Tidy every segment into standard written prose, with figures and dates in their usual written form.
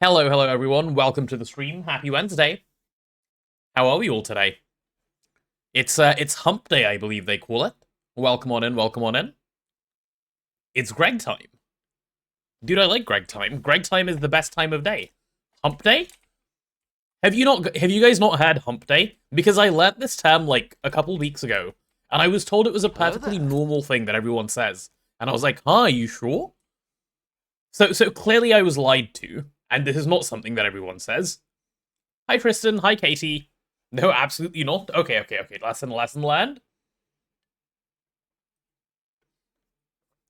Hello, hello everyone. Welcome to the stream. Happy Wednesday. How are we all today? It's hump day, I believe they call it. Welcome on in, welcome on in. It's Greg time. Dude, I like Greg time. Greg time is the best time of day. Hump day? Have you guys not had hump day? Because I learnt this term like a couple weeks ago, and I was told it was a perfectly normal thing that everyone says. And I was like, huh, are you sure? So clearly I was lied to, and this is not something that everyone says. Hi Tristan, hi Katie. No, absolutely not. Okay. Lesson learned.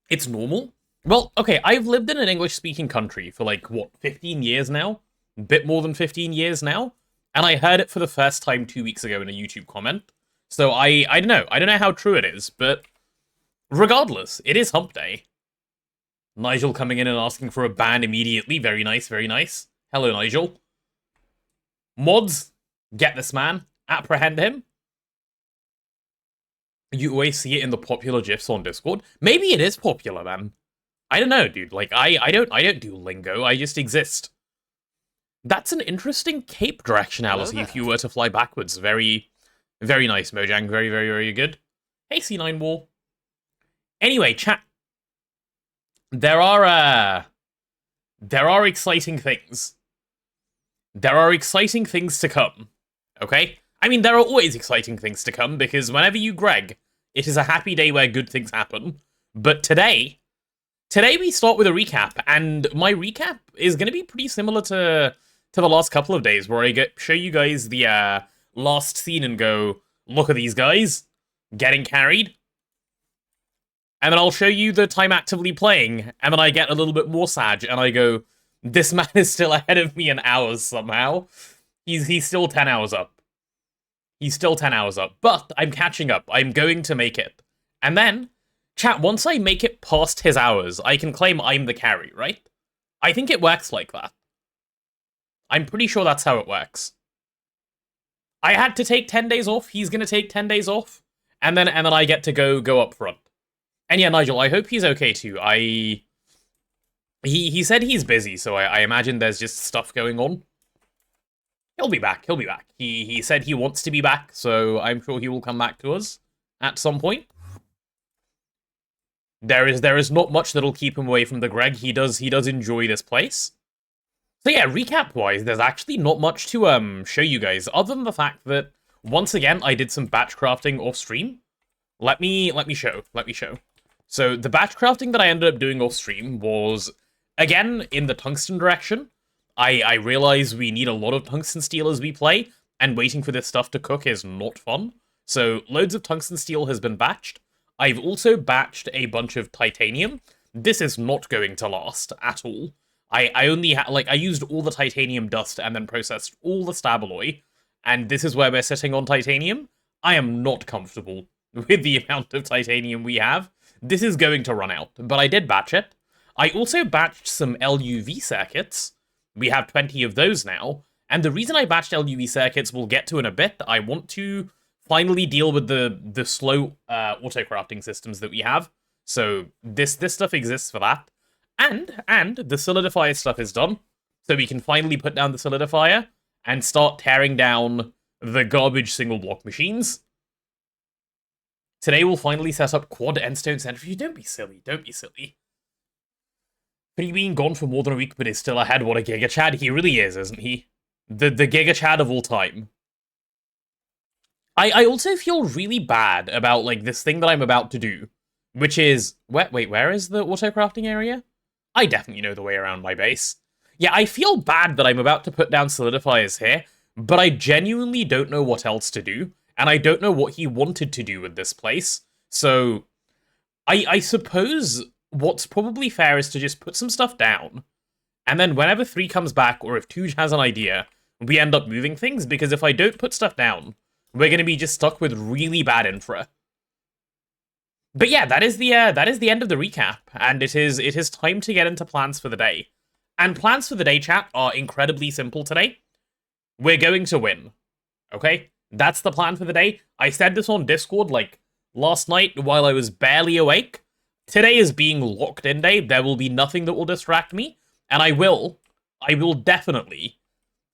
It's normal. Well, okay, I've lived in an English-speaking country for like, what, 15 years now? A bit more than 15 years now? And I heard it for the first time 2 weeks ago in a YouTube comment. So I don't know. I don't know how true it is, but regardless, it is hump day. Nigel coming in and asking for a ban immediately. Very nice, very nice. Hello, Nigel. Mods, get this man. Apprehend him. You always see it in the popular GIFs on Discord. Maybe it is popular, man. I don't know, dude. Like, I don't do lingo. I just exist. That's an interesting cape directionality if you were to fly backwards. Very, very nice, Mojang. Very, very, very good. Hey, C9 Wall. Anyway, chat. There are exciting things. There are exciting things to come. Okay? I mean, there are always exciting things to come, because whenever you Greg, it is a happy day where good things happen. But today we start with a recap, and my recap is going to be pretty similar to the last couple of days, where I show you guys the last scene and go, look at these guys, getting carried. And then I'll show you the time actively playing, and then I get a little bit more sad, and I go, this man is still ahead of me in hours somehow. He's still 10 hours up. He's still 10 hours up, but I'm catching up. I'm going to make it. And then, chat, once I make it past his hours, I can claim I'm the carry, right? I think it works like that. I'm pretty sure that's how it works. I had to take 10 days off. He's going to take 10 days off. And then I get to go up front. And yeah, Nigel, I hope he's okay too. He said he's busy, so I imagine there's just stuff going on. He'll be back, he'll be back. He said he wants to be back, so I'm sure he will come back to us at some point. There is not much that'll keep him away from the Greg. He does enjoy this place. So yeah, recap-wise, there's actually not much to show you guys, other than the fact that, once again, I did some batch crafting off-stream. Let me show. So, the batch crafting that I ended up doing off-stream was, again, in the tungsten direction. I realize we need a lot of tungsten steel as we play, and waiting for this stuff to cook is not fun. So, loads of tungsten steel has been batched. I've also batched a bunch of titanium. This is not going to last at all. I only I used all the titanium dust and then processed all the stabaloy, and this is where we're sitting on titanium. I am not comfortable with the amount of titanium we have. This is going to run out, but I did batch it. I also batched some LUV circuits. We have 20 of those now, and the reason I batched LUV circuits we'll get to in a bit. I want to finally deal with the slow auto-crafting systems that we have. So this stuff exists for that. And the solidifier stuff is done, so we can finally put down the solidifier and start tearing down the garbage single block machines. Today we'll finally set up quad endstone centrifuge. Don't be silly, don't be silly. But he been gone for more than a week, but is still ahead. What a Giga Chad. He really is, isn't he? The Giga Chad of all time. I also feel really bad about, like, this thing that I'm about to do, which is... Wait, where is the auto-crafting area? I definitely know the way around my base. Yeah, I feel bad that I'm about to put down solidifiers here, but I genuinely don't know what else to do, and I don't know what he wanted to do with this place. So, I suppose what's probably fair is to just put some stuff down, and then whenever 3 comes back, or if 2 has an idea, we end up moving things, because if I don't put stuff down, we're going to be just stuck with really bad infra. But yeah, that is the end of the recap, and it is time to get into plans for the day. And plans for the day, chat, are incredibly simple today. We're going to win. Okay? That's the plan for the day. I said this on Discord, like, last night while I was barely awake. Today is being locked in day. There will be nothing that will distract me, and I will I will definitely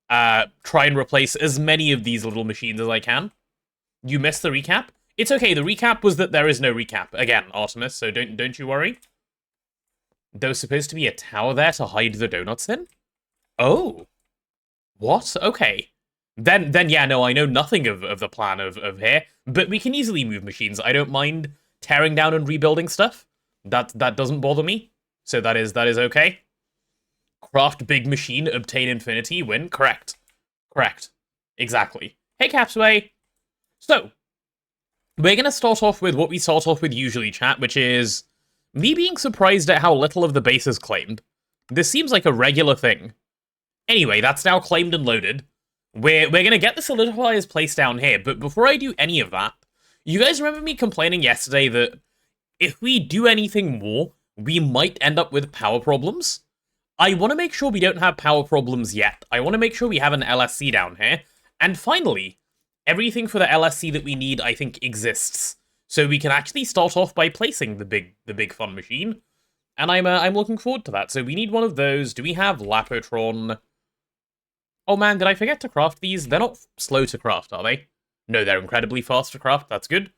try and replace as many of these little machines as I can. You missed the recap? It's okay, the recap was that there is no recap. Again, Artemis, so don't you worry. There was supposed to be a tower there to hide the donuts in? Oh. What? Okay. Then yeah, no, I know nothing of the plan of here, but we can easily move machines. I don't mind tearing down and rebuilding stuff. That doesn't bother me. So that is okay. Craft big machine, obtain infinity, win. Correct. Correct. Exactly. Hey, Capsway. So, we're going to start off with what we start off with usually, chat, which is me being surprised at how little of the base is claimed. This seems like a regular thing. Anyway, that's now claimed and loaded. We're going to get the solidifiers placed down here, but before I do any of that, you guys remember me complaining yesterday that if we do anything more, we might end up with power problems? I want to make sure we don't have power problems yet. I want to make sure we have an LSC down here. And finally, everything for the LSC that we need, I think, exists. So we can actually start off by placing the big fun machine. And I'm looking forward to that. So we need one of those. Do we have Lapotron? Oh man, did I forget to craft these? They're not slow to craft, are they? No, they're incredibly fast to craft. That's good.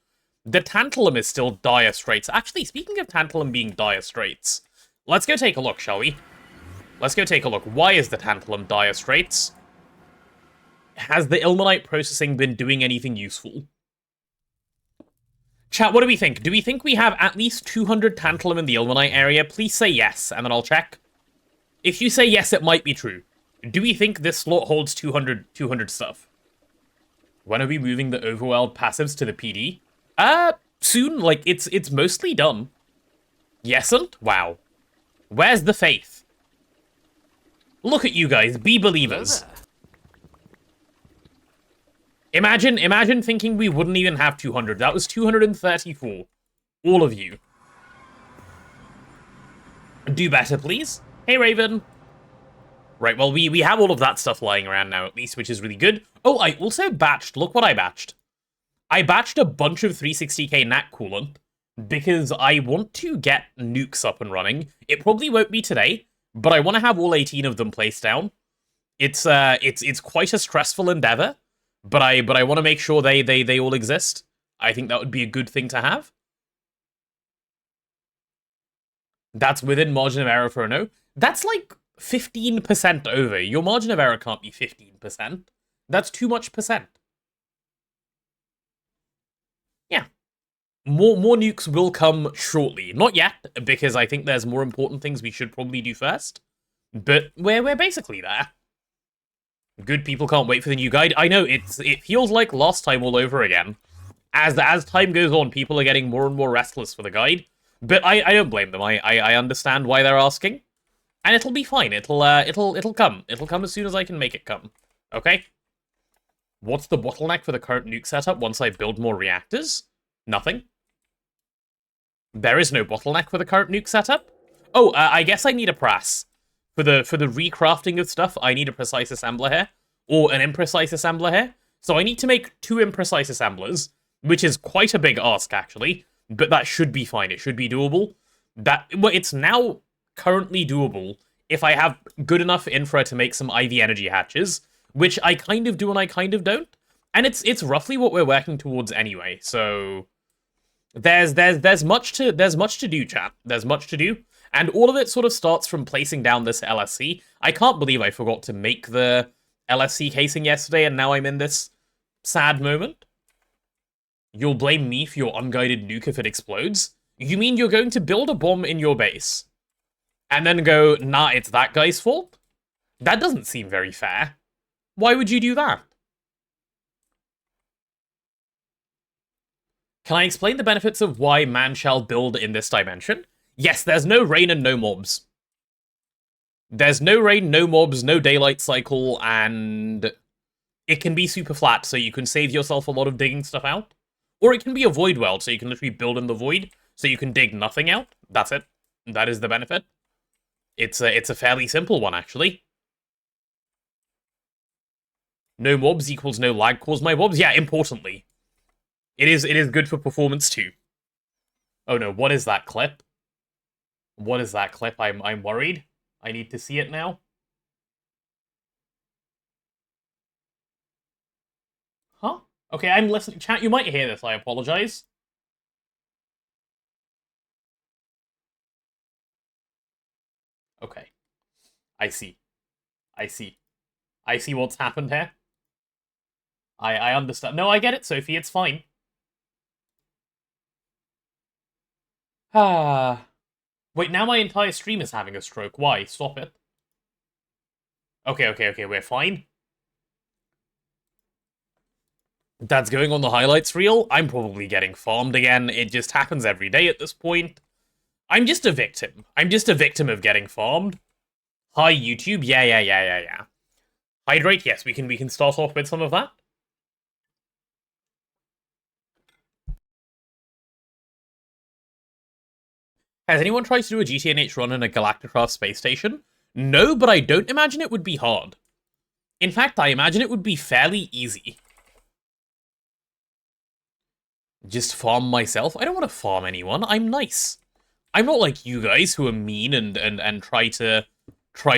The Tantalum is still dire straits. Actually, speaking of Tantalum being dire straits, let's go take a look, shall we? Let's go take a look. Why is the Tantalum dire straits? Has the Ilmenite processing been doing anything useful? Chat, what do we think? Do we think we have at least 200 Tantalum in the Ilmenite area? Please say yes, and then I'll check. If you say yes, it might be true. Do we think this slot holds 200 stuff? When are we moving the overworld passives to the PD? Soon. Like, it's mostly done. Yesn't? Wow. Where's the faith? Look at you guys, be believers. Imagine thinking we wouldn't even have 200. That was 234. All of you. Do better, please. Hey, Raven. Right, well, we have all of that stuff lying around now, at least, which is really good. Oh, I also batched. Look what I batched. I batched a bunch of 360k NAC coolant because I want to get nukes up and running. It probably won't be today, but I want to have all 18 of them placed down. It's quite a stressful endeavor, but I want to make sure they all exist. I think that would be a good thing to have. That's within margin of error for a no. That's like 15% over. Your margin of error can't be 15%. That's too much percent. Yeah. More nukes will come shortly. Not yet, because I think there's more important things we should probably do first. But we're basically there. Good people can't wait for the new guide. I know, it feels like last time all over again. As time goes on, people are getting more and more restless for the guide. But I don't blame them. I understand why they're asking. And it'll be fine. It'll come. It'll come as soon as I can make it come. Okay? What's the bottleneck for the current nuke setup once I build more reactors? Nothing. There is no bottleneck for the current nuke setup. Oh, I guess I need a press. For the recrafting of stuff, I need a precise assembler here. Or an imprecise assembler here. So I need to make 2 imprecise assemblers, which is quite a big ask, actually. But that should be fine. It should be doable. Well, it's now currently doable if I have good enough infra to make some IV energy hatches, which I kind of do and I kind of don't. And it's roughly what we're working towards anyway. So there's much to do, chat. There's much to do. And all of it sort of starts from placing down this LSC. I can't believe I forgot to make the LSC casing yesterday, and now I'm in this sad moment. You'll blame me for your unguided nuke if it explodes? You mean you're going to build a bomb in your base, and then go, nah, it's that guy's fault? That doesn't seem very fair. Why would you do that? Can I explain the benefits of why man shall build in this dimension? Yes, there's no rain and no mobs. There's no rain, no mobs, no daylight cycle, and it can be super flat, so you can save yourself a lot of digging stuff out. Or it can be a void world, so you can literally build in the void, so you can dig nothing out. That's it. That is the benefit. It's a fairly simple one, actually. No mobs equals no lag cause my mobs. Yeah, importantly. It is good for performance too. Oh no, what is that clip? What is that clip? I'm worried. I need to see it now. Okay, I'm listening. Chat, you might hear this. I apologize. Okay. I see. I see. I see what's happened here. I understand. No, I get it, Sophie. It's fine. Ah. Wait, now my entire stream is having a stroke. Why? Stop it. Okay, we're fine. That's going on the highlights reel. I'm probably getting farmed again. It just happens every day at this point. I'm just a victim. I'm just a victim of getting farmed. Hi, YouTube. Yeah. Hydrate, yes, we can start off with some of that. Has anyone tried to do a GTNH run in a Galacticraft space station? No, but I don't imagine it would be hard. In fact, I imagine it would be fairly easy. Just farm myself? I don't want to farm anyone. I'm nice. I'm not like you guys who are mean and try to,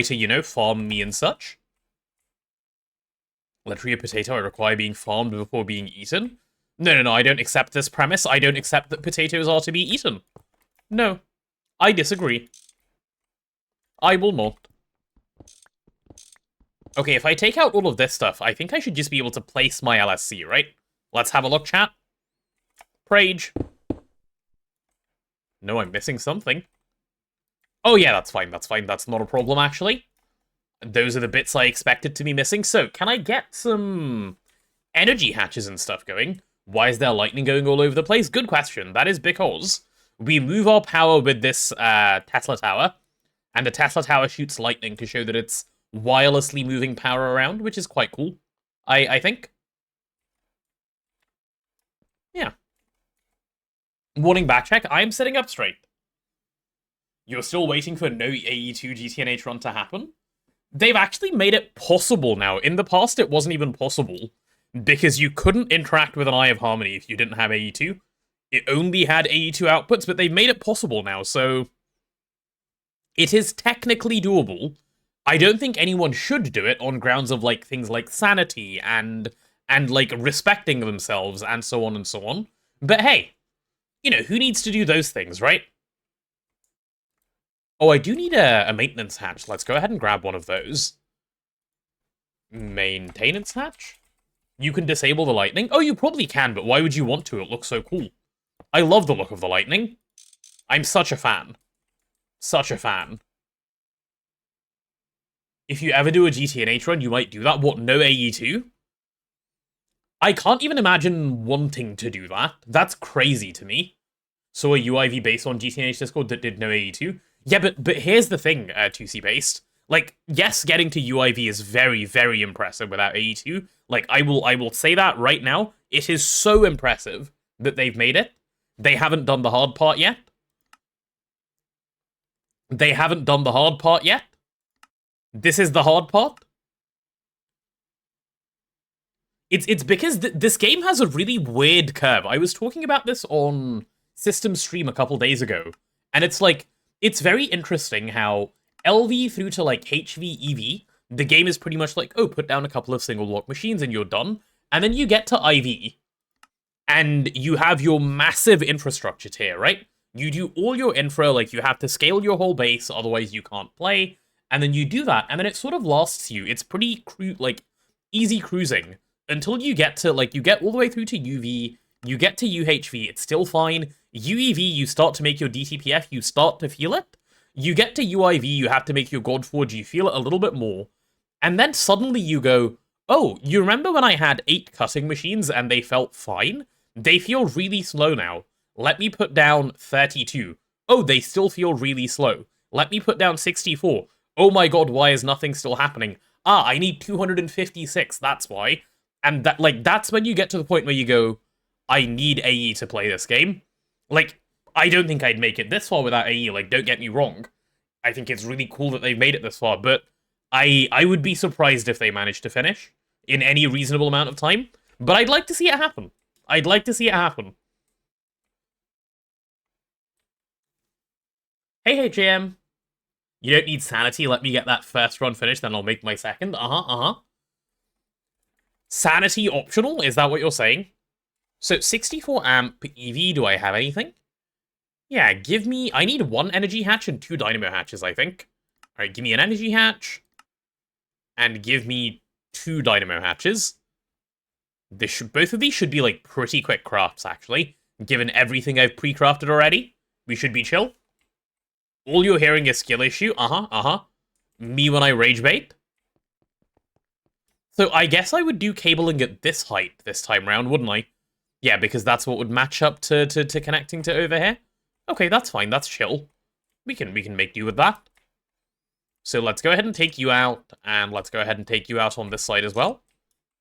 you know, farm me and such. Literally a potato, I require being farmed before being eaten? No, I don't accept this premise. I don't accept that potatoes are to be eaten. No. I disagree. I will not. Okay, if I take out all of this stuff, I think I should just be able to place my LSC, right? Let's have a look, chat. Prage. No, I'm missing something. Oh yeah, that's fine. That's not a problem, actually. Those are the bits I expected to be missing. So, can I get some energy hatches and stuff going? Why is there lightning going all over the place? Good question. That is because we move our power with this Tesla tower, and the Tesla tower shoots lightning to show that it's wirelessly moving power around, which is quite cool, I think. Yeah. Warning backcheck, I am sitting up straight. You're still waiting for no AE2 GTNH run to happen? They've actually made it possible now. In the past, it wasn't even possible, because you couldn't interact with an Eye of Harmony if you didn't have AE2. It only had AE2 outputs, but they've made it possible now, so it is technically doable. I don't think anyone should do it on grounds of like things like sanity and like respecting themselves and so on and so on. But hey, you know, who needs to do those things, right? Oh, I do need a maintenance hatch. Let's go ahead and grab one of those. Maintenance hatch? You can disable the lightning? Oh, you probably can, but why would you want to? It looks so cool. I love the look of the lightning. I'm such a fan. Such a fan. If you ever do a GTNH run, you might do that. What, no AE2? I can't even imagine wanting to do that. That's crazy to me. So a UIV based on GTNH Discord that did no AE2? Yeah, but here's the thing, 2C based. Like, yes, getting to UIV is very, very impressive without AE2. Like, I will say that right now. It is so impressive that they've made it. They haven't done the hard part yet. They haven't done the hard part yet. This is the hard part. It's because this game has a really weird curve. I was talking about this on System Stream a couple days ago, and it's like, it's very interesting how LV through to like HV, EV, the game is pretty much like, oh, put down a couple of single block machines and you're done. And then you get to IV, and you have your massive infrastructure tier, right? You do all your infra, like you have to scale your whole base, otherwise you can't play. And then you do that, and then it sort of lasts you. It's pretty, like, easy cruising until you get to, like, you get all the way through to UV, you get to UHV, it's still fine. UEV, you start to make your DTPF, you start to feel it. You get to UIV, you have to make your Godforge, you feel it a little bit more. And then suddenly you go, oh, you remember when I had 8 cutting machines and they felt fine? They feel really slow now. Let me put down 32. Oh, they still feel really slow. Let me put down 64. Oh my god, why is nothing still happening? Ah, I need 256, that's why. And that, like, that's when you get to the point where you go, I need AE to play this game. Like, I don't think I'd make it this far without AE, like, don't get me wrong. I think it's really cool that they've made it this far, but I would be surprised if they managed to finish in any reasonable amount of time. But I'd like to see it happen. I'd like to see it happen. Hey, JM. You don't need sanity, let me get that first run finished, then I'll make my second. Uh-huh. Sanity optional? Is that what you're saying? So 64 amp EV, do I have anything? Yeah, give me... I need 1 energy hatch and 2 dynamo hatches, I think. Alright, give me an energy hatch. And give me 2 dynamo hatches. Both of these should be, like, pretty quick crafts, actually. Given everything I've pre-crafted already. We should be chill. All you're hearing is skill issue. Me when I rage bait. So I guess I would do cabling at this height this time round, wouldn't I? Yeah, because that's what would match up to connecting to over here. Okay, that's fine. That's chill. We can make do with that. So let's go ahead and take you out, and let's go ahead and take you out on this side as well.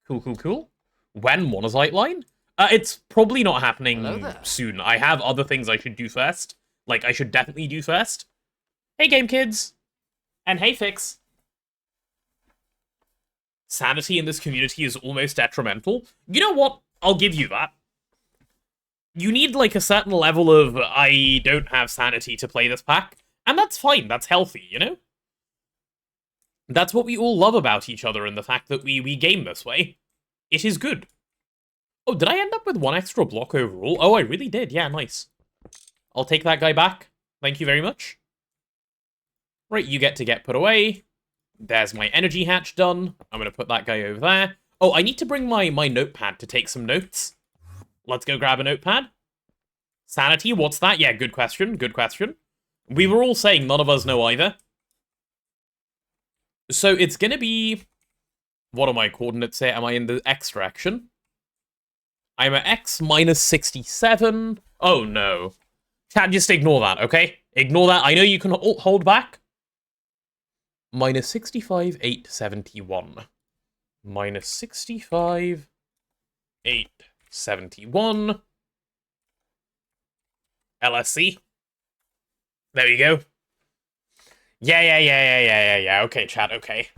Cool. When monazite line? It's probably not happening soon. I have other things I should do first. Like, I should definitely do first. Hey, game kids! And hey, Fix! Sanity in this community is almost detrimental. You know what? I'll give you that. You need, like, a certain level of, I don't have sanity to play this pack. And that's fine. That's healthy, you know? That's what we all love about each other, and the fact that we game this way. It is good. Oh, did I end up with 1 extra block overall? Oh, I really did. Yeah, nice. I'll take that guy back. Thank you very much. Right, you get to get put away. There's my energy hatch done. I'm going to put that guy over there. Oh, I need to bring my notepad to take some notes. Let's go grab a notepad. Sanity, what's that? Yeah, good question. Good question. We were all saying none of us know either. So it's going to be... What are my coordinates here? Am I in the X direction? I'm at X minus 67. Oh, no. Chat, just ignore that, okay? Ignore that. I know you can hold back. Minus 65, 871. Minus 65, 871. LSC. There you go. Yeah. Okay, chat, okay.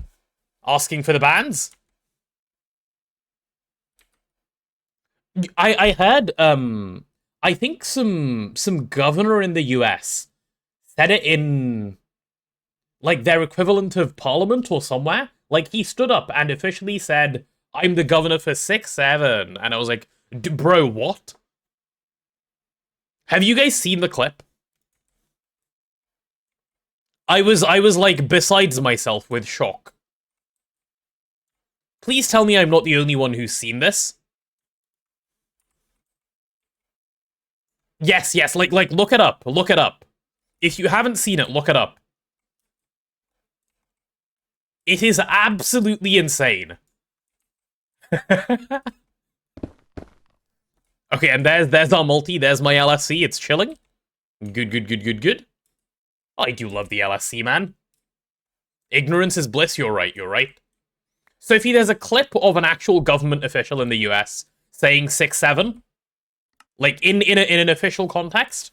Asking for the bands? I heard, I think some governor in the US said it in, like, their equivalent of Parliament or somewhere. Like, he stood up and officially said, I'm the governor for 6-7. And I was like, bro, what? Have you guys seen the clip? I was like, besides myself with shock. Please tell me I'm not the only one who's seen this. Yes, like, look it up. Look it up. If you haven't seen it, look it up. It is absolutely insane. Okay, and there's our multi, there's my LSC, it's chilling. Good. I do love the LSC, man. Ignorance is bliss, you're right. Sophie, there's a clip of an actual government official in the US saying 6-7. Like, in an official context.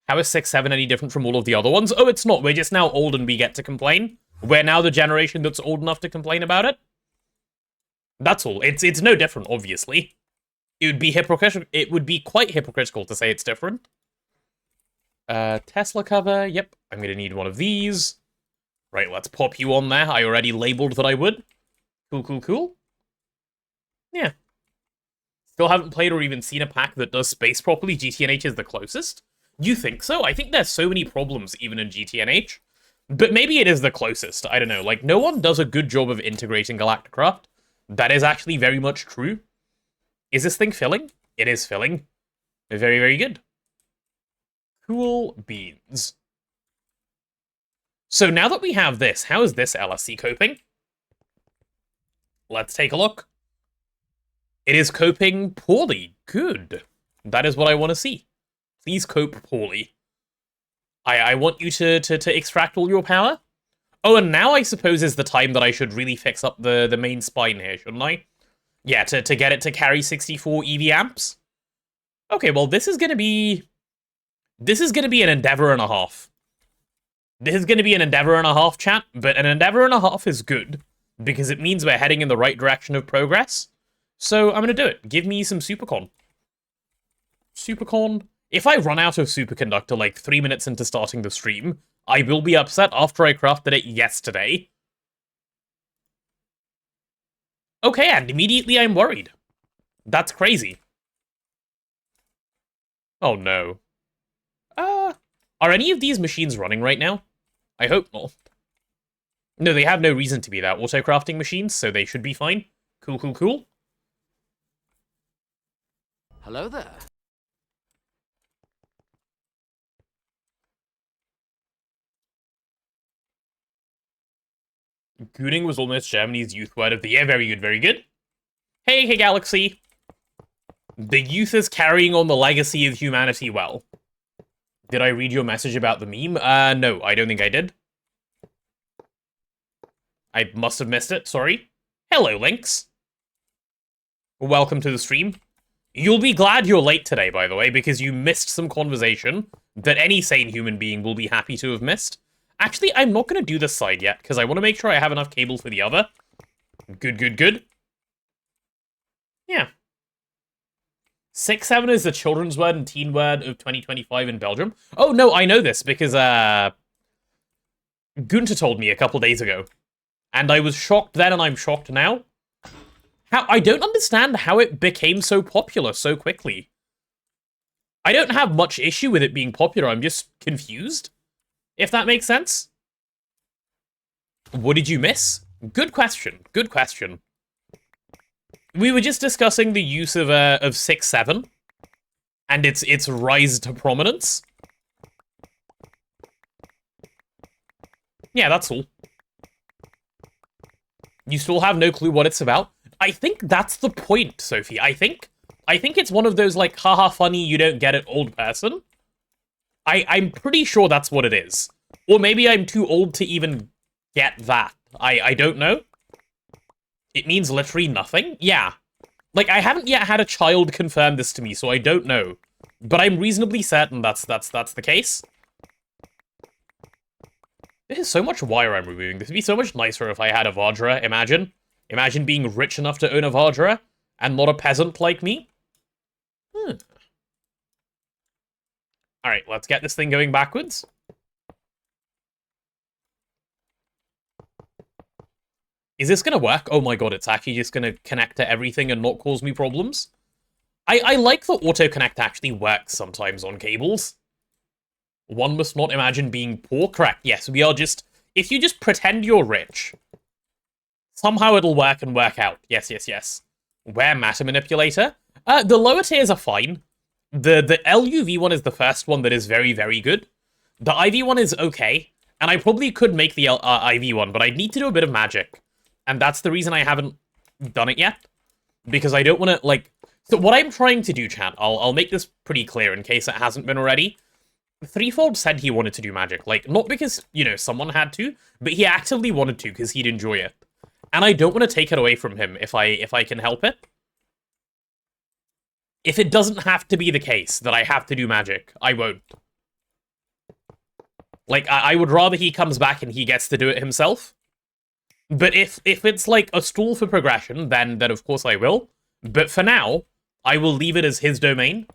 How is 6-7 any different from all of the other ones? Oh, it's not. We're just now old and we get to complain. We're now the generation that's old enough to complain about it. That's all. It's no different, obviously. It would be hypocritical. It would be quite hypocritical to say it's different. Tesla cover. Yep, I'm gonna need one of these. Right, let's pop you on there. I already labeled that I would. Cool. Yeah. Still haven't played or even seen a pack that does space properly. GTNH is the closest. You think so? I think there's so many problems even in GTNH. But maybe it is the closest. I don't know. Like, no one does a good job of integrating Galacticraft. That is actually very much true. Is this thing filling? It is filling. Very, very good. Cool beans. So now that we have this, how is this LSC coping? Let's take a look. It is coping poorly. Good. That is what I want to see. Please cope poorly. I want you to extract all your power. Oh, and now I suppose is the time that I should really fix up the main spine here, shouldn't I? Yeah, to get it to carry 64 EV amps. Okay, well, this is gonna be an endeavor and a half. This is gonna be an endeavor and a half, chat, but an endeavor and a half is good, because it means we're heading in the right direction of progress. So I'm gonna do it. Give me some Supercon. Supercon. If I run out of superconductor like 3 minutes into starting the stream, I will be upset after I crafted it yesterday. Okay, and immediately I'm worried. That's crazy. Oh no. Are any of these machines running right now? I hope not. No, they have no reason to be that auto-crafting machines, so they should be fine. Cool, cool, cool. Hello there. Gooning was almost Germany's youth word of the year. Very good, very good. Hey, hey, Galaxy. The youth is carrying on the legacy of humanity well. Did I read your message about the meme? No, I don't think I did. I must have missed it, sorry. Hello, Lynx. Welcome to the stream. You'll be glad you're late today, by the way, because you missed some conversation that any sane human being will be happy to have missed. Actually, I'm not going to do this side yet, because I want to make sure I have enough cable for the other. Good, good, good. Yeah. 6-7 is the children's word and teen word of 2025 in Belgium. Oh, no, I know this, because, Gunter told me a couple days ago. And I was shocked then, and I'm shocked now. I don't understand how it became so popular so quickly. I don't have much issue with it being popular, I'm just confused. If that makes sense. What did you miss? Good question. Good question. We were just discussing the use of 6-7 and its rise to prominence. Yeah, that's all. You still have no clue what it's about? I think that's the point, Sophie. I think it's one of those, like, haha funny, you don't get it, old person. I'm pretty sure that's what it is. Or maybe I'm too old to even get that. I don't know. It means literally nothing? Yeah. Like, I haven't yet had a child confirm this to me, so I don't know. But I'm reasonably certain that's the case. This is so much wire I'm removing. This would be so much nicer if I had a Vajra, imagine. Imagine being rich enough to own a Vajra, and not a peasant like me. Alright, let's get this thing going backwards. Is this gonna work? Oh my god, it's actually just gonna connect to everything and not cause me problems. I like that auto-connect actually works sometimes on cables. One must not imagine being poor. Correct, yes, we are just... If you just pretend you're rich, somehow it'll work and work out. Yes, yes, yes. Where matter manipulator? The lower tiers are fine. The LUV one is the first one that is very, very good. The IV one is okay, and I probably could make the IV one, but I'd need to do a bit of magic. And that's the reason I haven't done it yet. Because I don't want to, like... So what I'm trying to do, chat, I'll make this pretty clear in case it hasn't been already. Threefold said he wanted to do magic. Like, not because, you know, someone had to, but he actively wanted to because he'd enjoy it. And I don't want to take it away from him if I can help it. If it doesn't have to be the case that I have to do magic, I won't. Like, I would rather he comes back and he gets to do it himself. But if it's like a stall for progression, then of course I will. But for now, I will leave it as his domain.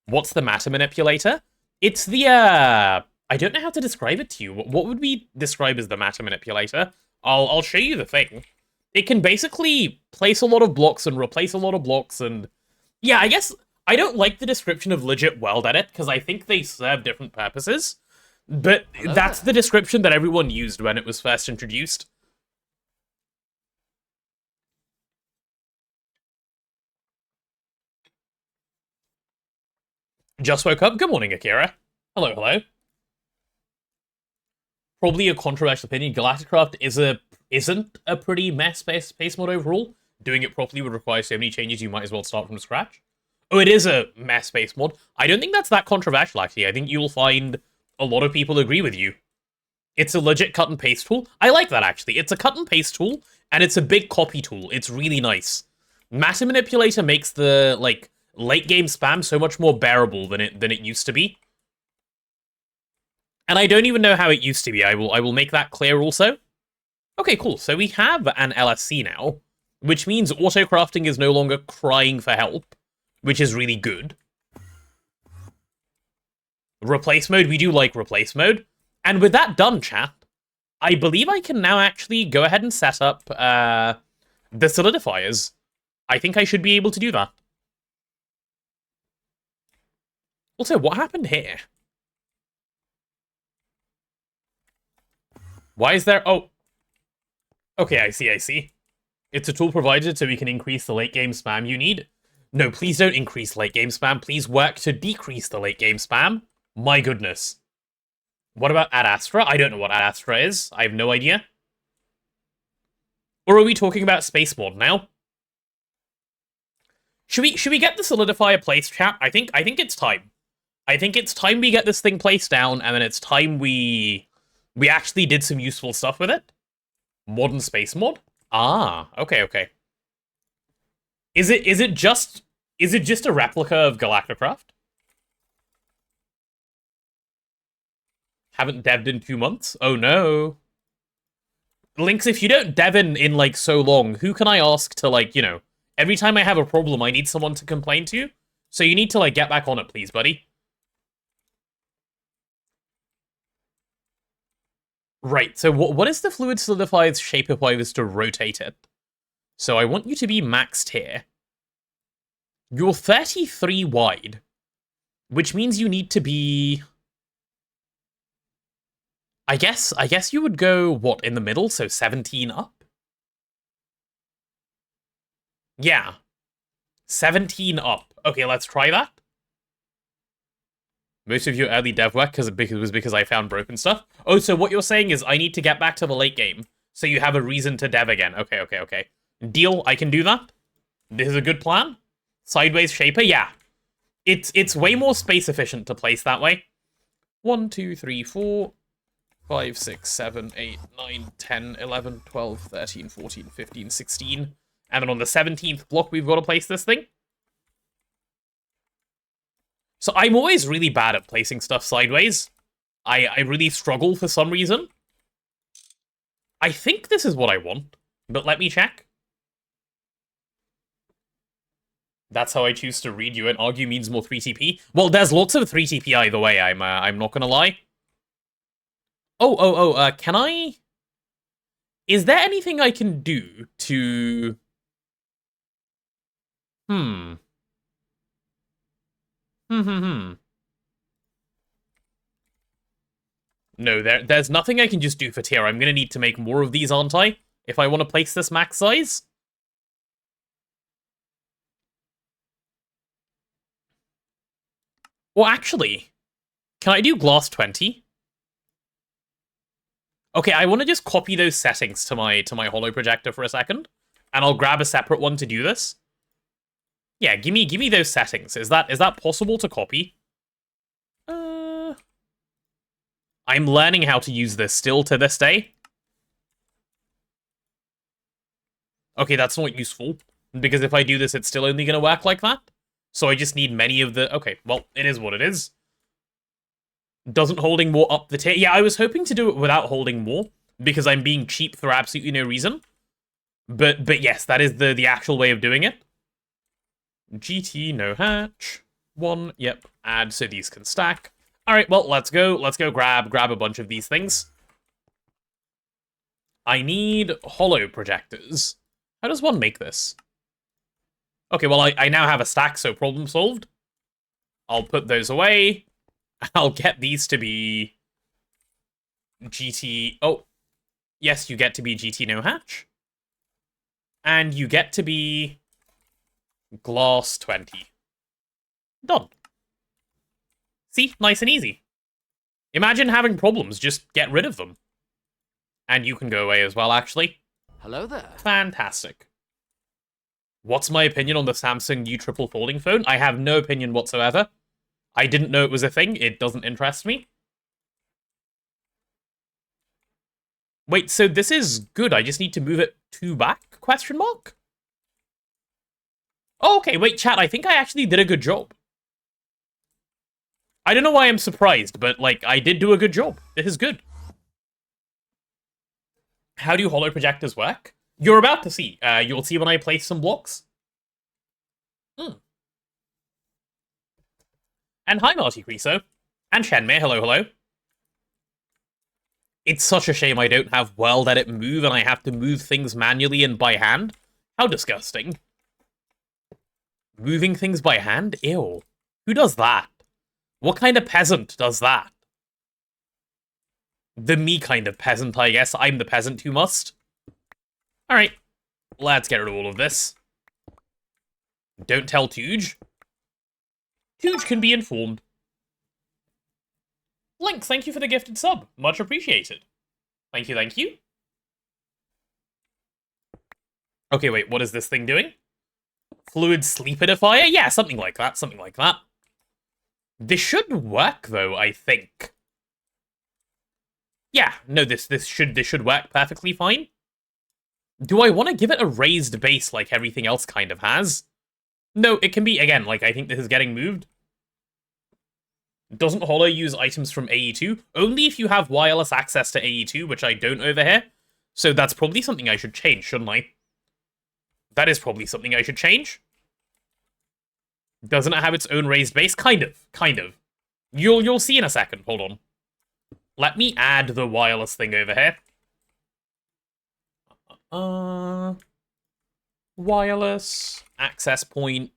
What's the matter manipulator? It's the, I don't know how to describe it to you. What would we describe as the matter manipulator? I'll show you the thing. It can basically place a lot of blocks and replace a lot of blocks and... Yeah, I guess I don't like the description of legit world edit, because I think they serve different purposes. But that's the description that everyone used when it was first introduced. Just woke up. Good morning, Akira. Hello, hello. Probably a controversial opinion. Galacticraft isn't a pretty mess-based space mod overall. Doing it properly would require so many changes you might as well start from scratch. Oh, it is a mess-based mod. I don't think that's that controversial, actually. I think you'll find a lot of people agree with you. It's a legit cut-and-paste tool. I like that, actually. It's a cut-and-paste tool, and it's a big copy tool. It's really nice. Matter Manipulator makes the, like, late-game spam so much more bearable than it used to be. And I don't even know how it used to be. I will make that clear also. Okay, cool. So we have an LSC now, which means Autocrafting is no longer crying for help, which is really good. Replace mode, we do like replace mode. And with that done, chat, I believe I can now actually go ahead and set up the solidifiers. I think I should be able to do that. Also, what happened here? Why is there... Oh. Okay, I see. It's a tool provided so we can increase the late game spam you need. No, please don't increase late game spam. Please work to decrease the late game spam. My goodness. What about Ad Astra? I don't know what Ad Astra is. I have no idea. Or are we talking about Space Mod now? Should we get the solidifier placed, chat? I think it's time. I think it's time we get this thing placed down, and then it's time we actually did some useful stuff with it. Modern Space Mod? Ah, okay. Is it just a replica of Galactocraft? Haven't dev'd in 2 months? Oh no. Lynx, if you don't dev in like so long, who can I ask to like, you know, every time I have a problem, I need someone to complain to. So you need to like get back on it, please, buddy. Right, so what is the fluid solidifier's shape if I was to rotate it? So I want you to be maxed here. You're 33 wide, which means you need to be... I guess you would go, what, in the middle, so 17 up? Yeah. 17 up. Okay, let's try that. Most of your early dev work was because I found broken stuff. Oh, so what you're saying is I need to get back to the late game, so you have a reason to dev again. Okay. Deal, I can do that. This is a good plan. Sideways shaper, yeah. It's way more space efficient to place that way. 1, 2, 3, 4, 5, 6, 7, 8, 9, 10, 11, 12, 13, 14, 15, 16. And then on the 17th block, we've got to place this thing. So I'm always really bad at placing stuff sideways. I really struggle for some reason. I think this is what I want, but let me check. That's how I choose to read you, and argue means more 3TP. Well, there's lots of 3TP either way, I'm not gonna lie. Can I... Is there anything I can do to... No, there's nothing I can just do for tier. I'm gonna need to make more of these, aren't I? If I want to place this max size? Well, actually, can I do glass 20? Okay, I want to just copy those settings to my holo projector for a second, and I'll grab a separate one to do this. Yeah, give me those settings. Is that possible to copy? I'm learning how to use this still to this day. Okay, that's not useful, because if I do this, it's still only going to work like that. So I just need many of the... Okay, well, it is what it is. Doesn't holding more up the tier? Yeah, I was hoping to do it without holding more, because I'm being cheap for absolutely no reason. But yes, that is the actual way of doing it. GT, no hatch. 1, yep, add so these can stack. Alright, well, let's go grab a bunch of these things. I need holo projectors. How does one make this? Okay, well, I now have a stack, so problem solved. I'll put those away. I'll get these to be GT... Oh, yes, you get to be GT no hatch. And you get to be glass 20. Done. See? Nice and easy. Imagine having problems, just get rid of them. And you can go away as well, actually. Hello there. Fantastic. What's my opinion on the Samsung new triple folding phone? I have no opinion whatsoever. I didn't know it was a thing. It doesn't interest me. Wait, so this is good. I just need to move it 2 back? Question mark? Oh, okay, wait, chat. I think I actually did a good job. I don't know why I'm surprised, but, like, I did do a good job. This is good. How do holo projectors work? You're about to see. You'll see when I place some blocks. And hi, Marty Creaso. And Shenmei, hello. It's such a shame I don't have World Edit Move and I have to move things manually and by hand. How disgusting. Moving things by hand? Ew. Who does that? What kind of peasant does that? The me kind of peasant, I guess. I'm the peasant who must. Alright. Let's get rid of all of this. Don't tell Tooge. Tooge can be informed. Link, thank you for the gifted sub. Much appreciated. Thank you, thank you. Okay, wait, what is this thing doing? Fluid sleepidifier? Yeah, something like that, something like that. This should work, though, I think. Yeah, no, this should work perfectly fine. Do I want to give it a raised base like everything else kind of has? No, it can be, again, like, I think this is getting moved. Doesn't Holo use items from AE2? Only if you have wireless access to AE2, which I don't over here. So that's probably something I should change, shouldn't I? That is probably something I should change. Doesn't it have its own raised base? Kind of, kind of. You'll see in a second, hold on. Let me add the wireless thing over here. Wireless access point.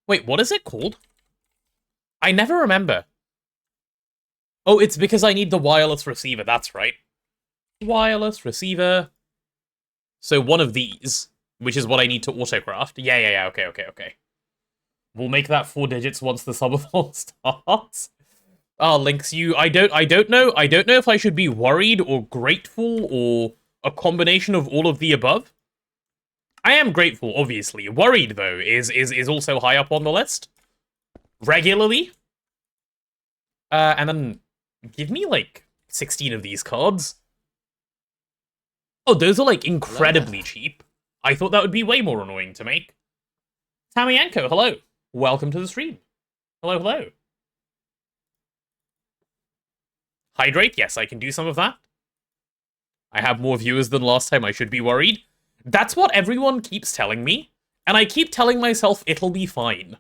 Wait, what is it called? I never remember. Oh, it's because I need the wireless receiver, that's right. Wireless receiver. So one of these, which is what I need to autocraft. Yeah, okay. We'll make that 4 digits once the subathon starts. Ah, Lynx, I don't know if I should be worried or grateful or a combination of all of the above. I am grateful, obviously. Worried, though, is also high up on the list. Regularly. And then give me, like, 16 of these cards. Oh, those are, like, incredibly cheap. I thought that would be way more annoying to make. Tamiyanko, hello. Welcome to the stream. Hello, hello. Hydrate, yes, I can do some of that. I have more viewers than last time, I should be worried. That's what everyone keeps telling me, and I keep telling myself it'll be fine.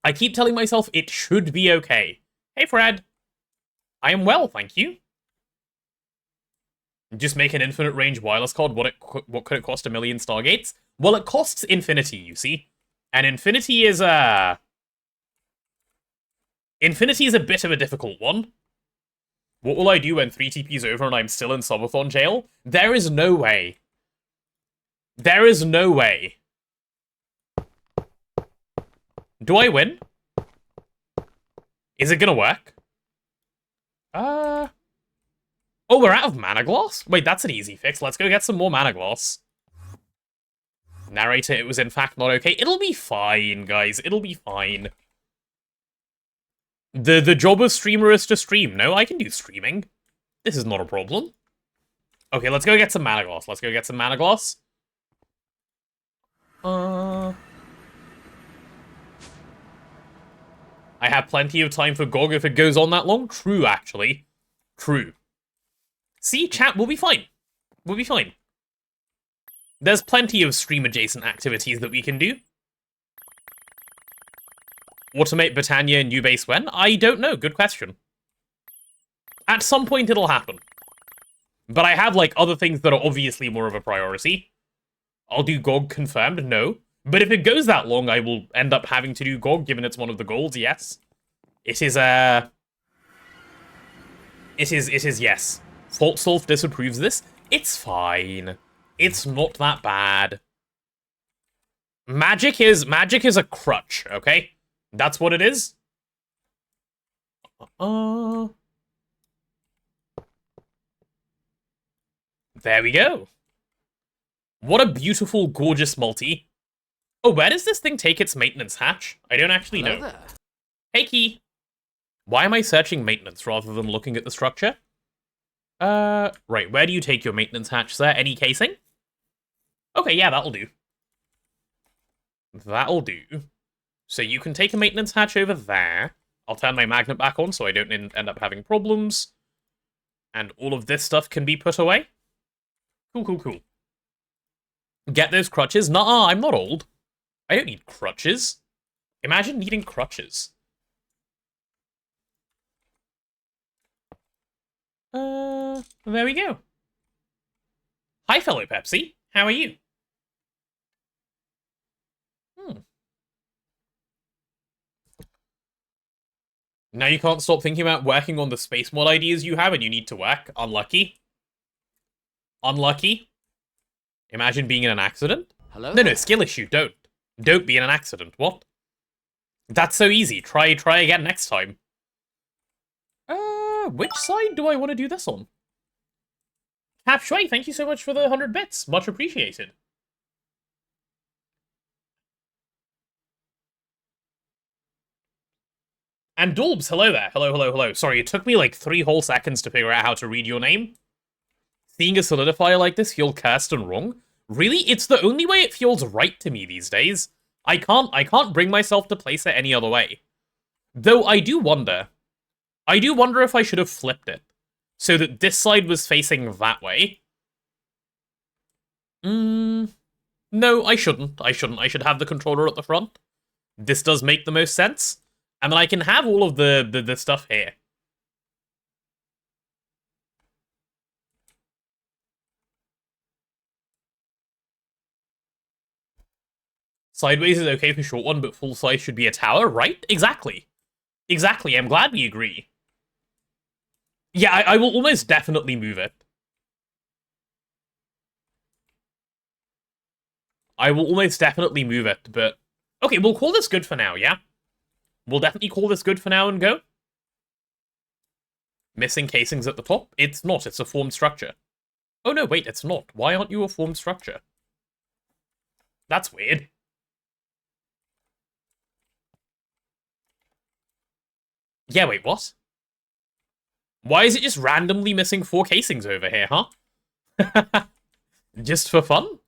I keep telling myself it should be okay. Hey, Fred. I am well, thank you. Just make an infinite range wireless card. What could it cost? 1 million Stargates? Well, it costs infinity, you see. And infinity is, Infinity is a bit of a difficult one. What will I do when 3 TP's over and I'm still in subathon jail? There is no way. There is no way. Do I win? Is it gonna work? Oh, we're out of mana gloss? Wait, that's an easy fix. Let's go get some more mana gloss. Narrator, it was in fact not okay. It'll be fine, guys. It'll be fine. The job of streamer is to stream. No, I can do streaming. This is not a problem. Okay, let's go get some mana gloss. Let's go get some mana gloss. I have plenty of time for GOG if it goes on that long. True, actually. True. See, chat, we'll be fine. We'll be fine. There's plenty of stream-adjacent activities that we can do. Automate Britannia and new base when? I don't know. Good question. At some point, it'll happen. But I have, like, other things that are obviously more of a priority. I'll do GOG confirmed, no. But if it goes that long, I will end up having to do GOG, given it's one of the goals, yes. It is, yes. FaultSolve disapproves this. It's fine. It's not that bad. Magic is a crutch, okay? That's what it is. There we go. What a beautiful, gorgeous multi. Oh, where does this thing take its maintenance hatch? I don't actually know. There. Hey, Key. Why am I searching maintenance rather than looking at the structure? Right, where do you take your maintenance hatch, sir? Any casing? Okay, yeah, that'll do. That'll do. So you can take a maintenance hatch over there. I'll turn my magnet back on so I don't end up having problems. And all of this stuff can be put away. Cool. Get those crutches? Nuh-uh, I'm not old. I don't need crutches. Imagine needing crutches. There we go. Hi, fellow Pepsi. How are you? Now you can't stop thinking about working on the space mod ideas you have and you need to work. Unlucky. Unlucky. Imagine being in an accident. Hello? No, skill issue. Don't. Don't be in an accident. What? That's so easy. Try again next time. Which side do I want to do this on? Cap Shui, thank you so much for the 100 bits. Much appreciated. And Dolbs, hello there. Hello. Sorry, it took me like 3 whole seconds to figure out how to read your name. Seeing a solidifier like this feel cursed and wrong? Really? It's the only way it feels right to me these days. I can't bring myself to place it any other way. Though I do wonder if I should have flipped it, so that this side was facing that way. No, I shouldn't. I should have the controller at the front. This does make the most sense. And then I can have all of the stuff here. Sideways is okay for short one, but full size should be a tower, right? Exactly. Exactly, I'm glad we agree. Yeah, I will almost definitely move it. I will almost definitely move it, but... Okay, we'll call this good for now, yeah? We'll definitely call this good for now and go. Missing casings at the top? It's not, it's a formed structure. Oh no, wait, it's not. Why aren't you a formed structure? That's weird. Yeah, wait, what? Why is it just randomly missing 4 casings over here, huh? Just for fun?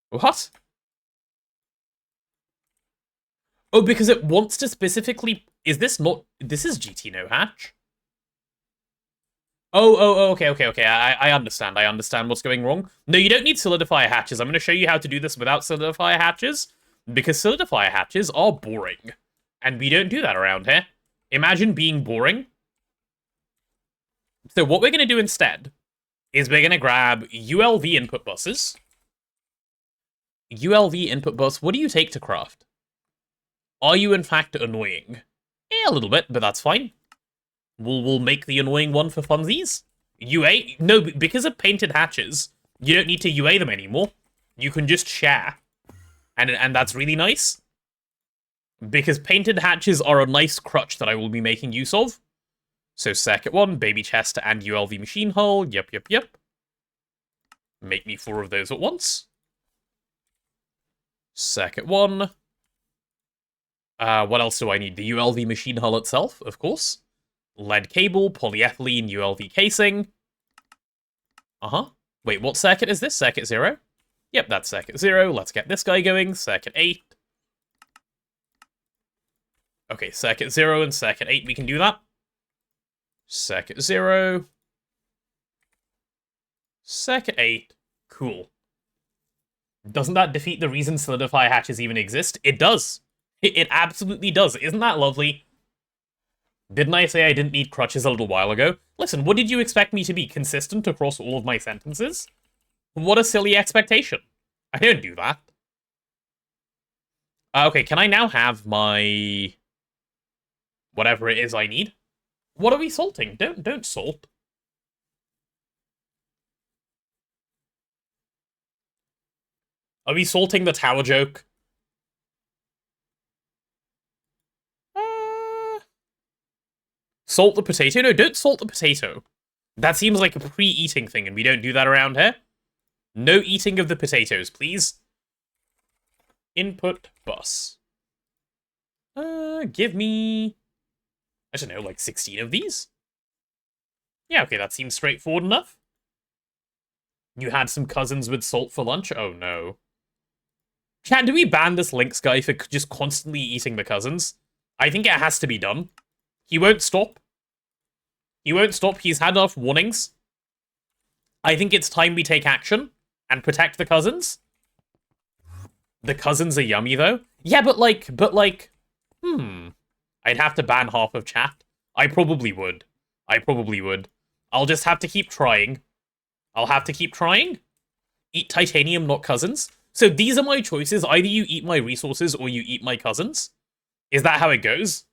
What? Oh, because it wants to specifically... Is this not... This is GTNH? Okay. I understand. I understand what's going wrong. No, you don't need solidifier hatches. I'm going to show you how to do this without solidifier hatches, because solidifier hatches are boring. And we don't do that around here. Imagine being boring. So what we're going to do instead is we're going to grab ULV input buses. ULV input bus, what do you take to craft? Are you in fact annoying? A little bit, but that's fine. We'll make the annoying one for funsies. UA? No, because of painted hatches, you don't need to UA them anymore. You can just share. And that's really nice. Because painted hatches are a nice crutch that I will be making use of. So circuit 1, baby chest, and ULV machine hull. Yep. Make me 4 of those at once. Circuit 1. What else do I need? The ULV machine hull itself, of course. Lead cable, polyethylene, ULV casing. Wait, what circuit is this? Circuit 0? Yep, that's circuit 0. Let's get this guy going. Circuit 8. Okay, circuit 0 and circuit 8, we can do that. Circuit 0. Circuit 8. Cool. Doesn't that defeat the reason solidifier hatches even exist? It does. It absolutely does. Isn't that lovely? Didn't I say I didn't need crutches a little while ago? Listen, what did you expect me to be? Consistent across all of my sentences? What a silly expectation. I don't do that. Okay, can I now have my... whatever it is I need? What are we salting? Don't salt. Are we salting the tower joke? Salt the potato? No, don't salt the potato. That seems like a pre-eating thing, and we don't do that around here. No eating of the potatoes, please. Input bus. Give me... I don't know, like 16 of these? Yeah, okay, that seems straightforward enough. You had some cousins with salt for lunch? Oh, no. Chat, do we ban this Lynx guy for just constantly eating the cousins? I think it has to be done. He won't stop. He won't stop. He's had enough warnings. I think it's time we take action and protect the cousins. The cousins are yummy, though. Yeah, but like... I'd have to ban half of chat. I probably would. I probably would. I'll just have to keep trying. I'll have to keep trying. Eat titanium, not cousins. So these are my choices. Either you eat my resources or you eat my cousins. Is that how it goes?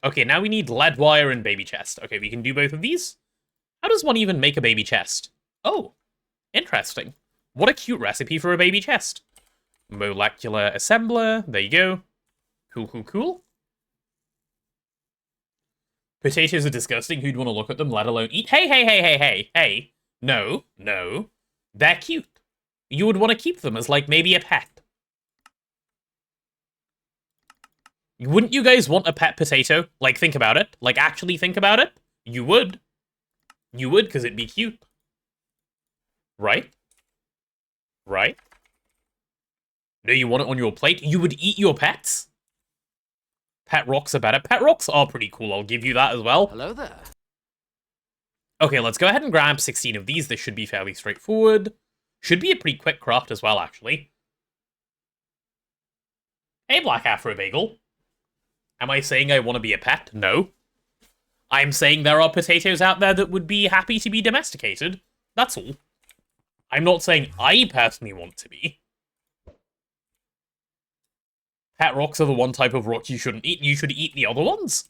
Okay, now we need lead wire and baby chest. Okay, we can do both of these. How does one even make a baby chest? Oh, interesting. What a cute recipe for a baby chest. Molecular assembler. There you go. Cool, cool, cool. Potatoes are disgusting. Who'd want to look at them, let alone eat? Hey, hey, hey, hey, hey, hey. No, no. They're cute. You would want to keep them as, like, maybe a pet. Wouldn't you guys want a pet potato? Like, think about it. Like, actually think about it. You would. You would, because it'd be cute. Right? Right? No, you want it on your plate? You would eat your pets? Pet rocks are better. Pet rocks are pretty cool, I'll give you that as well. Hello there. Okay, let's go ahead and grab 16 of these. This should be fairly straightforward. Should be a pretty quick craft as well, actually. Hey, Black Afro Bagel. Am I saying I want to be a pet? No. I'm saying there are potatoes out there that would be happy to be domesticated. That's all. I'm not saying I personally want to be. Pet rocks are the one type of rock you shouldn't eat. You should eat the other ones.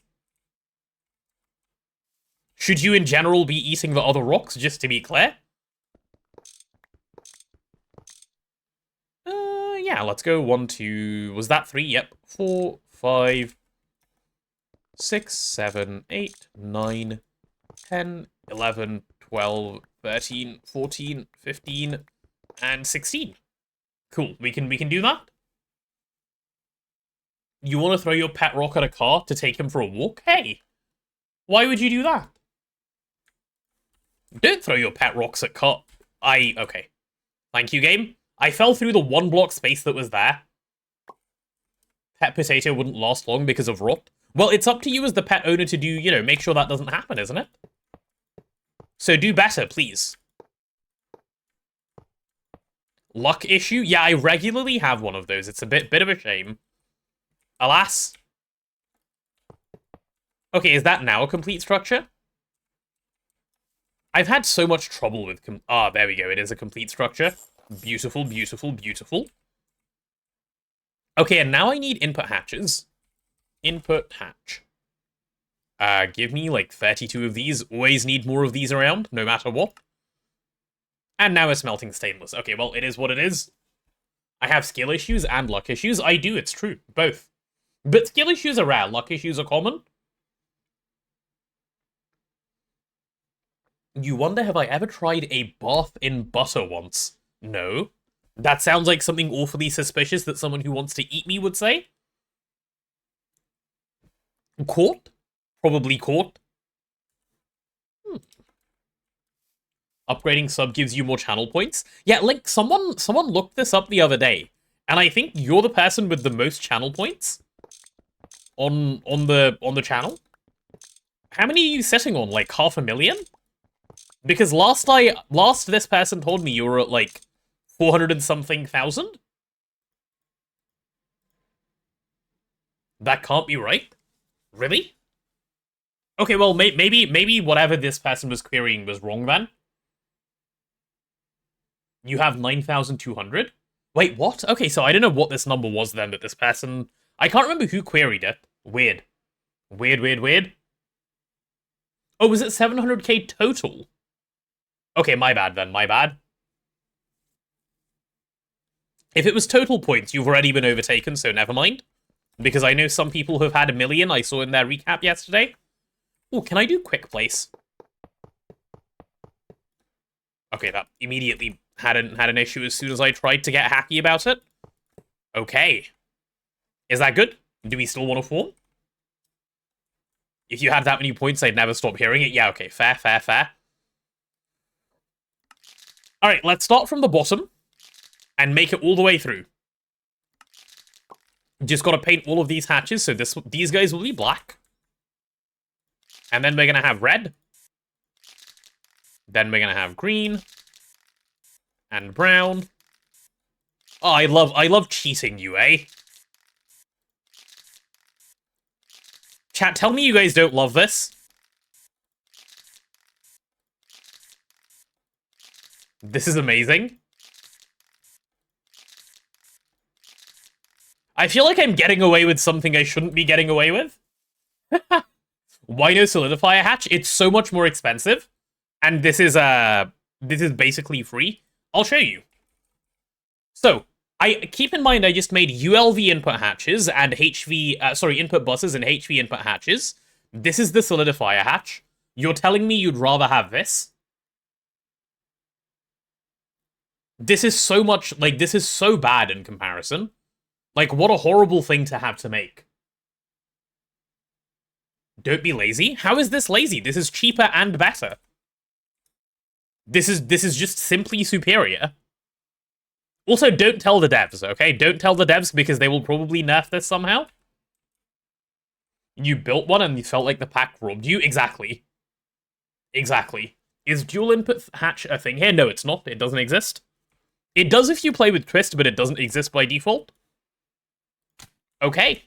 Should you in general be eating the other rocks, just to be clear? Yeah, let's go 1, 2... Was that 3? Yep. 4, 5... 6, 7, 8, 9, 10, 11, 12, 13, 14, 15, and 16. Cool. We can do that. You want to throw your pet rock at a car to take him for a walk? Hey! Why would you do that? Don't throw your pet rocks at car... Okay. Thank you, game. I fell through the 1 block space that was there. Pet potato wouldn't last long because of rot. Well, it's up to you as the pet owner to do, you know, make sure that doesn't happen, isn't it? So do better, please. Luck issue? Yeah, I regularly have one of those. It's a bit of a shame. Alas. Okay, is that now a complete structure? I've had so much trouble with... there we go. It is a complete structure. Beautiful, beautiful, beautiful. Okay, and now I need input hatches. Input hatch. Give me like 32 of these. Always need more of these around, no matter what. And now we're smelting stainless. Okay, well, it is what it is. I have skill issues and luck issues. I do, it's true. Both. But skill issues are rare. Luck issues are common. You wonder, have I ever tried a bath in butter once? No. That sounds like something awfully suspicious that someone who wants to eat me would say. Caught? Probably caught. Upgrading sub gives you more channel points. Yeah, like, someone looked this up the other day, and I think you're the person with the most channel points on the channel. How many are you sitting on? Like 500,000? Because last this person told me you were at like 400 and something thousand. That can't be right. Really? Okay, well, maybe whatever this person was querying was wrong then. You have 9,200? Wait, what? Okay, so I don't know what this number was then that this person... I can't remember who queried it. Weird. Weird, weird, weird. Oh, was it 700k total? Okay, my bad then, my bad. If it was total points, you've already been overtaken, so never mind. Because I know some people who have had 1 million, I saw in their recap yesterday. Oh, can I do quick place? Okay, that immediately had an issue as soon as I tried to get hacky about it. Okay. Is that good? Do we still want to form? If you had that many points, I'd never stop hearing it. Yeah, okay, fair, fair, fair. Alright, let's start from the bottom and make it all the way through. Just gotta paint all of these hatches, so these guys will be black. And then we're gonna have red. Then we're gonna have green. And brown. Oh, I love cheating you, eh? Chat, tell me you guys don't love this. This is amazing. I feel like I'm getting away with something I shouldn't be getting away with. Why no solidifier hatch? It's so much more expensive. And this is basically free. I'll show you. So, keep in mind I just made ULV input hatches and input buses and HV input hatches. This is the solidifier hatch. You're telling me you'd rather have this? This is so much, like, this is so bad in comparison. Like, what a horrible thing to have to make. Don't be lazy? How is this lazy? This is cheaper and better. This is just simply superior. Also, don't tell the devs, okay? Don't tell the devs because they will probably nerf this somehow. You built one and you felt like the pack robbed you? Exactly. Exactly. Is dual input hatch a thing here? No, it's not. It doesn't exist. It does if you play with Twist, but it doesn't exist by default. Okay.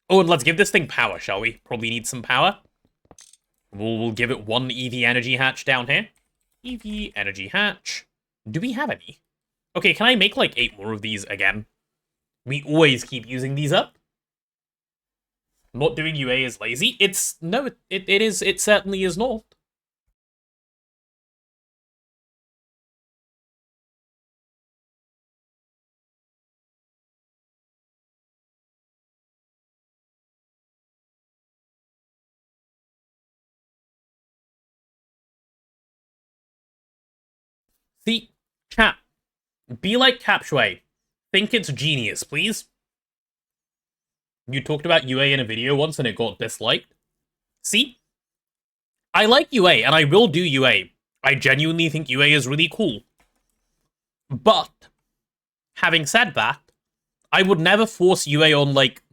Oh, and let's give this thing power, shall we? Probably need some power. We'll give it one EV energy hatch down here. EV energy hatch. Do we have any? Okay, can I make like 8 more of these again? We always keep using these up. Not doing UA is lazy. It certainly is not. See, chat. Be like Capshui. Think it's genius, please. You talked about UA in a video once and it got disliked. See? I like UA, and I will do UA. I genuinely think UA is really cool. But, having said that, I would never force UA on, like...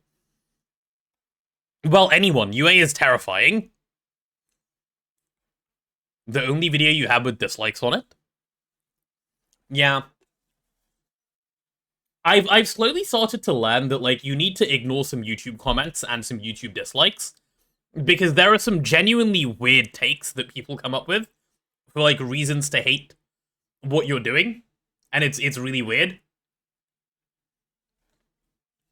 Well, anyone. UA is terrifying. The only video you have with dislikes on it? Yeah. I've slowly started to learn that, like, you need to ignore some YouTube comments and some YouTube dislikes, because there are some genuinely weird takes that people come up with for, like, reasons to hate what you're doing, and it's really weird.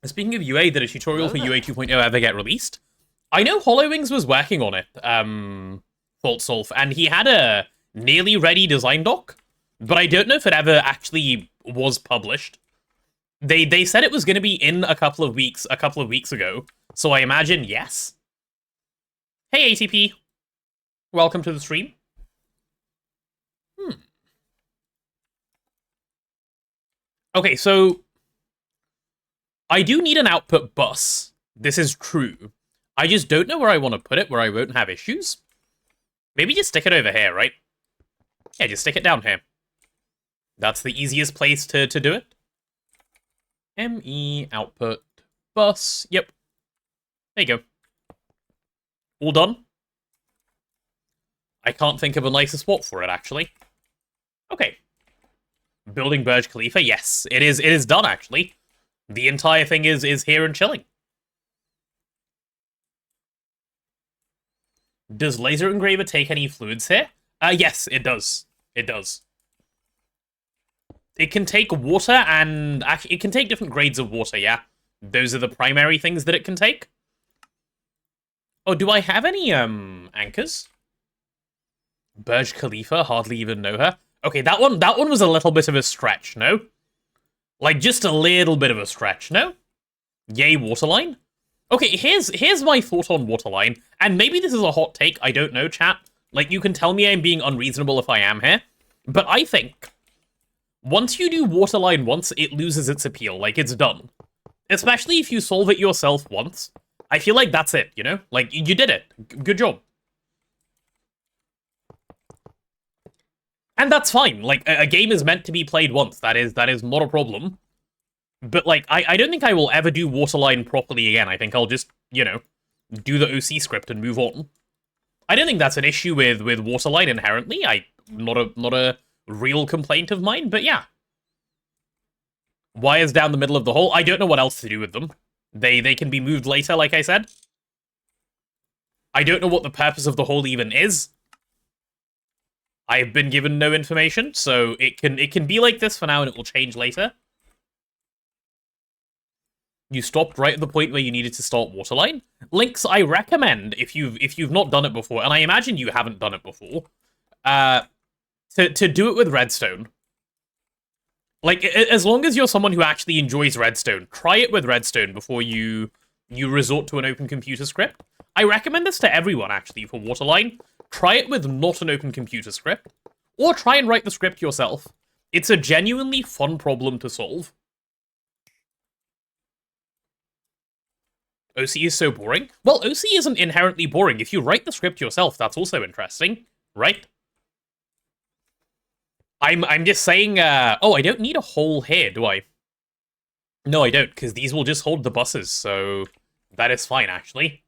Speaking of UA, did a tutorial for UA 2.0 ever get released? I know HoloWings was working on it, FaltSolve, and he had a nearly ready design doc, but I don't know if it ever actually was published. They said it was going to be in a couple of weeks ago, so I imagine yes. Hey ATP, welcome to the stream. Okay, so I do need an output bus. This is true. I just don't know where I want to put it, where I won't have issues. Maybe just stick it over here, right? Yeah, just stick it down here. That's the easiest place to do it. ME output bus. Yep. There you go. All done. I can't think of a nicer spot for it, actually. Okay. Building Burj Khalifa. Yes, it is done, actually. The entire thing is here and chilling. Does Laser Engraver take any fluids here? Yes, it does. It does. It can take water and... Actually, it can take different grades of water, yeah. Those are the primary things that it can take. Oh, do I have any, anchors? Burj Khalifa, hardly even know her. Okay, that one was a little bit of a stretch, no? Like, just a little bit of a stretch, no? Yay, waterline? Okay, here's my thought on waterline, and maybe this is a hot take, I don't know, chat. Like, you can tell me I'm being unreasonable if I am here, but I think once you do waterline once, it loses its appeal, like, it's done. Especially if you solve it yourself once. I feel like that's it, you know? Like, you did it. Good job. And that's fine. Like, a game is meant to be played once. That is not a problem. But, like, I don't think I will ever do waterline properly again. I think I'll just, you know, do the OC script and move on. I don't think that's an issue with waterline inherently. Not a real complaint of mine, but yeah. Wires down the middle of the hole. I don't know what else to do with them. They can be moved later, like I said. I don't know what the purpose of the hole even is. I've been given no information, so it can be like this for now and it will change later. You stopped right at the point where you needed to start waterline. Links, I recommend, if you've not done it before, and I imagine you haven't done it before, to do it with redstone. Like, as long as you're someone who actually enjoys redstone, try it with redstone before you resort to an open computer script. I recommend this to everyone, actually, for waterline. Try it with not an open computer script, or try and write the script yourself. It's a genuinely fun problem to solve. OC is so boring? Well, OC isn't inherently boring. If you write the script yourself, that's also interesting, right? I'm just saying, oh, I don't need a hole here, do I? No, I don't, because these will just hold the buses, so that is fine, actually.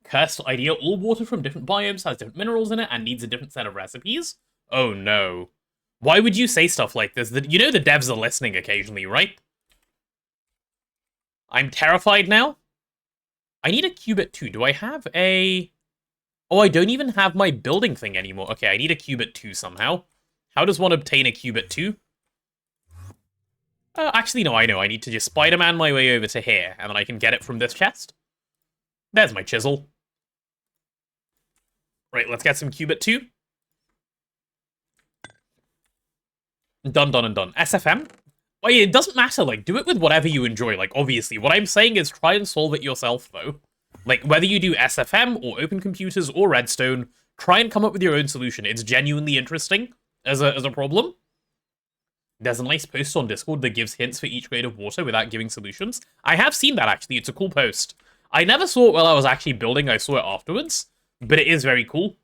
Cursed idea, all water from different biomes has different minerals in it and needs a different set of recipes? Oh no. Why would you say stuff like this? You know the devs are listening occasionally, right? I'm terrified now. I need a qubit too. Do I have a... Oh, I don't even have my building thing anymore. Okay, I need a qubit 2 somehow. How does one obtain a qubit 2? Actually, no, I know. I need to just Spider-Man my way over to here, and then I can get it from this chest. There's my chisel. Right, let's get some qubit 2. Done, done, and done. SFM? Well, it doesn't matter, like, do it with whatever you enjoy, like, obviously. What I'm saying is try and solve it yourself, though. Like, whether you do SFM, or Open Computers, or Redstone, try and come up with your own solution. It's genuinely interesting as a problem. There's a nice post on Discord that gives hints for each grade of water without giving solutions. I have seen that, actually. It's a cool post. I never saw it while I was actually building. I saw it afterwards. But it is very cool.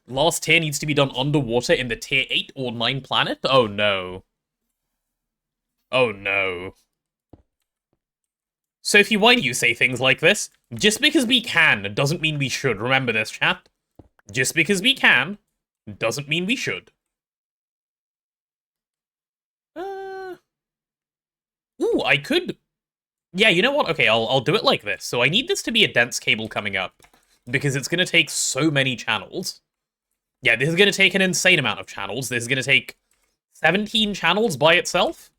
Last tier needs to be done underwater in the tier 8 or 9 planet? Oh no. Oh no. Sophie, why do you say things like this? Just because we can doesn't mean we should. Remember this, chat. Just because we can doesn't mean we should. Ooh, I could... Yeah, you know what? Okay, I'll do it like this. So I need this to be a dense cable coming up, because it's going to take so many channels. Yeah, this is going to take an insane amount of channels. This is going to take 17 channels by itself,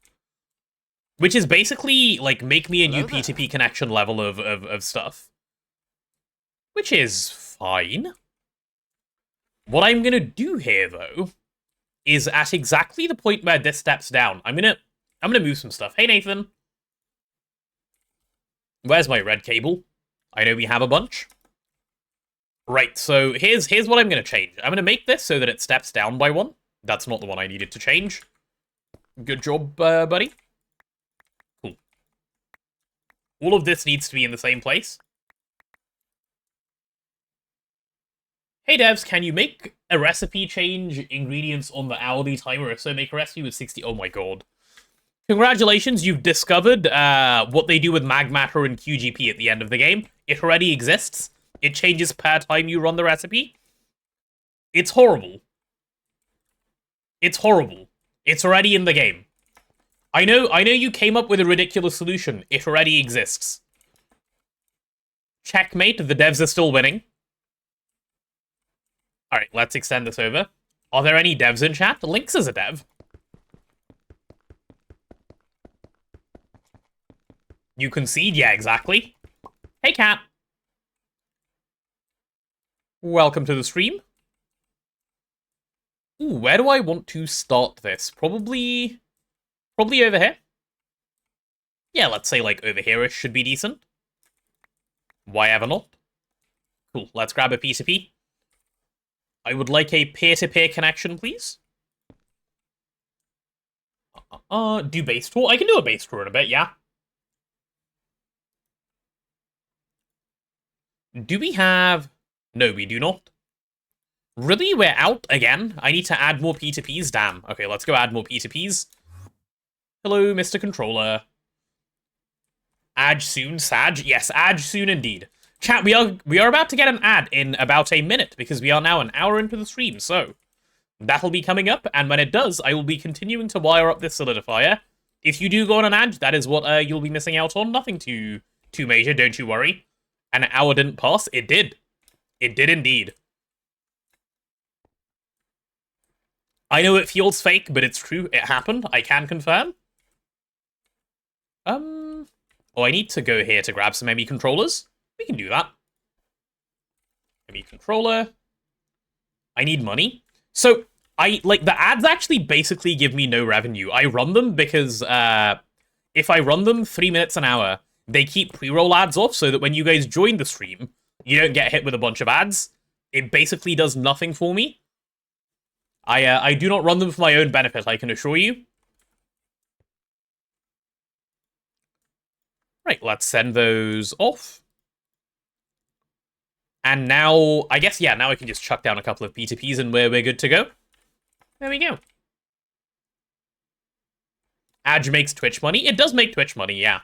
which is basically, like, make me a new P2P connection level of stuff. Which is fine. What I'm going to do here, though, is at exactly the point where this steps down, I'm gonna move some stuff. Hey, Nathan. Where's my red cable? I know we have a bunch. Right, so here's what I'm going to change. I'm going to make this so that it steps down by 1. That's not the one I needed to change. Good job, buddy. Cool. All of this needs to be in the same place. Hey devs, can you make a recipe change ingredients on the hourly timer? If so, make a recipe with 60... Oh my god. Congratulations, you've discovered what they do with mag matter and QGP at the end of the game. It already exists. It changes per time you run the recipe. It's horrible. It's horrible. It's already in the game. I know you came up with a ridiculous solution. It already exists. Checkmate, the devs are still winning. Alright, let's extend this over. Are there any devs in chat? Lynx is a dev. You concede? Yeah, exactly. Hey, Cat. Welcome to the stream. Ooh, where do I want to start this? Probably over here. Yeah, let's say, like, over here-ish should be decent. Why ever not? Cool, let's grab a P2P. I would like a peer-to-peer connection, please. Do base tour? I can do a base tour in a bit, yeah. Do we have... No, we do not. Really? We're out again? I need to add more P2Ps? Damn. Okay, let's go add more P2Ps. Hello, Mr. Controller. Ad soon, Sag? Yes, ad soon indeed. Chat, we are about to get an ad in about a minute, because we are now an hour into the stream, so... That'll be coming up, and when it does, I will be continuing to wire up this solidifier if you do go on an ad, that is what you'll be missing out on. Nothing too major, don't you worry. An hour didn't pass. It did. It did indeed. I know it feels fake, but it's true. It happened. I can confirm. Oh, I need to go here to grab some ME controllers. We can do that. ME controller. I need money. So, the ads actually basically give me no revenue. I run them because, if I run them 3 minutes an hour, they keep pre-roll ads off so that when you guys join the stream, you don't get hit with a bunch of ads. It basically does nothing for me. I do not run them for my own benefit, I can assure you. Right, let's send those off. And now, I guess, yeah, now I can just chuck down a couple of P2Ps and we're good to go. There we go. Adge makes Twitch money. It does make Twitch money, yeah.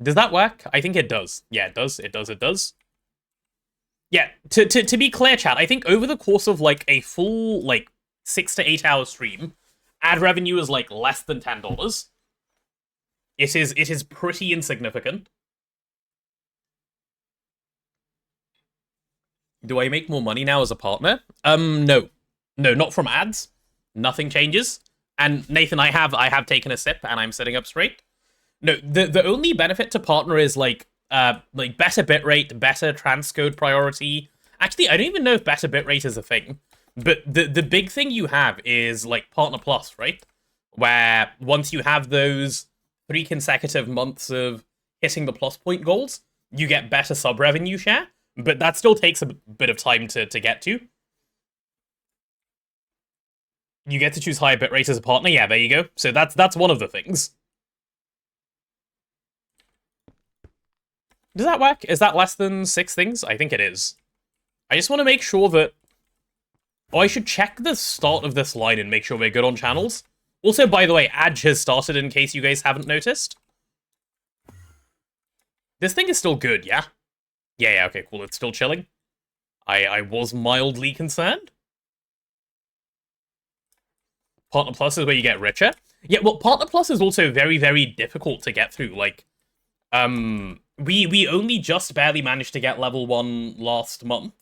Does that work? I think it does. Yeah, it does. It does. Yeah, to be clear, chat, I think over the course of, like, a full, like, 6 to 8 hour stream, ad revenue is, like, less than $10. It is pretty insignificant. Do I make more money now as a partner? No. No, not from ads. Nothing changes. And Nathan, I have taken a sip and I'm sitting up straight. No, the only benefit to partner is like better bitrate, better transcode priority. Actually, I don't even know if better bitrate is a thing. But the big thing you have is like Partner Plus, right? Where once you have those 3 consecutive months of hitting the plus point goals, you get better sub revenue share. But that still takes a bit of time to get to. You get to choose higher bitrate as a partner. Yeah, there you go. So that's one of the things. Does that work? Is that less than 6 things? I think it is. I just want to make sure that... Oh, I should check the start of this line and make sure we're good on channels. Also, by the way, Adge has started in case you guys haven't noticed. This thing is still good, yeah? Yeah, okay, cool. It's still chilling. I was mildly concerned. Partner Plus is where you get richer. Yeah, well, Partner Plus is also very, very difficult to get through. Like, we only just barely managed to get level 1 last month.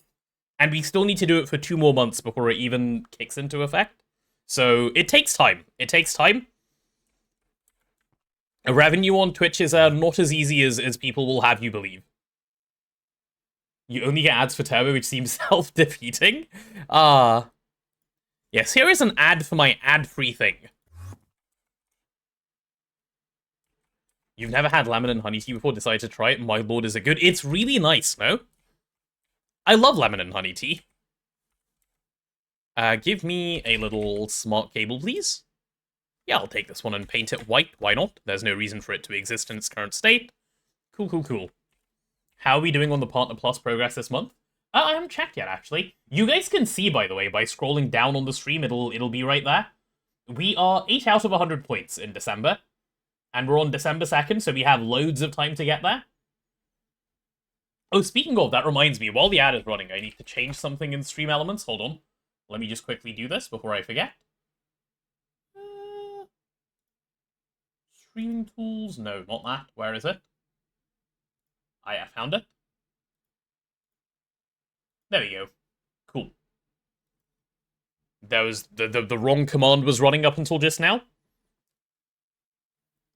And we still need to do it for 2 more months before it even kicks into effect. So, it takes time. It takes time. Revenue on Twitch is not as easy as people will have you believe. You only get ads for Turbo, which seems self-defeating. Yes, here is an ad for my ad-free thing. You've never had lemon and honey tea before, decided to try it. My lord, is it good? It's really nice, no? I love lemon and honey tea. Give me a little smart cable, please. Yeah, I'll take this one and paint it white. Why not? There's no reason for it to exist in its current state. Cool, cool, cool. How are we doing on the Partner Plus progress this month? I haven't checked yet, actually. You guys can see, by the way, by scrolling down on the stream, it'll be right there. We are 8 out of 100 points in December. And we're on December 2nd, so we have loads of time to get there. Oh, speaking of, that reminds me, while the ad is running, I need to change something in Stream Elements. Hold on. Let me just quickly do this before I forget. Streaming tools? No, not that. Where is it? I found it. There we go. Cool. There was the wrong command was running up until just now.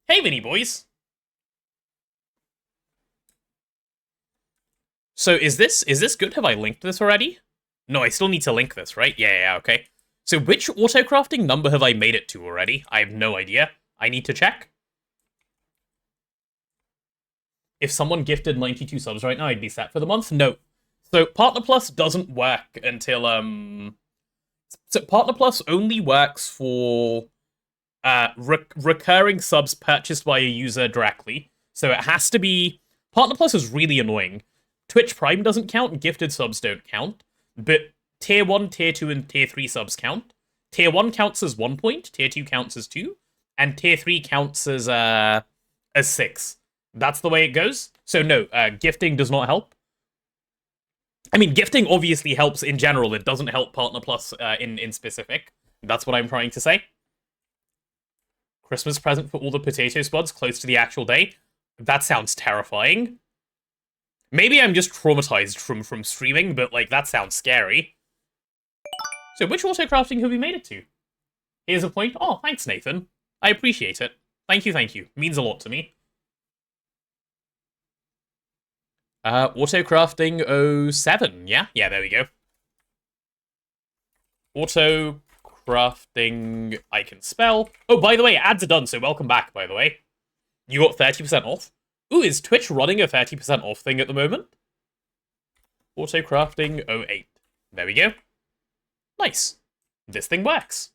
Hey, Vinny boys. So is this good? Have I linked this already? No, I still need to link this, right? Yeah, okay. So which autocrafting number have I made it to already? I have no idea. I need to check. If someone gifted 92 subs right now, I'd be set for the month. No. So Partner Plus doesn't work until So Partner Plus only works for recurring subs purchased by a user directly. So it has to be... Partner Plus is really annoying. Twitch Prime doesn't count, gifted subs don't count, but Tier 1, Tier 2, and Tier 3 subs count. Tier 1 counts as 1 point, Tier 2 counts as 2, and Tier 3 counts as 6. That's the way it goes. So no, gifting does not help. I mean, gifting obviously helps in general. It doesn't help Partner Plus in specific. That's what I'm trying to say. Christmas present for all the potato spuds close to the actual day. That sounds terrifying. Maybe I'm just traumatized from streaming, but, like, that sounds scary. So, which autocrafting have we made it to? Here's a point. Oh, thanks, Nathan. I appreciate it. Thank you, thank you. Means a lot to me. Autocrafting 07. Yeah, there we go. Autocrafting, I can spell. Oh, by the way, ads are done, so welcome back, by the way. You got 30% off. Ooh, is Twitch running a 30% off thing at the moment? Autocrafting 08. There we go. Nice. This thing works.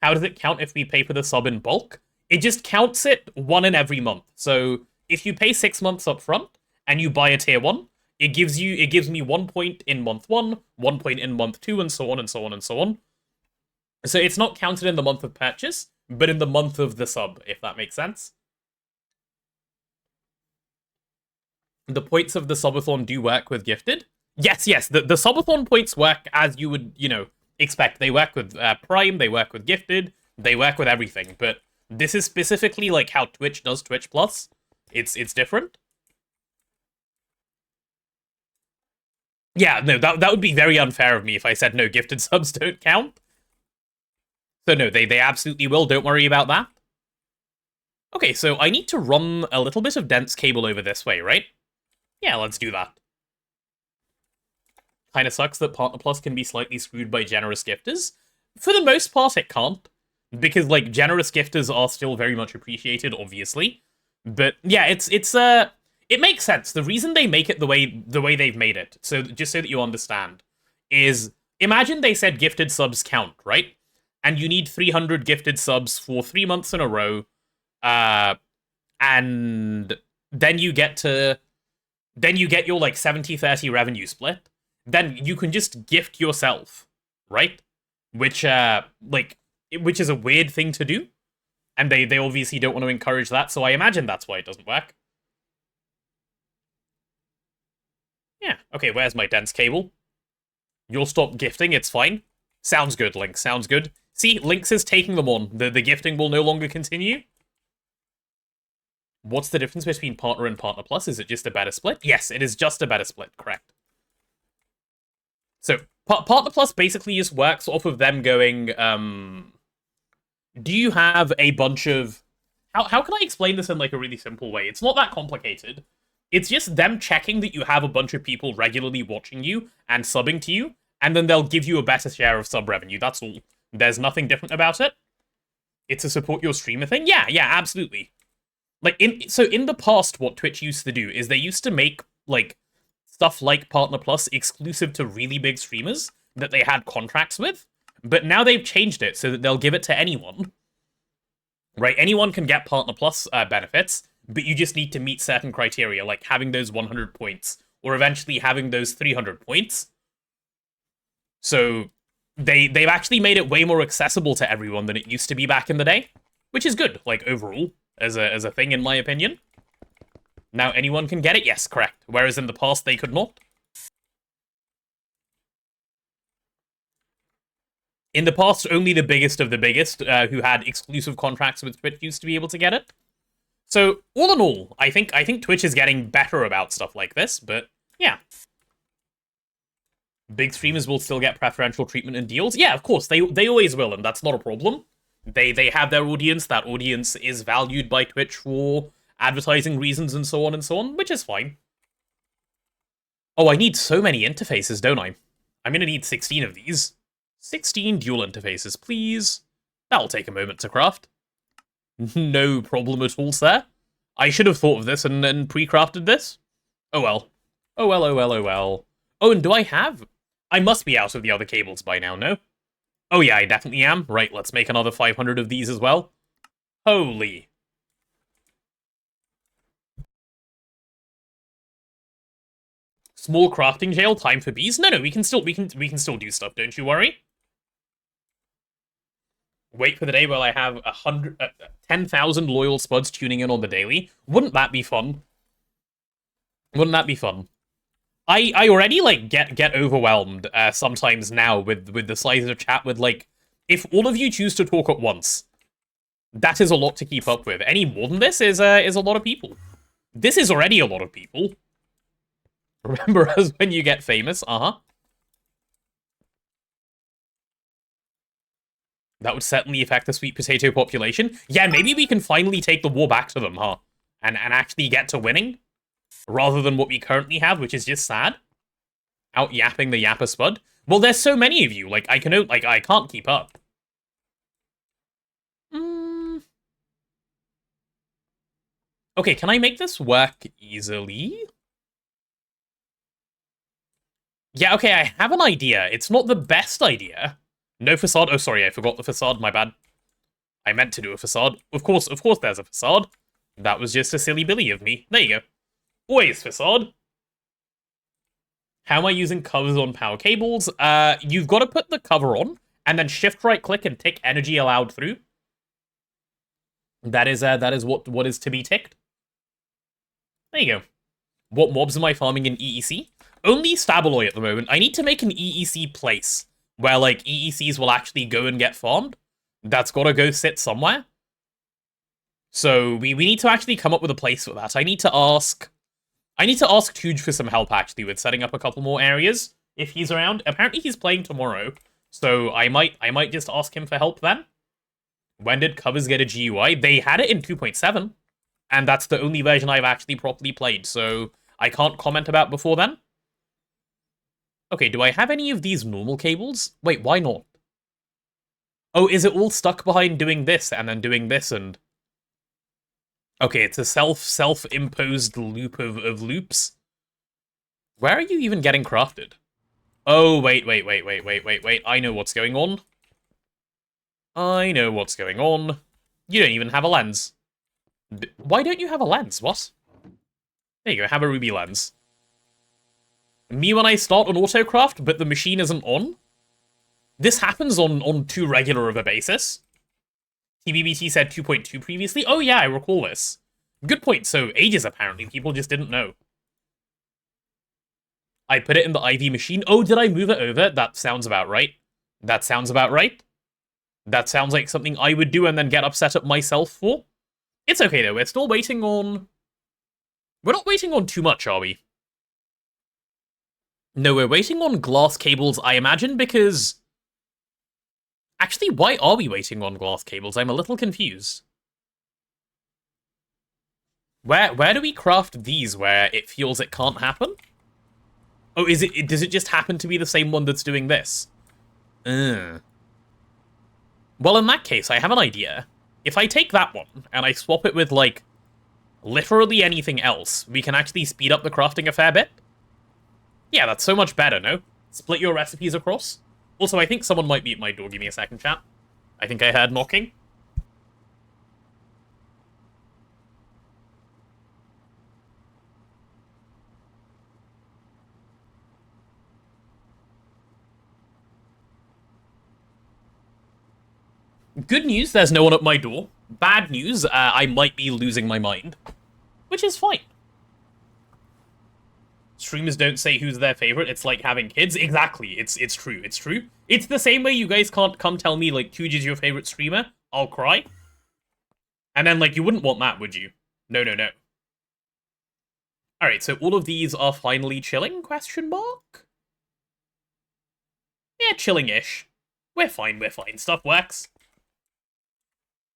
How does it count if we pay for the sub in bulk? It just counts it one in every month. So if you pay 6 months up front and you buy a tier 1, it gives me 1 point in month 1, 1 point in month 2, and so on and so on and so on. So it's not counted in the month of purchase, but in the month of the sub, if that makes sense. The points of the subathon do work with gifted. Yes, the subathon points work as you would, expect. They work with Prime, they work with gifted, they work with everything, but this is specifically like how Twitch does Twitch Plus. It's different. Yeah, no, that would be very unfair of me if I said no, gifted subs don't count. So no, they absolutely will, don't worry about that. Okay, so I need to run a little bit of dense cable over this way, right? Yeah, let's do that. Kinda sucks that Partner Plus can be slightly screwed by generous gifters. For the most part, it can't. Because, like, generous gifters are still very much appreciated, obviously. But, yeah, it makes sense. The reason they make it the way they've made it, so just so that you understand, is imagine they said gifted subs count, right? And you need 300 gifted subs for 3 months in a row, and then you get your, like, 70-30 revenue split. Then you can just gift yourself, right? Which is a weird thing to do. And they obviously don't want to encourage that, so I imagine that's why it doesn't work. Yeah, okay, where's my dense cable? You'll stop gifting, it's fine. Sounds good, Lynx, sounds good. See, Lynx is taking them on. The gifting will no longer continue. What's the difference between Partner and Partner Plus? Is it just a better split? Yes, it is just a better split, correct. So, Partner Plus basically just works off of them going, do you have a bunch of... How can I explain this in, like, a really simple way? It's not that complicated. It's just them checking that you have a bunch of people regularly watching you and subbing to you, and then they'll give you a better share of sub revenue, that's all. There's nothing different about it. It's a support your streamer thing. Yeah, absolutely. Like, in the past, what Twitch used to do is they used to make, like, stuff like Partner Plus exclusive to really big streamers that they had contracts with, but now they've changed it so that they'll give it to anyone. Right? Anyone can get Partner Plus benefits, but you just need to meet certain criteria, like having those 100 points, or eventually having those 300 points. So they've actually made it way more accessible to everyone than it used to be back in the day, which is good, like, overall, as a thing, in my opinion. Now anyone can get it? Yes, correct. Whereas in the past, they could not. In the past, only the biggest of the biggest, who had exclusive contracts with Twitch, used to be able to get it. So, all in all, I think Twitch is getting better about stuff like this, but yeah. Big streamers will still get preferential treatment and deals. Yeah, of course, they always will, and that's not a problem. They have their audience. That audience is valued by Twitch for advertising reasons and so on, which is fine. Oh, I need so many interfaces, don't I? I'm gonna need 16 of these. 16 dual interfaces, please. That'll take a moment to craft. No problem at all, sir. I should have thought of this and pre-crafted this. Oh well. Oh well, oh well, oh well. Oh, and do I have... I must be out of the other cables by now, no? Oh yeah, I definitely am. Right, let's make another 500 of these as well. Holy. Small crafting jail, time for bees? No, we can still do stuff, don't you worry. Wait for the day where I have 10,000 loyal spuds tuning in on the daily. Wouldn't that be fun? Wouldn't that be fun? I already, like, get overwhelmed sometimes now with the size of chat with, like, if all of you choose to talk at once, that is a lot to keep up with. Any more than this is a lot of people. This is already a lot of people. Remember us when you get famous, That would certainly affect the sweet potato population. Yeah, maybe we can finally take the war back to them, huh? And actually get to winning, rather than what we currently have, which is just sad. Out yapping the yapper spud. Well, there's so many of you. Like, I can't keep up. Okay, can I make this work easily? Yeah, okay, I have an idea. It's not the best idea. No facade. Oh, sorry, I forgot the facade. My bad. I meant to do a facade. Of course, there's a facade. That was just a silly billy of me. There you go. Always facade. How am I using covers on power cables? You've got to put the cover on, and then shift right click and tick energy allowed through. That is what is to be ticked. There you go. What mobs am I farming in EEC? Only Stabaloy at the moment. I need to make an EEC place where, like, EECs will actually go and get farmed. That's gotta go sit somewhere. So we need to actually come up with a place for that. I need to ask Tuge for some help, actually, with setting up a couple more areas, if he's around. Apparently he's playing tomorrow, so I might just ask him for help then. When did covers get a GUI? They had it in 2.7, and that's the only version I've actually properly played, so I can't comment about before then. Okay, do I have any of these normal cables? Wait, why not? Oh, is it all stuck behind doing this, and then doing this, and... Okay, it's a self-imposed loop of loops. Where are you even getting crafted? Oh, wait. I know what's going on. I know what's going on. You don't even have a lens. Why don't you have a lens? What? There you go, have a ruby lens. Me when I start on Autocraft, but the machine isn't on? This happens on too regular of a basis. TBBT said 2.2 previously. Oh yeah, I recall this. Good point, so ages apparently, people just didn't know. I put it in the IV machine. Oh, did I move it over? That sounds about right. That sounds about right. That sounds like something I would do and then get upset at myself for. It's okay though, we're still waiting on... We're not waiting on too much, are we? No, we're waiting on glass cables, I imagine, because... Actually, why are we waiting on glass cables? I'm a little confused. Where do we craft these where it feels it can't happen? Oh, does it just happen to be the same one that's doing this? Well, in that case, I have an idea. If I take that one, and I swap it with, like, literally anything else, we can actually speed up the crafting a fair bit. Yeah, that's so much better, no? Split your recipes across. Also, I think someone might be at my door. Give me a second, chat. I think I heard knocking. Good news, there's no one at my door. Bad news, I might be losing my mind. Which is fine. Streamers don't say who's their favorite. It's like having kids. Exactly. It's true. It's true. It's the same way you guys can't come tell me, like, Tuge is your favorite streamer. I'll cry. And then, like, you wouldn't want that, would you? No. Alright, so all of these are finally chilling, question mark? Yeah, chilling-ish. We're fine. Stuff works.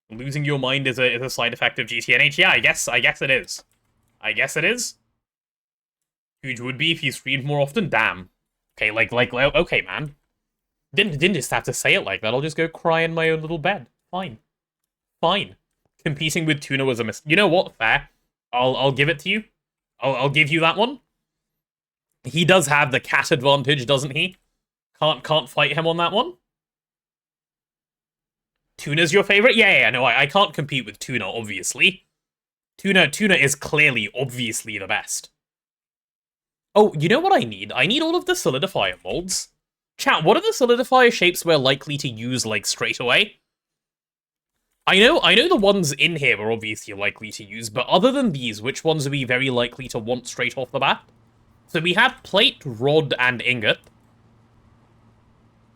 Losing your mind is a side effect of GTNH. Yeah, I guess it is. I guess it is. Huge would be if he streamed more often. Damn. Okay, okay, man. Didn't just have to say it like that. I'll just go cry in my own little bed. Fine. Competing with Tuna was a mistake. You know what? Fair. I'll give it to you. I'll give you that one. He does have the cat advantage, doesn't he? Can't fight him on that one. Tuna's your favorite? Yeah, no, I can't compete with Tuna, obviously. Tuna is clearly, obviously the best. Oh, you know what I need? I need all of the solidifier molds. Chat, what are the solidifier shapes we're likely to use, like, straight away? I know the ones in here we're obviously likely to use, but other than these, which ones are we very likely to want straight off the bat? So we have plate, rod, and ingot.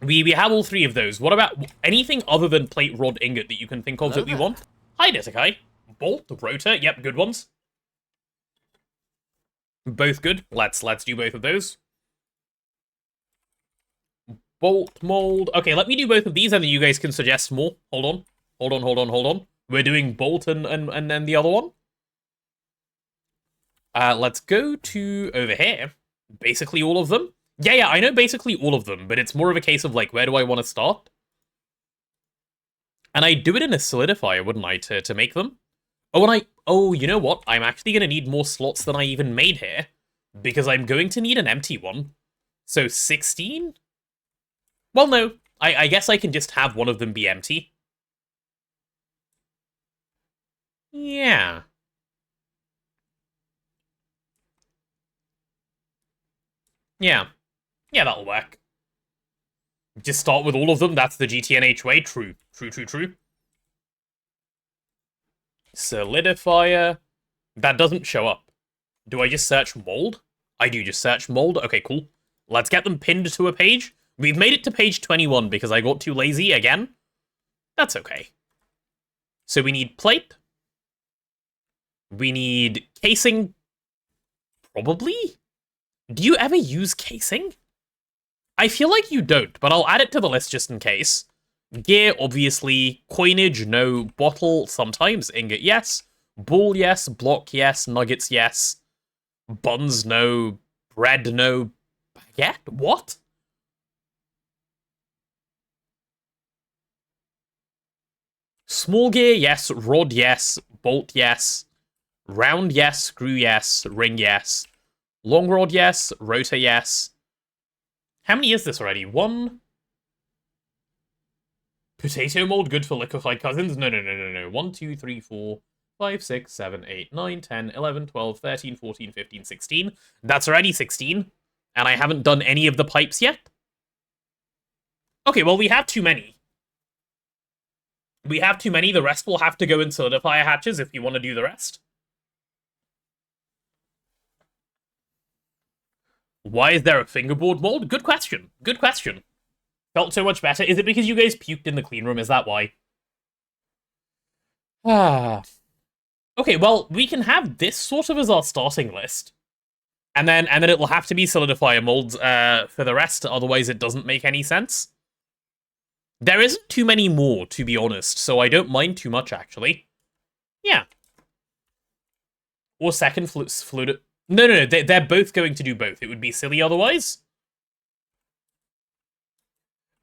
We have all three of those. What about anything other than plate, rod, ingot that you can think of that we want? Hi, Desekai. Bolt, rotor, yep, good ones. Both good. Let's do both of those. Bolt, mold. Okay, let me do both of these, and then you guys can suggest more. Hold on. We're doing bolt and then the other one. Let's go to over here. Basically all of them. Yeah, I know basically all of them, but it's more of a case of, like, where do I want to start? And I'd do it in a solidifier, wouldn't I, to make them? Oh, you know what? I'm actually going to need more slots than I even made here, because I'm going to need an empty one. So 16? Well, no. I guess I can just have one of them be empty. Yeah. Yeah, that'll work. Just start with all of them, that's the GTNH way. True. Solidifier. That doesn't show up. Do I just search mold? I do just search mold. Okay, cool. Let's get them pinned to a page. We've made it to page 21 because I got too lazy again. That's okay. So we need plate. We need casing. Probably? Do you ever use casing? I feel like you don't, but I'll add it to the list just in case. Gear, obviously. Coinage, no. Bottle, sometimes. Ingot, yes. Ball, yes. Block, yes. Nuggets, yes. Buns, no. Bread, no. Baguette? What? Small gear, yes. Rod, yes. Bolt, yes. Round, yes. Screw, yes. Ring, yes. Long rod, yes. Rotor, yes. How many is this already? 1. Potato mold, good for liquefied cousins? No. 1, 2, 3, 4, 5, 6, 7, 8, 9, 10, 11, 12, 13, 14, 15, 16. That's already 16. And I haven't done any of the pipes yet. Okay, well, we have too many. The rest will have to go in solidifier hatches if you want to do the rest. Why is there a fingerboard mold? Good question. Felt so much better. Is it because you guys puked in the clean room? Is that why? Okay, well, we can have this sort of as our starting list. And then it will have to be solidifier molds for the rest, otherwise it doesn't make any sense. There isn't too many more, to be honest, so I don't mind too much, actually. Yeah. Or second fluid... No, they're both going to do both. It would be silly otherwise.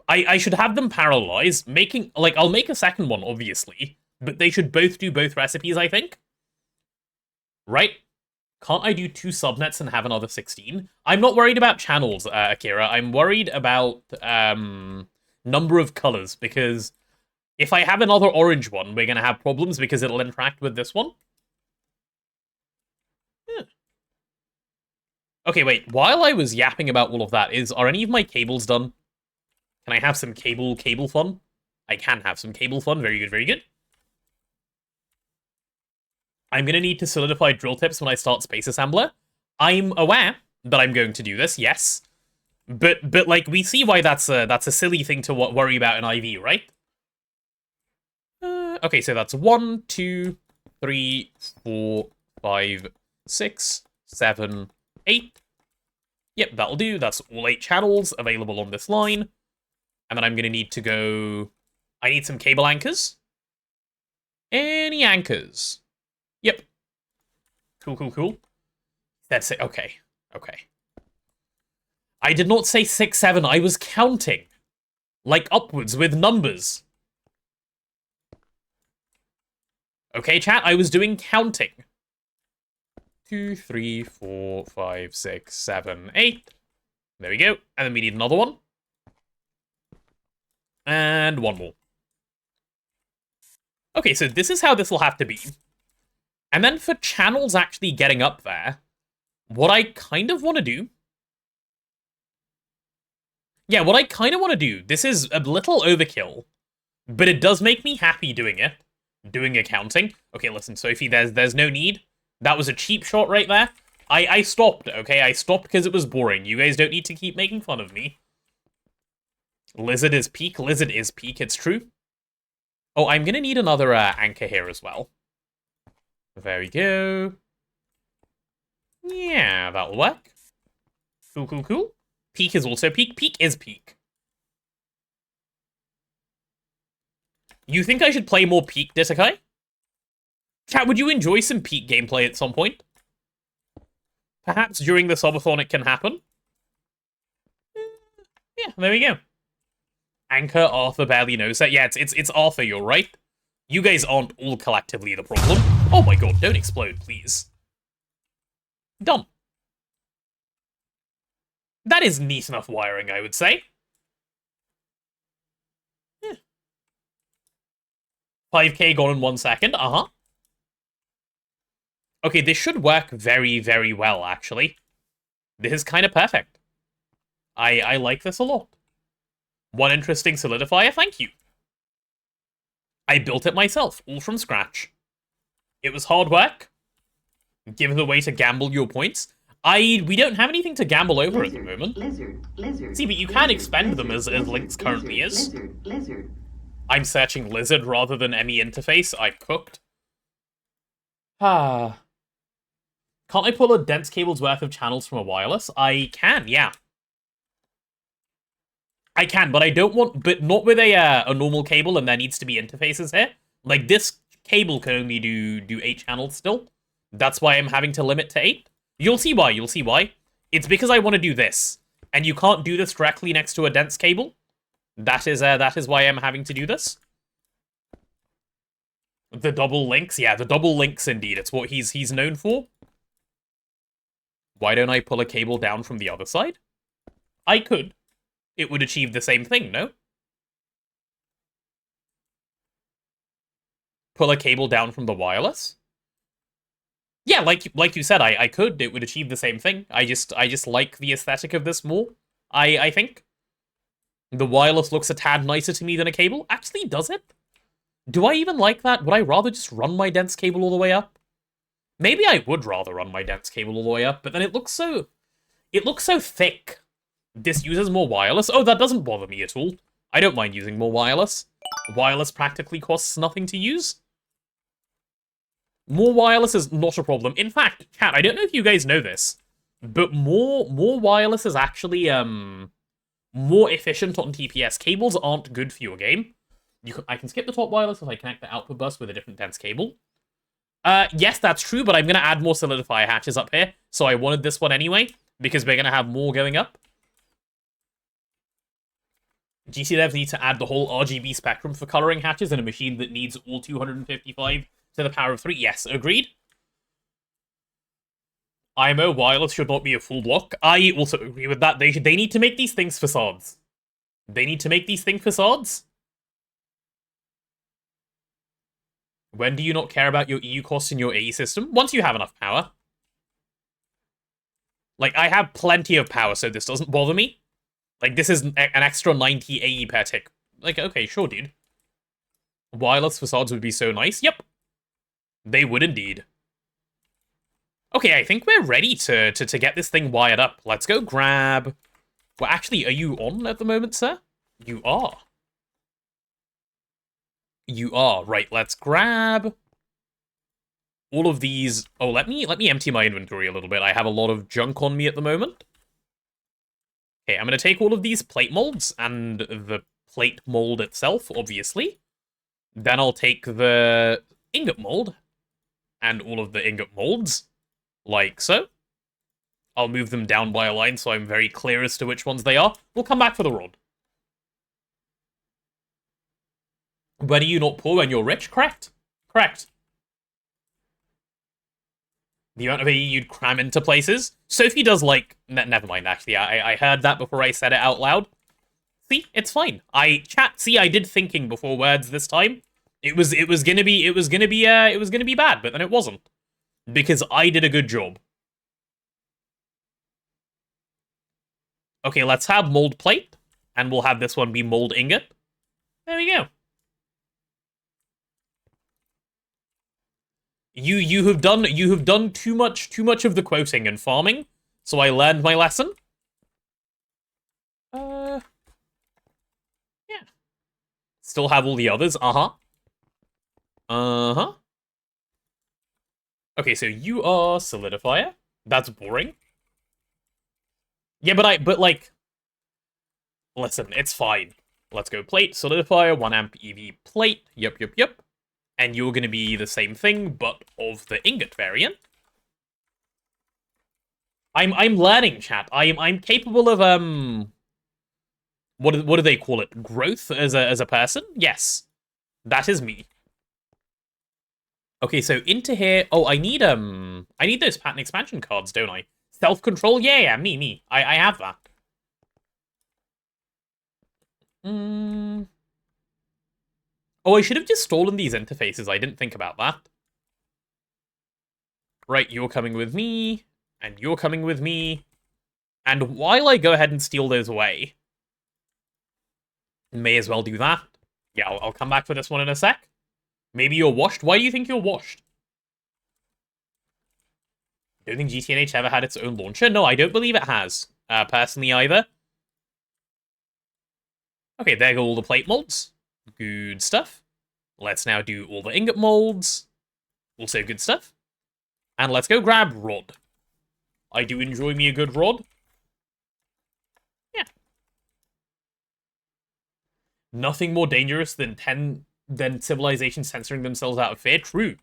I should have them parallelize, making... Like, I'll make a second one, obviously, but they should both do both recipes, I think. Right? Can't I do 2 subnets and have another 16? I'm not worried about channels, Akira. I'm worried about, number of colors, because if I have another orange one, we're going to have problems because it'll interact with this one. Okay, wait. While I was yapping about all of that, are any of my cables done? Can I have some cable fun? I can have some cable fun. Very good. I'm going to need to solidify drill tips when I start Space Assembler. I'm aware that I'm going to do this, yes. But like, we see why that's a silly thing to worry about in IV, right? Okay, so that's 1, 2, 3, 4, 5, 6, 7, 8. Yep, that'll do. That's all 8 channels available on this line. And then I'm going to need to go... I need some cable anchors. Any anchors? Yep. Cool. That's it. Okay. I did not say 6, 7. I was counting. Like upwards with numbers. Okay, chat, I was doing counting. 2, 3, 4, 5, 6, 7, 8. There we go. And then we need another one. And one more. Okay, so this is how this will have to be. And then for channels actually getting up there, what I kind of want to do... Yeah, what I kind of want to do, this is a little overkill, but it does make me happy doing it. Doing accounting. Okay, listen, Sophie, there's no need. That was a cheap shot right there. I stopped, okay? I stopped because it was boring. You guys don't need to keep making fun of me. Lizard is peak. Lizard is peak, it's true. Oh, I'm gonna need another anchor here as well. There we go. Yeah, that'll work. Cool, cool, cool. Peak is also peak. Peak is peak. You think I should play more peak, Disakai? Chat, would you enjoy some peak gameplay at some point? Perhaps during the subathon it can happen? Yeah, there we go. Anchor, Arthur barely knows that. Yeah, it's Arthur, you're right. You guys aren't all collectively the problem. Oh my god, don't explode, please. Dumb. That is neat enough wiring, I would say. Yeah. 5k gone in 1 second, uh-huh. Okay, this should work very, very well, actually. This is kind of perfect. I like this a lot. One interesting solidifier, thank you. I built it myself, all from scratch. It was hard work. Given the way to gamble your points. We don't have anything to gamble over at the moment. See, but you can expend them as Lynx currently is. I'm searching lizard rather than ME interface. I cooked. Ah. Can't I pull a dense cable's worth of channels from a wireless? I can, yeah. I can, but I don't want, but not with a normal cable, and there needs to be interfaces here. Like, this cable can only do 8 channels still. That's why I'm having to limit to 8. You'll see why, you'll see why. It's because I want to do this, and you can't do this directly next to a dense cable. That is why I'm having to do this. The double links, yeah, the double links indeed. It's what he's known for. Why don't I pull a cable down from the other side? I could. It would achieve the same thing, no? Pull a cable down from the wireless? Yeah, like you said, I could. It would achieve the same thing. I just like the aesthetic of this more, I think. The wireless looks a tad nicer to me than a cable. Actually, does it? Do I even like that? Would I rather just run my dense cable all the way up? Maybe I would rather run my dense cable all the way up, but then it looks so thick. This uses more wireless. Oh, that doesn't bother me at all. I don't mind using more wireless. Wireless practically costs nothing to use. More wireless is not a problem. In fact, chat, I don't know if you guys know this, but more wireless is actually more efficient on TPS. Cables aren't good for your game. I can skip the top wireless if I connect the output bus with a different dense cable. Yes, that's true, but I'm going to add more solidifier hatches up here, so I wanted this one anyway, because we're going to have more going up. GTNH needs to add the whole RGB spectrum for coloring hatches in a machine that needs all 255 to the power of 3. Yes, agreed. IMO wireless should not be a full block. I also agree with that. They need to make these things facades. They need to make these things facades. When do you not care about your EU costs in your AE system? Once you have enough power. Like, I have plenty of power, so this doesn't bother me. Like, this is an extra 90 AE per tick. Like, okay, sure, dude. Wireless facades would be so nice. Yep. They would indeed. Okay, I think we're ready to get this thing wired up. Let's go grab... Well, actually, are you on at the moment, sir? You are. You are. Right, let's grab all of these. Oh, let me empty my inventory a little bit. I have a lot of junk on me at the moment. Okay, I'm going to take all of these plate molds and the plate mold itself, obviously. Then I'll take the ingot mold and all of the ingot molds, like so. I'll move them down by a line so I'm very clear as to which ones they are. We'll come back for the rod. When are you not poor when you're rich? Correct. Correct. The amount of AE you'd cram into places. Sophie does like... never mind, actually. I heard that before I said it out loud. See? It's fine. See, I did thinking before words this time. It was gonna be bad, but then it wasn't. Because I did a good job. Okay, let's have mold plate. And we'll have this one be mold ingot. There we go. You have done too much of the quoting and farming, so I learned my lesson. Yeah. Still have all the others, uh-huh. Uh-huh. Okay, so you are solidifier. That's boring. Yeah, but like, listen, it's fine. Let's go plate, solidifier, 1 amp EV plate. Yep. And you're gonna be the same thing, but of the ingot variant. I'm learning, chat. I'm capable of what do they call it? Growth as a person? Yes. That is me. Okay, so into here. Oh, I need those pattern expansion cards, don't I? Self-control? Yeah, me. I have that. Oh, I should have just stolen these interfaces. I didn't think about that. Right, you're coming with me, and you're coming with me. And while I go ahead and steal those away, may as well do that. Yeah, I'll come back for this one in a sec. Maybe you're washed? Why do you think you're washed? Don't think GTNH ever had its own launcher? No, I don't believe it has. Personally, either. Okay, there go all the plate molds. Good stuff. Let's now do all the ingot molds. Also good stuff. And let's go grab rod. I do enjoy me a good rod. Yeah. Nothing more dangerous than civilizations censoring themselves out of fear. True.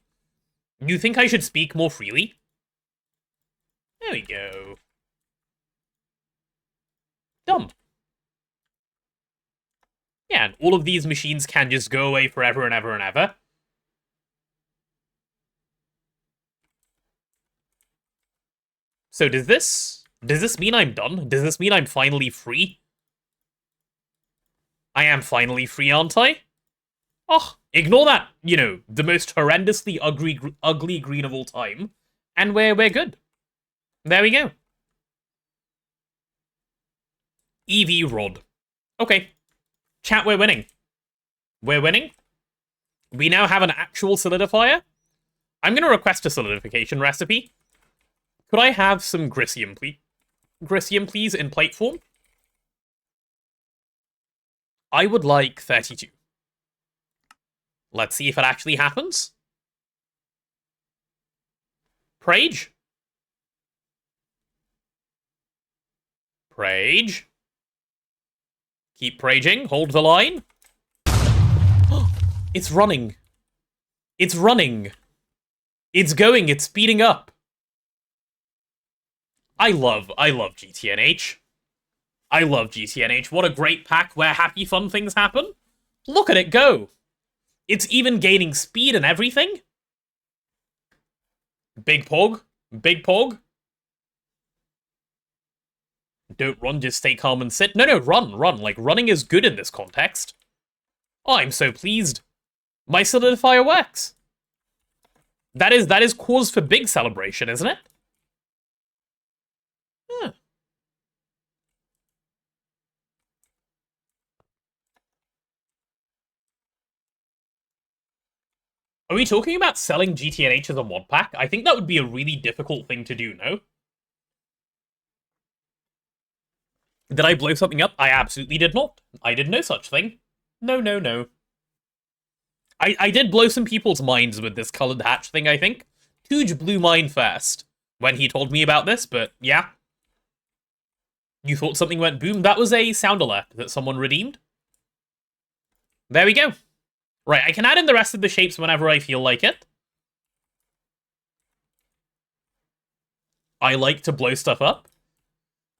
You think I should speak more freely? There we go. Dumb. Yeah, and all of these machines can just go away forever and ever and ever. So does this mean I'm done? Does this mean I'm finally free? I am finally free, aren't I? Oh, ignore that, you know, the most horrendously ugly green of all time. And we're good. There we go. EV rod. Okay. Chat, we're winning. We're winning. We now have an actual solidifier. I'm going to request a solidification recipe. Could I have some Grissium, please? Grissium, please, in plate form? I would like 32. Let's see if it actually happens. Prage? Prage? Keep praging. Hold the line. It's running. It's running. It's going. It's speeding up. I love GTNH. I love GTNH. What a great pack where happy fun things happen. Look at it go. It's even gaining speed and everything. Big Pog. Big Pog. Don't run, just stay calm and sit. No, run. Like, running is good in this context. Oh, I'm so pleased. My solidifier works. That is cause for big celebration, isn't it? Huh. Are we talking about selling GTNH as a mod pack? I think that would be a really difficult thing to do, no? Did I blow something up? I absolutely did not. I did no such thing. No. I did blow some people's minds with this colored hatch thing, I think. Tooge blew mine first when he told me about this, but yeah. You thought something went boom? That was a sound alert that someone redeemed. There we go. Right, I can add in the rest of the shapes whenever I feel like it. I like to blow stuff up.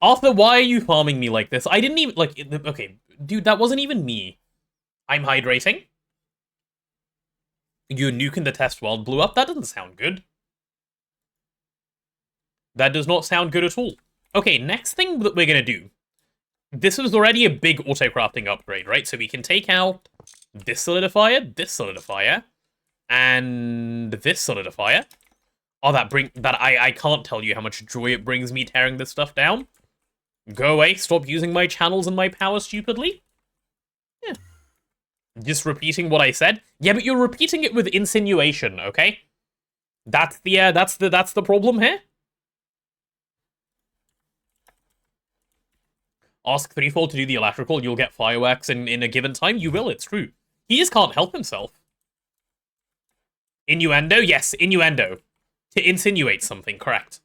Arthur, why are you farming me like this? I didn't even, like, okay, dude, that wasn't even me. I'm hydrating. Your nuke in the test world blew up? That doesn't sound good. That does not sound good at all. Okay, next thing that we're gonna do. This was already a big autocrafting upgrade, right? So we can take out this solidifier, and this solidifier. Oh, I can't tell you how much joy it brings me tearing this stuff down. Go away, stop using my channels and my power stupidly. Yeah. Just repeating what I said. Yeah, but you're repeating it with insinuation, okay? That's the problem here. Ask Threefold to do the electrical, you'll get fireworks in a given time. You will, it's true. He just can't help himself. Innuendo? Yes, innuendo. To insinuate something, correct.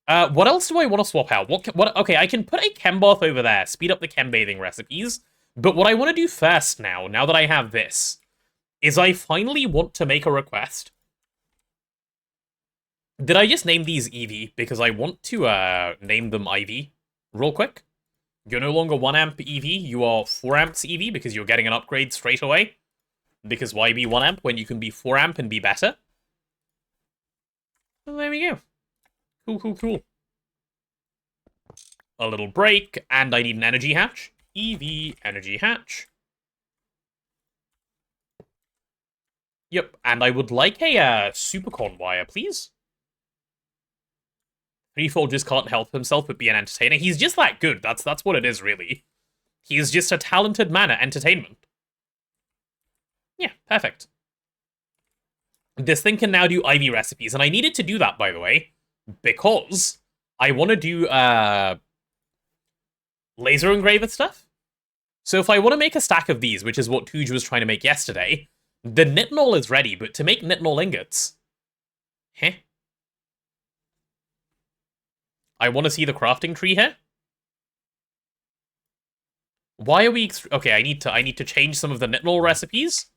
What else do I want to swap out? Okay, I can put a chem bath over there, speed up the chem bathing recipes. But what I want to do first now that I have this, is I finally want to make a request. Did I just name these EV? Because I want to name them IV real quick. You're no longer 1 amp EV, you are 4 amps EV because you're getting an upgrade straight away. Because why be 1 amp when you can be 4 amp and be better? Well, there we go. Cool. A little break, and I need an energy hatch. EV energy hatch. Yep, and I would like a supercon wire, please. Threefold just can't help himself but be an entertainer. He's just that good. That's what it is, really. He is just a talented man at entertainment. Yeah, perfect. This thing can now do IV recipes, and I needed to do that, by the way, because I want to do laser engraver stuff. So if I want to make a stack of these, which is what Tuj was trying to make yesterday, the nitinol is ready, but to make nitinol ingots... I want to see the crafting tree here. Why are we... Okay, I need to change some of the nitinol recipes.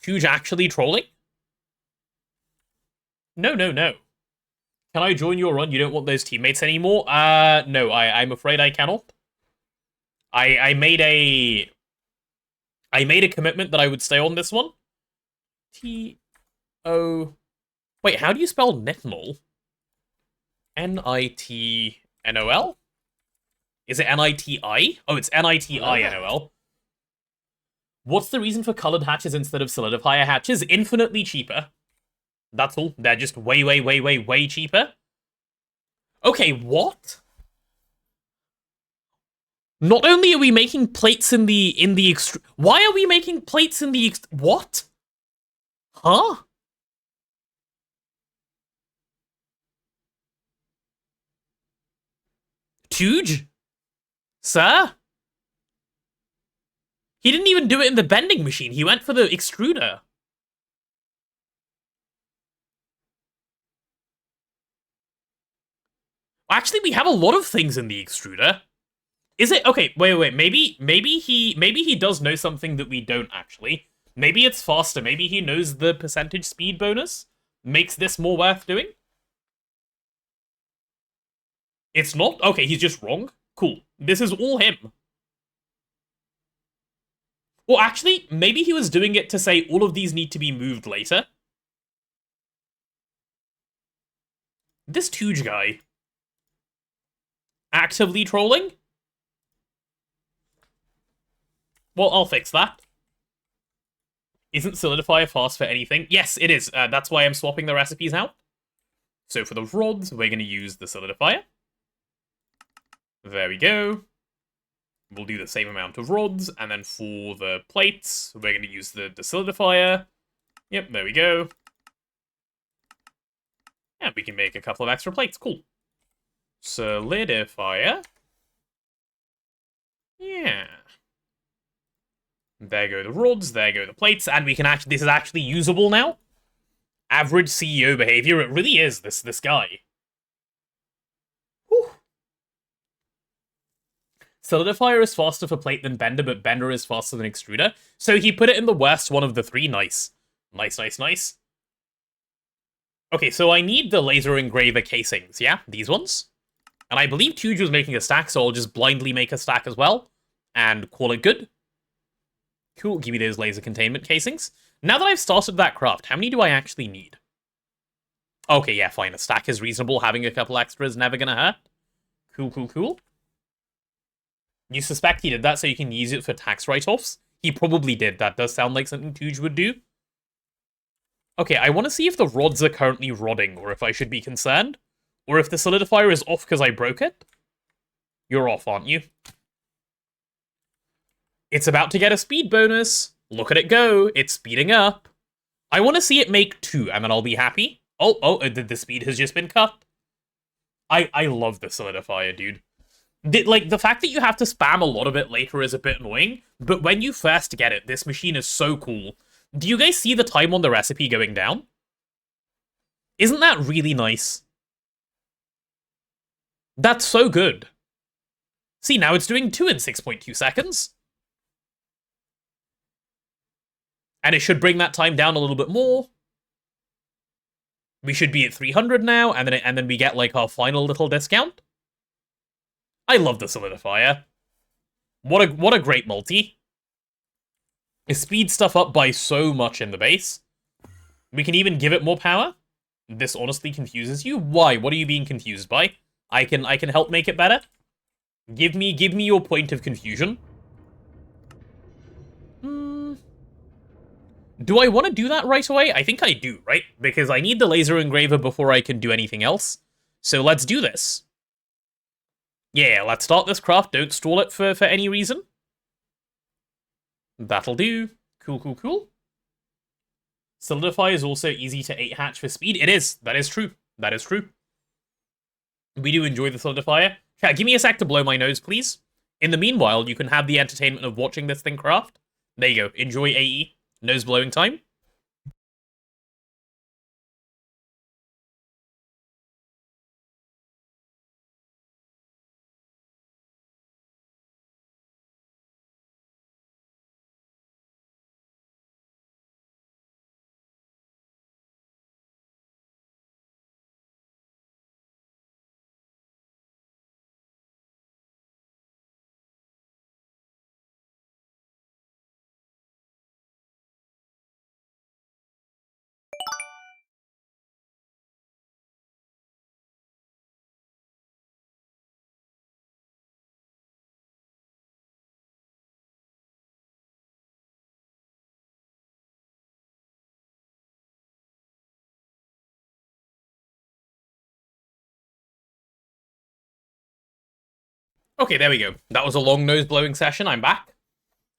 Tuj actually trolling? No. Can I join your run? You don't want those teammates anymore? No, I'm afraid I cannot. I made a commitment that I would stay on this one. T-O... Wait, how do you spell nitinol? N-I-T-N-O-L? Is it N-I-T-I? Oh, it's N-I-T-I-N-O-L. What's the reason for colored hatches instead of solidifier hatches? Infinitely cheaper. That's all. They're just way cheaper. Okay, what? Not only are we making plates in the why are we making plates in the what? Huh? Tuj? Sir? He didn't even do it in the bending machine. He went for the extruder. Actually, we have a lot of things in the extruder. Is it? Okay, wait. Maybe he does know something that we don't actually. Maybe it's faster. Maybe he knows the percentage speed bonus makes this more worth doing. It's not? Okay, he's just wrong. Cool. This is all him. Or actually, maybe he was doing it to say all of these need to be moved later. This Tuj guy. Actively trolling? Well, I'll fix that. Isn't solidifier fast for anything? Yes, it is. That's why I'm swapping the recipes out. So for the rods, we're going to use the solidifier. There we go. We'll do the same amount of rods, and then for the plates, we're going to use the solidifier. Yep, there we go. And we can make a couple of extra plates. Cool. Solidifier. Yeah. There go the rods, there go the plates, and we can actually, this is actually usable now. Average CEO behavior, it really is, this guy. Whew. Solidifier is faster for plate than Bender, but Bender is faster than Extruder. So he put it in the worst one of the three. Nice. Nice. Okay, so I need the laser engraver casings, yeah? These ones. And I believe Tuj was making a stack, so I'll just blindly make a stack as well. And call it good. Cool, give me those laser containment casings. Now that I've started that craft, how many do I actually need? Okay, yeah, fine. A stack is reasonable. Having a couple extra is never gonna hurt. Cool. You suspect he did that so you can use it for tax write-offs? He probably did. That does sound like something Tuj would do. Okay, I want to see if the rods are currently rodding, or if I should be concerned. Or if the solidifier is off because I broke it. You're off, aren't you? It's about to get a speed bonus. Look at it go. It's speeding up. I want to see it make 2, and then I'll be happy. Oh, the speed has just been cut. I love the solidifier, dude. Like, the fact that you have to spam a lot of it later is a bit annoying, but when you first get it, this machine is so cool. Do you guys see the time on the recipe going down? Isn't that really nice? That's so good. See, now it's doing 2 in 6.2 seconds. And it should bring that time down a little bit more. We should be at 300 now, and then we get, like, our final little discount. I love the solidifier. What a great multi. It speeds stuff up by so much in the base. We can even give it more power. This honestly confuses you? Why? What are you being confused by? I can help make it better. Give me your point of confusion. Do I want to do that right away? I think I do, right? Because I need the laser engraver before I can do anything else. So let's do this. Yeah, let's start this craft. Don't stall it for any reason. That'll do. Cool. Solidify is also easy to 8-hatch for speed. It is. That is true. That is true. We do enjoy the solidifier. Chat, give me a sec to blow my nose, please. In the meanwhile, you can have the entertainment of watching this thing craft. There you go. Enjoy AE. Nose blowing time. Okay, there we go. That was a long nose-blowing session. I'm back.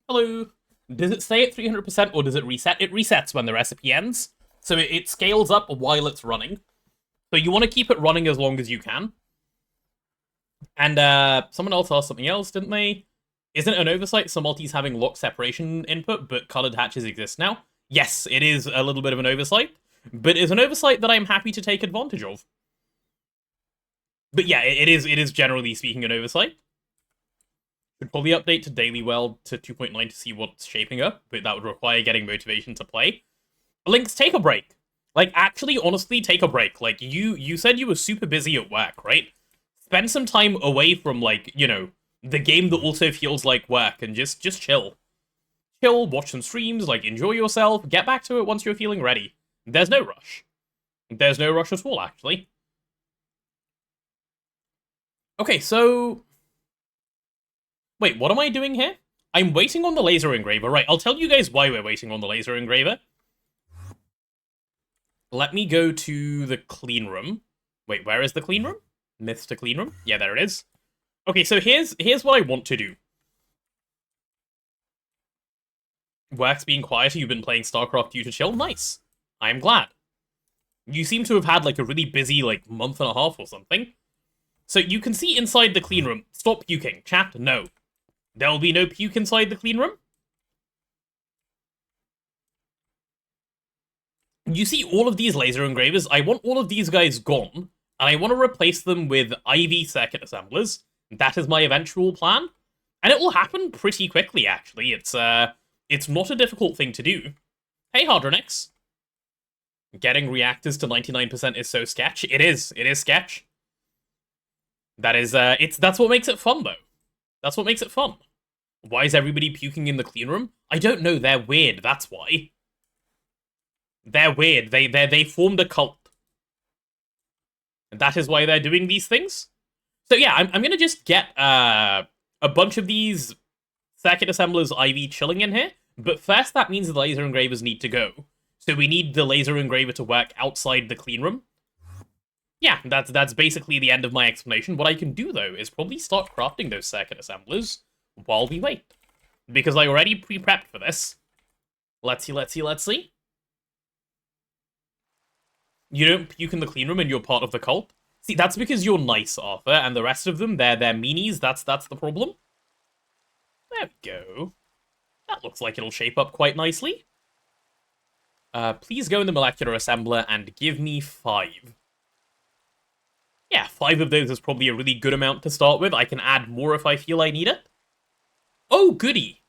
Hello. Does it stay at 300% or does it reset? It resets when the recipe ends. So it scales up while it's running. So you want to keep it running as long as you can. And someone else asked something else, didn't they? Isn't it an oversight some multis having lock separation input, but colored hatches exist now? Yes, it is a little bit of an oversight. But it's an oversight that I'm happy to take advantage of. But yeah, it is generally speaking an oversight. Should probably update to daily well to 2.9 to see what's shaping up, but that would require getting motivation to play. Lynx, take a break. Like, actually, honestly, take a break. Like, you said you were super busy at work, right? Spend some time away from, like, you know, the game that also feels like work, and just chill. Chill, watch some streams, like, enjoy yourself, get back to it once you're feeling ready. There's no rush. There's no rush at all, actually. Okay, so... Wait, what am I doing here? I'm waiting on the laser engraver. Right, I'll tell you guys why we're waiting on the laser engraver. Let me go to the clean room. Wait, where is the clean room? Myths to clean room? Yeah, there it is. Okay, so here's what I want to do. Work's being quieter, you've been playing StarCraft due to chill? Nice. I am glad. You seem to have had, like, a really busy, like, month and a half or something. So you can see inside the clean room. Stop puking. Chat, no. There will be no puke inside the clean room. You see all of these laser engravers? I want all of these guys gone, and I want to replace them with IV circuit assemblers. That is my eventual plan. And it will happen pretty quickly, actually. It's not a difficult thing to do. Hey, Hardronix. Getting reactors to 99% is so sketch. It is sketch. That is, that's what makes it fun, though. That's what makes it fun. Why is everybody puking in the clean room? I don't know, they're weird, that's why. They're weird, they formed a cult. And that is why they're doing these things. So yeah, I'm gonna just get, a bunch of these circuit assemblers IV chilling in here, but first that means the laser engravers need to go. So we need the laser engraver to work outside the clean room. Yeah, that's basically the end of my explanation. What I can do, though, is probably start crafting those circuit assemblers while we wait. Because I already pre-prepped for this. Let's see. You don't puke in the clean room and you're part of the cult? See, that's because you're nice, Arthur, and the rest of them, they're meanies. That's the problem. There we go. That looks like it'll shape up quite nicely. Please go in the molecular assembler and give me 5. Yeah, 5 of those is probably a really good amount to start with. I can add more if I feel I need it. Oh, goody.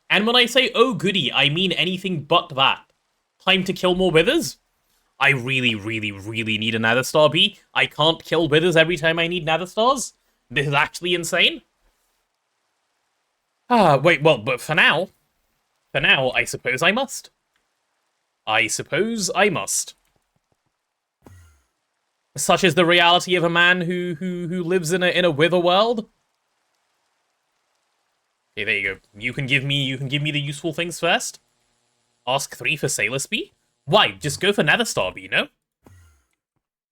And when I say oh, goody, I mean anything but that. Time to kill more withers? I really, really, really need a nether star B. I can't kill withers every time I need nether stars. This is actually insane. Wait, well, but for now, I suppose I must. I suppose I must. Such is the reality of a man who lives in a wither world. Okay, there you go. You can give me the useful things first. Ask 3 for Sailor Bee? Why? Just go for Nether Star Bee, no?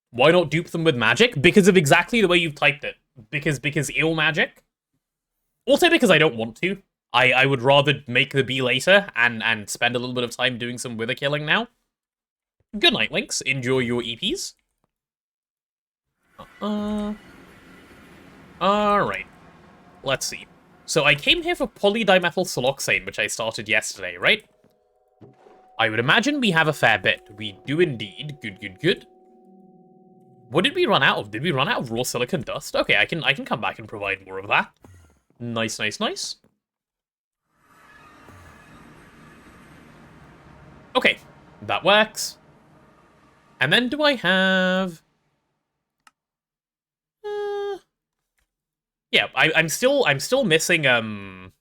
Why not dupe them with magic? Because of exactly the way you've typed it. Because ill magic. Also because I don't want to. I would rather make the bee later and spend a little bit of time doing some wither killing now. Good night, Lynx. Enjoy your EPs. Alright. Let's see. So I came here for polydimethylsiloxane, which I started yesterday, right? I would imagine we have a fair bit. We do indeed. Good, good, good. What did we run out of? Did we run out of raw silicon dust? Okay, I can come back and provide more of that. Nice, nice, nice. Okay, that works. And then do I have... Yeah, I'm still missing a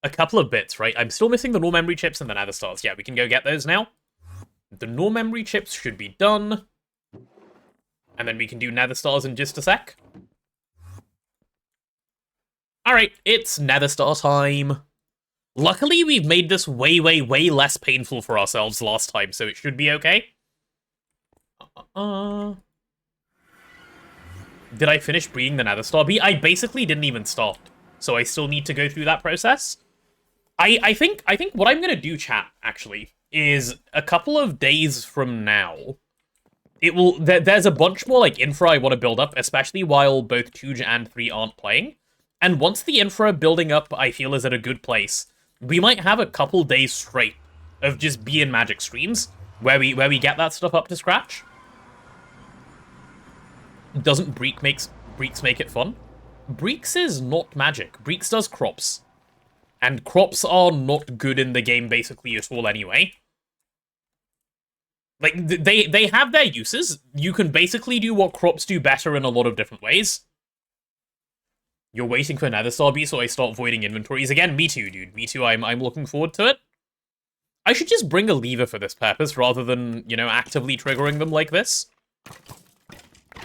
couple of bits, right? I'm still missing the raw memory chips and the nether stars. Yeah, we can go get those now. The raw memory chips should be done. And then we can do nether stars in just a sec. Alright, it's nether star time. Luckily, we've made this way, way, way less painful for ourselves last time, so it should be okay. Did I finish breeding the nether star bee? I basically didn't even start, so I still need to go through that process. I think what I'm gonna do, chat, actually, is a couple of days from now, it will there's a bunch more like infra I want to build up, especially while both 2 and 3 aren't playing. And once the infra building up I feel is at a good place, we might have a couple days straight of just bee and magic streams where we get that stuff up to scratch. Doesn't Breeks make it fun? Breeks is not magic. Breeks does crops. And crops are not good in the game basically at all anyway. Like, they have their uses. You can basically do what crops do better in a lot of different ways. You're waiting for Nether Star Bee, so I start voiding inventories again. Me too, dude. Me too. I'm looking forward to it. I should just bring a lever for this purpose rather than, you know, actively triggering them like this.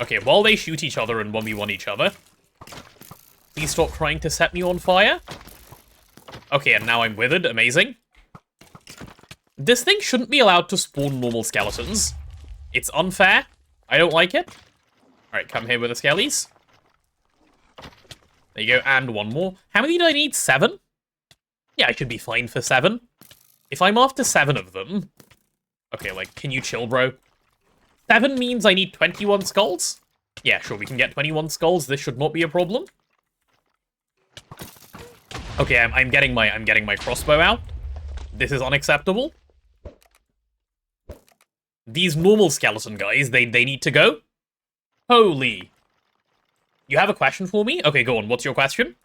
Okay, while they shoot each other and 1v1 each other, please stop trying to set me on fire. Okay, and now I'm withered. Amazing. This thing shouldn't be allowed to spawn normal skeletons. It's unfair. I don't like it. Alright, come here with the skellies. There you go, and one more. How many do I need? 7? Yeah, I should be fine for 7. If I'm after 7 of them... Okay, like, can you chill, bro? 7 means I need 21 skulls? Yeah, sure, we can get 21 skulls. This should not be a problem. Okay, I'm getting my crossbow out. This is unacceptable. These normal skeleton guys, they need to go. Holy. You have a question for me? Okay, go on. What's your question?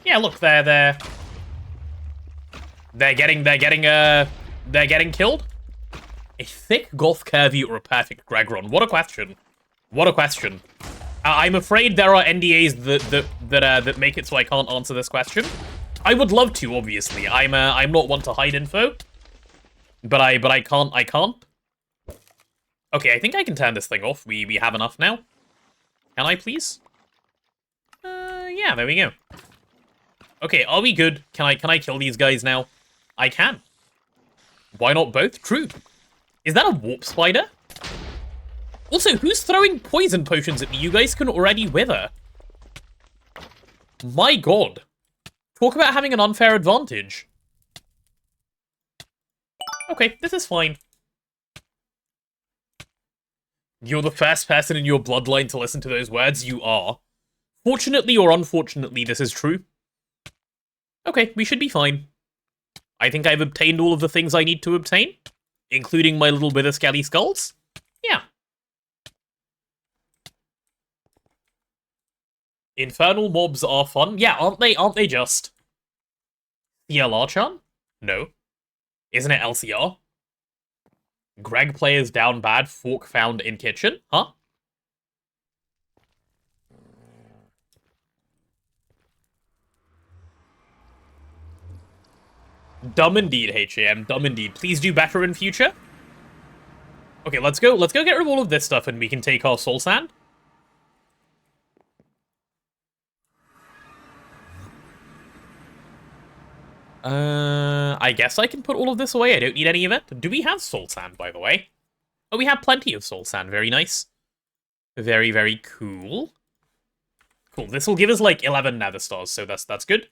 Yeah, look, they're getting killed. A thick goth curvy or a perfect Gregron? What a question. What a question. I'm afraid there are NDAs that make it so I can't answer this question. I would love to, obviously. I'm not one to hide info. But I can't. Okay, I think I can turn this thing off. We have enough now. Can I please? Yeah, there we go. Okay, are we good? Can I kill these guys now? I can. Why not both? True. Is that a warp spider? Also, who's throwing poison potions at me? You guys can already wither. My god. Talk about having an unfair advantage. Okay, this is fine. You're the first person in your bloodline to listen to those words. You are. Fortunately or unfortunately, this is true. Okay, we should be fine. I think I've obtained all of the things I need to obtain, including my little wither skelly skulls. Yeah. Infernal mobs are fun. Yeah, aren't they? Aren't they just? CLR-chan? No. Isn't it LCR? Greg players down bad, fork found in kitchen? Huh? Dumb indeed, HAM. Dumb indeed. Please do better in future. Okay, let's go. Let's go get rid of all of this stuff and we can take our soul sand. I guess I can put all of this away. I don't need any of it. Do we have soul sand, by the way? Oh, we have plenty of soul sand. Very nice. Very, very cool. Cool. This will give us, like, 11 nether stars, so that's good.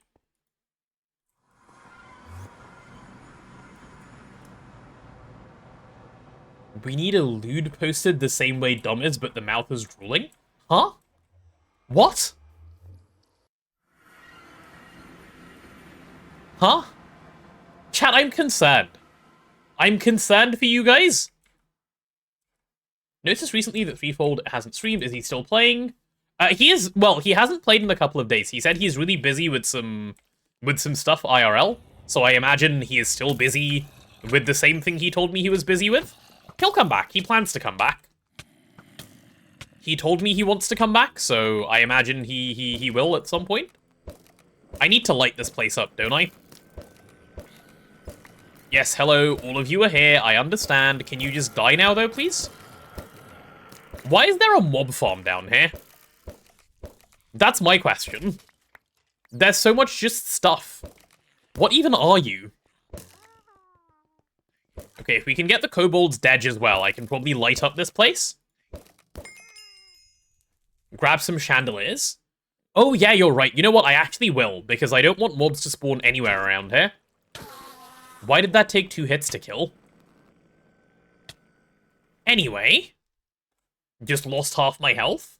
We need a lewd posted the same way dumb is, but the mouth is drooling? Huh? What? Huh? Chat, I'm concerned. I'm concerned for you guys. Noticed recently that Threefold hasn't streamed. Is he still playing? Well, he hasn't played in a couple of days. He said he's really busy with some stuff IRL. So I imagine he is still busy with the same thing he told me he was busy with. He'll come back. He plans to come back. He told me he wants to come back, so I imagine he will at some point. I need to light this place up, don't I? Yes, hello, all of you are here, I understand. Can you just die now, though, please? Why is there a mob farm down here? That's my question. There's so much just stuff. What even are you? Okay, if we can get the kobolds dead as well, I can probably light up this place. Grab some chandeliers. Oh, yeah, you're right. You know what? I actually will, because I don't want mobs to spawn anywhere around here. Why did that take 2 hits to kill? Anyway. Just lost half my health.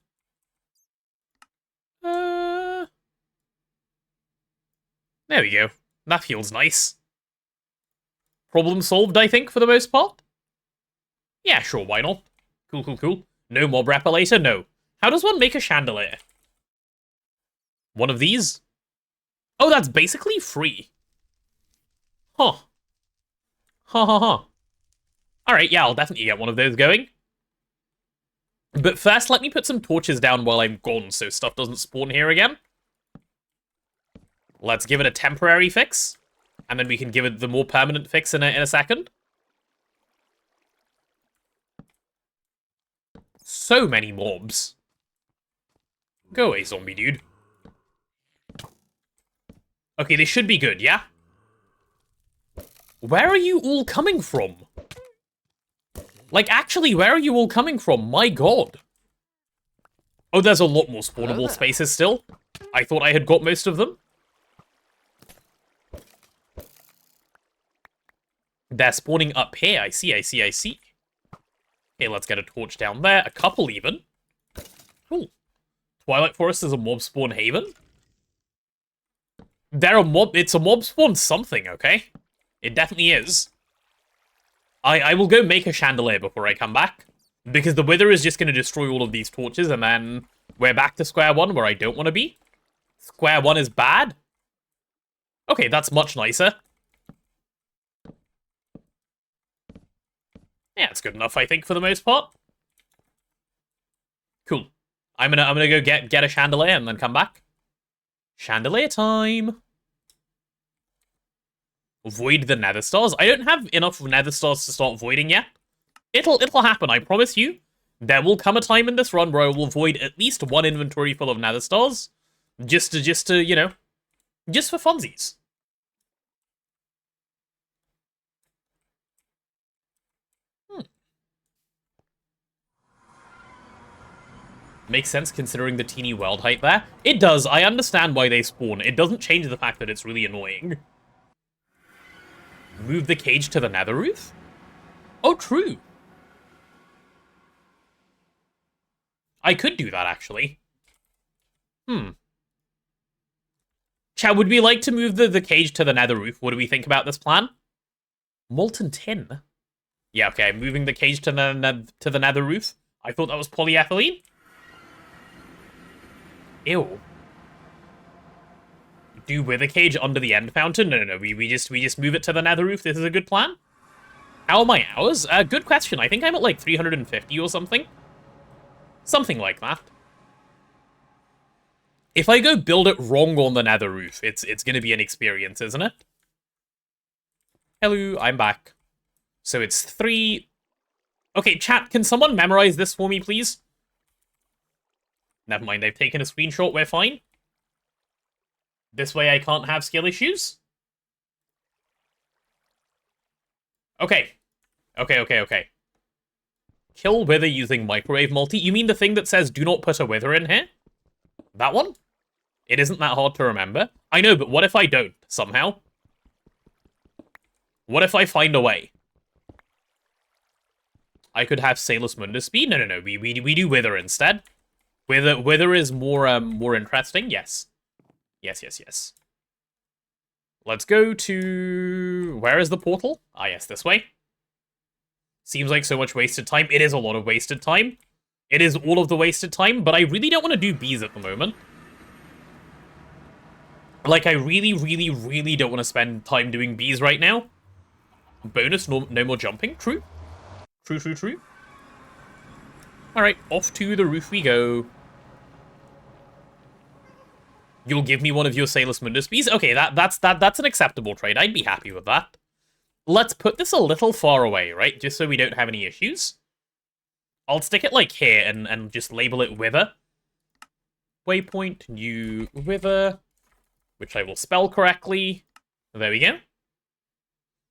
There we go. That feels nice. Problem solved, I think, for the most part. Yeah, sure, why not? Cool, cool, cool. No mob repellator? No. How does one make a chandelier? One of these? Oh, that's basically free. Huh. Ha ha ha. Alright, yeah, I'll definitely get one of those going. But first, let me put some torches down while I'm gone so stuff doesn't spawn here again. Let's give it a temporary fix. And then we can give it the more permanent fix in a second. So many mobs. Go away, zombie dude. Okay, they should be good, yeah? Where are you all coming from? Like, actually, where are you all coming from? My god. Oh, there's a lot more spawnable spaces still. I thought I had got most of them. They're spawning up here. I see, I see, I see. Okay, let's get a torch down there. A couple, even. Cool. Twilight Forest is a mob spawn haven. It's a mob spawn something, okay? It definitely is. I will go make a chandelier before I come back. Because the Wither is just going to destroy all of these torches, and then we're back to square one, where I don't want to be. Square one is bad? Okay, that's much nicer. Yeah, it's good enough, I think, for the most part. Cool. I'm gonna go get a chandelier and then come back. Chandelier time. Void the nether stars. I don't have enough nether stars to start voiding yet. It'll happen, I promise you. There will come a time in this run where I will void at least one inventory full of nether stars. Just to, you know, just for funsies. Makes sense considering the teeny world height there. It does. I understand why they spawn. It doesn't change the fact that it's really annoying. Move the cage to the nether roof? Oh, true. I could do that, actually. Chat, would we like to move the cage to the nether roof? What do we think about this plan? Molten tin? Yeah, okay, moving the cage to the nether roof. I thought that was polyethylene. Ew. Do wither cage under the end fountain? No. We just move it to the nether roof. This is a good plan. How are my hours? Good question. I think I'm at like 350 or something. Something like that. If I go build it wrong on the nether roof, it's gonna be an experience, isn't it? Hello, I'm back. So it's 3... Okay, chat, can someone memorize this for me, please? Never mind, they've taken a screenshot, we're fine. This way I can't have skill issues. Okay. Okay. Kill wither using microwave multi. You mean the thing that says do not put a wither in here? That one? It isn't that hard to remember. I know, but what if I don't, somehow? What if I find a way? I could have Salus Mundus speed? No. We do wither instead. Wither is more interesting. Yes. Yes. Let's go to... Where is the portal? Ah, yes, this way. Seems like so much wasted time. It is a lot of wasted time. It is all of the wasted time, but I really don't want to do bees at the moment. Like, I really don't want to spend time doing bees right now. Bonus, no more jumping. True. Alright, off to the roof we go. You'll give me one of your Salus Mundus bees? Okay, that's an acceptable trade. I'd be happy with that. Let's put this a little far away, right? Just so we don't have any issues. I'll stick it, like, here and just label it Wither. Waypoint, new Wither, which I will spell correctly. There we go.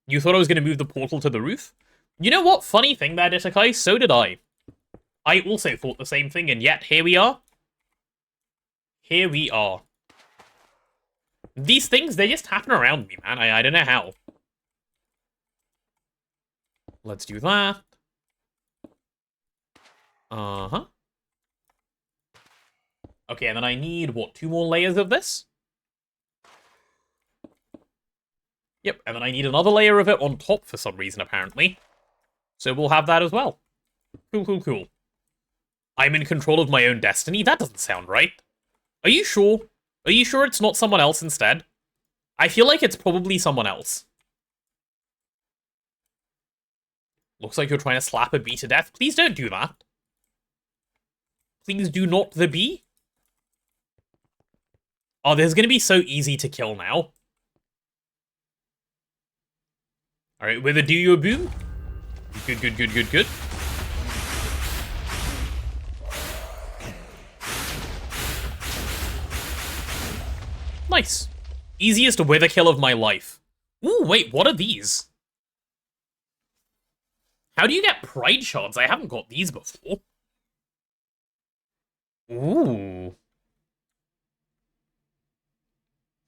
You thought I was going to move the portal to the roof? You know what? Funny thing there, Ditakai, so did I. I also thought the same thing, and yet here we are. Here we are. These things, they just happen around me, man. I don't know how. Let's do that. Uh-huh. Okay, and then I need, what, 2 more layers of this? Yep, and then I need another layer of it on top for some reason, apparently. So we'll have that as well. Cool. I'm in control of my own destiny? That doesn't sound right. Are you sure? Are you sure it's not someone else instead? I feel like it's probably someone else. Looks like you're trying to slap a bee to death. Please don't do that. Please do not the bee. Oh, this is going to be so easy to kill now. Alright, Wither, do your boom. Good. Nice. Easiest Wither kill of my life. Ooh, wait, what are these? How do you get pride shards? I haven't got these before. Ooh.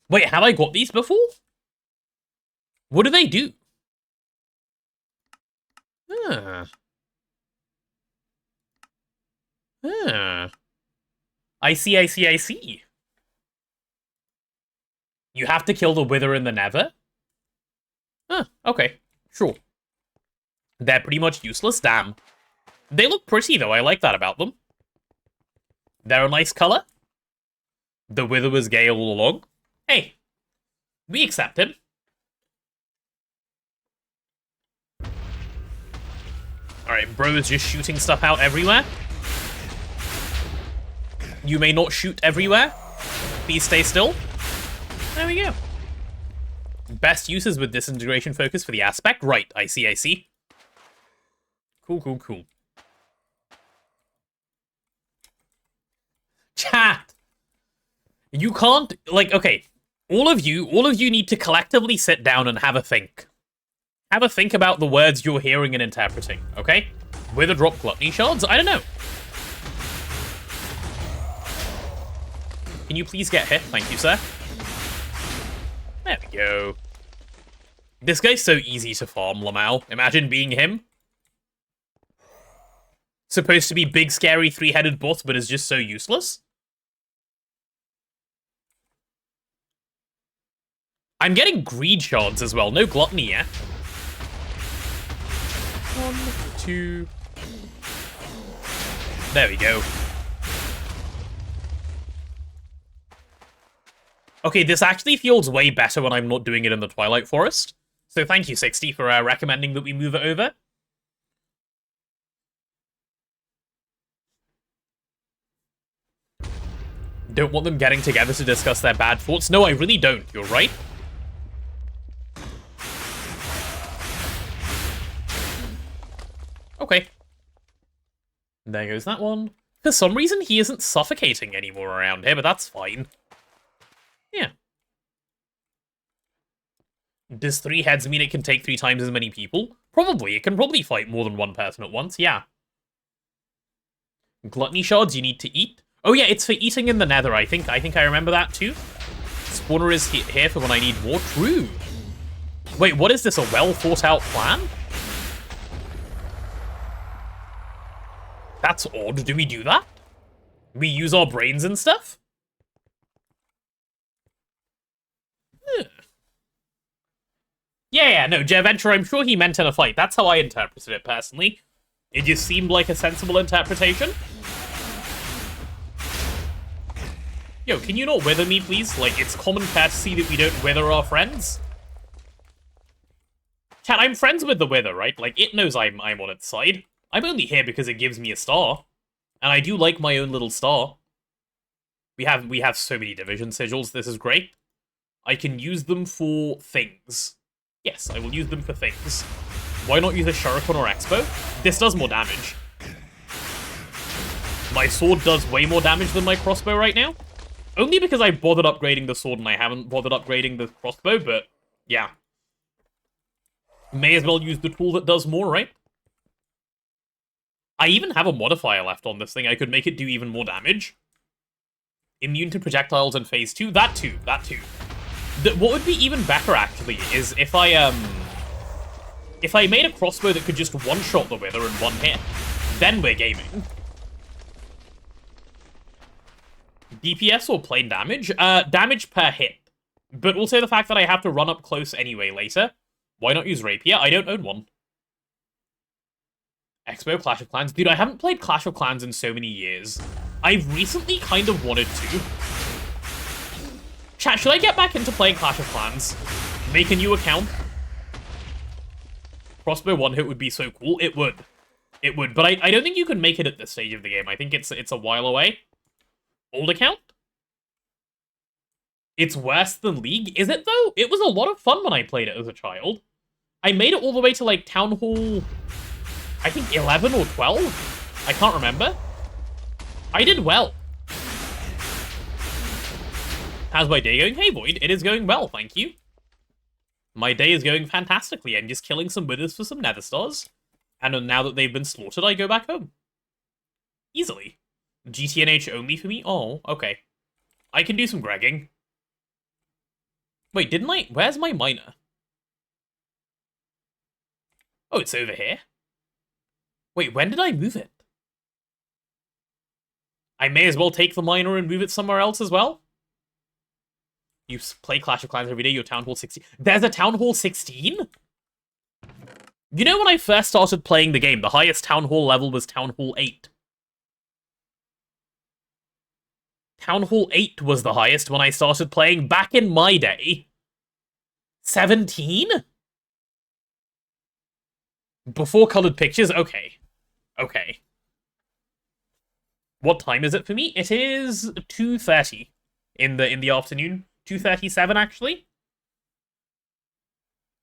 Wait, have I got these before? What do they do? I see. You have to kill the Wither in the Nether? Okay. Sure. They're pretty much useless, damn. They look pretty, though. I like that about them. They're a nice color. The Wither was gay all along. Hey. We accept him. Alright, bro is just shooting stuff out everywhere. You may not shoot everywhere. Please stay still. There we go. Best uses with disintegration focus for the aspect. Right, I see. Cool. Chat! You can't, like, okay. All of you need to collectively sit down and have a think. Have a think about the words you're hearing and interpreting, okay? Wither drop gluttony shards? I don't know. Can you please get hit? Thank you, sir. There we go. This guy's so easy to farm, Lamau. Imagine being him. Supposed to be big, scary, three-headed boss, but is just so useless. I'm getting greed shards as well. No gluttony yet. 1, 2... There we go. Okay, this actually feels way better when I'm not doing it in the Twilight Forest. So thank you, 60, for recommending that we move it over. Don't want them getting together to discuss their bad thoughts. No, I really don't. You're right. Okay. There goes that one. For some reason, he isn't suffocating anymore around here, but that's fine. Yeah. Does 3 heads mean it can take 3 times as many people? Probably. It can probably fight more than one person at once, yeah. Gluttony shards you need to eat. Oh yeah, it's for eating in the nether, I think. I remember that too. Spawner is here for when I need more. True. Wait, what is this, a well-thought-out plan? That's odd. Do we do that? We use our brains and stuff? Yeah, no, Venture, I'm sure he meant in a fight. That's how I interpreted it, personally. It just seemed like a sensible interpretation. Yo, can you not wither me, please? Like, it's common courtesy that we don't wither our friends. Chat, I'm friends with the wither, right? Like, it knows I'm on its side. I'm only here because it gives me a star. And I do like my own little star. We have so many division sigils, this is great. I can use them for things. Yes, I will use them for things. Why not use a Shuriken or Expo? This does more damage. My sword does way more damage than my crossbow right now. Only because I bothered upgrading the sword and I haven't bothered upgrading the crossbow, but yeah. May as well use the tool that does more, right? I even have a modifier left on this thing. I could make it do even more damage. Immune to projectiles in phase 2. That too. What would be even better, actually, is if I made a crossbow that could just one-shot the wither in one hit. Then we're gaming. DPS or plain damage? Damage per hit. But also the fact that I have to run up close anyway later. Why not use Rapier? I don't own one. Expo, Clash of Clans. Dude, I haven't played Clash of Clans in so many years. I've recently kind of wanted to. Chat, should I get back into playing Clash of Clans? Make a new account? Crossbow one hit would be so cool. It would. It would, but I don't think you can make it at this stage of the game. I think it's a while away. Old account? It's worse than League? Is it, though? It was a lot of fun when I played it as a child. I made it all the way to, like, Town Hall... I think 11 or 12? I can't remember. I did well. How's my day going? Hey, Void. It is going well, thank you. My day is going fantastically. I'm just killing some withers for some nether stars. And now that they've been slaughtered, I go back home. Easily. GTNH only for me? Oh, okay. I can do some gregging. Wait, didn't I? Where's my miner? Oh, it's over here? Wait, when did I move it? I may as well take the miner and move it somewhere else as well. You play Clash of Clans every day, you're Town Hall 16. There's a Town Hall 16? You know when I first started playing the game, the highest Town Hall level was Town Hall 8. Town Hall 8 was the highest when I started playing back in my day. 17? Before colored pictures? Okay. Okay. What time is it for me? It is 2:30 in the afternoon. 2:37, actually.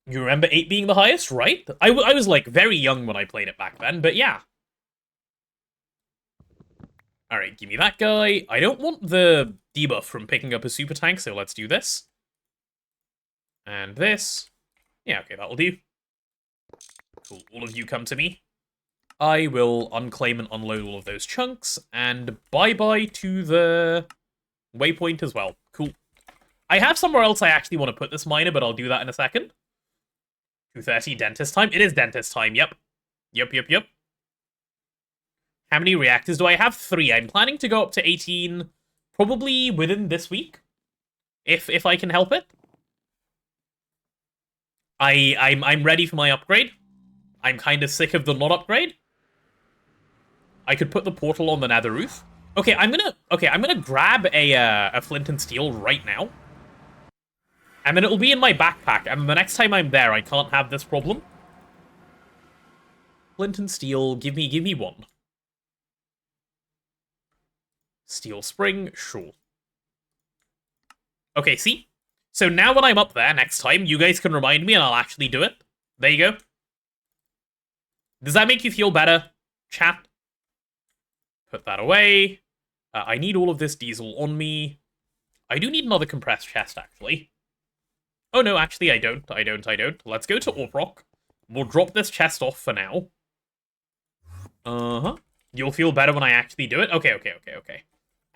You remember 8 being the highest, right? I was, like, very young when I played it back then, but yeah. Alright, give me that guy. I don't want the debuff from picking up a super tank, so let's do this. And this. Yeah, okay, that'll do. Cool, all of you come to me. I will unclaim and unload all of those chunks, and bye-bye to the waypoint as well. Cool. I have somewhere else I actually want to put this miner, but I'll do that in a second. 2:30 dentist time? It is dentist time, yep. Yep. How many reactors do I have? 3. I'm planning to go up to 18, probably within this week, if I can help it. I'm ready for my upgrade. I'm kind of sick of the not upgrade. I could put the portal on the nether roof. Okay, I'm gonna grab a flint and steel right now. And then it'll be in my backpack, and the next time I'm there, I can't have this problem. Flint and steel, give me 1. Steel spring, sure. Okay, see? So now when I'm up there next time, you guys can remind me and I'll actually do it. There you go. Does that make you feel better, chat? Put that away. I need all of this diesel on me. I do need another compressed chest, actually. Oh no, actually I don't. Let's go to Orprock. We'll drop this chest off for now. Uh-huh. You'll feel better when I actually do it? Okay.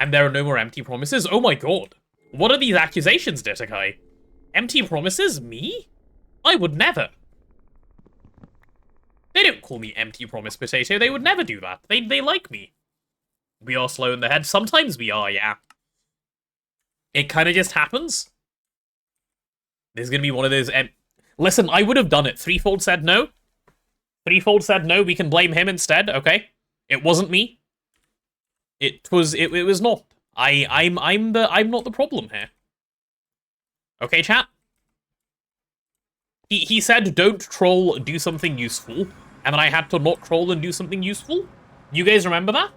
And there are no more empty promises? Oh my god. What are these accusations, Ditakai? Empty promises? Me? I would never. They don't call me empty promise potato. They would never do that. They like me. We are slow in the head. Sometimes we are, yeah. It kind of just happens. There's gonna be one of those... Listen, I would have done it. Threefold said no. Threefold said no. We can blame him instead, okay? It wasn't me. It was not. I'm not the problem here. Okay, chat? He said don't troll, do something useful. And then I had to not troll and do something useful? You guys remember that?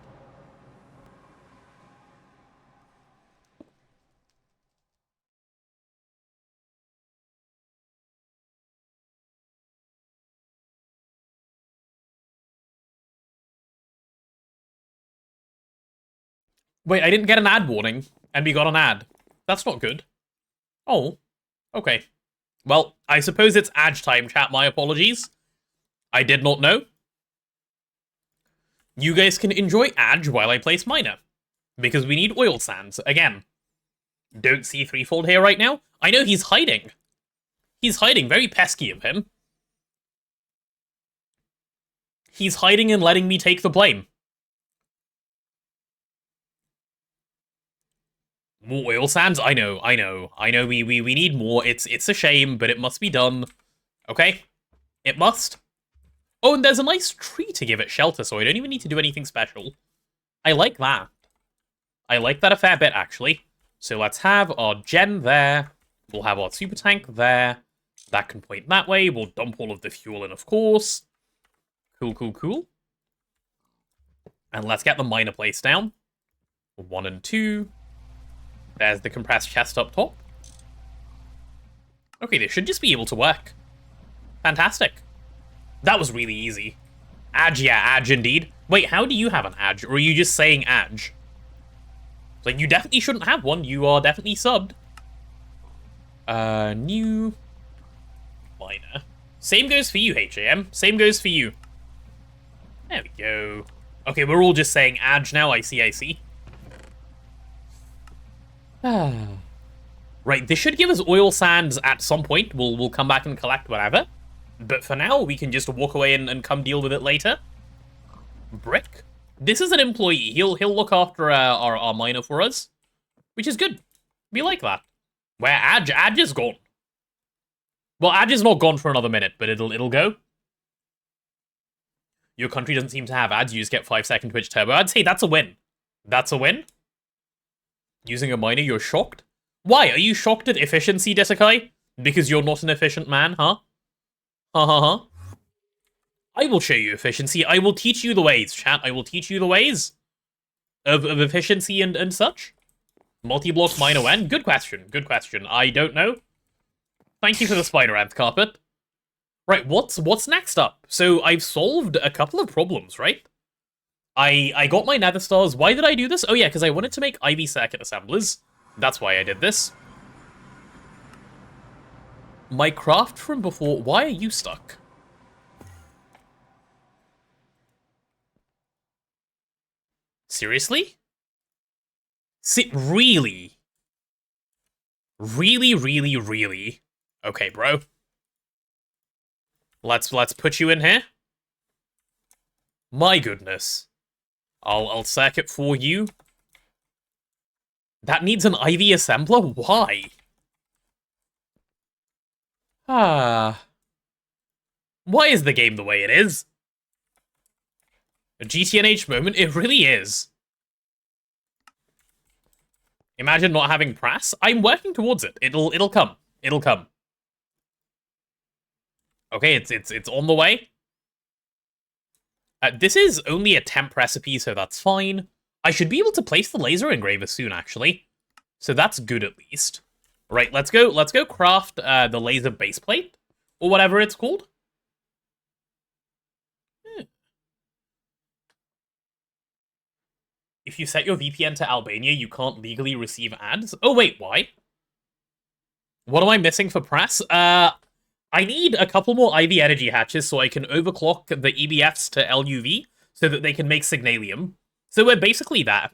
Wait, I didn't get an ad warning, and we got an ad. That's not good. Oh, okay. Well, I suppose it's ad time, chat. My apologies. I did not know. You guys can enjoy Adge while I place Miner. Because we need oil sands. Again, don't see Threefold here right now. I know he's hiding. He's hiding. Very pesky of him. He's hiding and letting me take the blame. More oil sands? I know. We need more. It's a shame, but it must be done. Okay? It must. Oh, and there's a nice tree to give it shelter, so I don't even need to do anything special. I like that. I like that a fair bit, actually. So let's have our gen there. We'll have our super tank there. That can point that way. We'll dump all of the fuel in, of course. Cool. And let's get the miner place down. 1 and 2. There's the compressed chest up top. Okay, they should just be able to work. Fantastic. That was really easy. Adge, yeah, Adge indeed. Wait, how do you have an Adge? Or are you just saying Adge? Like, you definitely shouldn't have one. You are definitely subbed. New miner. Same goes for you, HAM. Same goes for you. There we go. Okay, we're all just saying Adge now. I see. Right, this should give us oil sands at some point. We'll come back and collect whatever. But for now, we can just walk away and come deal with it later. Brick. This is an employee. He'll look after our miner for us, which is good. We like that. Where Adge is gone. Well, Adge is not gone for another minute, but it'll go. Your country doesn't seem to have ads. You just get 5-second Twitch turbo ads. Hey, that's a win. That's a win. Using a miner, you're shocked? Why? Are you shocked at efficiency, Detakai? Because you're not an efficient man, huh? I will show you efficiency. I will teach you the ways, chat. I will teach you the ways of efficiency and such. Multi-block miner when? Good question. I don't know. Thank you for the spider ant carpet. Right, what's next up? So I've solved a couple of problems, right? I got my nether stars. Why did I do this? Oh yeah, because I wanted to make Ivy circuit assemblers. That's why I did this. My craft from before... Why are you stuck? Seriously? Really? Really? Okay, bro. Let's put you in here. My goodness. I'll circuit for you. That needs an IV assembler? Why? Ah. Why is the game the way it is? A GTNH moment? It really is. Imagine not having press. I'm working towards it. It'll come. It'll come. Okay, it's on the way. This is only a temp recipe, so that's fine. I should be able to place the laser engraver soon, actually. So that's good at least. Right, let's go craft the laser base plate, or whatever it's called. If you set your VPN to Albania, you can't legally receive ads. Oh wait, why? What am I missing for press? I need a couple more IV energy hatches so I can overclock the EBFs to LUV so that they can make Signalium. So we're basically that.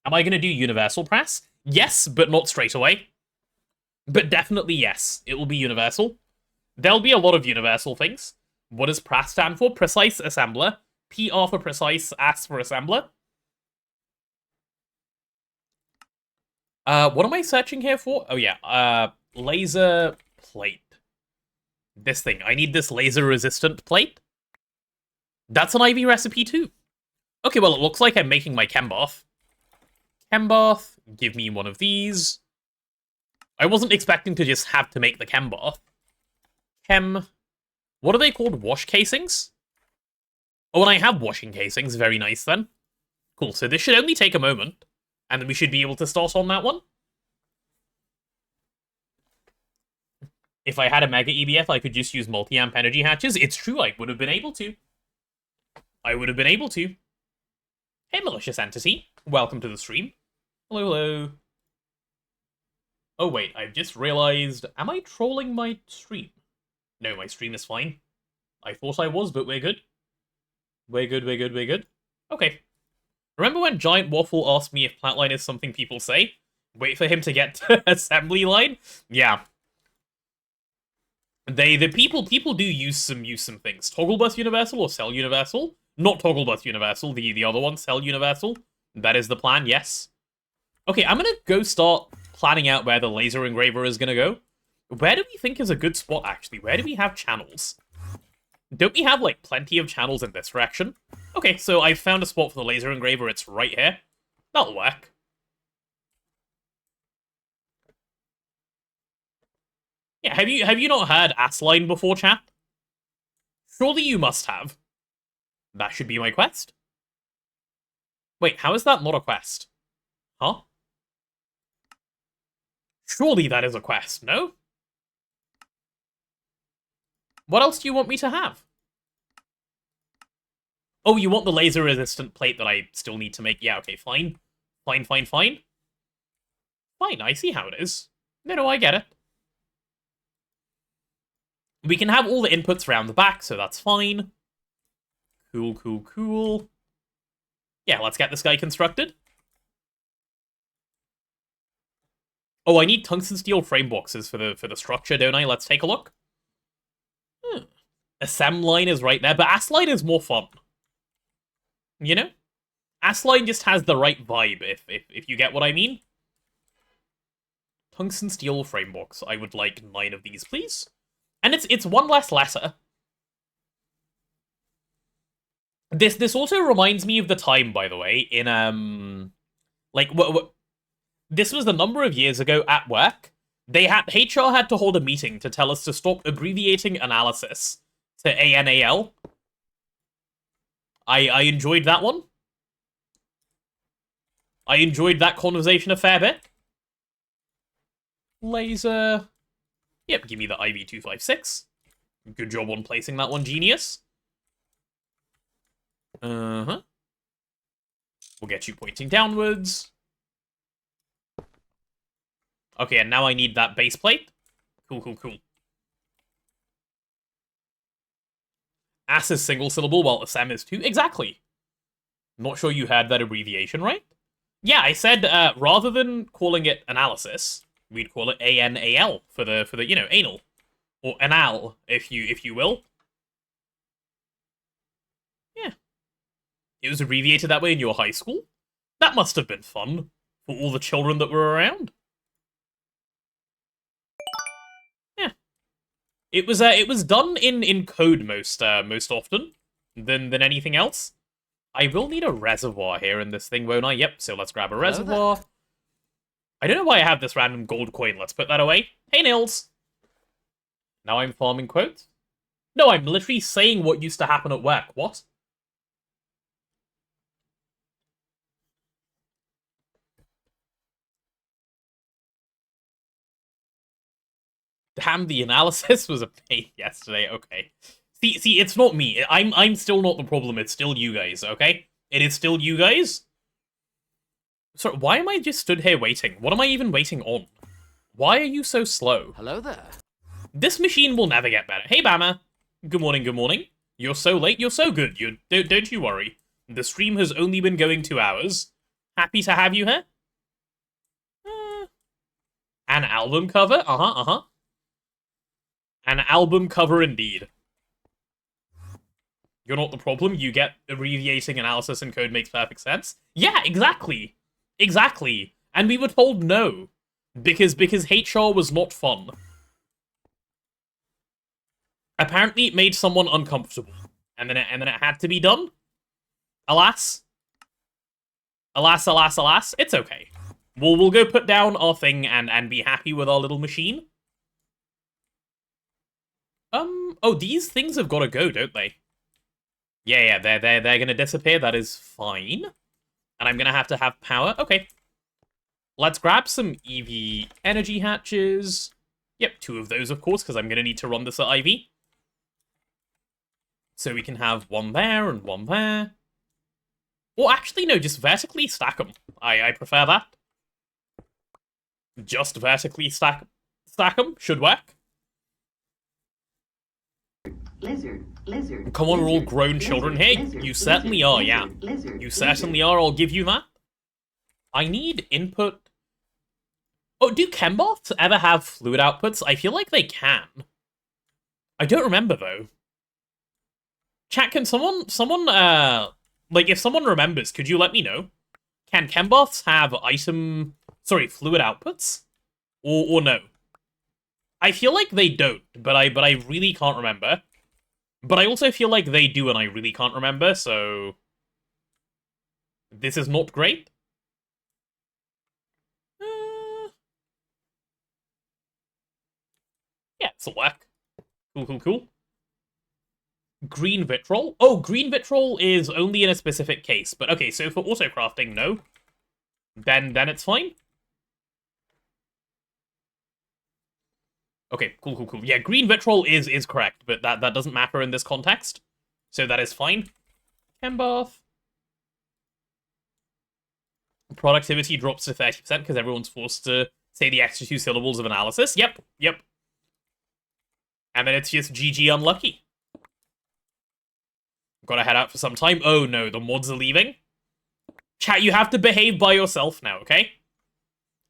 Am I going to do universal press? Yes, but not straight away. But definitely yes, it will be universal. There'll be a lot of universal things. What does press stand for? Precise assembler. PR for precise, AS for assembler. What am I searching here for? Oh yeah, laser plate. This thing. I need this laser-resistant plate. That's an IV recipe too. Okay, well, it looks like I'm making my chem bath. Chem bath, give me one of these. I wasn't expecting to just have to make the chem bath. Chem... What are they called? Wash casings? Oh, and I have washing casings. Very nice, then. Cool, so this should only take a moment. And then we should be able to start on that one. If I had a Mega EBF, I could just use multi-amp energy hatches. It's true, I would have been able to. I would have been able to. Hey, malicious entity. Welcome to the stream. Hello, hello. Oh, wait, I've just realized... Am I trolling my stream? No, my stream is fine. I thought I was, but we're good. We're good, we're good, we're good. Okay. Remember when Giant Waffle asked me if Platline is something people say? Wait for him to get to assembly line? Yeah. The people do use some things. Toggle bus universal or cell universal? Not toggle bus universal, the other one, cell universal. That is the plan, yes. Okay, I'm gonna go start planning out where the laser engraver is gonna go. Where do we think is a good spot, actually? Where do we have channels? Don't we have, like, plenty of channels in this direction? Okay, so I've found a spot for the laser engraver. It's right here. That'll work. Yeah, have you not heard Assline before, chat? Surely you must have. That should be my quest. Wait, how is that not a quest? Huh? Surely that is a quest, no? What else do you want me to have? Oh, you want the laser-resistant plate that I still need to make? Yeah, okay, fine. Fine, fine, fine. Fine, I see how it is. No, I get it. We can have all the inputs around the back, so that's fine. Cool, cool, cool. Yeah, let's get this guy constructed. Oh, I need tungsten steel frame boxes for the structure, don't I? Let's take a look. Assem line is right there, but Assline is more fun. You know? Assline just has the right vibe, if you get what I mean. Tungsten steel frame box. I would like 9 of these, please. And it's one less letter. This also reminds me of the time, by the way, in like this was the number of years ago at work. HR had to hold a meeting to tell us to stop abbreviating analysis to ANAL. I enjoyed that one. I enjoyed that conversation a fair bit. Laser. Yep, give me the IV256. Good job on placing that one, genius. Uh-huh. We'll get you pointing downwards. Okay, and now I need that base plate. Cool, cool, cool. AS is single syllable, while SM is 2. Exactly. Not sure you had that abbreviation, right? Yeah, I said, rather than calling it analysis, we'd call it ANAL for the you know, anal. Or anal, if you will. Yeah. It was abbreviated that way in your high school? That must have been fun for all the children that were around. Yeah. It was done in code most often than anything else. I will need a reservoir here in this thing, won't I? Yep, so let's grab a reservoir. I don't know why I have this random gold coin. Let's put that away. Hey, Nils. Now I'm farming quotes? No, I'm literally saying what used to happen at work. What? Damn, the analysis was a pain yesterday. Okay. See, it's not me. I'm still not the problem. It's still you guys, okay? It is still you guys. Sorry, why am I just stood here waiting? What am I even waiting on? Why are you so slow? Hello there. This machine will never get better. Hey, Bama. Good morning, good morning. You're so late, you're so good. Don't you worry. The stream has only been going 2 hours. Happy to have you here. An album cover? Uh-huh. An album cover indeed. You're not the problem. You get abbreviating analysis and code makes perfect sense. Yeah, exactly. Exactly. And we were told no. Because HR was not fun. Apparently it made someone uncomfortable. And then it had to be done. Alas. Alas, alas, alas. It's okay. We'll go put down our thing and be happy with our little machine. Oh, these things have got to go, don't they? Yeah, they're gonna disappear. That is fine. And I'm gonna have power. Okay. Let's grab some EV energy hatches. Yep, 2 of those, of course, because I'm gonna need to run this at IV. So we can have 1 there and 1 there. Or actually, no, just vertically stack them. I prefer that. Just vertically stack them. Should work. Lizard. Come on, we're all grown children. Hey, you certainly are, yeah. You certainly are, I'll give you that. I need input. Oh, do Chembots ever have fluid outputs? I feel like they can. I don't remember, though. Chat, can someone, like, if someone remembers, could you let me know? Can Chembots have fluid outputs? Or no? I feel like they don't, but I really can't remember. But I also feel like they do, and I really can't remember, so... This is not great. Yeah, this'll work. Cool. Green vitriol? Oh, green vitriol is only in a specific case. But okay, so for autocrafting, no. Then it's fine. Okay, cool. Yeah, green vitriol is correct, but that doesn't matter in this context. So that is fine. Chembath. Productivity drops to 30% because everyone's forced to say the extra 2 syllables of analysis. Yep. And then it's just GG unlucky. Gotta head out for some time. Oh no, the mods are leaving. Chat, you have to behave by yourself now, okay?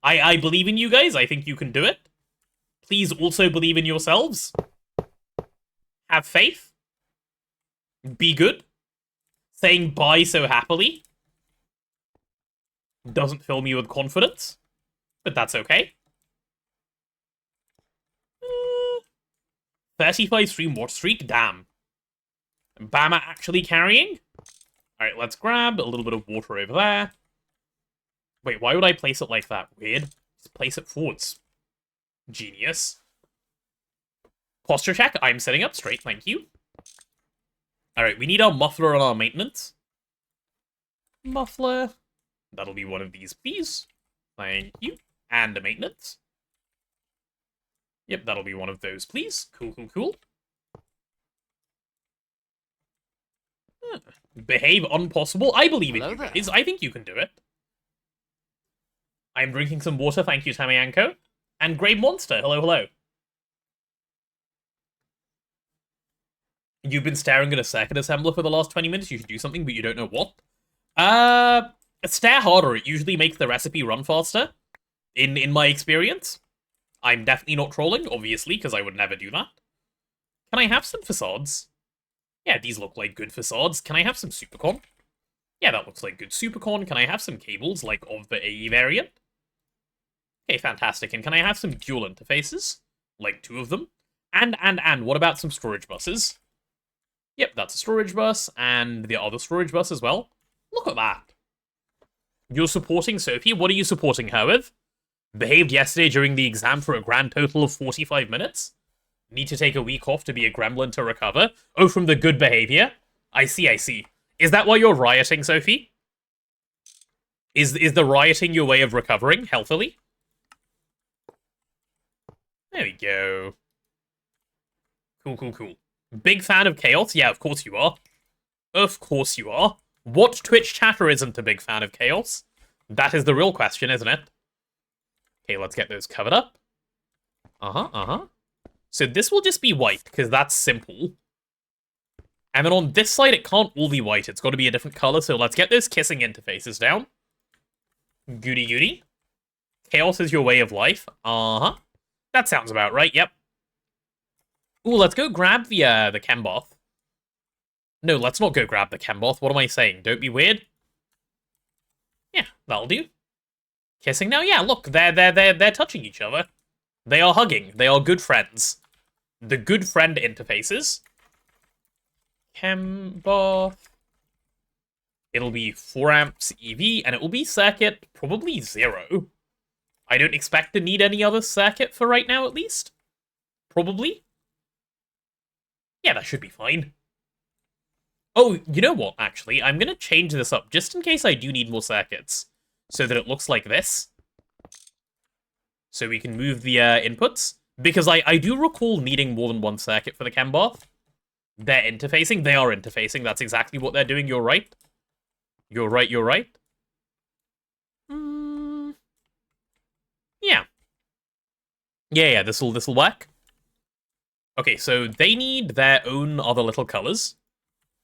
I believe in you guys. I think you can do it. Please also believe in yourselves. Have faith. Be good. Saying bye so happily doesn't fill me with confidence, but that's okay. 35 stream watch streak, damn. Bama actually carrying? Alright, let's grab a little bit of water over there. Wait, why would I place it like that? Weird. Just place it forwards. Genius. Posture check, I'm sitting up straight, thank you. Alright, we need our muffler on our maintenance. Muffler. That'll be one of these, please. Thank you. And a maintenance. Yep, that'll be one of those, please. Cool. Behave impossible. I believe in you guys. I think you can do it. I'm drinking some water, thank you, Tamayanko. And Grey Monster, hello. You've been staring at a circuit assembler for the last 20 minutes. You should do something, but you don't know what. Stare harder. It usually makes the recipe run faster. In my experience. I'm definitely not trolling, obviously, because I would never do that. Can I have some facades? Yeah, these look like good facades. Can I have some supercon? Yeah, that looks like good supercon. Can I have some cables, like, of the AE variant? Okay, fantastic. And can I have some dual interfaces? Like 2 of them? And, what about some storage buses? Yep, that's a storage bus, and the other storage bus as well. Look at that. You're supporting Sophie? What are you supporting her with? Behaved yesterday during the exam for a grand total of 45 minutes? Need to take a week off to be a gremlin to recover? Oh, from the good behavior? I see, I see. Is that why you're rioting, Sophie? Is the rioting your way of recovering healthily? There we go. Cool, cool, cool. Big fan of chaos? Yeah, of course you are. Of course you are. What Twitch chatter isn't a big fan of chaos? That is the real question, isn't it? Okay, let's get those covered up. So this will just be white, because that's simple. And then on this side, it can't all be white. It's got to be a different color, so let's get those kissing interfaces down. Goody goody. Chaos is your way of life. That sounds about right, yep. Ooh, let's go grab the chem bath. No, let's not go grab the chem bath. What am I saying? Don't be weird. Yeah, that'll do. Kissing now? Yeah, look, they're touching each other. They are hugging. They are good friends. The good friend interfaces. Chem bath. It'll be 4 amps EV, and it will be circuit probably 0. I don't expect to need any other circuit for right now, at least. Probably. Yeah, that should be fine. Oh, you know what, actually? I'm going to change this up, just in case I do need more circuits. So that it looks like this. So we can move the inputs. Because I do recall needing more than 1 circuit for the chem bath. They're interfacing. They are interfacing. That's exactly what they're doing. You're right. You're right, you're right. Yeah. Yeah, this'll work. Okay, so they need their own other little colors.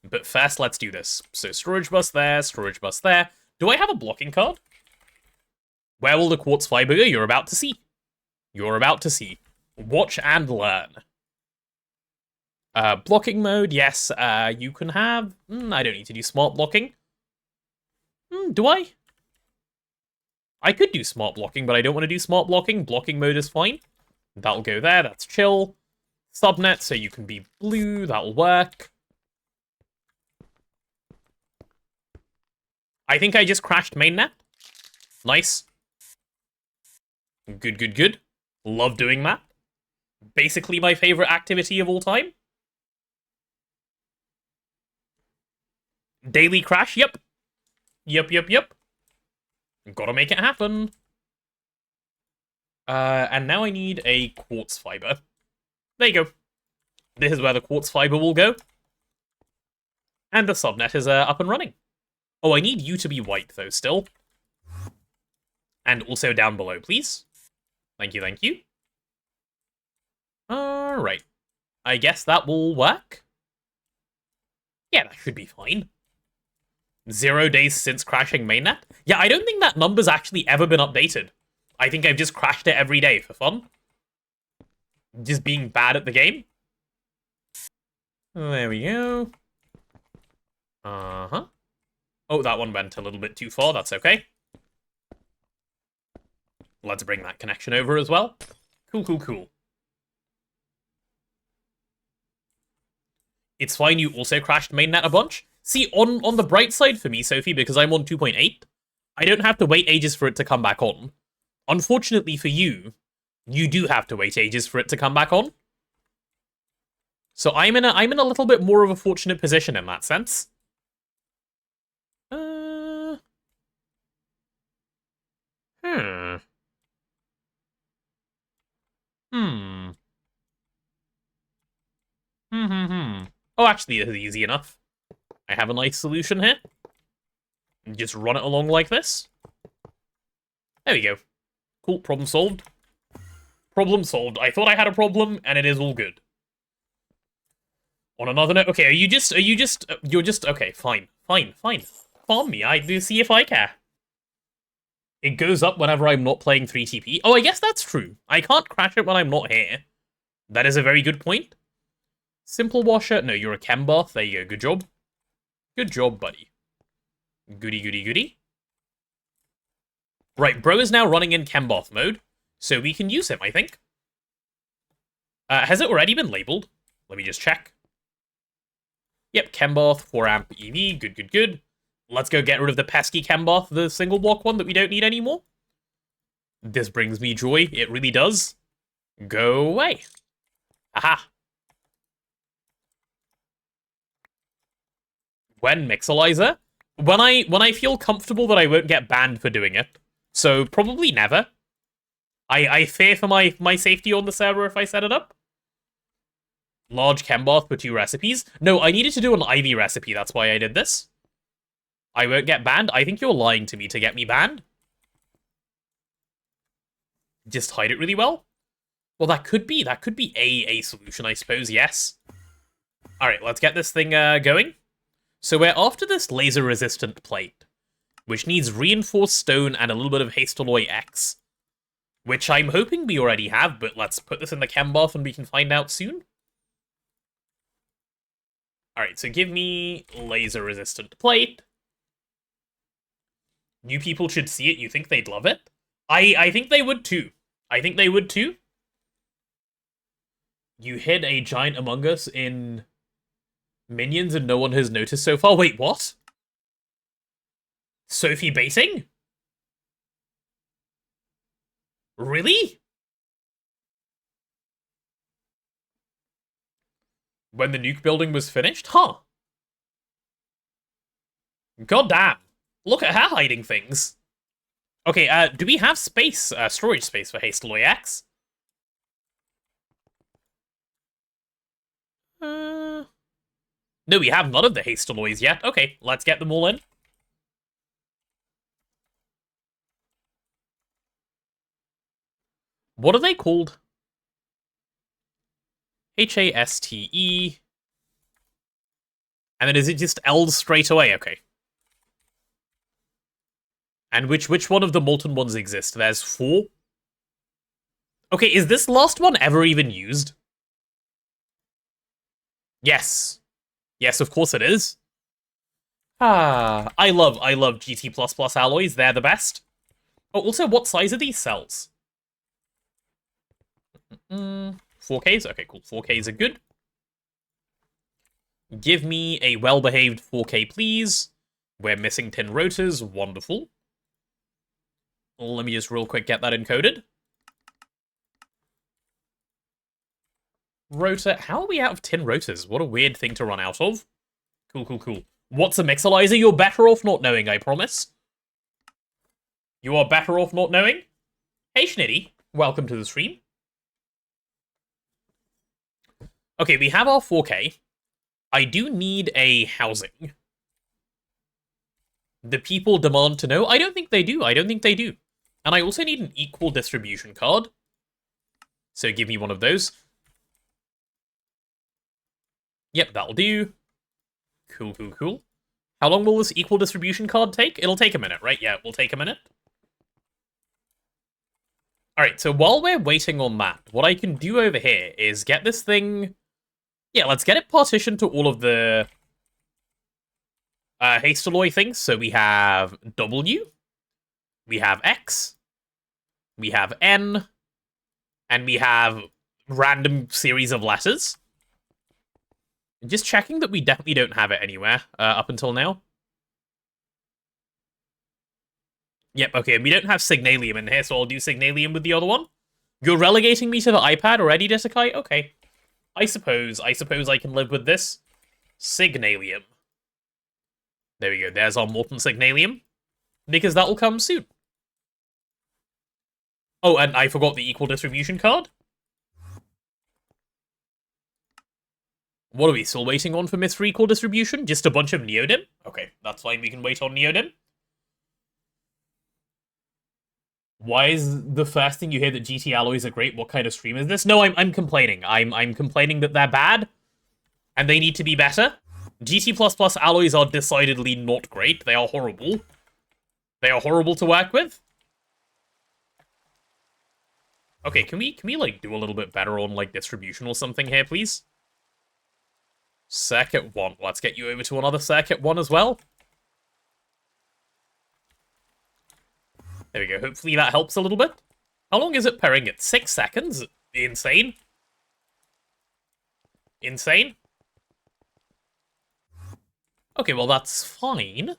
But first, let's do this. So storage bus there, storage bus there. Do I have a blocking card? Where will the quartz fiber go? You're about to see. You're about to see. Watch and learn. Blocking mode, yes. You can have... I don't need to do smart blocking. Do I? I could do smart blocking, but I don't want to do smart blocking. Blocking mode is fine. That'll go there, that's chill. Subnet, so you can be blue, that'll work. I think I just crashed mainnet. Nice. Good, good, good. Love doing that. Basically my favorite activity of all time. Daily crash, yep. Yep. Gotta make it happen. And now I need a quartz fiber. There you go. This is where the quartz fiber will go. And the subnet is up and running. Oh, I need you to be white, though, still. And also down below, please. Thank you, thank you. Alright. I guess that will work. Yeah, that should be fine. 0 days since crashing mainnet? Yeah, I don't think that number's actually ever been updated. I think I've just crashed it every day for fun. Just being bad at the game. There we go. Oh, that one went a little bit too far. That's okay. Let's bring that connection over as well. Cool. It's fine you also crashed mainnet a bunch. See, on the bright side for me, Sophie, because I'm on 2.8, I don't have to wait ages for it to come back on. Unfortunately for you, you do have to wait ages for it to come back on. So I'm in a little bit more of a fortunate position in that sense. Oh, actually, this is easy enough. I have a nice solution here. Just run it along like this. There we go. Cool, problem solved. Problem solved. I thought I had a problem, and it is all good. On another note, okay, you're just, okay, fine. Farm me, I do see if I care. It goes up whenever I'm not playing 3TP. Oh, I guess that's true. I can't crash it when I'm not here. That is a very good point. Simple washer. No, you're a chem bath. There you go. Good job. Good job, buddy. Goody, goody, goody. Right, bro is now running in chem bath mode, so we can use him, I think. Has it already been labeled? Let me just check. Yep, chem bath, 4 amp EV. Good, good, good. Let's go get rid of the pesky chem bath, the single block one that we don't need anymore. This brings me joy. It really does. Go away. Aha. When Mixelizer? When I feel comfortable that I won't get banned for doing it. So probably never. I fear for my safety on the server if I set it up. Large chem bath for 2 recipes. No, I needed to do an Ivy recipe. That's why I did this. I won't get banned. I think you're lying to me to get me banned. Just hide it really well. Well, that could be a solution, I suppose. Yes. All right, let's get this thing going. So we're after this laser-resistant plate, which needs reinforced stone and a little bit of Hastalloy X, which I'm hoping we already have, but let's put this in the chem bath and we can find out soon. Alright, so give me laser-resistant plate. New people should see it. You think they'd love it? I think they would too. I think they would too. You hid a giant Among Us in Minions and no one has noticed so far. Wait, what? Sophie baiting? Really? When the nuke building was finished? Huh. God damn. Look at her hiding things. Okay, do we have space, storage space for Hastalloy X? No, we have none of the Hastalloys yet. Okay, let's get them all in. What are they called? H-A-S-T-E. And then is it just L's straight away? Okay. And which one of the molten ones exist? There's 4. Okay, is this last one ever even used? Yes. Yes, of course it is. I love GT++ alloys. They're the best. Oh, also, what size are these cells? 4Ks? Okay, cool. 4Ks are good. Give me a well-behaved 4K, please. We're missing tin rotors. Wonderful. Let me just real quick get that encoded. Rotor. How are we out of tin rotors? What a weird thing to run out of. Cool, cool, cool. What's a Mixelizer? You're better off not knowing, I promise. You are better off not knowing. Hey, Schnitty. Welcome to the stream. Okay, we have our 4K. I do need a housing. The people demand to know. I don't think they do. I don't think they do. And I also need an equal distribution card. So give me one of those. Yep, that'll do. Cool, cool, cool. How long will this equal distribution card take? It'll take a minute, right? Yeah, it will take a minute. Alright, so while we're waiting on that, what I can do over here is get this thing... Yeah, let's get it partitioned to all of the Hastalloy things. So we have W, we have X, we have N, and we have random series of letters. Just checking that we definitely don't have it anywhere up until now. Yep, okay, we don't have Signalium in here, so I'll do Signalium with the other one. You're relegating me to the iPad already, Desikai? Okay. I suppose I can live with this. Signalium. There we go, there's our molten Signalium. Because that will come soon. Oh, and I forgot the equal distribution card. What are we still waiting on for Mr. Equal Distribution? Just a bunch of Neodim? Okay, that's fine, we can wait on Neodim. Why is the first thing you hear that GT alloys are great? What kind of stream is this? No, I'm complaining. I'm complaining that they're bad, and they need to be better. GT++ alloys are decidedly not great. They are horrible. They are horrible to work with. Okay, can we like do a little bit better on like distribution or something here, please? Circuit 1. Let's get you over to another Circuit 1 as well. There we go. Hopefully that helps a little bit. How long is it per ingot? 6 seconds? Insane. Insane. Okay, well that's fine.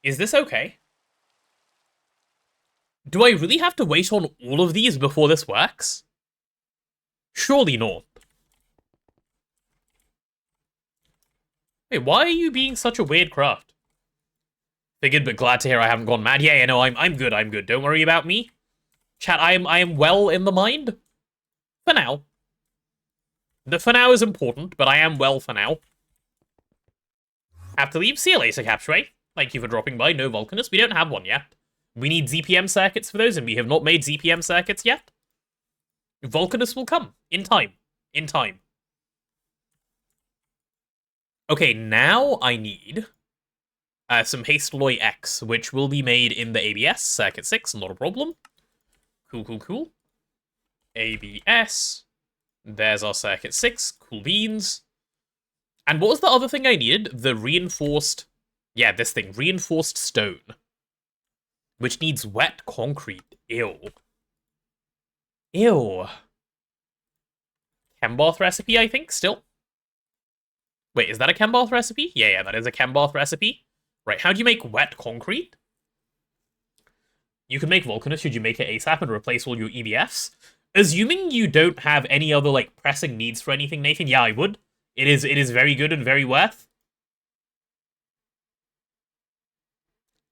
Is this okay? Do I really have to wait on all of these before this works? Surely not. Wait, why are you being such a weird craft? Figured, but glad to hear I haven't gone mad. Yeah, no, I'm good, I'm good. Don't worry about me. Chat, I am well in the mind. For now. The for now is important, but I am well for now. Have to leave. See you later, HypeSrv. Thank you for dropping by. No Vulcanus. We don't have one yet. We need ZPM circuits for those, and we have not made ZPM circuits yet. Vulcanus will come. In time. In time. Okay, now I need some Hasteloy X, which will be made in the ABS. Circuit 6, not a problem. Cool, cool, cool. ABS. There's our Circuit 6. Cool beans. And what was the other thing I needed? The reinforced... Yeah, this thing. Reinforced stone. Which needs wet concrete. Ew. Ew. Chembath recipe, I think, still. Wait, is that a Chembath recipe? Yeah, that is a Chembath recipe. Right, how do you make wet concrete? You can make Vulcanus should you make it ASAP and replace all your EBFs. Assuming you don't have any other, like, pressing needs for anything, Nathan, yeah, I would. It is very good and very worth.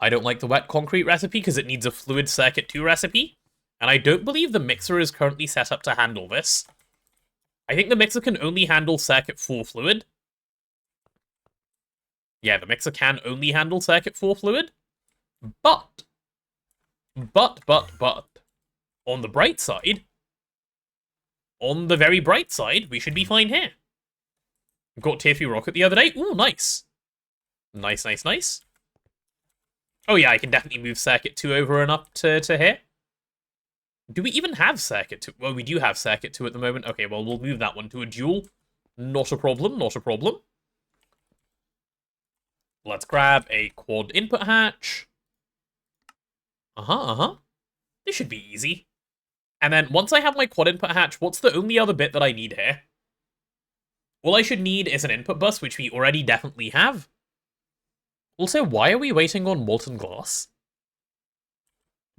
I don't like the wet concrete recipe because it needs a fluid circuit 2 recipe. And I don't believe the mixer is currently set up to handle this. I think the mixer can only handle circuit 4 fluid. Yeah, the mixer can only handle circuit 4 fluid. But, on the bright side, on the very bright side, we should be fine here. Got tier 3 rocket the other day. Ooh, nice. Nice, nice, nice. Oh yeah, I can definitely move circuit 2 over and up to here. Do we even have circuit 2? Well, we do have circuit 2 at the moment. Okay, well, we'll move that one to a dual. Not a problem, not a problem. Let's grab a quad input hatch. This should be easy. And then once I have my quad input hatch, what's the only other bit that I need here? All I should need is an input bus, which we already definitely have. Also, why are we waiting on molten glass?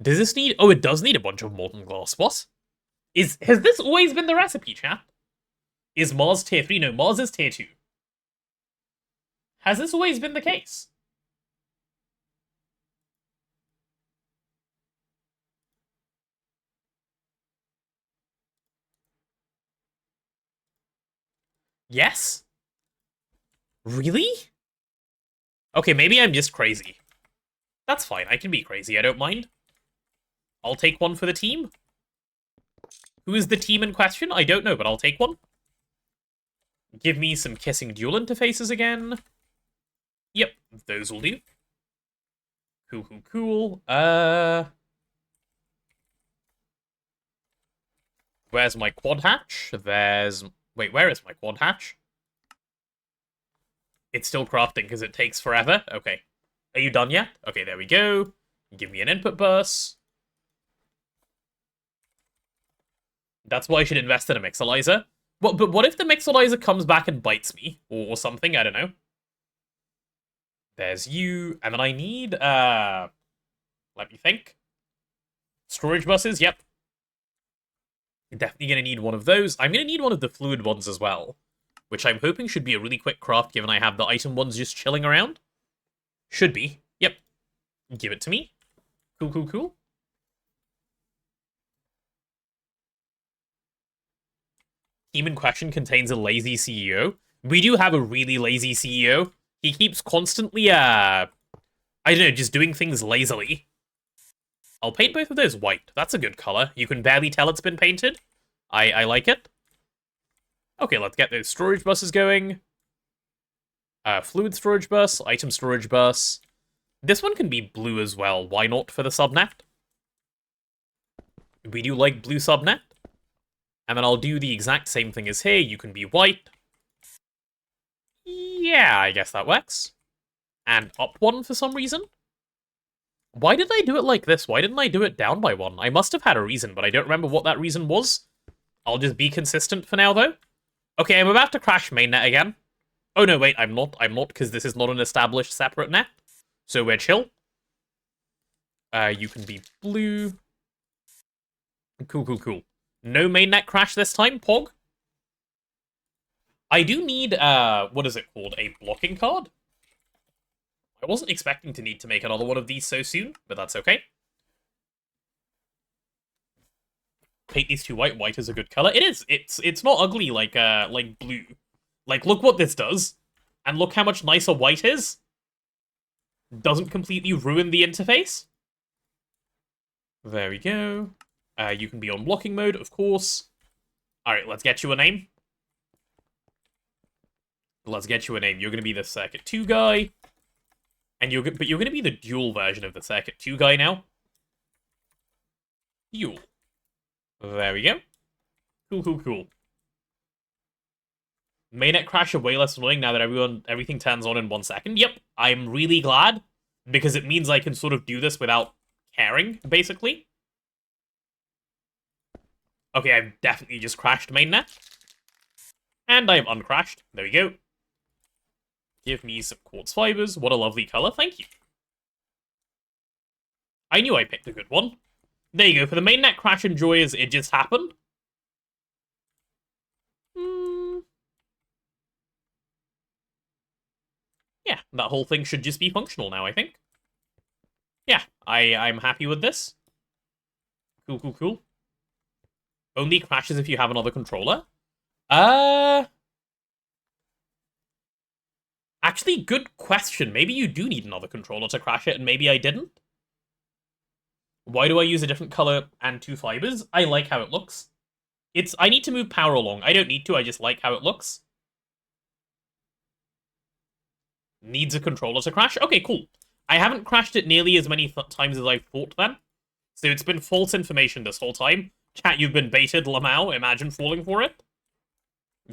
Does this need... Oh, it does need a bunch of molten glass. What? Has this always been the recipe, chat? Is Mars tier 3? No, Mars is tier 2. Has this always been the case? Yes? Really? Okay, maybe I'm just crazy. That's fine, I can be crazy, I don't mind. I'll take one for the team. Who is the team in question? I don't know, but I'll take one. Give me some kissing dual interfaces again. Yep, those will do. Cool, cool, cool. Where's my quad hatch? Wait, where is my quad hatch? It's still crafting because it takes forever. Okay. Are you done yet? Okay, there we go. Give me an input bus. That's why I should invest in a mixolyzer. But what if the mixolyzer comes back and bites me? Or something, I don't know. There's you. And then I need, let me think. Storage buses, yep. Definitely gonna need one of those. I'm gonna need one of the fluid ones as well. Which I'm hoping should be a really quick craft, given I have the item ones just chilling around. Should be. Yep. Give it to me. Cool, cool, cool. Team in question contains a lazy CEO. We do have a really lazy CEO. He keeps constantly, I don't know, just doing things lazily. I'll paint both of those white. That's a good color. You can barely tell it's been painted. I like it. Okay, let's get those storage buses going. Fluid storage bus, item storage bus. This one can be blue as well. Why not for the subnet? We do like blue subnet. And then I'll do the exact same thing as here. You can be white. Yeah, I guess that works. And up one for some reason. Why did I do it like this? Why didn't I do it down by one? I must have had a reason, but I don't remember what that reason was. I'll just be consistent for now, though. Okay, I'm about to crash mainnet again. Oh, no, wait, I'm not, because this is not an established separate net. So we're chill. You can be blue. Cool, cool, cool. No mainnet crash this time, Pog. I do need, what is it called? A blocking card? I wasn't expecting to need to make another one of these so soon, but that's okay. Paint these two white. White is a good color. It is. It's not ugly like blue. Like, look what this does. And look how much nicer white is. Doesn't completely ruin the interface. There we go. You can be on blocking mode, of course. Alright, let's get you a name. Let's get you a name. You're going to be the Circuit 2 guy. And you're going to be the dual version of the Circuit 2 guy now. Dual. There we go. Cool, cool, cool. Mainnet crash are way less annoying now that everything turns on in 1 second. Yep, I'm really glad, because it means I can sort of do this without caring, basically. Okay, I've definitely just crashed mainnet. And I've uncrashed. There we go. Give me some quartz fibers. What a lovely color, thank you. I knew I picked a good one. There you go, for the mainnet crash and joy as it just happened. Yeah, that whole thing should just be functional now, I think. Yeah, I'm happy with this. Cool, cool, cool. Only crashes if you have another controller? Actually, good question. Maybe you do need another controller to crash it, and maybe I didn't. Why do I use a different color and 2 fibers? I like how it looks. I need to move power along. I don't need to, I just like how it looks. Needs a controller to crash? Okay, cool. I haven't crashed it nearly as many times as I thought then. So it's been false information this whole time. Chat, you've been baited, Lamau. Imagine falling for it.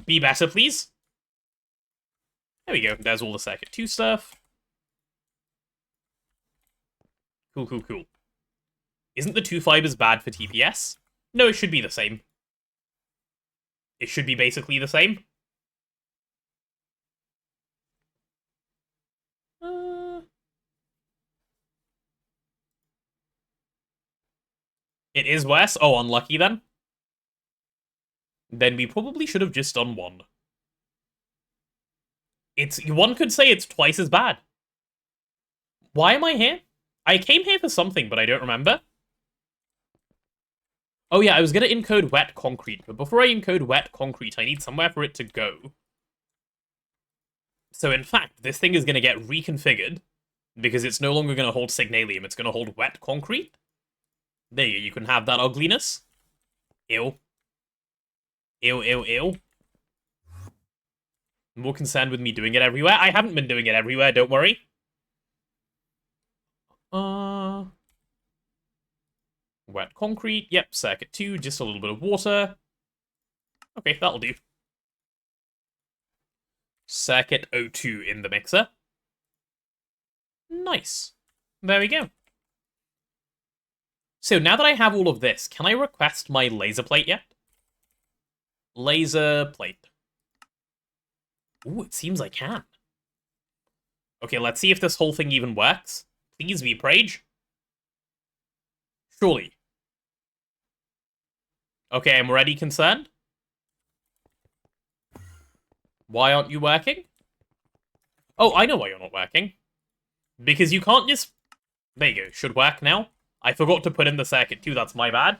Be better, please. There we go. There's all the Circuit 2 stuff. Cool, cool, cool. Isn't the 2 fibers bad for TPS? No, it should be the same. It should be basically the same. It is worse? Oh, unlucky then. Then we probably should have just done 1. One could say it's twice as bad. Why am I here? I came here for something, but I don't remember. Oh yeah, I was gonna encode wet concrete, but before I encode wet concrete, I need somewhere for it to go. So in fact, this thing is gonna get reconfigured, because it's no longer gonna hold signalium, it's gonna hold wet concrete. There you can have that ugliness. Ew. Ew, ew, ew. More concerned with me doing it everywhere. I haven't been doing it everywhere, don't worry. Wet concrete. Yep, Circuit 2, just a little bit of water. Okay, that'll do. Circuit 02 in the mixer. Nice. There we go. So now that I have all of this, can I request my laser plate yet? Laser plate. Ooh, it seems I can. Okay, let's see if this whole thing even works. Please be Prage. Surely. Okay, I'm already concerned. Why aren't you working? Oh, I know why you're not working. Because you can't just... There you go, should work now. I forgot to put in the Circuit 2, that's my bad.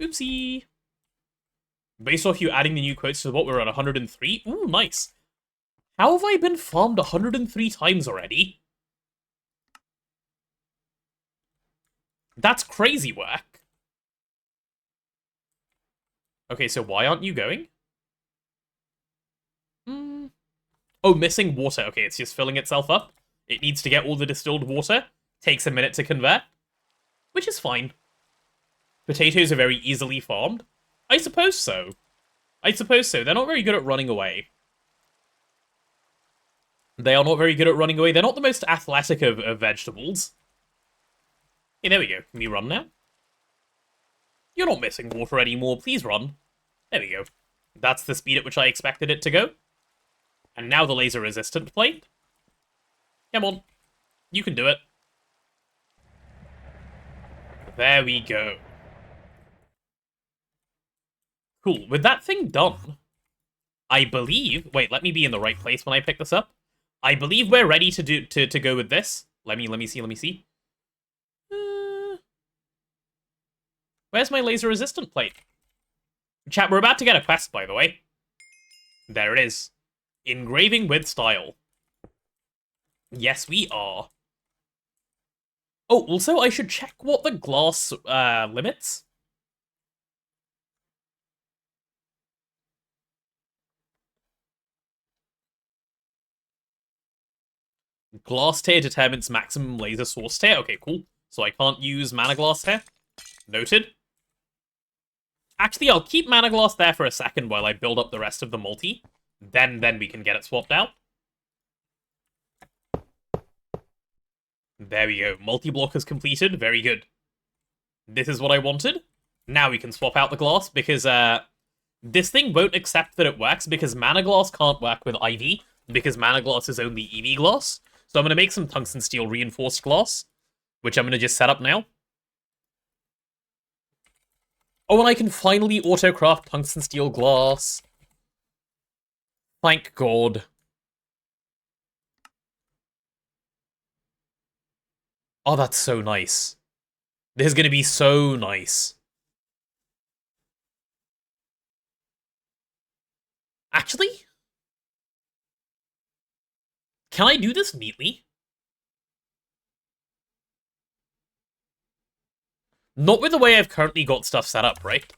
Oopsie. Based off you adding the new quotes to what, we're at 103? Ooh, nice. How have I been farmed 103 times already? That's crazy work. Okay, so why aren't you going? Oh, missing water. Okay, it's just filling itself up. It needs to get all the distilled water. Takes a minute to convert. Which is fine. Potatoes are very easily farmed. I suppose so. I suppose so. They're not very good at running away. They are not very good at running away. They're not the most athletic of vegetables. Hey, there we go. Can we run now? You're not missing water anymore. Please run. There we go. That's the speed at which I expected it to go. And now the laser-resistant plate. Come on. You can do it. There we go. Cool. With that thing done, I believe... Wait, let me be in the right place when I pick this up. I believe we're ready to go with this. Let me see. Where's my laser-resistant plate? Chat, we're about to get a quest, by the way. There it is. Engraving with style. Yes, we are. Oh, also, I should check what the glass limits. Glass tier determines maximum laser source tier. Okay, cool. So I can't use mana glass tier. Noted. Actually, I'll keep mana glass there for a second while I build up the rest of the multi. Then we can get it swapped out. There we go. Multi-block is completed. Very good. This is what I wanted. Now we can swap out the glass because this thing won't accept that it works because mana glass can't work with IV because mana glass is only EV glass. So I'm going to make some tungsten steel reinforced glass, which I'm going to just set up now. Oh, and I can finally autocraft tungsten steel glass. Thank God. Oh, that's so nice. This is going to be so nice. Actually? Can I do this neatly? Not with the way I've currently got stuff set up, right?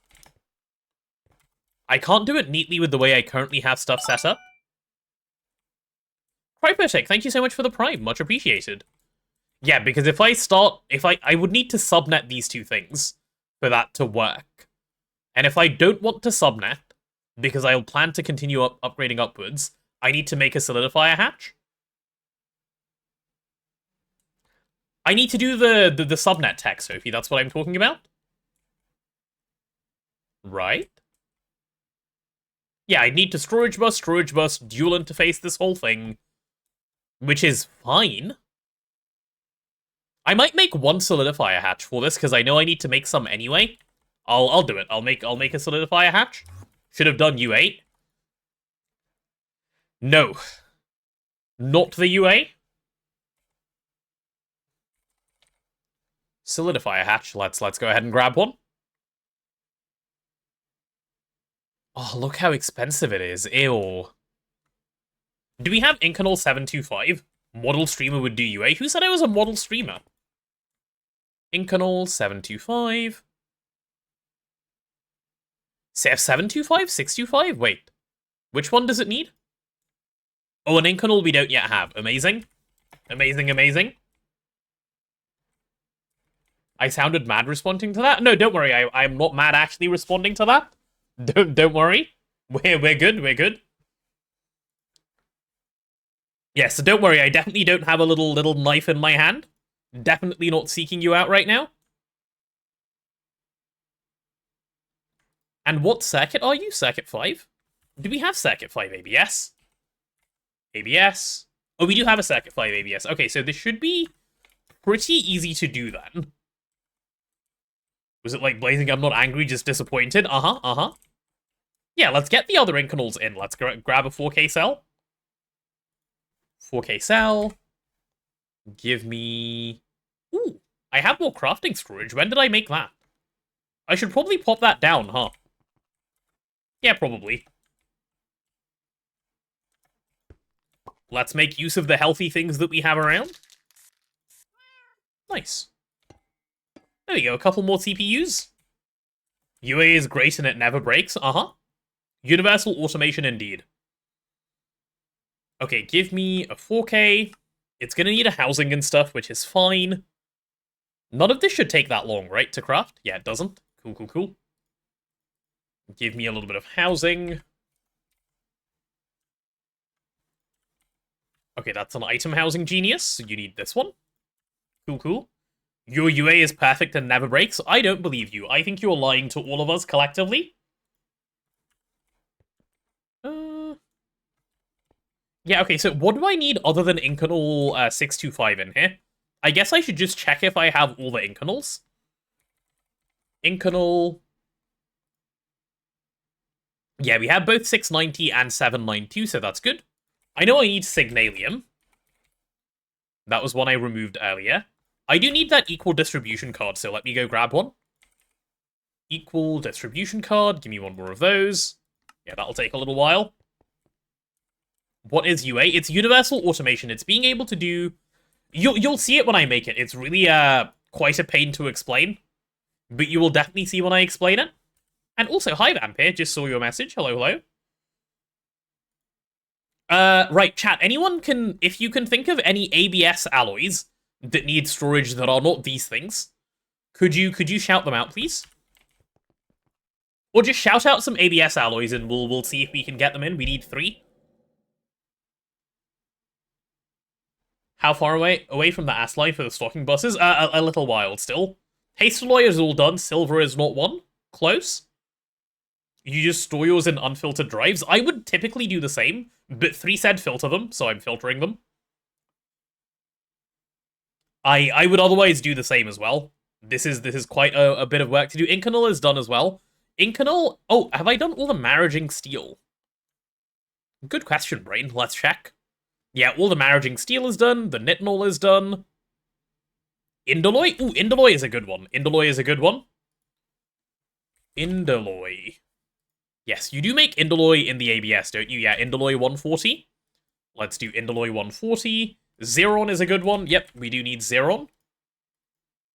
I can't do it neatly with the way I currently have stuff set up. Crypotech, thank you so much for the prime. Much appreciated. Yeah, because if I would need to subnet these two things for that to work. And if I don't want to subnet, because I'll plan to continue upgrading upwards, I need to make a solidifier hatch. I need to do the subnet tech, Sophie. That's what I'm talking about. Right? Yeah, I need to storage bus, dual interface this whole thing. Which is fine. I might make one solidifier hatch for this, because I know I need to make some anyway. I'll do it. I'll make a solidifier hatch. Should have done U8. No. Not the UA. Solidifier hatch. Let's go ahead and grab one. Oh, look how expensive it is. Ew. Do we have Incanol 725? Model streamer would do UA. Who said I was a model streamer? Incanol 725. CF 725? 625? Wait. Which one does it need? Oh, an Incanol we don't yet have. Amazing. Amazing. I sounded mad responding to that? No, don't worry. I'm not mad actually responding to that. Don't worry. We're good. Yeah, so don't worry. I definitely don't have a little knife in my hand. Definitely not seeking you out right now. And what circuit are you? Circuit 5? Do we have Circuit 5 ABS? ABS. Oh, we do have a Circuit 5 ABS. Okay, so this should be pretty easy to do then. Was it like Blazing I'm not angry, just disappointed? Uh-huh. Yeah, let's get the other Incanols in. Let's grab a 4K cell. 4K cell. Give me... Ooh, I have more crafting storage. When did I make that? I should probably pop that down, huh? Yeah, probably. Let's make use of the healthy things that we have around. Nice. There we go, a couple more CPUs. UA is great and it never breaks. Universal automation indeed. Okay, give me a 4K. It's gonna need a housing and stuff, which is fine. None of this should take that long, right, to craft? Yeah, it doesn't. Cool. Give me a little bit of housing. Okay, that's an item housing genius, so you need this one. Cool, cool. Your UA is perfect and never breaks. I don't believe you. I think you're lying to all of us collectively. Yeah, okay, so what do I need other than Incanal 625 in here? I guess I should just check if I have all the Incanals. Incanal... Yeah, we have both 690 and 792, so that's good. I know I need Signalium. That was one I removed earlier. I do need that equal distribution card, so let me go grab one. Equal distribution card, give me one more of those. Yeah, that'll take a little while. What is UA? It's universal automation. It's being able to do... You'll see it when I make it. It's really quite a pain to explain. But you will definitely see when I explain it. And also, hi Vampire, just saw your message. Hello, hello. Right, chat, anyone can... If you can think of any ABS alloys that need storage that are not these things, could you shout them out, please? Or just shout out some ABS alloys and we'll see if we can get them in. We need 3. How far away from the ass life for the stocking buses? A little while still. Haste alloy is all done. Silver is not one. Close. You just store yours in unfiltered drives. I would typically do the same, but 3 said filter them, so I'm filtering them. I would otherwise do the same as well. This is quite a bit of work to do. Incanal is done as well. Incanal... Oh, have I done all the marriaging steel? Good question, Brain. Let's check. Yeah, all the marriaging steel is done. The nitinol is done. Indoloy? Ooh, Indoloy is a good one. Indoloy is a good one. Indoloy. Yes, you do make Indoloy in the ABS, don't you? Yeah, Indoloy 140. Let's do Indoloy 140. Xeron is a good one. Yep, we do need Xeron.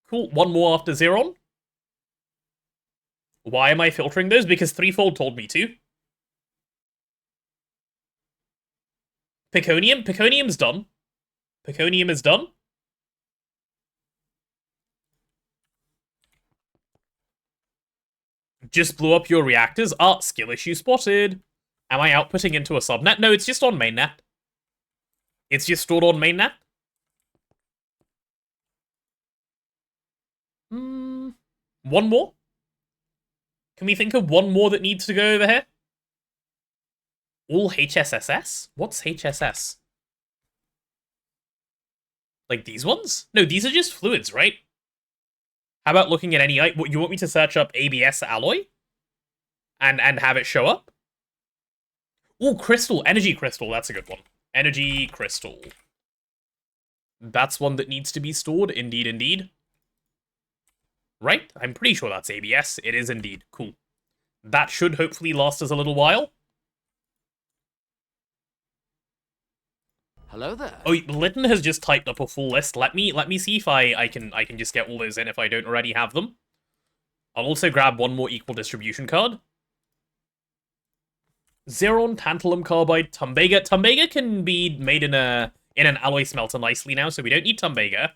Cool, one more after Xeron. Why am I filtering those? Because Threefold told me to. Peconium? Peconium's done. Peconium is done. Just blew up your reactors. Ah, skill issue spotted. Am I outputting into a subnet? No, it's just on mainnet. It's just stored on mainnet. One more? Can we think of one more that needs to go over here? All HSSS? What's HSS? Like these ones? No, these are just fluids, right? How about looking at any... What, you want me to search up ABS alloy? And have it show up? Ooh, crystal. Energy crystal. That's a good one. Energy crystal. That's one that needs to be stored. Indeed, indeed. Right? I'm pretty sure that's ABS. It is indeed. Cool. That should hopefully last us a little while. Hello there. Oh, Lytton has just typed up a full list. Let me see if I can just get all those in if I don't already have them. I'll also grab one more equal distribution card. Xeron, tantalum carbide, tumbaga. Tumbaga can be made in an alloy smelter nicely now, so we don't need tumbaga.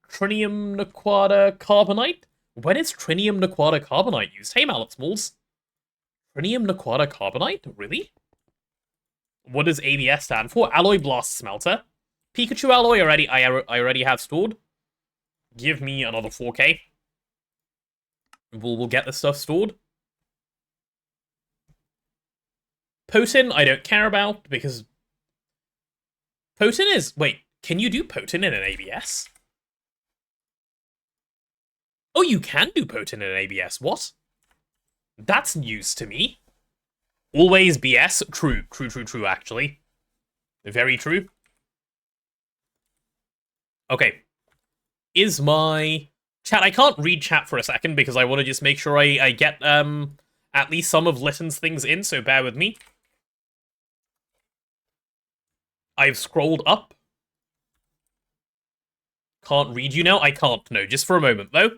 Trinium naquata carbonite. When is trinium naquata carbonite used? Hey, Mallet Smalls. Trinium naquata carbonite? Really? What does ABS stand for? Alloy Blast Smelter. Pikachu alloy I already have stored. Give me another 4K. We'll get the stuff stored. Potin, I don't care about, because... Potin is... Wait, can you do Potin in an ABS? Oh, you can do Potin in an ABS. What? That's news to me. Always BS. True, actually. Very true. Okay. Is my... Chat, I can't read chat for a second because I want to just make sure I get at least some of Litton's things in, so bear with me. I've scrolled up. Can't read you now? I can't. No, just for a moment, though.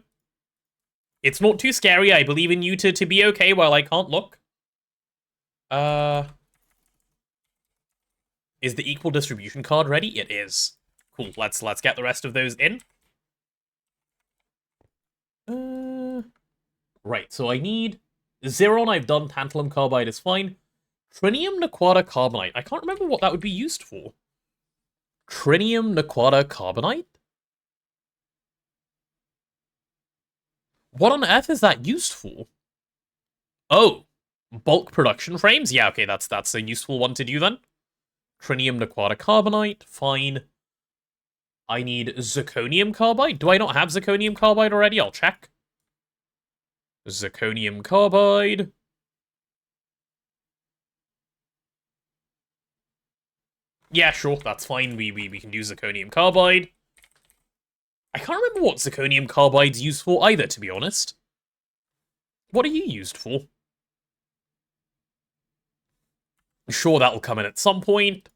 It's not too scary. I believe in you to be okay while I can't look. Is the equal distribution card ready? It is. Cool. Let's get the rest of those in. Right, so I need... Xeron I've done, tantalum carbide is fine. Trinium Naquata carbonite. I can't remember what that would be used for. Trinium Naquata carbonite? What on earth is that used for? Oh, bulk production frames? Yeah, okay, that's a useful one to do then. Trinium Naquata carbonite, fine. I need zirconium carbide. Do I not have zirconium carbide already? I'll check. Zirconium carbide. Yeah, sure, that's fine. We can do zirconium carbide. I can't remember what zirconium carbide's used for either, to be honest. What are you used for? I'm sure that'll come in at some point.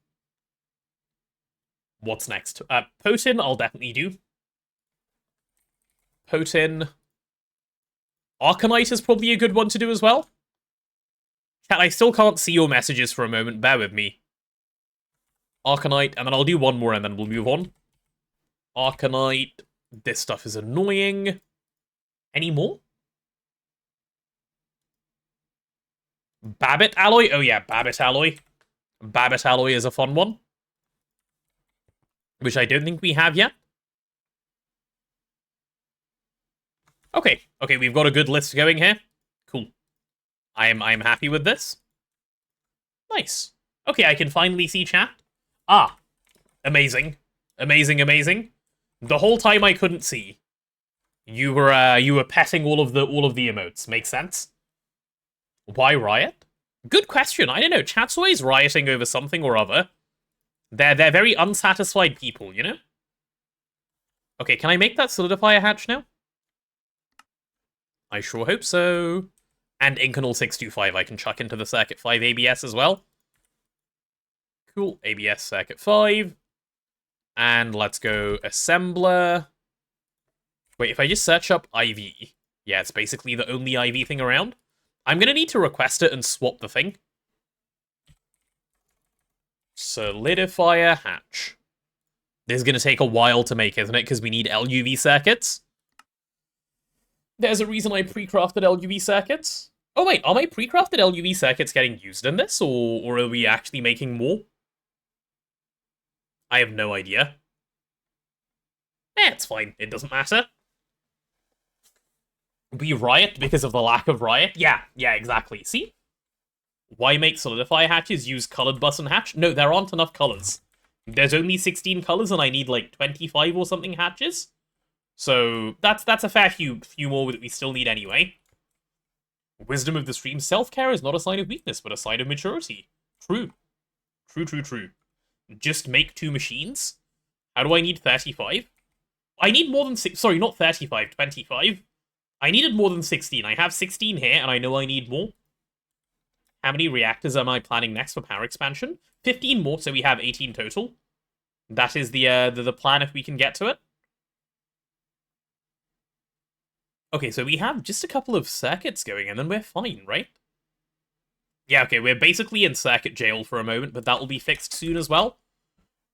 What's next? Potin, I'll definitely do. Potin. Arcanite is probably a good one to do as well. Chat, I still can't see your messages for a moment. Bear with me. Arcanite, and then I'll do one more and then we'll move on. Arcanite. This stuff is annoying. Any more? Babbitt alloy? Oh yeah, Babbitt alloy. Babbitt alloy is a fun one. Which I don't think we have yet. Okay, we've got a good list going here. Cool. I'm happy with this. Nice. Okay, I can finally see chat. Ah, amazing. Amazing. The whole time I couldn't see. You were petting all of the emotes. Makes sense. Why riot? Good question. I don't know. Chat's always rioting over something or other. They're very unsatisfied people, you know? Okay, can I make that solidifier hatch now? I sure hope so. And Incanal 625 I can chuck into the Circuit 5 ABS as well. Cool. ABS Circuit 5. And let's go Assembler. Wait, if I just search up IV... Yeah, it's basically the only IV thing around. I'm going to need to request it and swap the thing. Solidifier hatch. This is going to take a while to make, isn't it? Because we need LUV circuits. There's a reason I pre-crafted LUV circuits. Oh wait, are my pre-crafted LUV circuits getting used in this? Or are we actually making more? I have no idea. It's fine. It doesn't matter. We riot because of the lack of riot? Yeah, exactly. See? Why make solidify hatches? Use colored button hatch? No, there aren't enough colors. There's only 16 colors and I need like 25 or something hatches. So that's a fair few more that we still need anyway. Wisdom of the stream. Self-care is not a sign of weakness, but a sign of maturity. True. Just make 2 machines? How do I need 35? I need more than 6. Sorry, not 35, 25. I needed more than 16. I have 16 here, and I know I need more. How many reactors am I planning next for power expansion? 15 more, so we have 18 total. That is the plan if we can get to it. Okay, so we have just a couple of circuits going, and then we're fine, right? Yeah, okay, we're basically in circuit jail for a moment, but that will be fixed soon as well.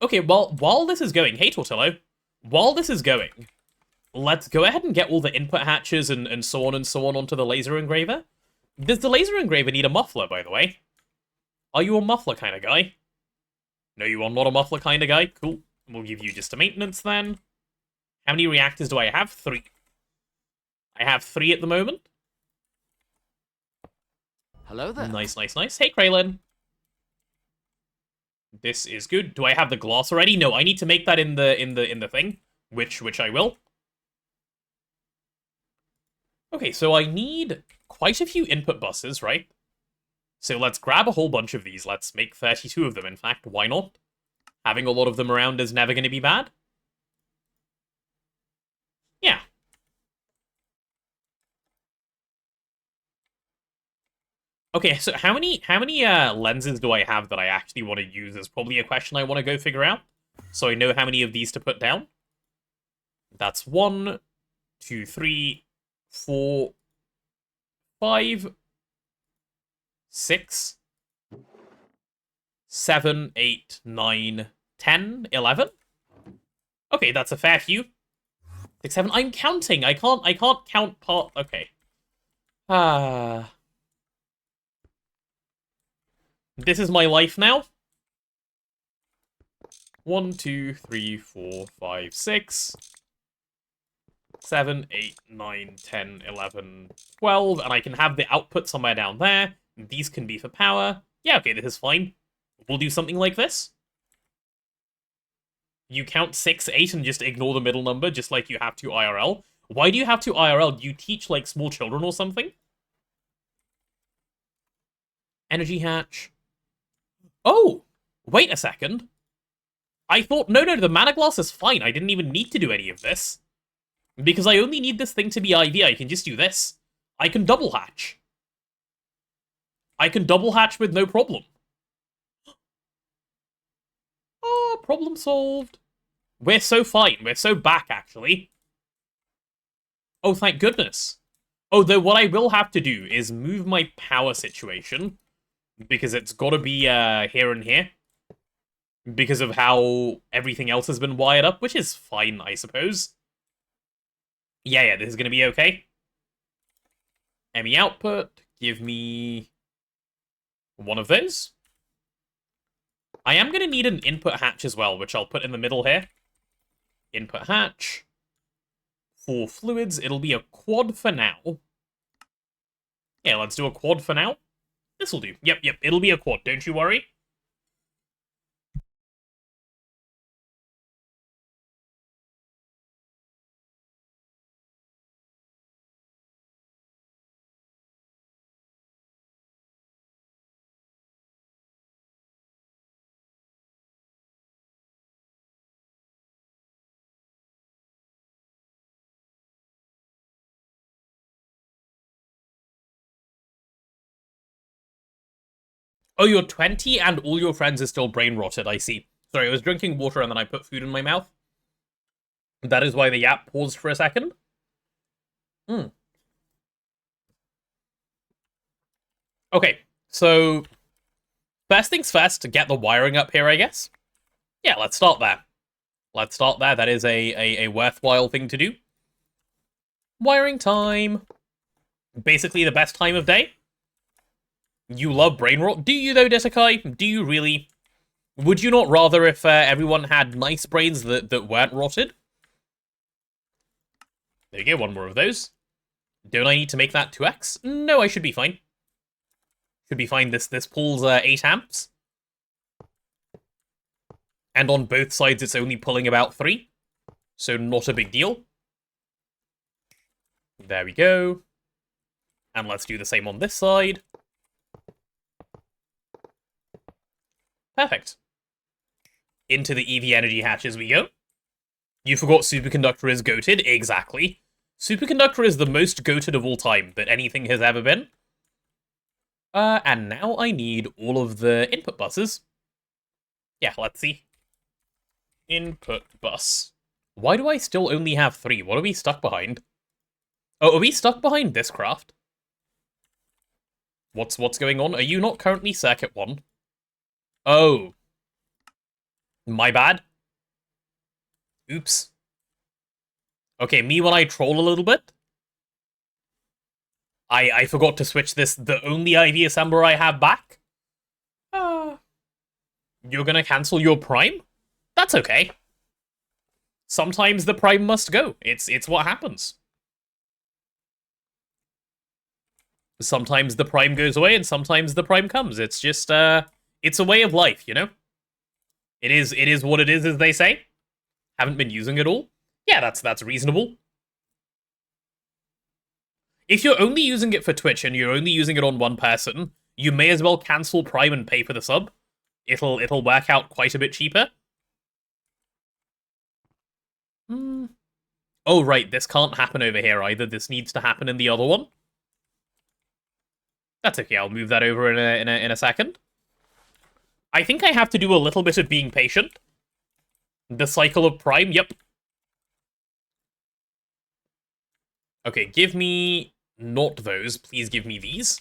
Okay, well, while this is going... Hey, Tortillo. While this is going, let's go ahead and get all the input hatches and so on onto the laser engraver. Does the laser engraver need a muffler, by the way? Are you a muffler kind of guy? No, you are not a muffler kind of guy. Cool. We'll give you just a maintenance then. How many reactors do I have? 3. I have 3 at the moment. Hello there. Nice. Hey, Kraylin. This is good. Do I have the glass already? No, I need to make that in the thing, which I will. Okay, so I need quite a few input buses, right? So let's grab a whole bunch of these. Let's make 32 of them, in fact. Why not? Having a lot of them around is never going to be bad. Yeah. Okay, so how many lenses do I have that I actually want to use is probably a question I want to go figure out. So I know how many of these to put down. That's 1, 2, 3, 4, 5, 6, 7, 8, 9, 10, 11. Okay, that's a fair few. 6, 7. I'm counting. I can't count part. Okay. Ah. This is my life now. 1, 2, 3, 4, 5, 6, 7, 8, 9, 10, 11, 12, and I can have the output somewhere down there. These can be for power. Yeah, okay, this is fine. We'll do something like this. You count 6, 8, and just ignore the middle number, just like you have to IRL. Why do you have to IRL? Do you teach, like, small children or something? Energy hatch. Oh! Wait a second. I thought, no, the mana glass is fine. I didn't even need to do any of this. Because I only need this thing to be IV, I can just do this. I can double hatch. I can double hatch with no problem. Oh, problem solved. We're so fine. We're so back, actually. Oh, thank goodness. Oh, though what I will have to do is move my power situation. Because it's gotta be here and here. Because of how everything else has been wired up, which is fine, I suppose. Yeah, this is gonna be okay. ME output, give me one of those. I am gonna need an input hatch as well, which I'll put in the middle here. Input hatch. For fluids, it'll be a quad for now. Yeah, let's do a quad for now. This'll do. Yep, it'll be a quad, don't you worry. Oh, you're 20 and all your friends are still brain rotted, I see. Sorry, I was drinking water and then I put food in my mouth. That is why the app paused for a second. Okay, so first things first, to get the wiring up here, I guess. Yeah, let's start there. Let's start there. That is a worthwhile thing to do. Wiring time. Basically the best time of day. You love brain rot. Do you, though, Desakai? Do you really? Would you not rather if everyone had nice brains that weren't rotted? There you go, one more of those. Don't I need to make that 2x? No, I should be fine. Should be fine. This pulls 8 amps. And on both sides, it's only pulling about 3. So not a big deal. There we go. And let's do the same on this side. Perfect. Into the EV energy hatches we go. You forgot Superconductor is goated? Exactly. Superconductor is the most goated of all time that anything has ever been. And now I need all of the input buses. Yeah, let's see. Input bus. Why do I still only have 3? What are we stuck behind? Oh, are we stuck behind this craft? What's going on? Are you not currently circuit 1? Oh. My bad. Oops. Okay, me when I troll a little bit. I forgot to switch this, the only IV assembler I have back. You're gonna cancel your prime? That's okay. Sometimes the prime must go. It's what happens. Sometimes the prime goes away and sometimes the prime comes. It's just it's a way of life, you know? It is what it is, as they say. Haven't been using it all. Yeah, that's reasonable. If you're only using it for Twitch and you're only using it on one person, you may as well cancel Prime and pay for the sub. It'll work out quite a bit cheaper. Oh, right, this can't happen over here either. This needs to happen in the other one. That's okay, I'll move that over in a second. I think I have to do a little bit of being patient. The cycle of Prime, yep. Okay, give me not those. Please give me these.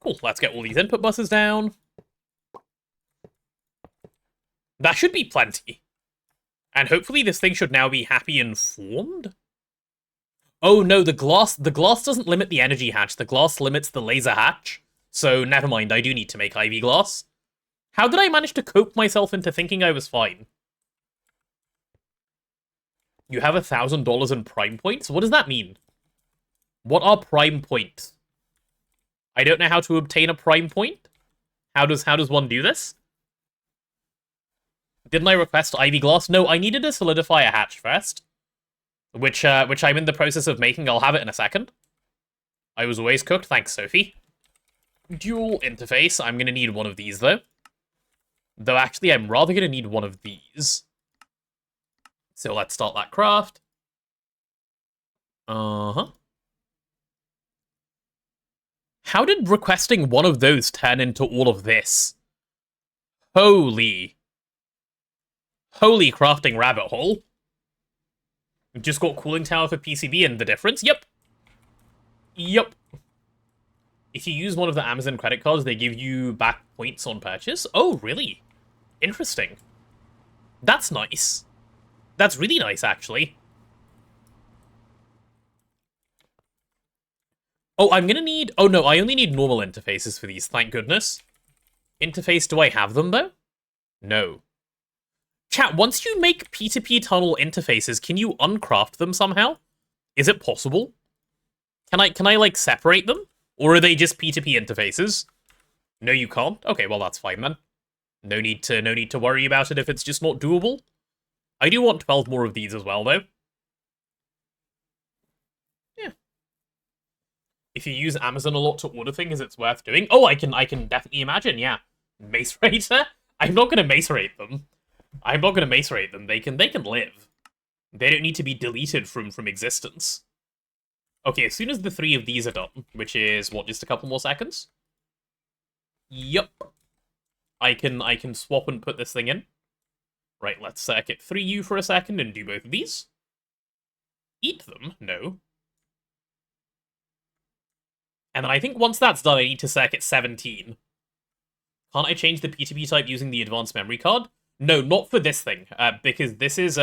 Cool, let's get all these input buses down. That should be plenty. And hopefully this thing should now be happy and formed. Oh no, the glass doesn't limit the energy hatch, the glass limits the laser hatch. So never mind, I do need to make Ivy glass. How did I manage to cope myself into thinking I was fine? You have $1,000 in prime points? What does that mean? What are prime points? I don't know how to obtain a prime point. How does one do this? Didn't I request Ivy glass? No, I needed to solidify a hatch first. Which I'm in the process of making. I'll have it in a second. I was always cooked. Thanks, Sophie. Dual interface. I'm going to need one of these, though. Though, actually, I'm rather going to need one of these. So let's start that craft. Uh-huh. How did requesting one of those turn into all of this? Holy crafting rabbit hole. We've just got cooling tower for PCB and the difference. Yep. If you use one of the Amazon credit cards, they give you back points on purchase. Oh, really? Interesting. That's nice. That's really nice, actually. Oh, I'm gonna need... Oh, no, I only need normal interfaces for these, thank goodness. Interface, do I have them, though? No. Chat, once you make P2P tunnel interfaces, can you uncraft them somehow? Is it possible? Can I like, separate them? Or are they just P2P interfaces? No, you can't? Okay, well, that's fine, then. No need to worry about it if it's just not doable. I do want 12 more of these as well, though. Yeah. If you use Amazon a lot to order things, it's worth doing. Oh, I can definitely imagine, yeah. Mace Raider? I'm not gonna Mace Raid them. They can live. They don't need to be deleted from existence. Okay, as soon as the 3 of these are done, which is, what, just a couple more seconds? Yup. I can swap and put this thing in. Right, let's circuit 3U for a second and do both of these. Eat them? No. And then I think once that's done, I need to circuit 17. Can't I change the P2P type using the advanced memory card? No, not for this thing, because this is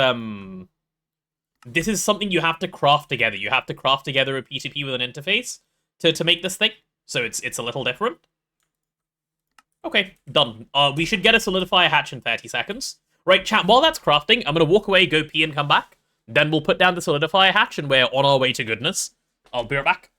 something you have to craft together. You have to craft together a P2P with an interface to make this thing, so it's a little different. Okay, done. We should get a solidifier hatch in 30 seconds. Right, chat, while that's crafting, I'm going to walk away, go pee, and come back. Then we'll put down the solidifier hatch, and we're on our way to goodness. I'll be right back.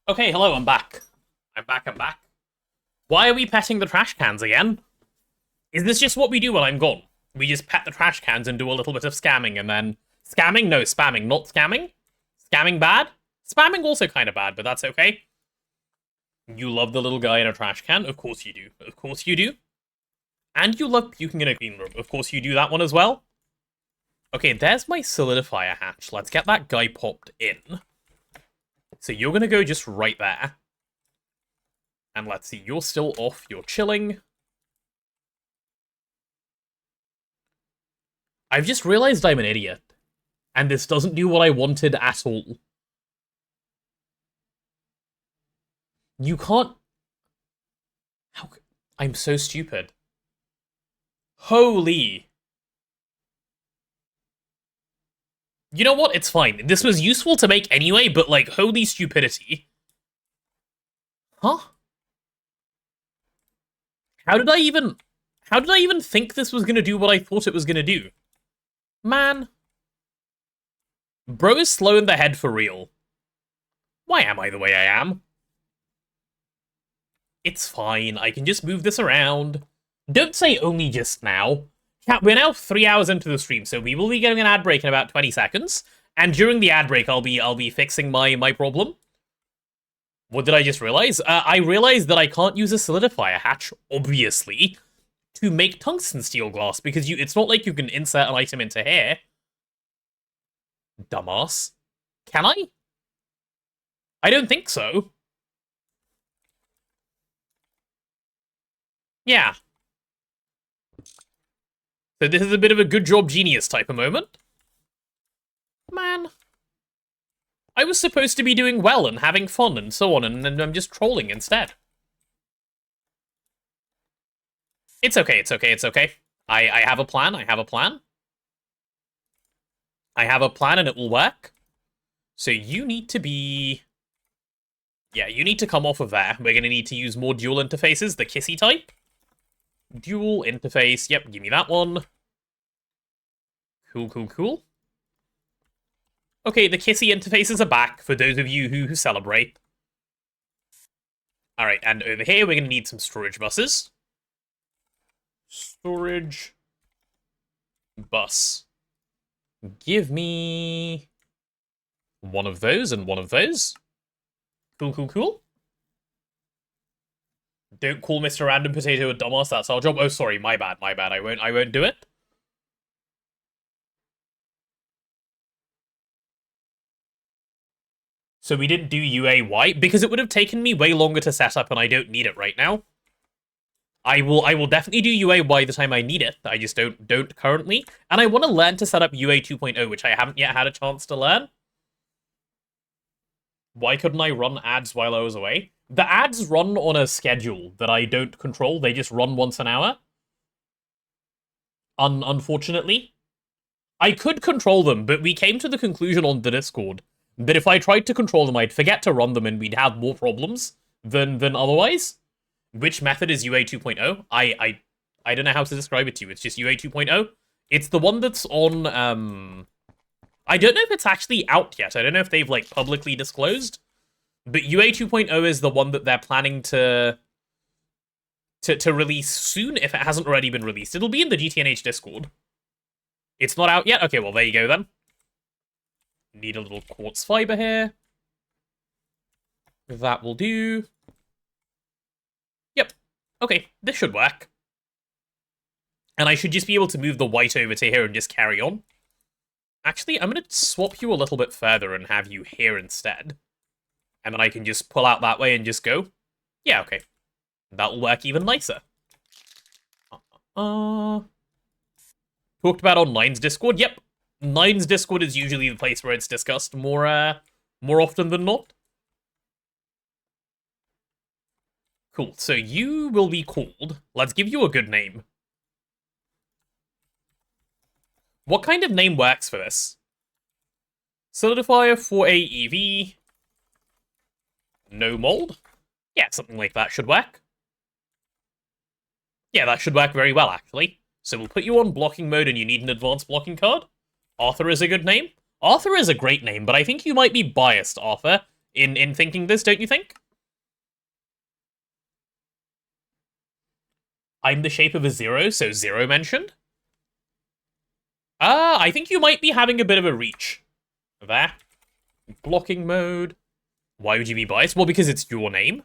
Okay, hello, I'm back. I'm back. Why are we petting the trash cans again? Is this just what we do while I'm gone? We just pet the trash cans and do a little bit of scamming and then... Scamming? No, spamming. Not scamming? Scamming bad? Spamming also kind of bad, but that's okay. You love the little guy in a trash can? Of course you do. Of course you do. And you love puking in a clean room. Of course you do that one as well. Okay, there's my solidifier hatch. Let's get that guy popped in. So you're going to go just right there. And let's see, you're still off, you're chilling. I've just realized I'm an idiot. And this doesn't do what I wanted at all. You can't... How? I'm so stupid. Holy. You know what? It's fine. This was useful to make anyway, but like, holy stupidity. Huh? How did I even think this was gonna do what I thought it was gonna do? Man. Bro is slow in the head for real. Why am I the way I am? It's fine. I can just move this around. Don't say only just now. Chat, we're now 3 hours into the stream, so we will be getting an ad break in about 20 seconds. And during the ad break, I'll be fixing my problem. What did I just realize? I realized that I can't use a solidifier hatch, obviously, to make tungsten steel glass, because it's not like you can insert an item into here. Dumbass. Can I? I don't think so. Yeah. So this is a bit of a good job genius type of moment. Man. I was supposed to be doing well and having fun and so on, and I'm just trolling instead. It's okay, it's okay, it's okay. I have a plan, I have a plan. I have a plan and it will work. So you need to be... Yeah, you need to come off of there. We're going to need to use more dual interfaces, the kissy type. Dual interface, yep, give me that one. Cool, cool, cool. Okay, the kissy interfaces are back, for those of you who celebrate. Alright, and over here we're going to need some storage buses. Storage bus. Give me one of those and one of those. Cool, cool, cool. Don't call Mr. Random Potato a dumbass, that's our job. Oh, sorry, my bad, my bad. I won't do it. So we didn't do UAY because it would have taken me way longer to set up and I don't need it right now. I will definitely do UA by the time I need it. I just don't currently. And I want to learn to set up UA 2.0, which I haven't yet had a chance to learn. Why couldn't I run ads while I was away? The ads run on a schedule that I don't control. They just run once an hour. Unfortunately. I could control them, but we came to the conclusion on the Discord that if I tried to control them, I'd forget to run them and we'd have more problems than otherwise. Which method is UA 2.0? I don't know how to describe it to you. It's just UA 2.0. It's the one that's on, I don't know if it's actually out yet. I don't know if they've, like, publicly disclosed. But UA 2.0 is the one that they're planning to release soon, if it hasn't already been released. It'll be in the GTNH Discord. It's not out yet? Okay, well, there you go, then. Need a little quartz fiber here. That will do. Yep. Okay, this should work. And I should just be able to move the white over to here and just carry on. Actually, I'm going to swap you a little bit further and have you here instead. And then I can just pull out that way and just go. Yeah, okay. That'll work even nicer. Talked about on Nine's Discord? Yep. Nine's Discord is usually the place where it's discussed more often than not. Cool, so you will be called... Let's give you a good name. What kind of name works for this? Solidifier for AEV. No mold? Yeah, something like that should work. Yeah, that should work very well, actually. So we'll put you on blocking mode and you need an advanced blocking card. Arthur is a good name. Arthur is a great name, but I think you might be biased, Arthur, in thinking this, don't you think? I'm the shape of a zero, so zero mentioned. I think you might be having a bit of a reach. There. Blocking mode. Why would you be biased? Well, because it's your name.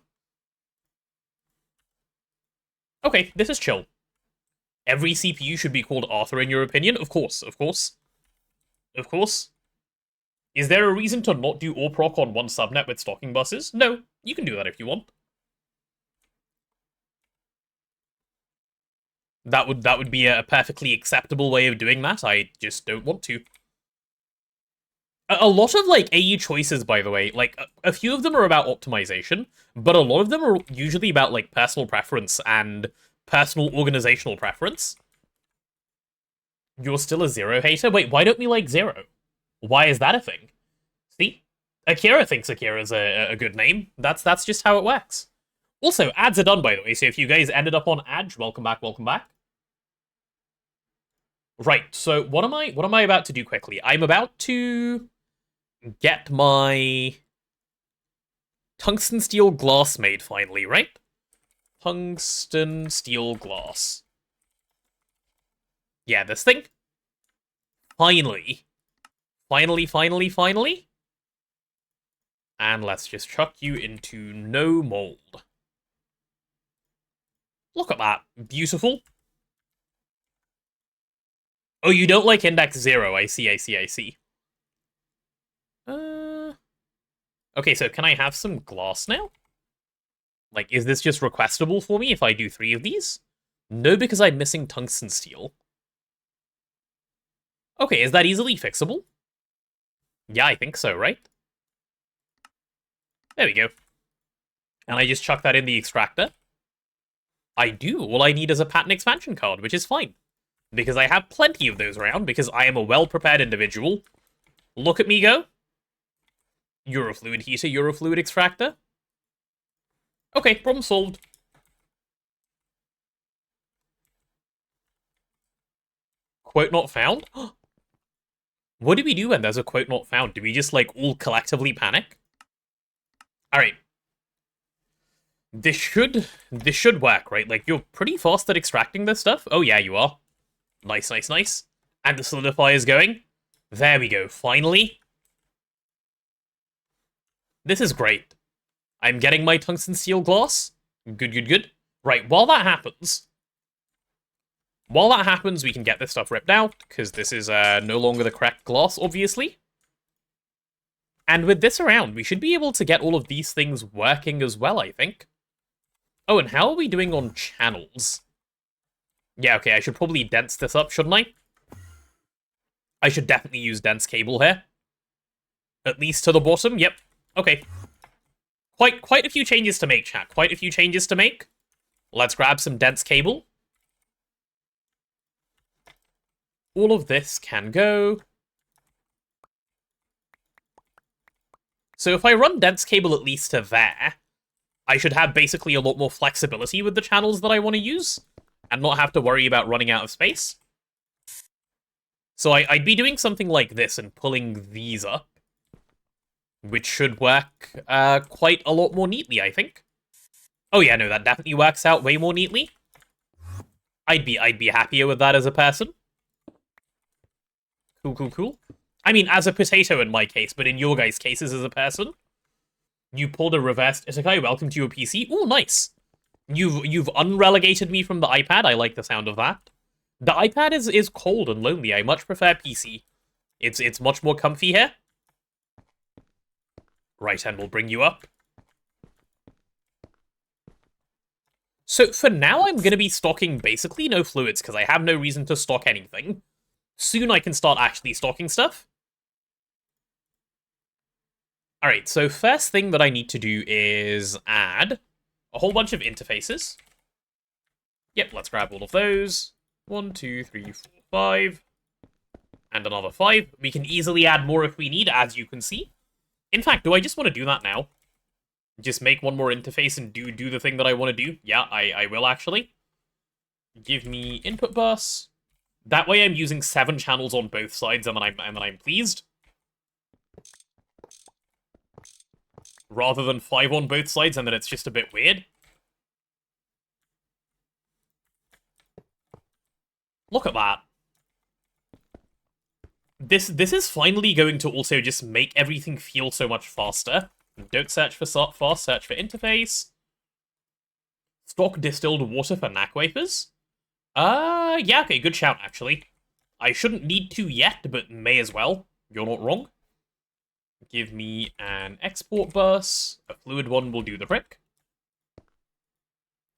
Okay, this is chill. Every CPU should be called Arthur in your opinion? Of course, of course. Of course. Is there a reason to not do AWPROC on one subnet with stocking buses? No, you can do that if you want. That would be a perfectly acceptable way of doing that. I just don't want to. A lot of, like, AU choices, by the way, like, a few of them are about optimization, but a lot of them are usually about, like, personal preference and personal organizational preference. You're still a Zero hater? Wait, why don't we like Zero? Why is that a thing? See? Akira thinks Akira's a good name. That's just how it works. Also, ads are done, by the way, so if you guys ended up on Adge, welcome back, welcome back. Right, so what am I about to do quickly? I'm about to get my tungsten steel glass made finally, right? Tungsten steel glass. Yeah, this thing. Finally. Finally. And let's just chuck you into no mold. Look at that. Beautiful. Oh, you don't like index 0. I see. Okay, so can I have some glass now? Like, is this just requestable for me if I do 3 of these? No, because I'm missing tungsten steel. Okay, is that easily fixable? Yeah, I think so, right? There we go. And I just chuck that in the extractor. I do. All I need is a pattern expansion card, which is fine. Because I have plenty of those around, because I am a well-prepared individual. Look at me go. Eurofluid heater, Eurofluid extractor. Okay, problem solved. Quote not found? What do we do when there's a quote not found? Do we just, like, all collectively panic? Alright. This should work, right? Like, you're pretty fast at extracting this stuff. Oh, yeah, you are. Nice. And the solidifier is going. There we go, finally. This is great. I'm getting my tungsten steel glass. Good. Right, while that happens, we can get this stuff ripped out, because this is no longer the correct glass, obviously. And with this around, we should be able to get all of these things working as well, I think. Oh, and how are we doing on channels? Yeah, okay, I should probably dense this up, shouldn't I? I should definitely use dense cable here. At least to the bottom, yep. Okay. Quite a few changes to make, chat. Quite a few changes to make. Let's grab some dense cable. All of this can go. So if I run dense cable at least to there, I should have basically a lot more flexibility with the channels that I want to use, and not have to worry about running out of space. So I'd be doing something like this and pulling these up, which should work quite a lot more neatly, I think. Oh yeah, no, that definitely works out way more neatly. I'd be happier with that as a person. Cool. I mean, as a potato in my case, but in your guys' cases as a person. You pulled a reversed Isekai, welcome to your PC. Oh, nice. You've unrelegated me from the iPad. I like the sound of that. The iPad is cold and lonely. I much prefer PC. It's much more comfy here. Right, and we'll bring you up. So for now, I'm going to be stocking basically no fluids, because I have no reason to stock anything. Soon I can start actually stocking stuff. Alright, so first thing that I need to do is add a whole bunch of interfaces. Yep, let's grab all of those. 1, 2, 3, 4, 5. And another 5. We can easily add more if we need, as you can see. In fact, do I just want to do that now? Just make one more interface and do the thing that I want to do? Yeah, I will actually. Give me input bus. That way I'm using 7 channels on both sides and then I'm pleased. Rather than 5 on both sides and then it's just a bit weird. Look at that. This is finally going to also just make everything feel so much faster. Don't search for fast, search for interface. Stock distilled water for knack wafers? Yeah, okay, good shout, actually. I shouldn't need to yet, but may as well. You're not wrong. Give me an export bus. A fluid one will do the trick.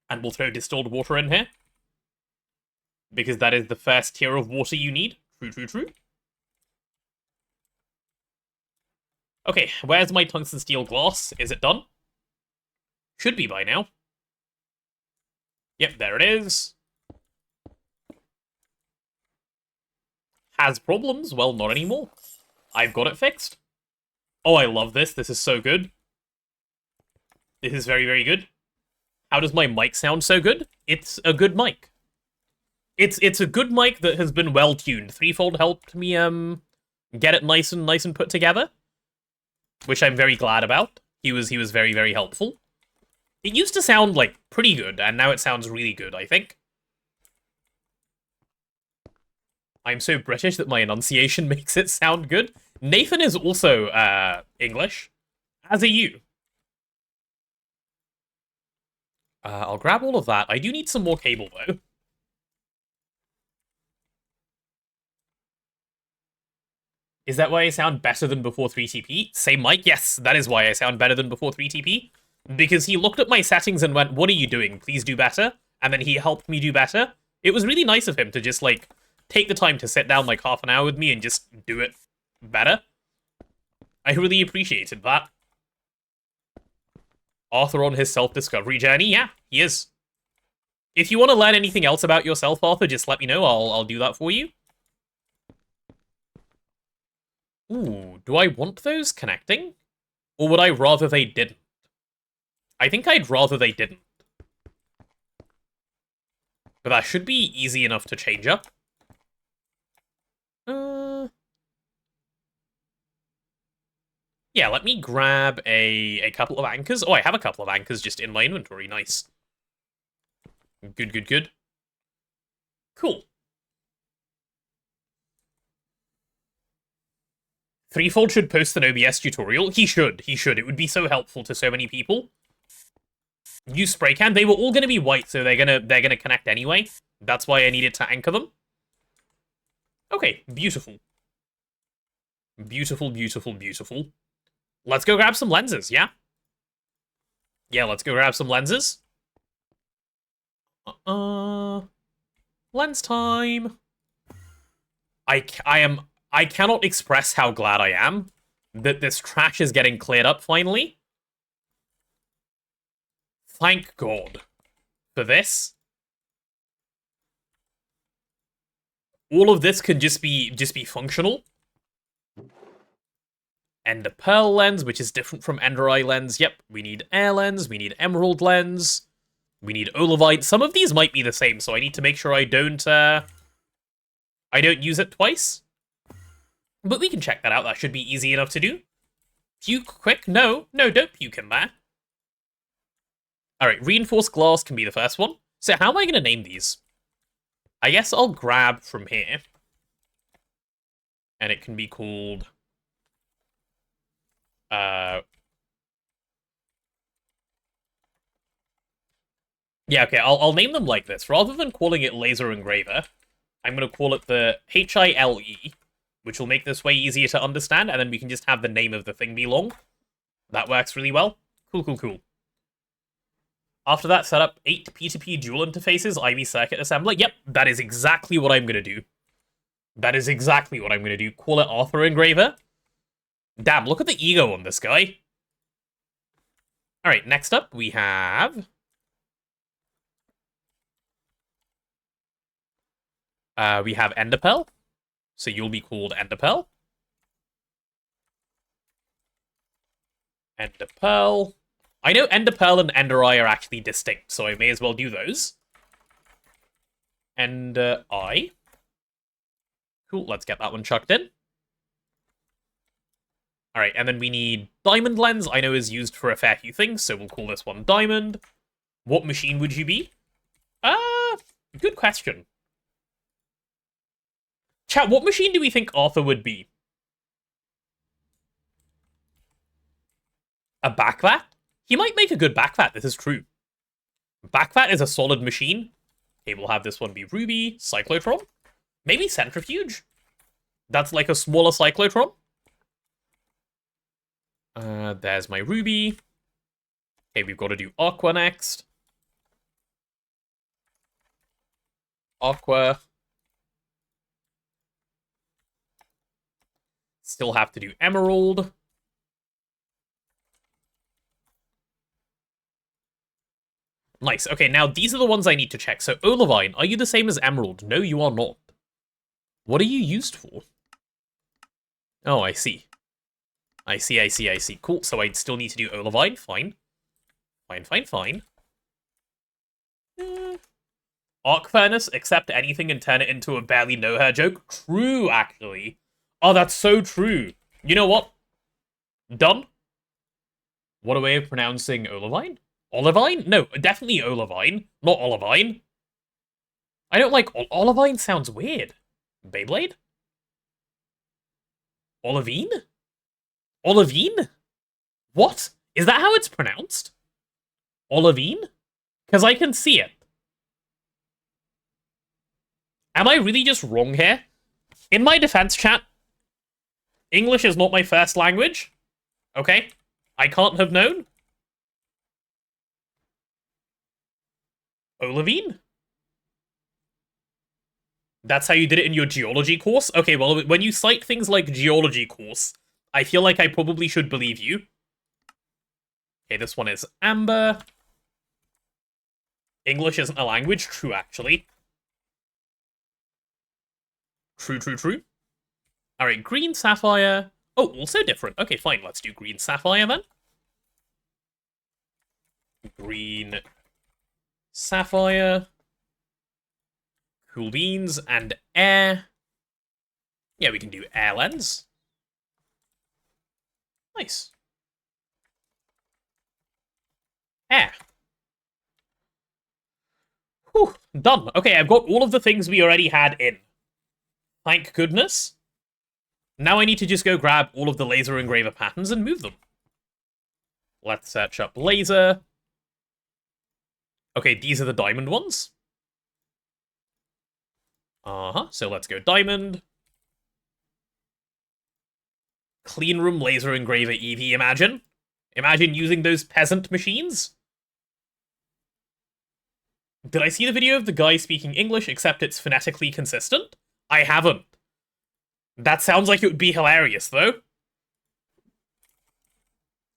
And we'll throw distilled water in here. Because that is the first tier of water you need. True. Okay, where's my tungsten steel glass? Is it done? Should be by now. Yep, there it is. Has problems? Well, not anymore. I've got it fixed. Oh, I love this. This is so good. This is very, very good. How does my mic sound so good? It's a good mic. It's a good mic that has been well tuned. Threefold helped me get it nice and put together, which I'm very glad about. He was very, very helpful. It used to sound like pretty good, and now it sounds really good, I think. I'm so British that my enunciation makes it sound good. Nathan is also English, as are you. I'll grab all of that. I do need some more cable, though. Is that why I sound better than before 3TP? Same mic? Yes, that is why I sound better than before 3TP. Because he looked at my settings and went, "What are you doing? Please do better." And then he helped me do better. It was really nice of him to just, like, take the time to sit down like half an hour with me and just do it better. I really appreciated that. Arthur on his self-discovery journey? Yeah, he is. If you want to learn anything else about yourself, Arthur, just let me know. I'll do that for you. Ooh, do I want those connecting? Or would I rather they didn't? I think I'd rather they didn't. But that should be easy enough to change up. Yeah, let me grab a couple of anchors. Oh, I have a couple of anchors just in my inventory. Nice. Good, good, good. Cool. Threefold should post an OBS tutorial. He should. He should. It would be so helpful to so many people. Use spray can. They were all gonna be white, so they're gonna connect anyway. That's why I needed to anchor them. Okay, beautiful. Beautiful, beautiful, beautiful. Let's go grab some lenses, yeah? Yeah, let's go grab some lenses. Lens time. I cannot express how glad I am that this trash is getting cleared up finally. Thank God for this. All of this can just be functional. Ender Pearl lens, which is different from Ender Eye lens. Yep, we need Air lens, we need Emerald lens, we need Olivite. Some of these might be the same, so I need to make sure I don't use it twice. But we can check that out. That should be easy enough to do. Puke quick? No, don't puke in there. Alright, reinforced glass can be the first one. So how am I going to name these? I guess I'll grab from here. And it can be called... Yeah, okay, I'll name them like this. Rather than calling it Laser Engraver, I'm going to call it the HILE, which will make this way easier to understand, and then we can just have the name of the thing be long. That works really well. Cool, cool, cool. After that, set up 8 P2P dual interfaces, IV circuit assembler. Yep, that is exactly what I'm going to do. That is exactly what I'm going to do. Call it Arthur Engraver. Damn, look at the ego on this guy. Alright, next up, we have... we have Enderpearl. So you'll be called Enderpearl. Enderpearl. I know Enderpearl and Endereye are actually distinct, so I may as well do those. Eye. Cool, let's get that one chucked in. Alright, and then we need Diamond Lens, I know is used for a fair few things, so we'll call this one Diamond. What machine would you be? Good question. Chat, what machine do we think Arthur would be? A Backvat? He might make a good Backvat, this is true. Backvat is a solid machine. Okay, we'll have this one be Ruby, Cyclotron. Maybe Centrifuge? That's like a smaller Cyclotron. There's my Ruby. Okay, we've got to do Aqua next. Aqua. Still have to do Emerald. Nice. Okay, now these are the ones I need to check. So, olivine, are you the same as emerald? No, you are not. What are you used for? Oh, I see. I see. Cool, so I'd still need to do olivine. Fine. Fine. Arc furnace, accept anything and turn it into a barely know her joke. True, actually. Oh, that's so true. You know what? Done. What a way of pronouncing olivine? Olivine? No, definitely olivine, not olivine. I don't like olivine sounds weird. Beyblade? Olivine? Olivine? What? Is that how it's pronounced? Olivine? Because I can see it. Am I really just wrong here? In my defense, chat, English is not my first language. Okay? I can't have known. Olivine? That's how you did it in your geology course? Okay, well, when you cite things like geology course, I feel like I probably should believe you. Okay, this one is amber. English isn't a language. True, actually. True. Alright, green sapphire. Oh, also different. Okay, fine, let's do green sapphire then. Green sapphire. Cool beans and air. Yeah, we can do air lens. Nice. Air. Whew, done. Okay, I've got all of the things we already had in. Thank goodness. Now I need to just go grab all of the laser engraver patterns and move them. Let's search up laser. Okay, these are the diamond ones. So let's go diamond. Clean room laser engraver EV, imagine. Imagine using those peasant machines. Did I see the video of the guy speaking English, except it's phonetically consistent? I haven't. That sounds like it would be hilarious, though.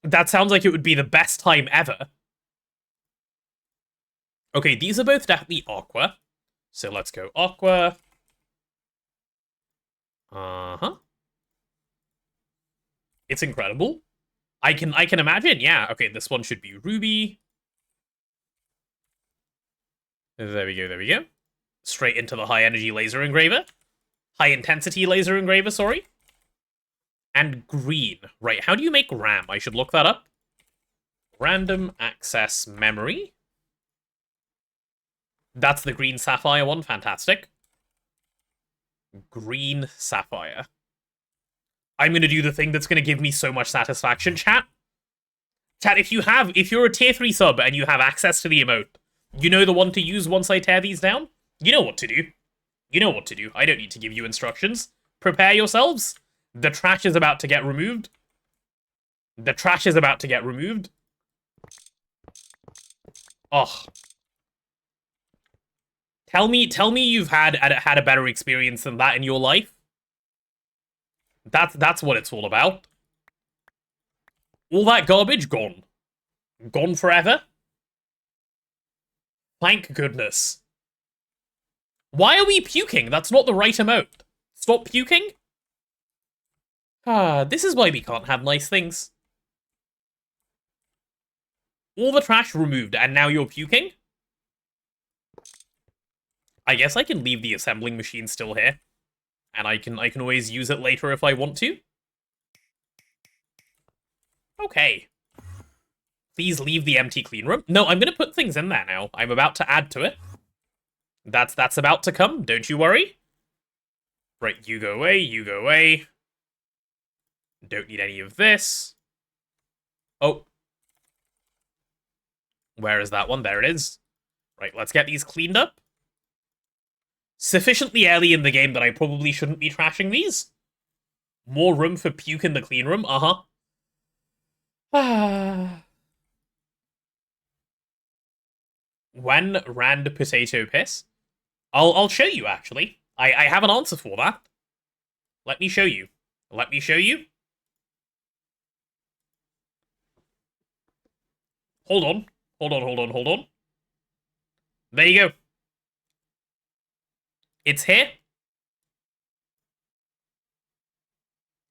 That sounds like it would be the best time ever. Okay, these are both definitely aqua. So let's go aqua. It's incredible. I can imagine, yeah. Okay, this one should be ruby. There we go. Straight into the high energy laser engraver. High intensity laser engraver, sorry. And green. Right, how do you make RAM? I should look that up. Random access memory. That's the green sapphire one, fantastic. Green sapphire. I'm gonna do the thing that's gonna give me so much satisfaction, chat. Chat, if you're a tier 3 sub and you have access to the emote, you know the one to use once I tear these down? You know what to do. You know what to do. I don't need to give you instructions. Prepare yourselves. The trash is about to get removed. The trash is about to get removed. Oh. Tell me you've had a better experience than that in your life. That's what it's all about. All that garbage gone. Gone forever. Thank goodness. Why are we puking? That's not the right emote. Stop puking. This is why we can't have nice things. All the trash removed, and now you're puking? I guess I can leave the assembling machine still here. And I can always use it later if I want to. Okay. Please leave the empty clean room. No, I'm gonna put things in there now. I'm about to add to it. That's about to come, don't you worry. Right, you go away. Don't need any of this. Oh. Where is that one? There it is. Right, let's get these cleaned up. Sufficiently early in the game that I probably shouldn't be trashing these. More room for puke in the clean room, When rand potato piss? I'll show you, actually. I have an answer for that. Let me show you. Hold on. There you go. It's here.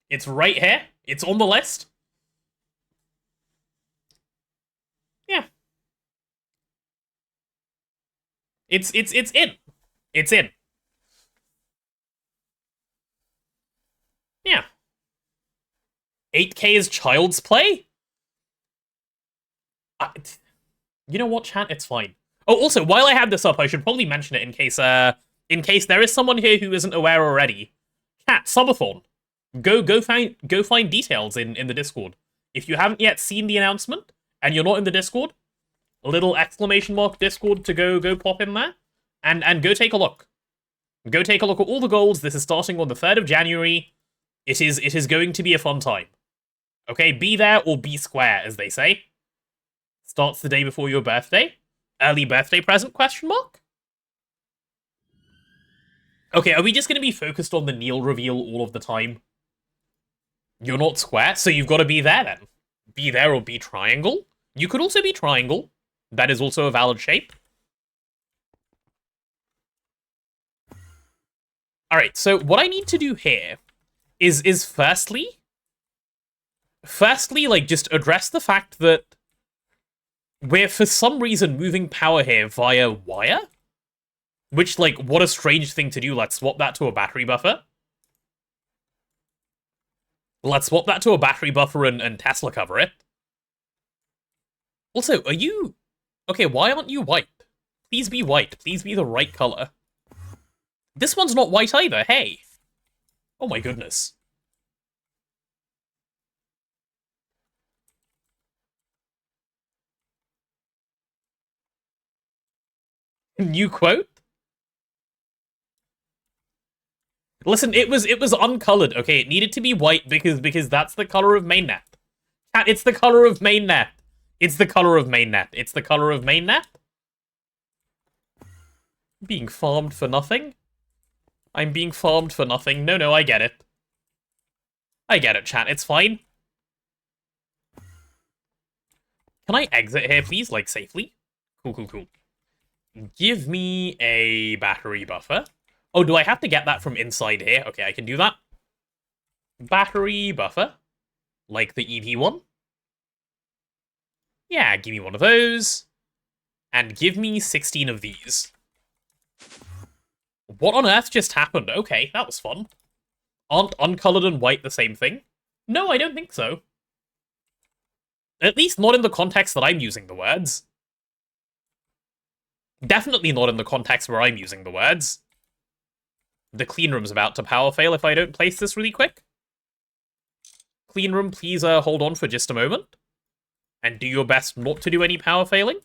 It's right here. It's on the list. Yeah. It's in. It's in. Yeah. 8K is child's play? You know what, chat? It's fine. Oh, also, while I have this up, I should probably mention it in case there is someone here who isn't aware already. Chat, subathon. Go find details in the Discord. If you haven't yet seen the announcement and you're not in the Discord, a little exclamation mark Discord to go pop in there and go take a look. Go take a look at all the goals. This is starting on the 3rd of January. It is going to be a fun time. Okay, be there or be square, as they say. Starts the day before your birthday. Early birthday present, question mark? Okay, are we just going to be focused on the Neil reveal all of the time? You're not square, so you've got to be there then. Be there or be triangle. You could also be triangle. That is also a valid shape. Alright, so what I need to do here is firstly, like, just address the fact that we're, for some reason, moving power here via wire. Which, like, what a strange thing to do. Let's swap that to a battery buffer. Let's swap that to a battery buffer and Tesla cover it. Also, are you... Okay, why aren't you white? Please be white. Please be the right color. This one's not white either, hey. Oh my goodness. New quote? Listen, it was uncolored, okay? It needed to be white because that's the color of mainnet. Chat, it's the color of mainnet. It's the color of mainnet. It's the color of mainnet. Being farmed for nothing? I'm being farmed for nothing. No, I get it. I get it, chat. It's fine. Can I exit here, please? Like, safely? Cool. Give me a battery buffer. Oh, do I have to get that from inside here? Okay, I can do that. Battery buffer. Like the EV one. Yeah, give me one of those. And give me 16 of these. What on earth just happened? Okay, that was fun. Aren't uncolored and white the same thing? No, I don't think so. At least not in the context that I'm using the words. Definitely not in the context where I'm using the words. The clean room's about to power fail if I don't place this really quick. Clean room, please hold on for just a moment. And do your best not to do any power failing.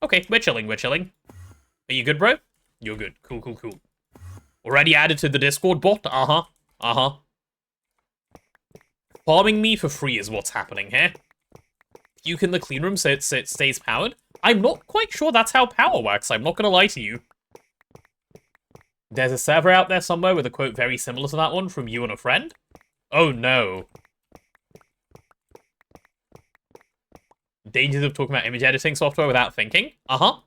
Okay, we're chilling. Are you good, bro? You're good. Cool. Already added to the Discord bot? Uh-huh. Farming me for free is what's happening here. Puke in the clean room so it stays powered. I'm not quite sure that's how power works, I'm not gonna lie to you. There's a server out there somewhere with a quote very similar to that one from you and a friend. Oh no. Dangers of talking about image editing software without thinking. Uh-huh.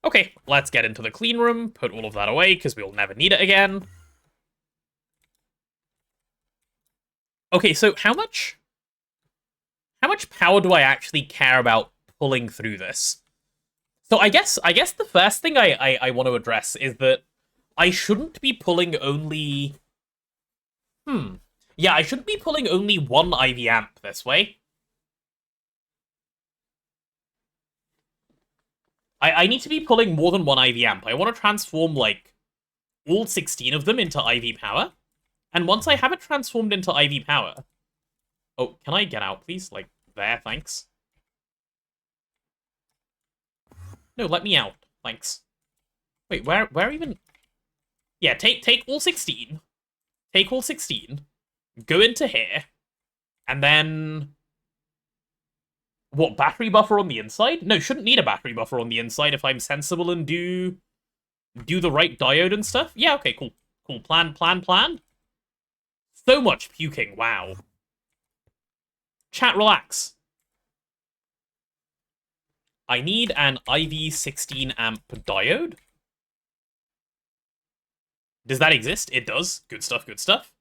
Okay, let's get into the clean room, put all of that away, because we'll never need it again. Okay, so how much power do I actually care about pulling through this? So I guess the first thing I want to address is that I shouldn't be pulling only... Yeah, I shouldn't be pulling only one IV amp this way. I need to be pulling more than one IV amp. I want to transform, like, all 16 of them into IV power. And once I have it transformed into IV power... Oh, can I get out, please? Like, there, thanks. No, let me out. Thanks. Wait, where even... Yeah, take all 16. Take all 16. Go into here. And then... What, battery buffer on the inside? No, shouldn't need a battery buffer on the inside if I'm sensible and do the right diode and stuff. Yeah, okay, cool. Cool, plan. So much puking, wow. Chat, relax. I need an IV 16 amp diode. Does that exist? It does. Good stuff, good stuff.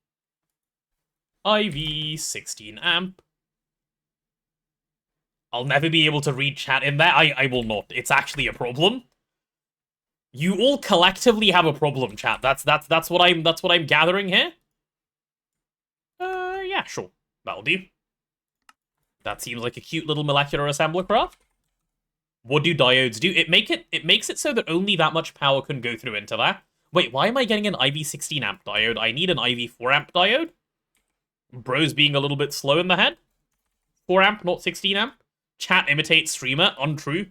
IV 16 amp. I'll never be able to read chat in there. I will not. It's actually a problem. You all collectively have a problem, chat. That's what I'm gathering here. Yeah, sure. That'll do. That seems like a cute little molecular assembler craft. What do diodes do? It makes it so that only that much power can go through into that. Wait, why am I getting an IV 16 amp diode? I need an IV 4 amp diode. Bro's being a little bit slow in the head. 4 amp, not 16 amp. Chat imitates streamer. Untrue.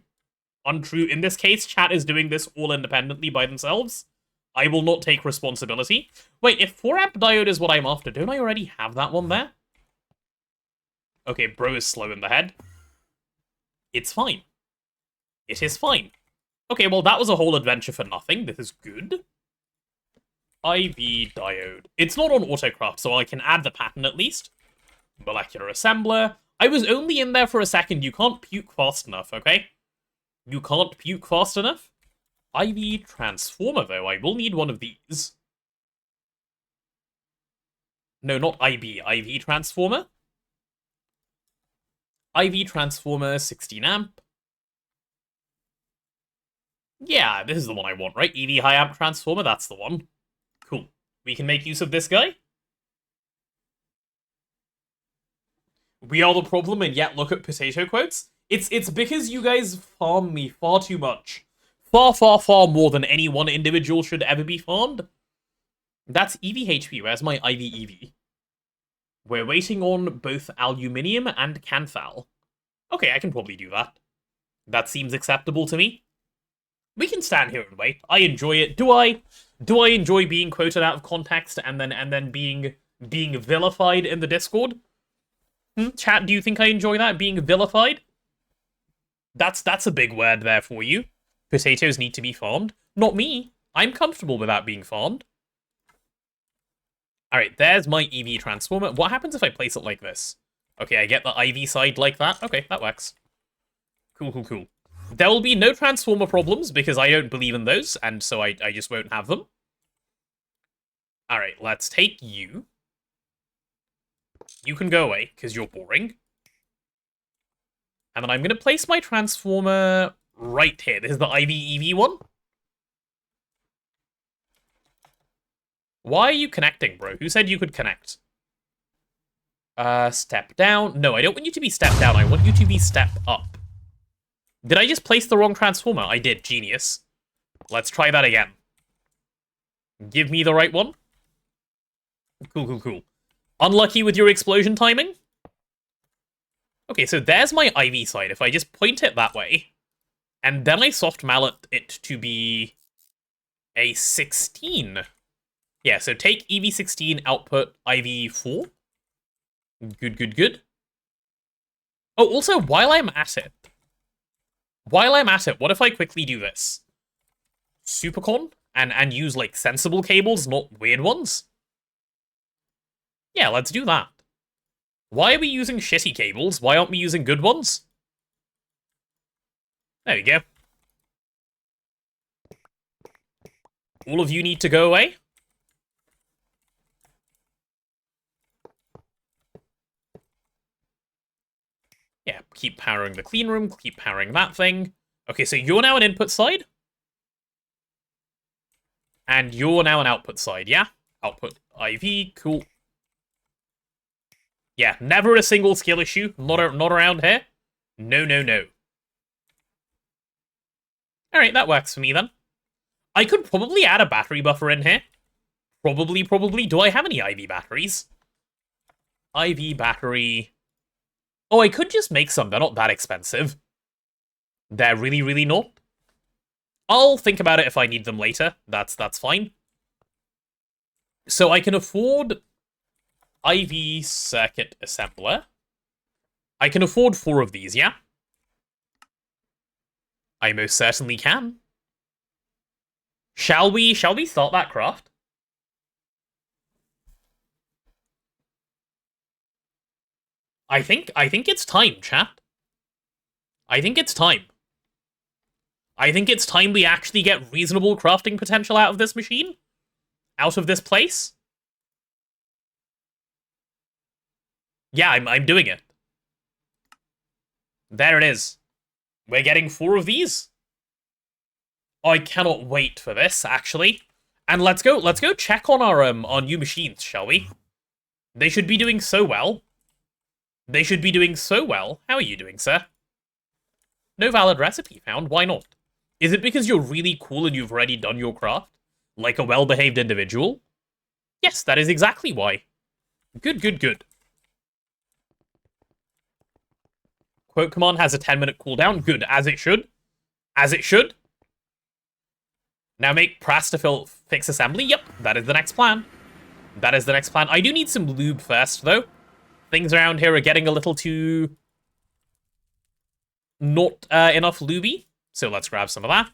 Untrue. In this case, chat is doing this all independently by themselves. I will not take responsibility. Wait, if 4 amp diode is what I'm after, don't I already have that one there? Okay, bro is slow in the head. It's fine. It is fine. Okay, well, that was a whole adventure for nothing. This is good. IV diode. It's not on Autocraft, so I can add the pattern at least. Molecular assembler. I was only in there for a second. You can't puke fast enough, okay? You can't puke fast enough. IV transformer, though. I will need one of these. No, not IB. IV transformer. IV transformer, 16 amp. Yeah, this is the one I want, right? EV high amp transformer, that's the one. Cool. We can make use of this guy. We are the problem, and yet look at potato quotes. It's because you guys farm me far too much. Far, far, far more than any one individual should ever be farmed. That's EVHP. Where's my IVEV? We're waiting on both aluminium and canthal. Okay, I can probably do that. That seems acceptable to me. We can stand here and wait. I enjoy it. Do I enjoy being quoted out of context and then being vilified in the Discord? Chat, do you think I enjoy that? Being vilified? That's a big word there for you. Potatoes need to be farmed. Not me. I'm comfortable with that being farmed. Alright, there's my EV transformer. What happens if I place it like this? Okay, I get the IV side like that. Okay, that works. Cool, cool, cool. There will be no transformer problems because I don't believe in those, and so I just won't have them. Alright, let's take you. You can go away, because you're boring. And then I'm going to place my transformer right here. This is the IV-EV one. Why are you connecting, bro? Who said you could connect? Step down. No, I don't want you to be step down. I want you to be step up. Did I just place the wrong transformer? I did. Genius. Let's try that again. Give me the right one. Cool, cool, cool. Unlucky with your explosion timing? Okay, so there's my IV side. If I just point it that way, and then I soft mallet it to be a 16. Yeah, so take EV16, output IV4. Good, good, good. Oh, also, while I'm at it, what if I quickly do this? Supercon? And use, like, sensible cables, not weird ones? Yeah, let's do that. Why are we using shitty cables? Why aren't we using good ones? There we go. All of you need to go away. Yeah, keep powering the clean room, keep powering that thing. Okay, so you're now an input side. And you're now an output side, yeah? Output IV, cool. Yeah, never a single skill issue. Not around here. No, no, no. Alright, that works for me then. I could probably add a battery buffer in here. Probably. Do I have any IV batteries? IV battery... Oh, I could just make some. They're not that expensive. They're really, really not. I'll think about it if I need them later. That's fine. So I can afford IV circuit assembler. I can afford 4 of these, yeah? I most certainly can. Shall we start that craft? I think it's time, chat. I think it's time. I think it's time we actually get reasonable crafting potential out of this machine. Out of this place. Yeah, I'm doing it. There it is. We're getting 4 of these. Oh, I cannot wait for this, actually. And let's go check on our new machines, shall we? They should be doing so well. They should be doing so well. How are you doing, sir? No valid recipe found. Why not? Is it because you're really cool and you've already done your craft? Like a well-behaved individual? Yes, that is exactly why. Good, good, good. Quote command has a 10-minute cooldown. Good, as it should. As it should. Now make press to fix assembly. Yep, that is the next plan. That is the next plan. I do need some lube first, though. Things around here are getting a little too... not enough lubey. So let's grab some of that.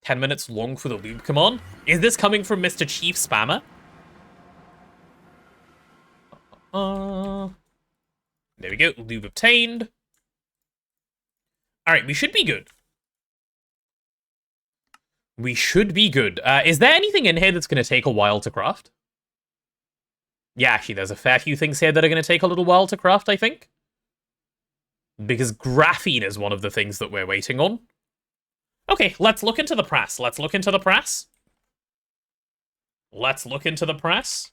10 minutes long for the lube command. Is this coming from Mr. Chief Spammer? There we go. Lube obtained. Alright, we should be good. We should be good. Is there anything in here that's going to take a while to craft? Yeah, actually, there's a fair few things here that are going to take a little while to craft, I think. Because graphene is one of the things that we're waiting on. Okay, let's look into the press. Let's look into the press. Let's look into the press.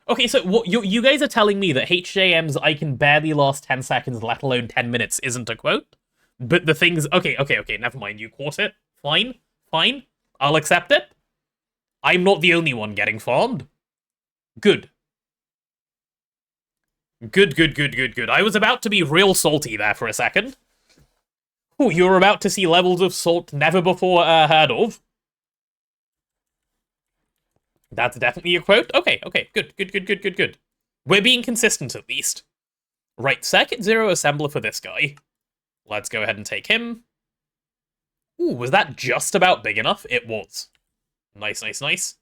Okay, so what you guys are telling me that HJM's I can barely last 10 seconds, let alone 10 minutes, isn't a quote? But the things... Okay, never mind. You caught it. Fine. I'll accept it. I'm not the only one getting farmed. Good. Good. I was about to be real salty there for a second. Oh, you're about to see levels of salt never before heard of. That's definitely a quote. Okay, good. We're being consistent at least. Right, Circuit Zero assembler for this guy. Let's go ahead and take him. Ooh, was that just about big enough? It was. Nice.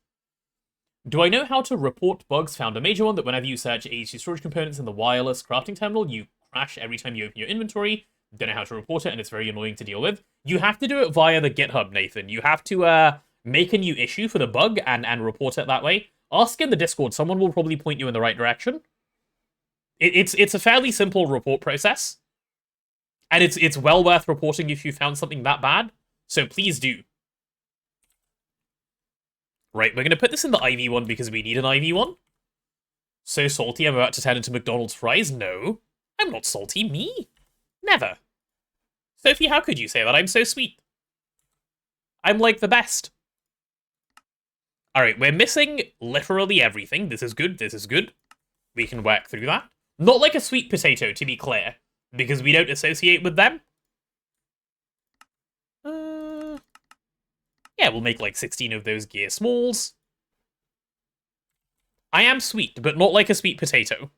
Do I know how to report bugs? Found a major one that whenever you search HC storage components in the wireless crafting terminal, you crash every time you open your inventory. Don't know how to report it, and it's very annoying to deal with. You have to do it via the GitHub, Nathan. You have to make a new issue for the bug and report it that way. Ask in the Discord. Someone will probably point you in the right direction. It's a fairly simple report process. And it's well worth reporting if you found something that bad. So please do. Right, we're going to put this in the IV one because we need an IV one. So salty, I'm about to turn into McDonald's fries? No, I'm not salty. Me? Never. Sophie, how could you say that? I'm so sweet. I'm like the best. Alright, we're missing literally everything. This is good. We can work through that. Not like a sweet potato, to be clear. Because we don't associate with them. Yeah, we'll make like 16 of those gear smalls. I am sweet, but not like a sweet potato.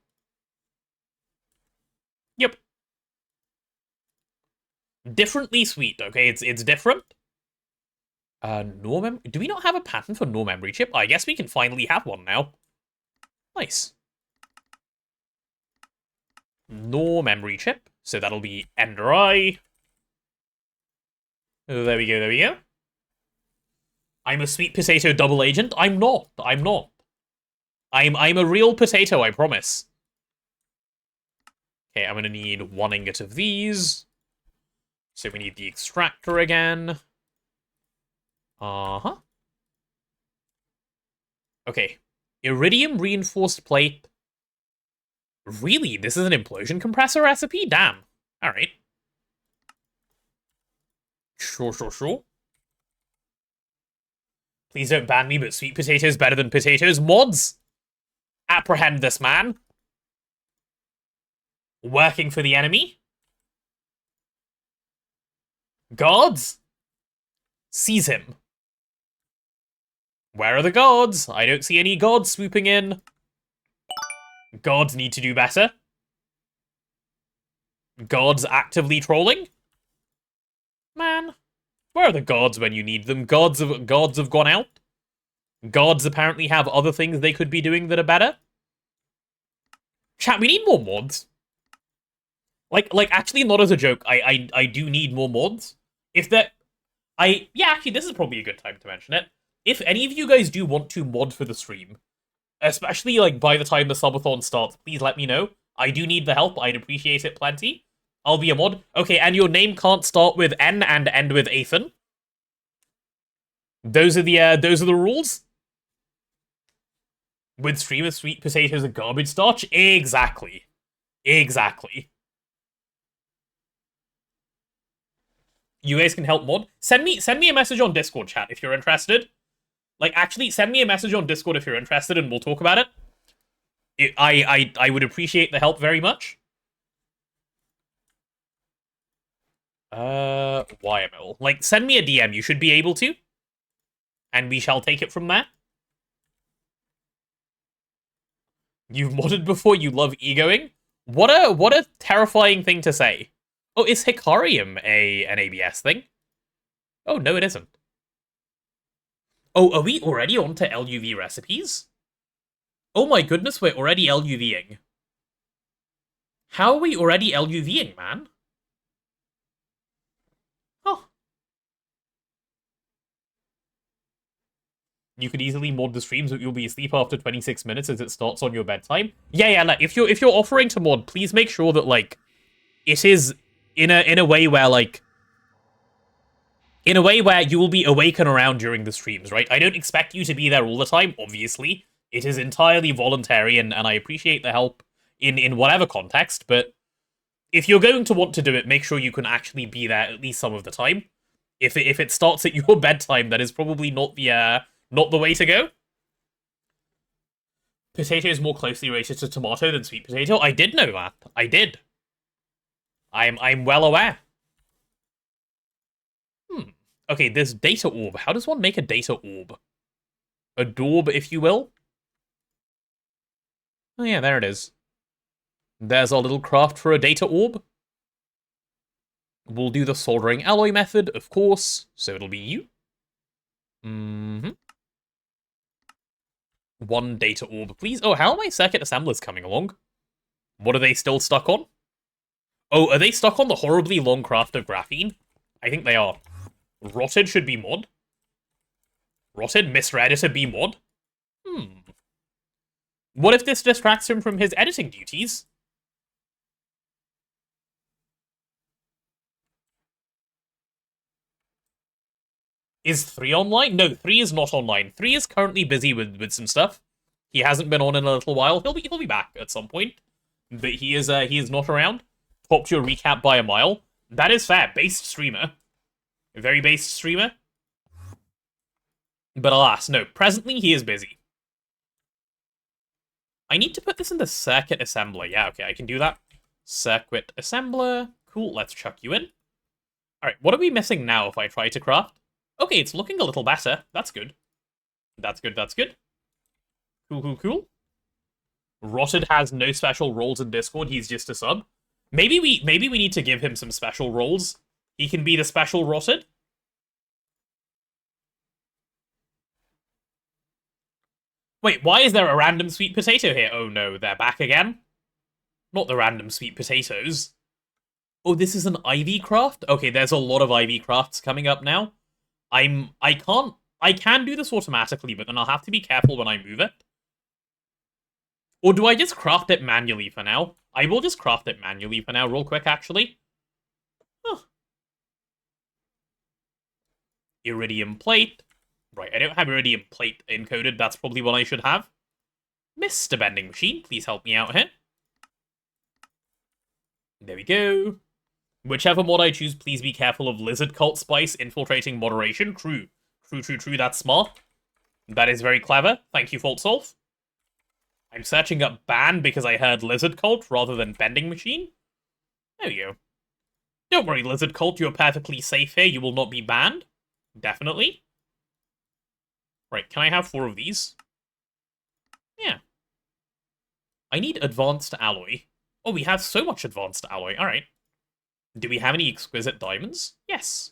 Yep. Differently sweet, okay? It's different. Do we not have a pattern for no memory chip? I guess we can finally have one now. Nice. No memory chip. So that'll be Ender Eye. Oh, there we go. I'm a sweet potato double agent. I'm not. I'm a real potato, I promise. Okay, I'm gonna need 1 ingot of these. So we need the extractor again. Uh-huh. Okay. Iridium reinforced plate. Really? This is an implosion compressor recipe? Damn. Alright. Sure. Please don't ban me, but sweet potatoes better than potatoes. Mods! Apprehend this man. Working for the enemy. Guards? Seize him. Where are the guards? I don't see any guards swooping in. Guards need to do better. Guards actively trolling? Man. Where are the guards when you need them? Guards have gone out. Guards apparently have other things they could be doing that are better. Chat, we need more mods. Like actually, not as a joke. I do need more mods. If that, yeah, actually, this is probably a good time to mention it. If any of you guys do want to mod for the stream, especially like by the time the subathon starts, please let me know. I do need the help. I'd appreciate it plenty. I'll be a mod. Okay, and your name can't start with N and end with Athan. Those are the rules. With streamers, sweet potatoes and garbage starch? Exactly. Exactly. You guys can help mod. Send me a message on Discord chat if you're interested. Like, actually, send me a message on Discord if you're interested, and we'll talk about it. I would appreciate the help very much. YML. Like, send me a DM. You should be able to. And we shall take it from there. You've modded before, you love egoing? What a terrifying thing to say. Oh, is Hikarium an ABS thing? Oh, no, it isn't. Oh, are we already on to LUV recipes? Oh my goodness, we're already LUVing. How are we already LUVing, man? Oh. You could easily mod the streams, but you'll be asleep after 26 minutes as it starts on your bedtime. Yeah, like, if you're offering to mod, please make sure that, like, it is in a way where, like, in a way where you will be awake and around during the streams, right? I don't expect you to be there all the time, obviously. It is entirely voluntary, and I appreciate the help in whatever context, but if you're going to want to do it, make sure you can actually be there at least some of the time. If it starts at your bedtime, that is probably not the way to go. Potato is more closely related to tomato than sweet potato. I did know that. I did. I'm well aware. Okay, this data orb. How does one make a data orb? A daub, if you will? Oh yeah, there it is. There's our little craft for a data orb. We'll do the soldering alloy method, of course, so it'll be you. One data orb, please. Oh, how are my circuit assemblers coming along? What are they still stuck on? Oh, are they stuck on the horribly long craft of graphene? I think they are. Rotted should be mod. Rotted, misread it to be mod. What if this distracts him from his editing duties? Is 3 online? No, 3 is not online. 3 is currently busy with some stuff. He hasn't been on in a little while. He'll be back at some point. But he is not around. Popped your recap by a mile. That is fair. Based streamer. A very based streamer. But alas, no. Presently, he is busy. I need to put this in the circuit assembler. Yeah, okay, I can do that. Circuit assembler. Cool, let's chuck you in. Alright, what are we missing now if I try to craft? Okay, it's looking a little better. That's good. That's good, that's good. Cool. Rotted has no special roles in Discord, he's just a sub. Maybe we need to give him some special roles. He can be the special Rotted. Wait, why is there a random sweet potato here? Oh no, they're back again? Not the random sweet potatoes. Oh, this is an Ivy craft? Okay, there's a lot of Ivy crafts coming up now. I can do this automatically, but then I'll have to be careful when I move it. Or do I just craft it manually for now? I will just craft it manually for now, real quick, actually. Huh. Iridium plate. Right, I don't have iridium plate encoded. That's probably what I should have. Mr. Bending Machine, please help me out here. There we go. Whichever mod I choose, please be careful of Lizard Cult Spice infiltrating moderation. True, that's smart. That is very clever. Thank you, FaultSolve. I'm searching up ban because I heard Lizard Cult rather than Bending Machine. There we go. Don't worry, Lizard Cult, you're perfectly safe here. You will not be banned. Definitely. Right, can I have 4 of these? Yeah. I need advanced alloy. Oh, we have so much advanced alloy. Alright. Do we have any exquisite diamonds? Yes.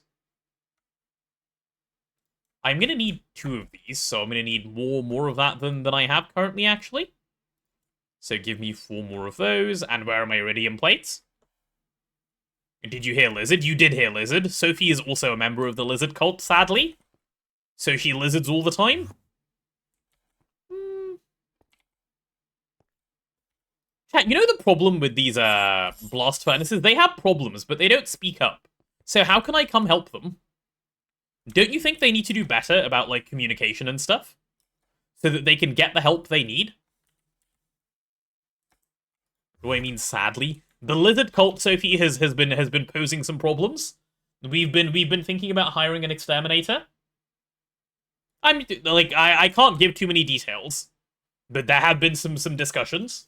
I'm gonna need 2 of these, so I'm gonna need more of that than I have currently, actually. So give me 4 more of those, and where are my iridium plates? Did you hear Lizard? You did hear Lizard. Sophie is also a member of the Lizard cult, sadly. So she lizards all the time. Chat, you know the problem with these blast furnaces? They have problems, but they don't speak up. So how can I come help them? Don't you think they need to do better about, like, communication and stuff? So that they can get the help they need? What do I mean, sadly? The Lizard cult, Sophie, has been posing some problems. We've been thinking about hiring an exterminator. I can't give too many details, but there have been some discussions.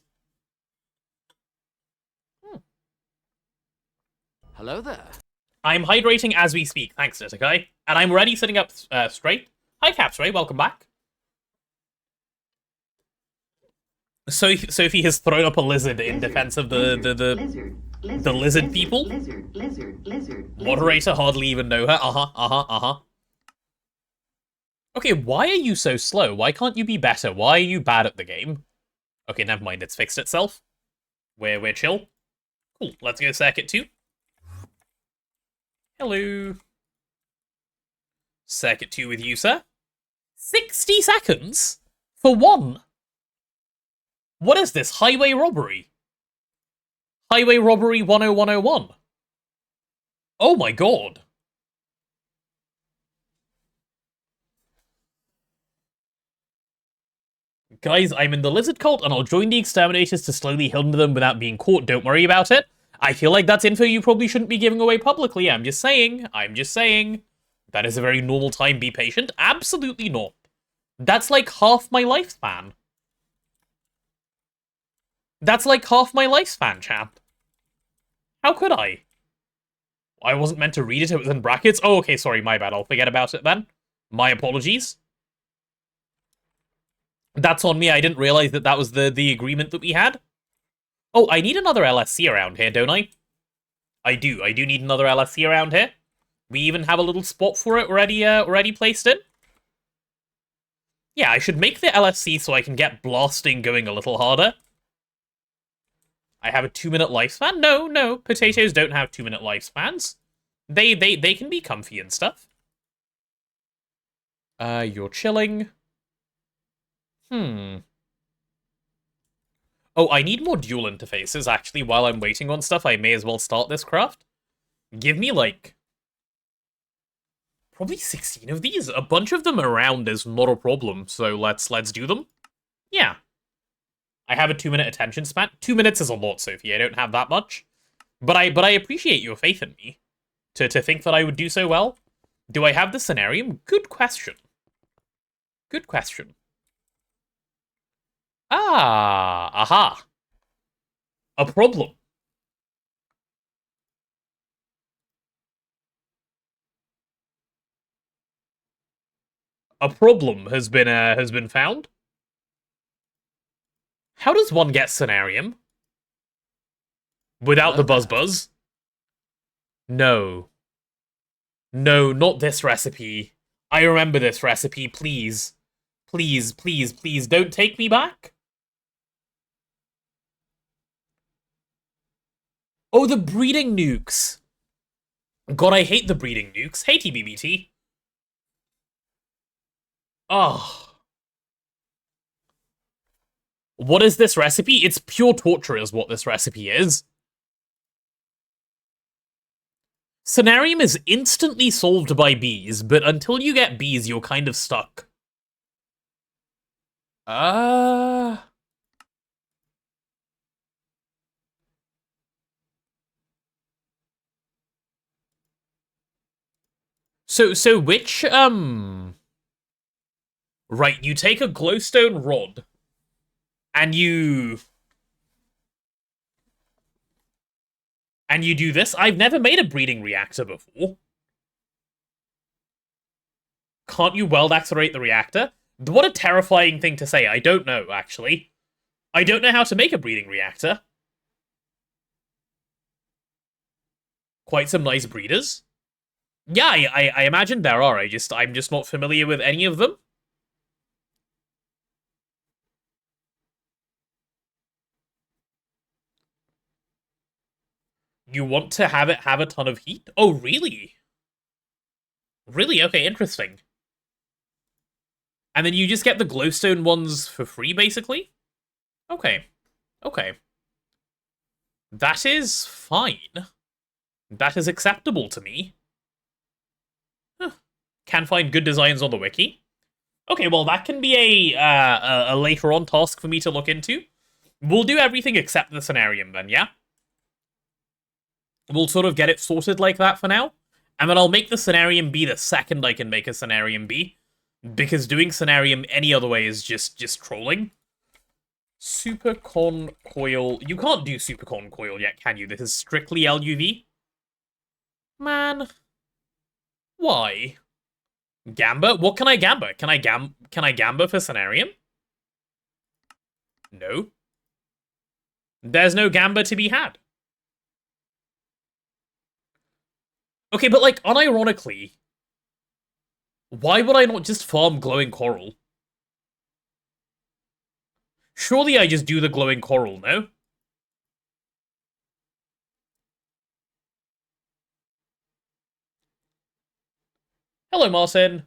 Hello there. I'm hydrating as we speak, thanks, Nitakai. And I'm already sitting up straight. Hi, HypeSrv, welcome back. So Sophie has thrown up a lizard in defense of the lizard people. Moderator hardly even know her. Okay, why are you so slow? Why can't you be better? Why are you bad at the game? Okay, never mind, it's fixed itself. We're chill. Cool, let's go circuit 2. Hello. Circuit 2 with you, sir. 60 seconds? For one? What is this? Highway robbery? Highway robbery 10101. Oh my god. Guys, I'm in the Lizard Cult, and I'll join the Exterminators to slowly hinder them without being caught. Don't worry about it. I feel like that's info you probably shouldn't be giving away publicly. I'm just saying. That is a very normal time. Be patient. Absolutely not. That's like half my lifespan. That's like half my lifespan, chat. How could I? I wasn't meant to read it. It was in brackets. Oh, okay, sorry, my bad. I'll forget about it then. My apologies. That's on me. I didn't realize that was the agreement that we had. Oh, I need another LSC around here, don't I? I do need another LSC around here. We even have a little spot for it already placed in. Yeah, I should make the LSC so I can get blasting going a little harder. I have a 2-minute lifespan? No, potatoes don't have 2-minute lifespans. They can be comfy and stuff. You're chilling. Oh, I need more dual interfaces, actually. While I'm waiting on stuff, I may as well start this craft. Give me, like, probably 16 of these. A bunch of them around is not a problem, so let's do them. Yeah. I have a 2-minute attention span. 2 minutes is a lot, Sophie. I don't have that much. But I appreciate your faith in me. To think that I would do so well. Do I have the scenarium? Good question. Good question. Aha. A problem. A problem has been found. How does one get scenarium? Without the buzz? No. No, not this recipe. I remember this recipe, please. Please, don't take me back. Oh, the breeding nukes. God, I hate the breeding nukes. Hey, TBBT. Oh. What is this recipe? It's pure torture is what this recipe is. Scenarium is instantly solved by bees, but until you get bees, you're kind of stuck. So which, Right, you take a glowstone rod, and you do this. I've never made a breeding reactor before. Can't you weld accelerate the reactor? What a terrifying thing to say. I don't know, actually. I don't know how to make a breeding reactor. Quite some nice breeders. Yeah, I imagine there are. I'm just not familiar with any of them. You want to have it have a ton of heat? Oh, really? Really? Okay, interesting. And then you just get the glowstone ones for free, basically? Okay. Okay. That is fine. That is acceptable to me. Huh. Can find good designs on the wiki. Okay, well, that can be a later on task for me to look into. We'll do everything except the scenarium then, yeah? We'll sort of get it sorted like that for now. And then I'll make the scenarium be the second I can make a scenarium be. Because doing scenarium any other way is just trolling. Supercon coil. You can't do supercon coil yet, can you? This is strictly LUV. Man. Why? Gamba? What can I gamba? Can I gamba for scenarium? No. There's no gamba to be had. Okay, but like, unironically, why would I not just farm glowing coral? Surely I just do the glowing coral, no? Hello, Martin.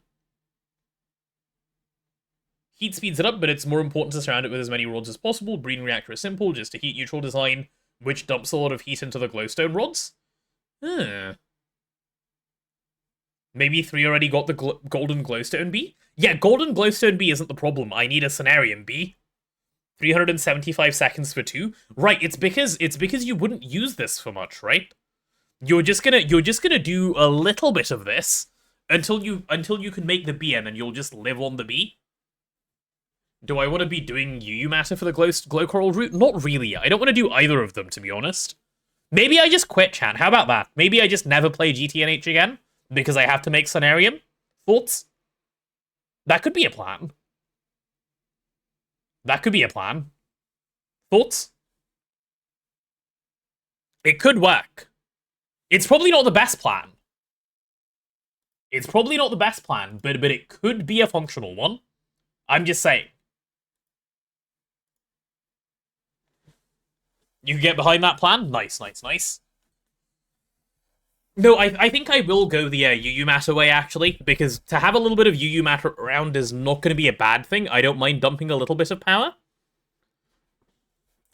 Heat speeds it up, but it's more important to surround it with as many rods as possible. Breeding reactor is simple, just a heat neutral design, which dumps a lot of heat into the glowstone rods. Maybe 3 already got the golden glowstone bee? Yeah, golden glowstone bee isn't the problem. I need a scenarium bee. 375 seconds for 2. Right, it's because you wouldn't use this for much, right? You're just gonna do a little bit of this until you can make the bee, and then you'll just live on the bee. Do I want to be doing UU matter for the glow coral route? Not really. I don't want to do either of them, to be honest. Maybe I just quit, chat. How about that? Maybe I just never play GTNH again because I have to make scenarium. Thoughts? That could be a plan. That could be a plan. Thoughts? It could work. It's probably not the best plan. It's probably not the best plan, but it could be a functional one. I'm just saying. You can get behind that plan? Nice, nice, nice. No, I think I will go the UU matter way, actually, because to have a little bit of UU matter around is not going to be a bad thing. I don't mind dumping a little bit of power.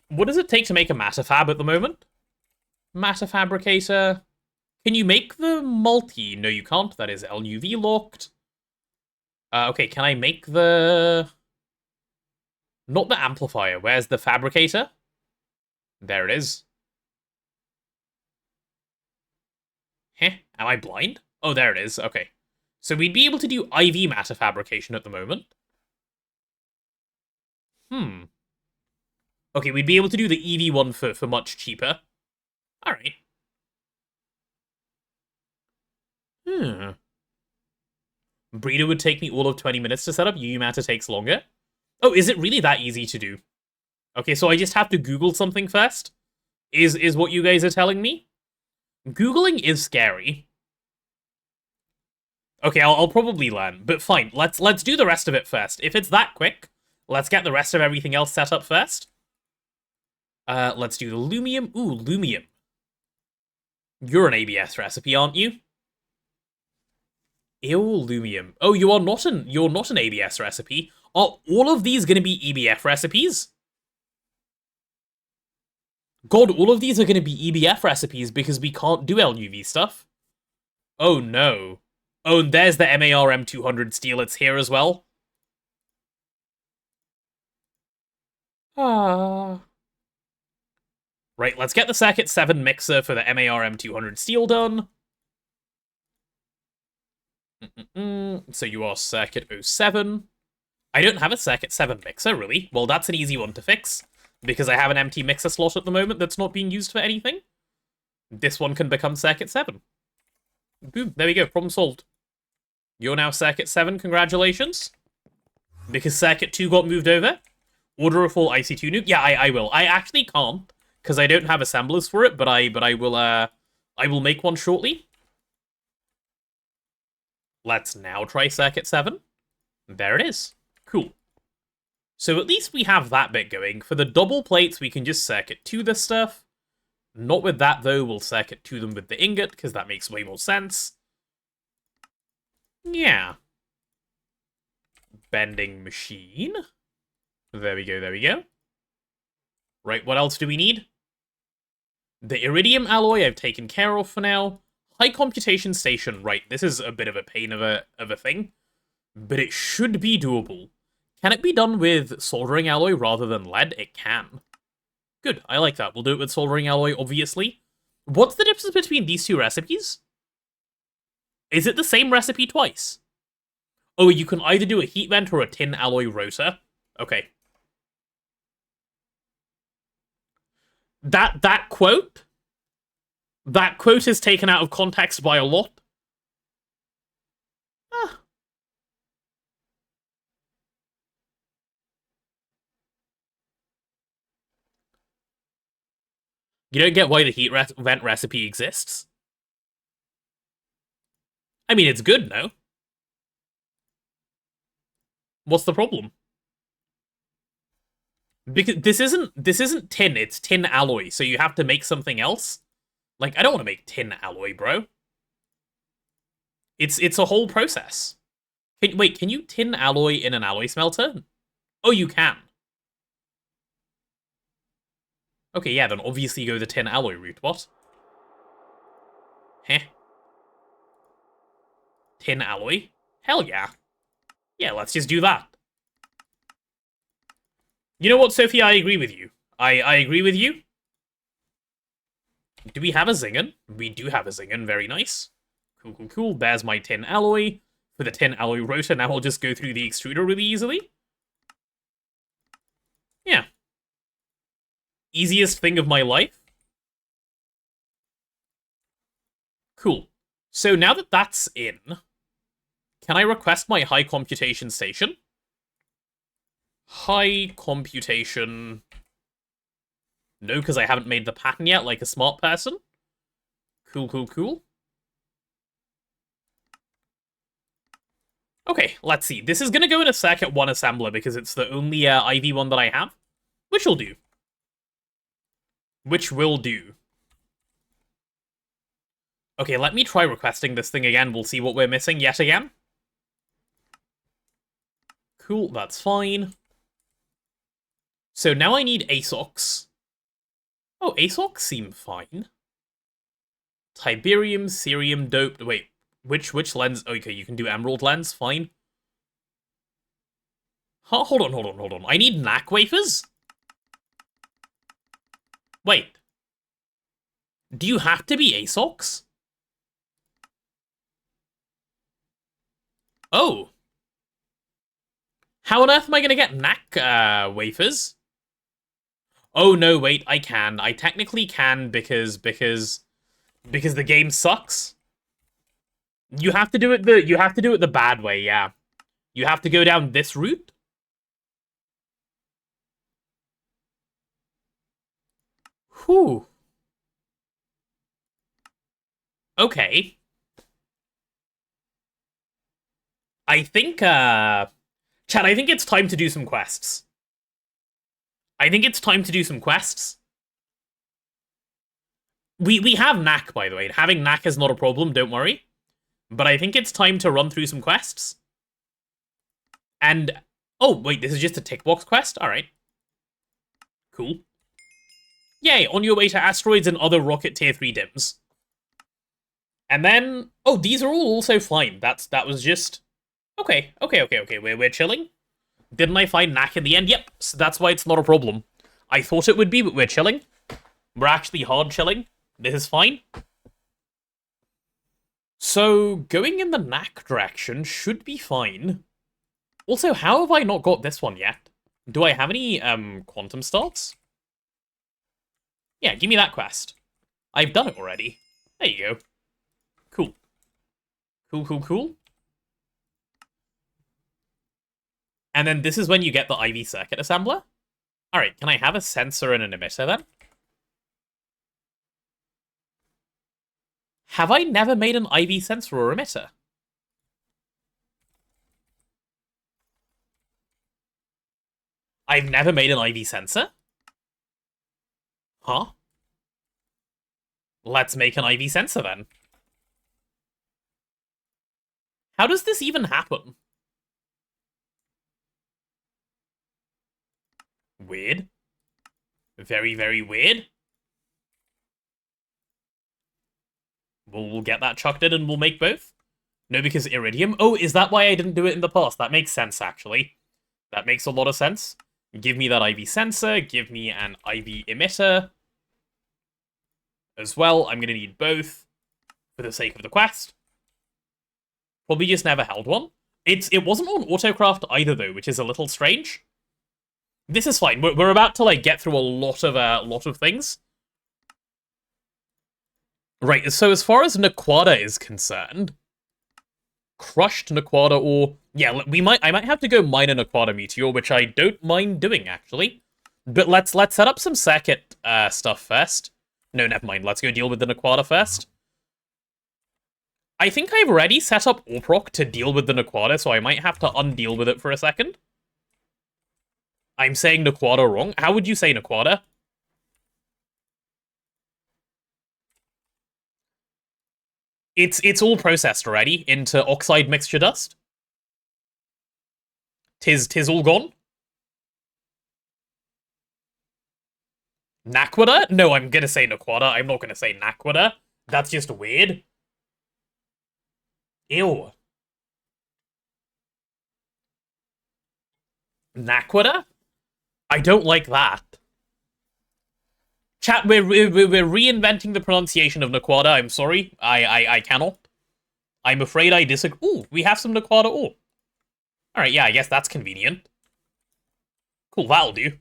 What does it take to make a matter fab at the moment? Matter fabricator. Can you make the multi? No, you can't. That is LUV locked. Okay, can I make the... Not the amplifier. Where's the fabricator? There it is. Heh, am I blind? Oh, there it is. Okay. So we'd be able to do IV matter fabrication at the moment. Okay, we'd be able to do the EV one for much cheaper. Alright. Breeder would take me all of 20 minutes to set up. UU matter takes longer. Oh, is it really that easy to do? Okay, so I just have to Google something first? Is what you guys are telling me? Googling is scary. Okay, I'll probably learn, but fine. Let's do the rest of it first. If it's that quick, let's get the rest of everything else set up first. Let's do the lumium. Ooh, lumium. You're an ABS recipe, aren't you? Ew, lumium. Oh, you're not an ABS recipe. Are all of these gonna be EBF recipes? God, all of these are gonna be EBF recipes because we can't do LUV stuff. Oh no. Oh, and there's the MAR M200 steel. It's here as well. Ah. Right, let's get the Circuit 7 mixer for the MAR M200 steel done. So you are Circuit 07. I don't have a Circuit 7 mixer, really. Well, that's an easy one to fix, because I have an empty mixer slot at the moment that's not being used for anything. This one can become Circuit 7. Boom, there we go, problem solved. You're now Circuit 7, congratulations. Because Circuit 2 got moved over. Order a full IC2 nuke. Yeah, I will. I actually can't, because I don't have assemblers for it, but I will make one shortly. Let's now try Circuit 7. There it is. Cool. So at least we have that bit going. For the double plates, we can just Circuit 2 this stuff. Not with that, though. We'll circuit to them with the ingot, because that makes way more sense. Yeah. Bending machine. There we go, there we go. Right, what else do we need? The iridium alloy I've taken care of for now. High computation station, right, this is a bit of a pain of a thing. But it should be doable. Can it be done with soldering alloy rather than lead? It can. Good, I like that. We'll do it with soldering alloy, obviously. What's the difference between these two recipes? Is it the same recipe twice? Oh, you can either do a heat vent or a tin alloy rotor. Okay. That quote is taken out of context by a lot. Ah. You don't get why the heat vent recipe exists? I mean, it's good, no? What's the problem? Because this isn't tin, it's tin alloy, so you have to make something else. Like, I don't want to make tin alloy, bro. It's a whole process. Wait, can you tin alloy in an alloy smelter? Oh, you can. Okay, yeah, then obviously go the tin alloy route. What? Heh. Tin alloy? Hell yeah. Yeah, let's just do that. You know what, Sophie? I agree with you. I agree with you. Do we have a Zingen? We do have a Zingen. Very nice. Cool, cool, cool. There's my tin alloy. For the tin alloy rotor, now I'll just go through the extruder really easily. Yeah. Easiest thing of my life. Cool. So now that that's in, can I request my high computation station? High computation... No, because I haven't made the pattern yet, like a smart person. Cool, cool, cool. Okay, let's see. This is going to go in a circuit 1 assembler because it's the only IV one that I have. Which will do. Which will do. Okay, let me try requesting this thing again. We'll see what we're missing yet again. Cool, that's fine. So now I need ASOCs. Oh, ASOCs seem fine. Tiberium, cerium, doped. Wait, which lens? Okay, you can do emerald lens, fine. Huh, hold on. I need NAC wafers? Wait. Do you have to be ASOCs? Oh. How on earth am I gonna get NAC wafers? Oh no, wait, I can. I technically can because the game sucks. You have to do it the bad way, yeah. You have to go down this route. Whew. Okay. I think Chad, I think it's time to do some quests. We have NAC, by the way. Having NAC is not a problem, don't worry. But I think it's time to run through some quests. And... Oh, wait, this is just a tick box quest? Alright. Cool. Yay, on your way to asteroids and other rocket tier 3 dims. And then... Oh, these are all also fine. That was just... Okay. We're chilling. Didn't I find NAC in the end? Yep, so that's why it's not a problem. I thought it would be, but we're chilling. We're actually hard chilling. This is fine. So, going in the NAC direction should be fine. Also, how have I not got this one yet? Do I have any, quantum starts? Yeah, give me that quest. I've done it already. There you go. Cool. Cool. And then this is when you get the IV circuit assembler? Alright, can I have a sensor and an emitter then? Have I never made an IV sensor or emitter? I've never made an IV sensor? Huh? Let's make an IV sensor then. How does this even happen? Weird. Very, very weird. We'll get that chucked in and we'll make both. No, because Iridium. Oh, is that why I didn't do it in the past? That makes sense, actually. That makes a lot of sense. Give me that IV sensor. Give me an IV emitter. As well, I'm going to need both for the sake of the quest. Probably just never held one. It wasn't on Autocraft either, though, which is a little strange. This is fine. We're about to, like, get through a lot of things. Right, so as far as Naquada is concerned, crushed Naquada ore. Yeah, I might have to go mine a Naquada meteor, which I don't mind doing actually. But let's set up some circuit stuff first. No, never mind. Let's go deal with the Naquada first. I think I've already set up Orproc to deal with the Naquada, so I might have to undeal with it for a second. I'm saying Naquada wrong. How would you say Naquada? It's all processed already into oxide mixture dust. Tis all gone. Naquada? No, I'm gonna say Naquada. I'm not gonna say Naquada. That's just weird. Ew. Naquada? I don't like that. Chat, we're reinventing the pronunciation of Naquada. I'm sorry. I cannot. I'm afraid I disagree. Ooh, we have some Naquada ore. Alright, yeah, I guess that's convenient. Cool, that'll do.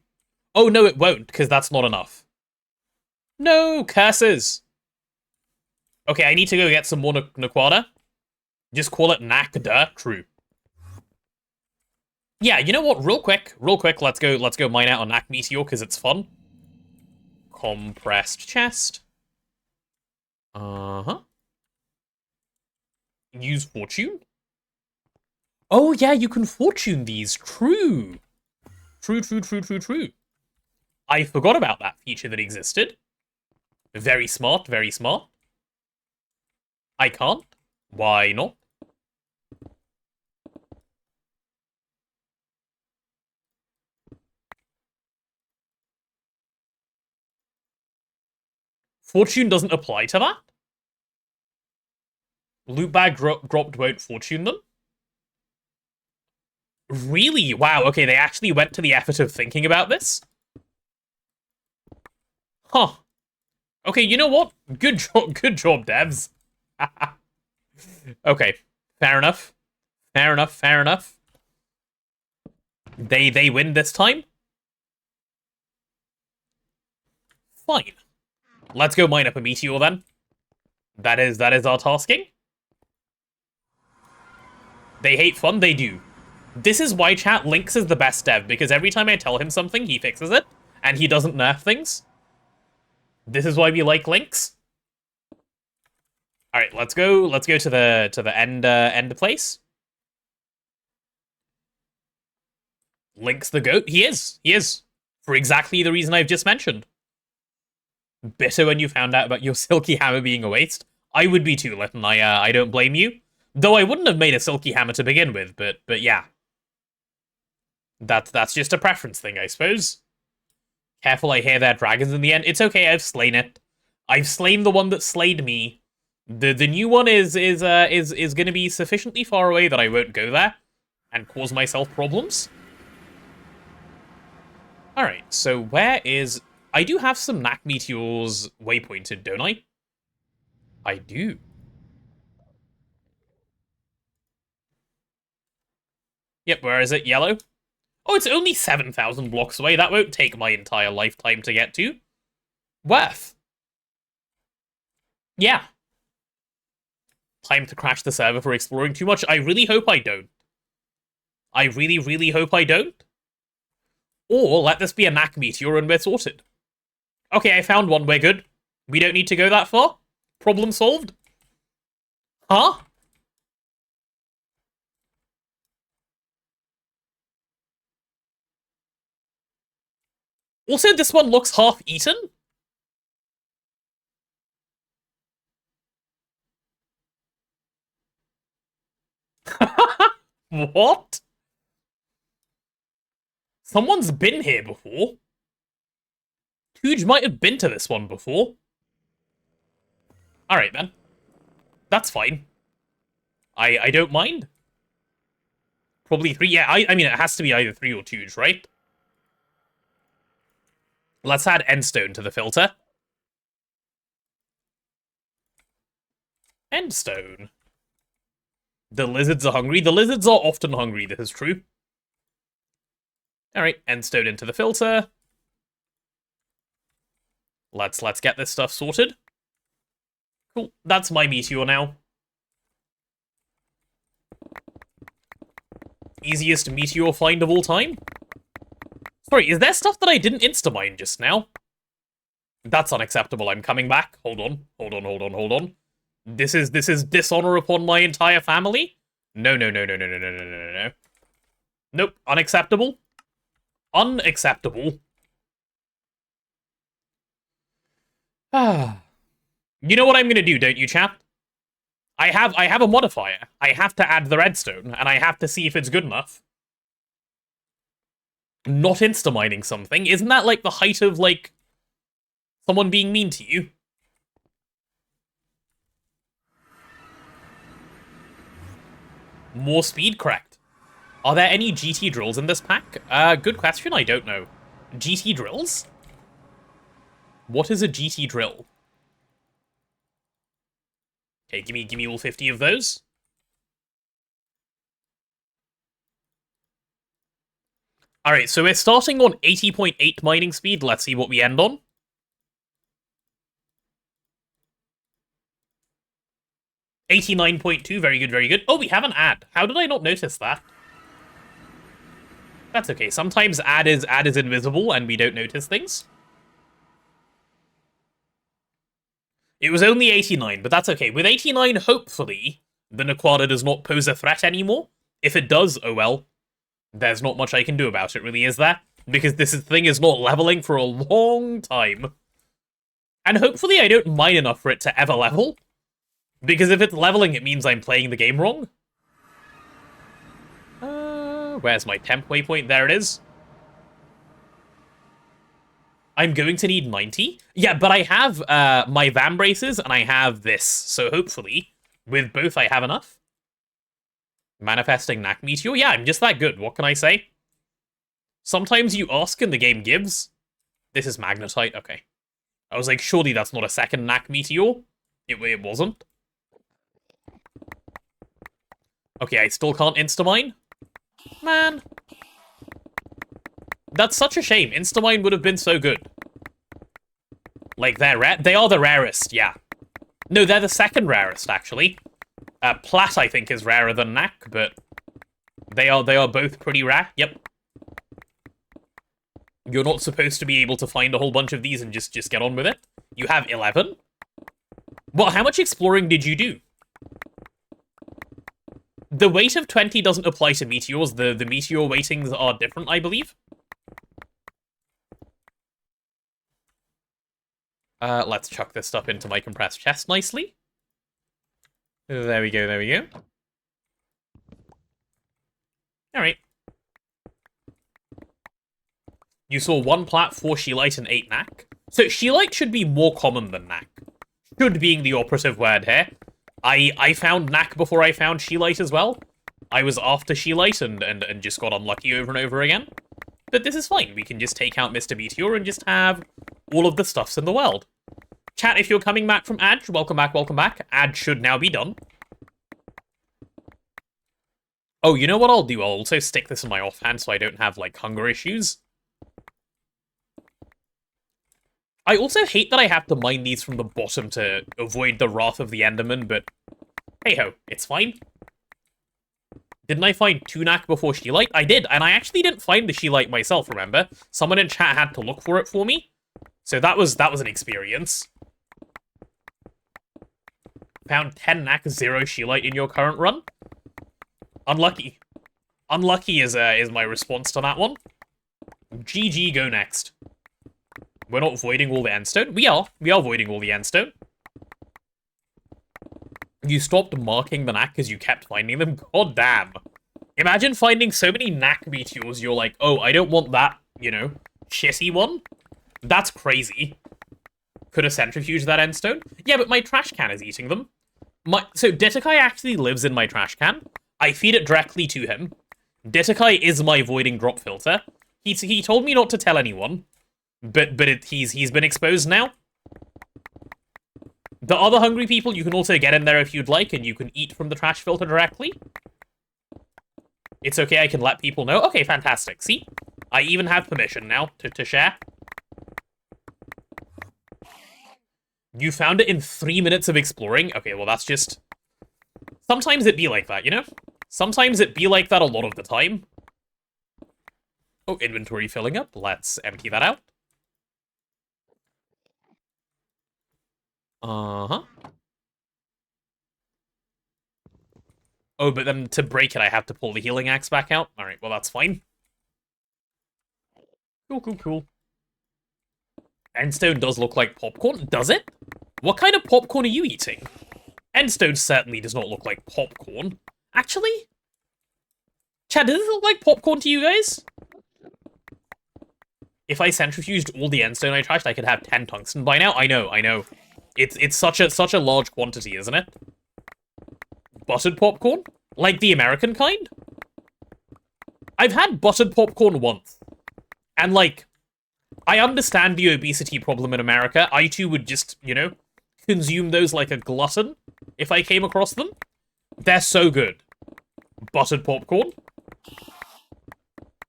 Oh, no, it won't, because that's not enough. No, curses. Okay, I need to go get some more Naquada. Just call it Nakda. True. Yeah, you know what? Real quick, let's go mine out a Nak Meteor, because it's fun. Compressed chest. Uh-huh. Use fortune? Oh, yeah, you can fortune these. True. True. I forgot about that feature that existed. Very smart, very smart. I can't. Why not? Fortune doesn't apply to that? Loot bag dropped won't fortune them? Really? Wow, okay, they actually went to the effort of thinking about this? Huh. Okay, you know what? Good job, devs. Okay, fair enough. Fair enough. They win this time? Fine. Let's go mine up a meteor then. That is our tasking. They hate fun, they do. This is why, chat, Lynx is the best dev, because every time I tell him something, he fixes it, and he doesn't nerf things. This is why we like Lynx. Alright, let's go to the end place. Lynx the goat? He is. For exactly the reason I've just mentioned. Bitter when you found out about your silky hammer being a waste. I would be too, Lytton. I don't blame you. Though I wouldn't have made a silky hammer to begin with, but yeah. That's just a preference thing, I suppose. Careful, I hear there are dragons in the end. It's okay, I've slain it. I've slain the one that slayed me. The new one is gonna be sufficiently far away that I won't go there and cause myself problems. Alright, so where is... I do have some Nak Meteors waypointed, don't I? I do. Yep, where is it? Yellow? Oh, it's only 7,000 blocks away. That won't take my entire lifetime to get to. Worth. Yeah. Time to crash the server for exploring too much. I really hope I don't. I really hope I don't. Or let this be a Nak Meteor and we're sorted. Okay, I found one. We're good. We don't need to go that far. Problem solved. Huh? Also, this one looks half-eaten. What? Someone's been here before. Tooge might have been to this one before. Alright, then. That's fine. I don't mind. Probably 3. Yeah, I mean, it has to be either 3 or 2s, right? Let's add endstone to the filter. Endstone. The lizards are hungry. The lizards are often hungry, this is true. Alright, endstone into the filter. Let's get this stuff sorted. Cool, that's my meteor now. Easiest meteor find of all time? Sorry, is there stuff that I didn't insta-mine just now? That's unacceptable, I'm coming back. Hold on. This is dishonor upon my entire family? No. Nope, unacceptable. Unacceptable. You know what I'm gonna do, don't you, chap? I have a modifier. I have to add the redstone, and I have to see if it's good enough. Not insta-mining something. Isn't that like the height of, like, someone being mean to you? More speed, correct. Are there any GT drills in this pack? Good question, I don't know. GT drills? What is a GT drill? Okay, give me all 50 of those. Alright, so we're starting on 80.8 mining speed. Let's see what we end on. $89.2, very good, very good. Oh, we have an ad. How did I not notice that? That's okay. Sometimes ad is invisible and we don't notice things. It was only 89, but that's okay. With 89, hopefully, the Naquada does not pose a threat anymore. If it does, oh well. There's not much I can do about it, really, is there? Because this thing is not leveling for a long time. And hopefully I don't mine enough for it to ever level. Because if it's leveling, it means I'm playing the game wrong. Where's my temp waypoint? There it is. I'm going to need 90. Yeah, but I have my van braces and I have this. So hopefully, with both, I have enough. Manifesting Knack Meteor. Yeah, I'm just that good. What can I say? Sometimes you ask and the game gives. This is Magnetite. Okay. I was like, surely that's not a second Knack Meteor. It wasn't. Okay, I still can't insta-mine. Man. That's such a shame. Insta-mine would have been so good. Like, they are the rarest, yeah. No, they're the second rarest, actually. Plat, I think, is rarer than Knack, but they are both pretty rare. Yep. You're not supposed to be able to find a whole bunch of these and just get on with it. You have 11? Well, how much exploring did you do? The weight of 20 doesn't apply to meteors. The meteor weightings are different, I believe. Let's chuck this stuff into my compressed chest nicely. There we go. Alright. You saw 1 plat, 4 Sheelite, and 8 Knack. So Sheelite should be more common than Knack. Should being the operative word here. I found Knack before I found Sheelite as well. I was after Sheelite and just got unlucky over and over again. But this is fine. We can just take out Mr. Meteor and just have all of the stuffs in the world. Chat, if you're coming back from Adge, welcome back. Adge should now be done. Oh, you know what I'll do? I'll also stick this in my offhand so I don't have, like, hunger issues. I also hate that I have to mine these from the bottom to avoid the wrath of the Enderman, but hey-ho, it's fine. Didn't I find 2 Knack before Sheelite? I did, and I actually didn't find the Sheelite myself, remember? Someone in chat had to look for it for me. So that was an experience. Found 10 Knack, 0 Sheelite in your current run? Unlucky. Unlucky is my response to that one. GG, go next. We're not voiding all the endstone. We are voiding all the endstone. You stopped marking the knack because you kept finding them? God damn. Imagine finding so many knack meteors, you're like, oh, I don't want that, you know, shitty one. That's crazy. Could have centrifuged that endstone? Yeah, but my trash can is eating them. So Ditakai actually lives in my trash can. I feed it directly to him. Ditakai is my voiding drop filter. He told me not to tell anyone, but he's been exposed now. The other hungry people, you can also get in there if you'd like, and you can eat from the trash filter directly. It's okay, I can let people know. Okay, fantastic. See? I even have permission now to share. You found it in 3 minutes of exploring? Okay, well that's just... Sometimes it be like that, you know? Sometimes it be like that a lot of the time. Oh, inventory filling up. Let's empty that out. Uh-huh. Oh, but then to break it, I have to pull the healing axe back out? Alright, well that's fine. Cool. Endstone does look like popcorn. Does it? What kind of popcorn are you eating? Endstone certainly does not look like popcorn. Actually? Chad, does this look like popcorn to you guys? If I centrifuged all the endstone I trashed, I could have 10 tungsten by now. I know. It's such a large quantity, isn't it? Buttered popcorn? Like the American kind? I've had buttered popcorn once. And, like, I understand the obesity problem in America. I, too, would just, you know, consume those like a glutton if I came across them. They're so good. Buttered popcorn.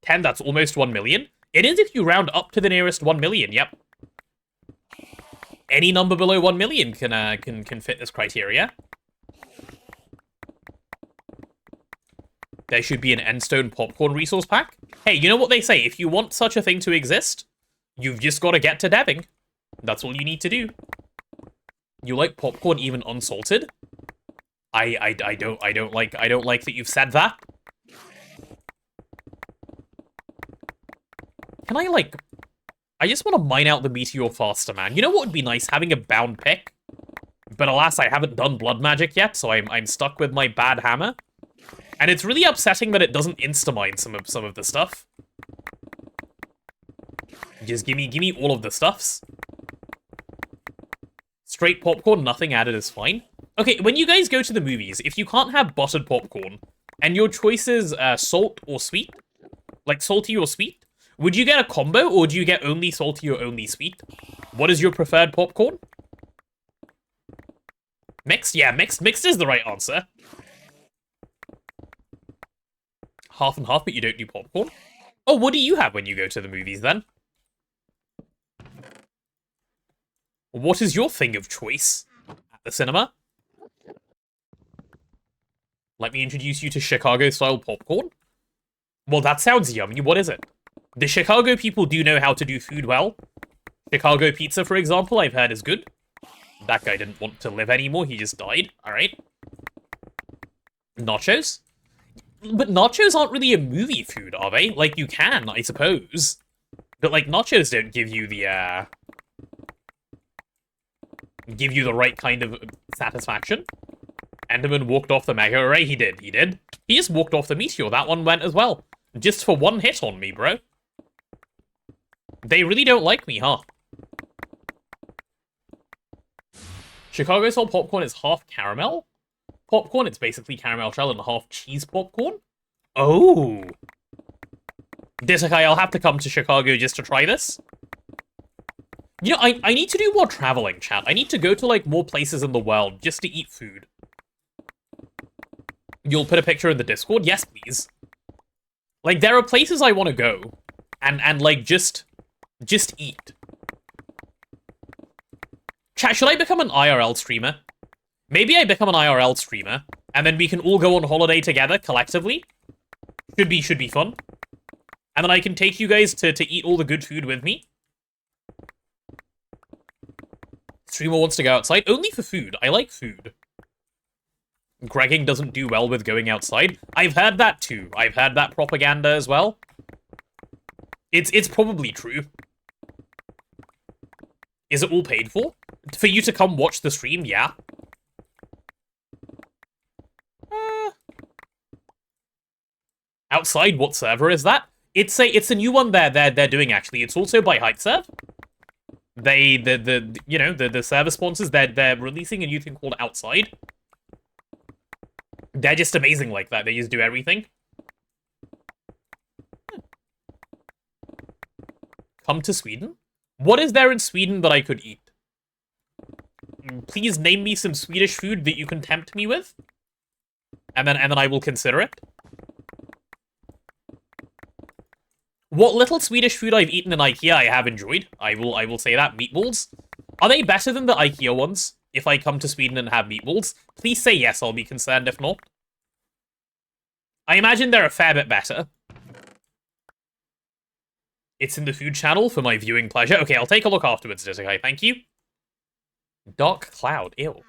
10, that's almost 1 million. It is if you round up to the nearest 1 million, yep. Any number below 1 million can fit this criteria. There should be an endstone popcorn resource pack. Hey, you know what they say? If you want such a thing to exist, you've just got to get to deving. That's all you need to do. You like popcorn even unsalted? I don't like that you've said that. Can I, like... I just want to mine out the meteor faster, man. You know what would be nice? Having a bound pick. But alas, I haven't done blood magic yet, so I'm stuck with my bad hammer. And it's really upsetting that it doesn't insta-mine some of the stuff. Just give me all of the stuffs. Straight popcorn, nothing added is fine. Okay, when you guys go to the movies, if you can't have buttered popcorn, and your choice is salt or sweet, like salty or sweet, would you get a combo, or do you get only salty or only sweet? What is your preferred popcorn? Mixed? Yeah, mixed is the right answer. Half and half, but you don't do popcorn? Oh, what do you have when you go to the movies, then? What is your thing of choice at the cinema? Let me introduce you to Chicago-style popcorn. Well, that sounds yummy. What is it? The Chicago people do know how to do food well. Chicago pizza, for example, I've heard is good. That guy didn't want to live anymore. He just died. All right. Nachos? But nachos aren't really a movie food, are they? Like, you can, I suppose. But, like, nachos don't give you the, give you the right kind of satisfaction. Enderman walked off the mega array. He did. He just walked off the meteor. That one went as well. Just for one hit on me, bro. They really don't like me, huh? Chicago style popcorn is half caramel popcorn. It's basically caramel shell and half cheese popcorn. Oh. Ditakai, I'll have to come to Chicago just to try this. You know, I need to do more traveling, chat. I need to go to, like, more places in the world just to eat food. You'll put a picture in the Discord? Yes, please. Like, there are places I want to go. And like, just eat. Chat, should I become an IRL streamer? Maybe I become an IRL streamer, and then we can all go on holiday together, collectively. Should be fun. And then I can take you guys to eat all the good food with me. Streamer wants to go outside, only for food. I like food. Gregging doesn't do well with going outside. I've heard that too. I've heard that propaganda as well. It's probably true. Is it all paid for? For you to come watch the stream? Yeah. Outside, what server is that? It's a new one they're doing actually. It's also by HypeSrv. The server sponsors they're releasing a new thing called Outside. They're just amazing like that. They just do everything. Come to Sweden? What is there in Sweden that I could eat? Please name me some Swedish food that you can tempt me with. And then I will consider it. What little Swedish food I've eaten in IKEA I have enjoyed. I will say that. Meatballs. Are they better than the IKEA ones? If I come to Sweden and have meatballs? Please say yes, I'll be concerned if not. I imagine they're a fair bit better. It's in the food channel for my viewing pleasure. Okay, I'll take a look afterwards, Disakai. Thank you. Dark cloud. Ew.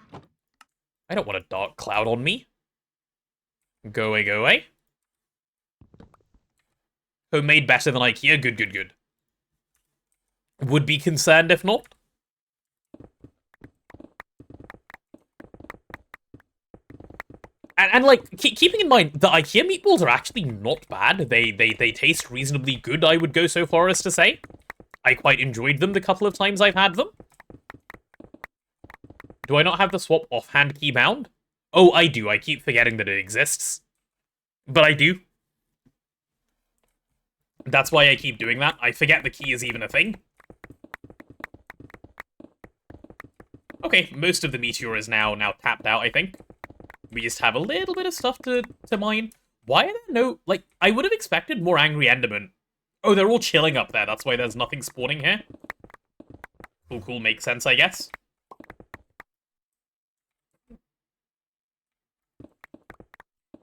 I don't want a dark cloud on me. Go away, go away. Homemade better than IKEA. Good, good, good. Would be concerned if not. And like, keeping in mind, the IKEA meatballs are actually not bad. They taste reasonably good, I would go so far as to say. I quite enjoyed them the couple of times I've had them. Do I not have the swap offhand key bound? Oh, I do. I keep forgetting that it exists. But I do. That's why I keep doing that. I forget the key is even a thing. Okay, most of the meteor is now tapped out, I think. We just have a little bit of stuff to mine. Why are there no... Like, I would have expected more angry Endermen. Oh, they're all chilling up there. That's why there's nothing spawning here. Cool, cool. Makes sense, I guess.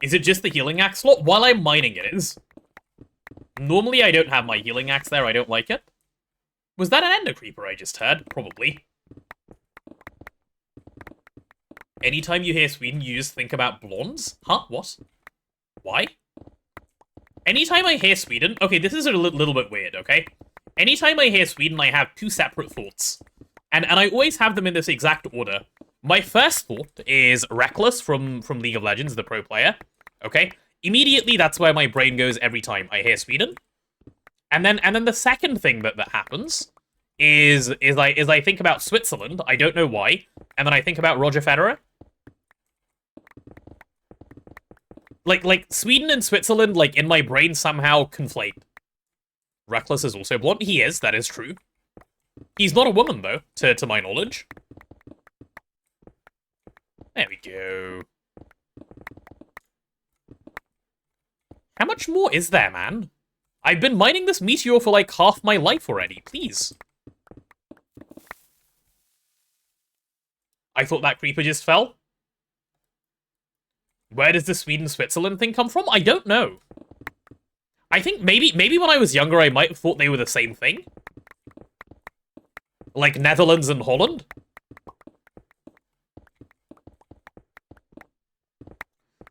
Is it just the healing axe slot? While I'm mining, it is. Normally, I don't have my healing axe there. I don't like it. Was that an ender creeper I just heard? Probably. Anytime you hear Sweden, you just think about blondes? Huh? What? Why? Anytime I hear Sweden... Okay, this is a little bit weird, okay? Anytime I hear Sweden, I have two separate thoughts. And I always have them in this exact order. My first thought is Reckless from League of Legends, the pro player. Okay? Immediately, that's where my brain goes every time I hear Sweden. And then the second thing that happens is I think about Switzerland. I don't know why. And then I think about Roger Federer. Like Sweden and Switzerland, like, in my brain somehow conflate. Reckless is also blonde. He is, that is true. He's not a woman, though, to my knowledge. There we go. How much more is there, man? I've been mining this meteor for, like, half my life already. Please. I thought that creeper just fell. Where does the Sweden-Switzerland thing come from? I don't know. I think maybe when I was younger, I might have thought they were the same thing. Like Netherlands and Holland.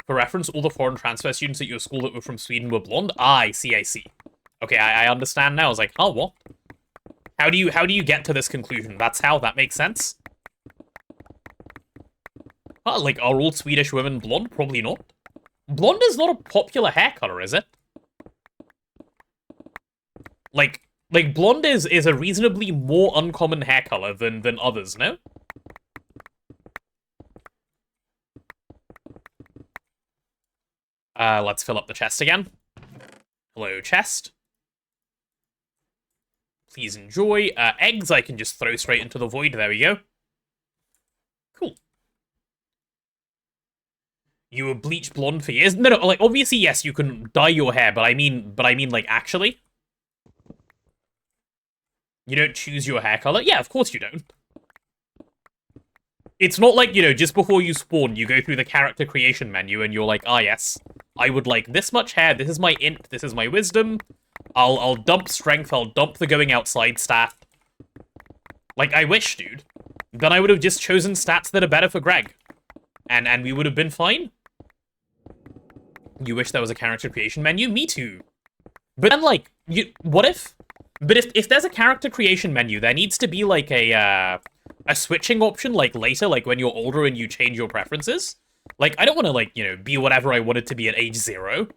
For reference, all the foreign transfer students at your school that were from Sweden were blonde? Ah, I see, I see. Okay, I understand now. I was like, huh, what? How do you get to this conclusion? That's how? That makes sense? Like, are all Swedish women blonde? Probably not. Blonde is not a popular hair color, is it? Like blonde is a reasonably more uncommon hair color than others, no? Let's fill up the chest again. Hello, chest. Please enjoy. Eggs I can just throw straight into the void. There we go. Cool. You were bleached blonde for years? No, like, obviously, yes, you can dye your hair, but I mean, like, actually? You don't choose your hair color? Yeah, of course you don't. It's not like, you know, just before you spawn, you go through the character creation menu and you're like, ah, yes, I would like this much hair, this is my int, this is my wisdom, I'll dump strength, I'll dump the going outside stat. Like, I wish, dude. Then I would have just chosen stats that are better for Greg. And we would have been fine. You wish there was a character creation menu? Me too. But then, like, what if? But if there's a character creation menu, there needs to be, like, a switching option, like, later, like, when you're older and you change your preferences. Like, I don't want to, like, you know, be whatever I wanted to be at age 0.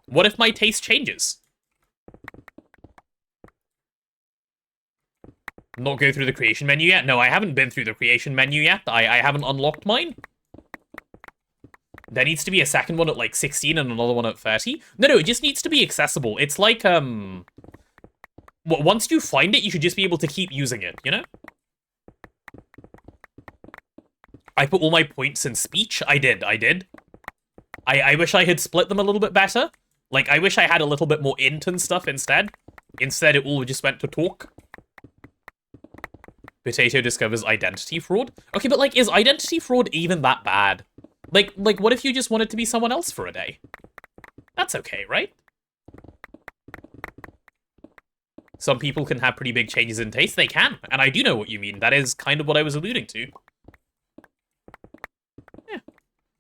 What if my taste changes? Not go through the creation menu yet? No, I haven't been through the creation menu yet. I haven't unlocked mine. There needs to be a second one at, like, 16 and another one at 30. No, it just needs to be accessible. It's like, once you find it, you should just be able to keep using it, you know? I put all my points in speech. I did. I wish I had split them a little bit better. Like, I wish I had a little bit more int and stuff instead. Instead, it all just went to talk. Potato discovers identity fraud. Okay, but, like, is identity fraud even that bad? Like, what if you just wanted to be someone else for a day? That's okay, right? Some people can have pretty big changes in taste. They can, and I do know what you mean. That is kind of what I was alluding to. Yeah.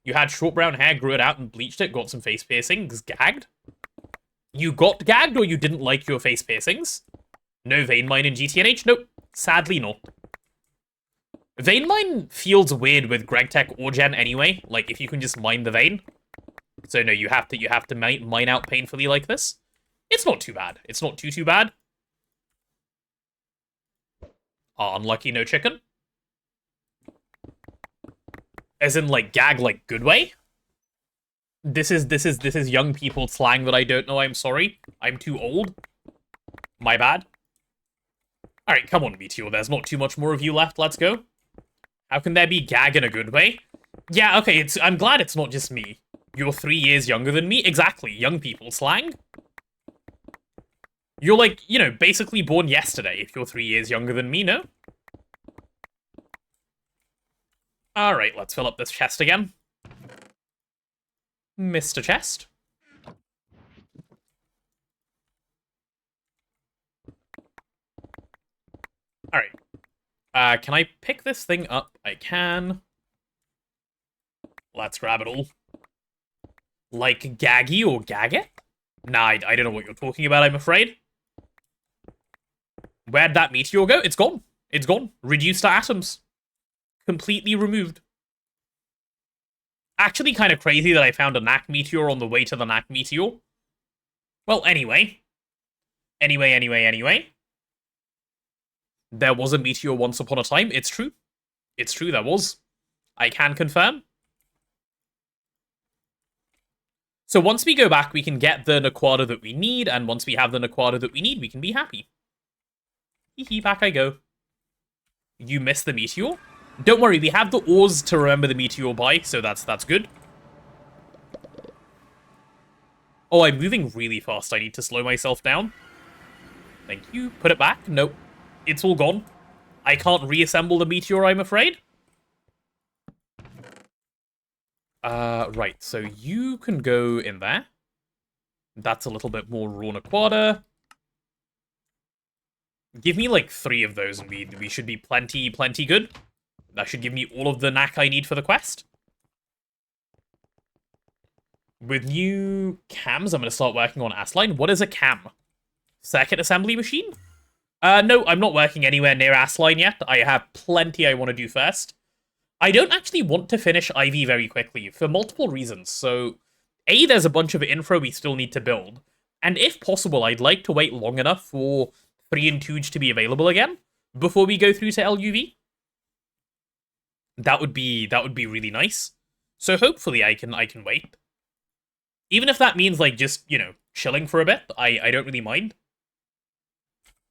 You had short brown hair, grew it out and bleached it, got some face piercings, gagged? You got gagged or you didn't like your face piercings? No vein mine in GTNH? Nope. Sadly not. Vein mine feels weird with GregTech or Gen anyway, like if you can just mine the vein. So no, you have to mine out painfully like this. It's not too bad. It's not too bad. Unlucky no chicken. As in like gag like good way. This is young people slang that I don't know, I'm sorry. I'm too old. My bad. Alright, come on, Meteor. There's not too much more of you left. Let's go. How can there be gag in a good way? Yeah, okay, I'm glad it's not just me. You're 3 years younger than me? Exactly, young people slang. You're like, you know, basically born yesterday if you're 3 years younger than me, no? Alright, let's fill up this chest again. Mr. Chest. Alright. Can I pick this thing up? I can. Let's grab it all. Like Gaggy or Gagget? Nah, I don't know what you're talking about, I'm afraid. Where'd that meteor go? It's gone. It's gone. Reduced to atoms. Completely removed. Actually kind of crazy that I found a Knack meteor on the way to the Knack meteor. Well, anyway. Anyway. There was a meteor once upon a time. It's true. It's true, there was. I can confirm. So once we go back, we can get the Naquada that we need, and once we have the Naquada that we need, we can be happy. Hee, back I go. You missed the meteor? Don't worry, we have the ores to remember the meteor by, so that's good. Oh, I'm moving really fast. I need to slow myself down. Thank you. Put it back. Nope. It's all gone. I can't reassemble the meteor, I'm afraid. Right. So you can go in there. That's a little bit more raw Naquada. Give me like 3 of those and we should be plenty good. That should give me all of the knack I need for the quest. With new cams, I'm going to start working on Assline. What is a cam? Circuit assembly machine? No, I'm not working anywhere near Assline yet. I have plenty I want to do first. I don't actually want to finish IV very quickly, for multiple reasons. So, A, there's a bunch of infra we still need to build. And if possible, I'd like to wait long enough for 3 and 2 to be available again, before we go through to LUV. That would be really nice. So hopefully I can wait. Even if that means, like, just, you know, chilling for a bit, I don't really mind.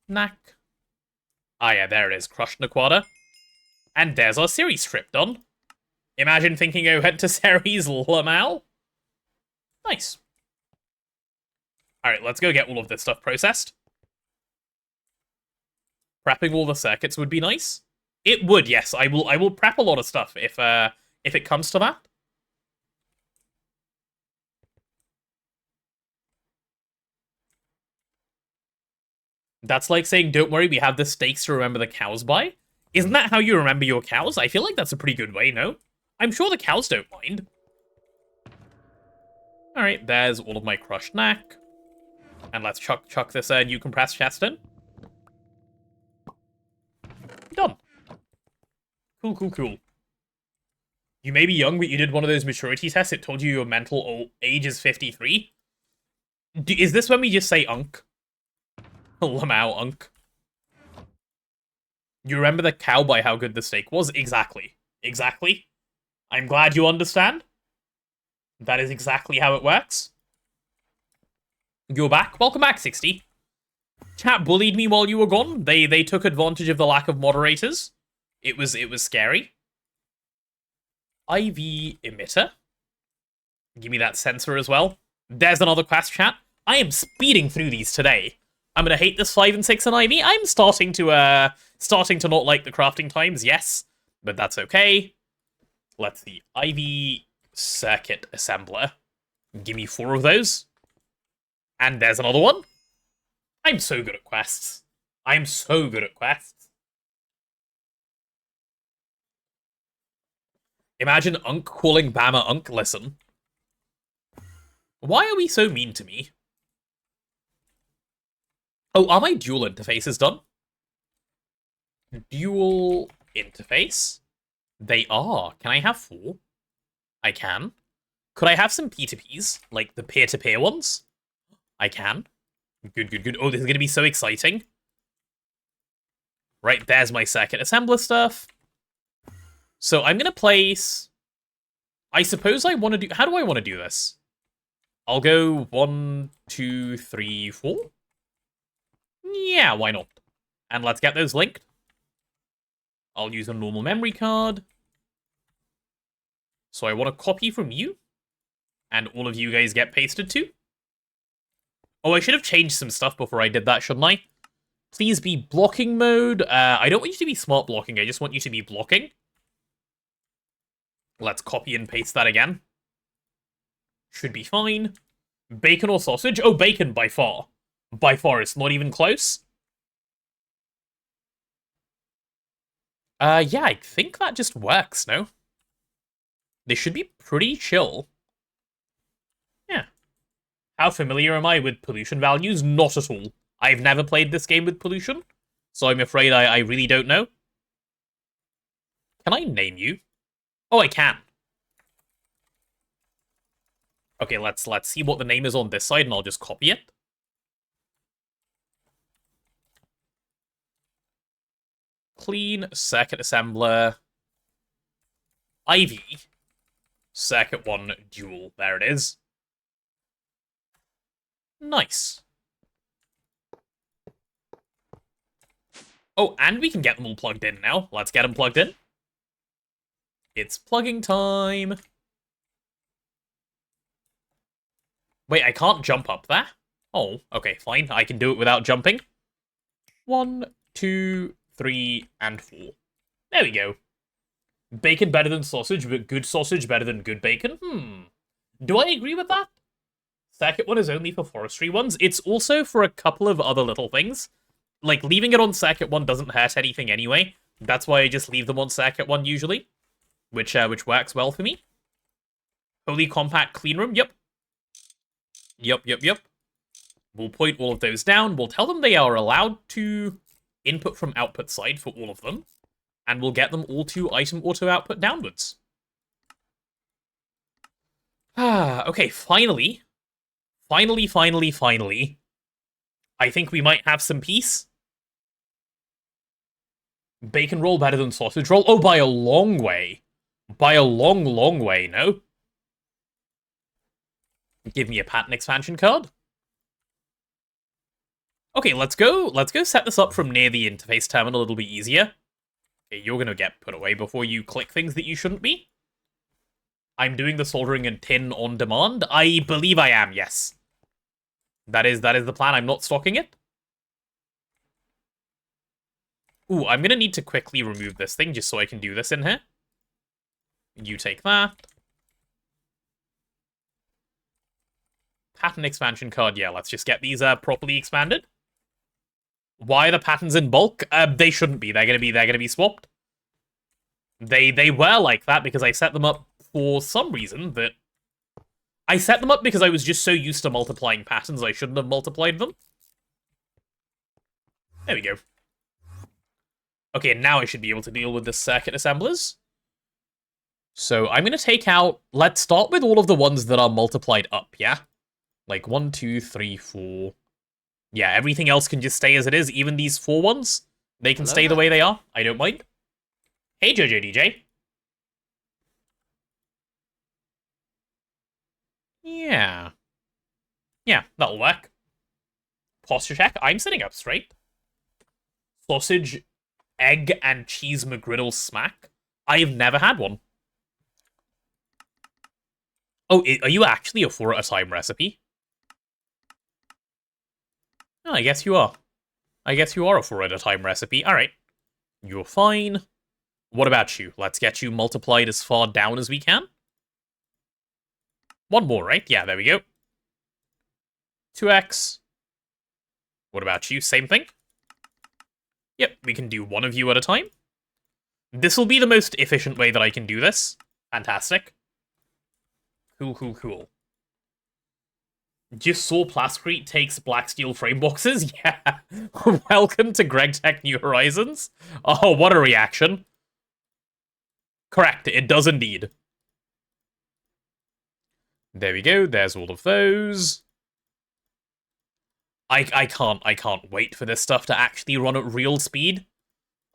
Knack. Ah, yeah, there it is. Crushed Naquada. And there's our series trip done. Imagine thinking I went to Ceres Lamal. Nice. Alright, let's go get all of this stuff processed. Prepping all the circuits would be nice. It would, yes. I will prep a lot of stuff if it comes to that. That's like saying, don't worry, we have the stakes to remember the cows by. Isn't that how you remember your cows? I feel like that's a pretty good way, no? I'm sure the cows don't mind. Alright, there's all of my crushed knack. And let's chuck this new compressed chest in. Done. Cool. You may be young, but you did one of those maturity tests. It told you your mental age is 53. Is this when we just say unk? Lamau unk. You remember the cow by how good the steak was? Exactly. Exactly. I'm glad you understand. That is exactly how it works. You're back. Welcome back, 60. Chat bullied me while you were gone. They took advantage of the lack of moderators. It was scary. IV emitter. Give me that sensor as well. There's another quest, chat. I am speeding through these today. I'm gonna hate this 5 and 6 and IV. I'm starting to not like the crafting times, yes. But that's okay. Let's see. IV circuit assembler. Give me 4 of those. And there's another one. I'm so good at quests. I'm so good at quests. Imagine Unk calling Bama Unk. Listen. Why are we so mean to me? Oh, are my dual interfaces done? Dual interface? They are. Can I have 4? I can. Could I have some P2Ps? Like the peer-to-peer ones? I can. Good, good, good. Oh, this is going to be so exciting. Right, there's my circuit assembler stuff. So I'm going to place... I suppose I want to do... How do I want to do this? I'll go 1, 2, 3, 4. Yeah, why not? And let's get those linked. I'll use a normal memory card. So I want a copy from you. And all of you guys get pasted too. Oh, I should have changed some stuff before I did that, shouldn't I? Please be blocking mode. I don't want you to be smart blocking. I just want you to be blocking. Let's copy and paste that again. Should be fine. Bacon or sausage? Oh, bacon by far. By far, it's not even close. Yeah, I think that just works, no? They should be pretty chill. Yeah. How familiar am I with pollution values? Not at all. I've never played this game with pollution, so I'm afraid I really don't know. Can I name you? Oh, I can. Okay, let's see what the name is on this side, and I'll just copy it. Clean circuit assembler. IV. Circuit 1 dual. There it is. Nice. Oh, and we can get them all plugged in now. Let's get them plugged in. It's plugging time. Wait, I can't jump up there? Oh, okay, fine. I can do it without jumping. 1, 2, 3, and 4. There we go. Bacon better than sausage, but good sausage better than good bacon? Do I agree with that? Circuit 1 is only for forestry ones. It's also for a couple of other little things. Like, leaving it on Circuit 1 doesn't hurt anything anyway. That's why I just leave them on Circuit 1 usually. Which works well for me. Holy compact cleanroom, yep. Yep. We'll point all of those down. We'll tell them they are allowed to input from output side for all of them. And we'll get them all to item auto output downwards. Okay, finally. Finally. I think we might have some peace. Bacon roll better than sausage roll? Oh, by a long way. By a long way, no? Give me a pattern expansion card. Okay, let's go set this up from near the interface terminal. It'll be easier. Okay, you're gonna get put away before you click things that you shouldn't be. I'm doing the soldering and tin on demand. I believe I am, yes. That is the plan. I'm not stocking it. Ooh, I'm gonna need to quickly remove this thing just so I can do this in here. You take that. Pattern expansion card, yeah, let's just get these properly expanded. Why are the patterns in bulk? They shouldn't be. They're gonna be swapped. They were like that because I set them up for some reason that... I set them up because I was just so used to multiplying patterns I shouldn't have multiplied them. There we go. Okay, now I should be able to deal with the circuit assemblers. So I'm going to take out... Let's start with all of the ones that are multiplied up, yeah? Like, 1, 2, 3, 4. Yeah, everything else can just stay as it is. Even these 4 ones, they can stay the way they are. I don't mind. Hey, Jojo DJ. Yeah. Yeah, that'll work. Posture check. I'm sitting up straight. Sausage, egg, and cheese McGriddle smack. I've never had one. Oh, are you actually a 4 at a time recipe? Oh, I guess you are. I guess you are a 4 at a time recipe. Alright. You're fine. What about you? Let's get you multiplied as far down as we can. One more, right? Yeah, there we go. 2x. What about you? Same thing? Yep, we can do one of you at a time. This will be the most efficient way that I can do this. Fantastic. Cool, cool, cool. Just saw Plascrete takes black steel frame boxes? Yeah. Welcome to Greg Tech New Horizons. Oh, what a reaction. Correct, it does indeed. There we go, there's all of those. I can't wait for this stuff to actually run at real speed.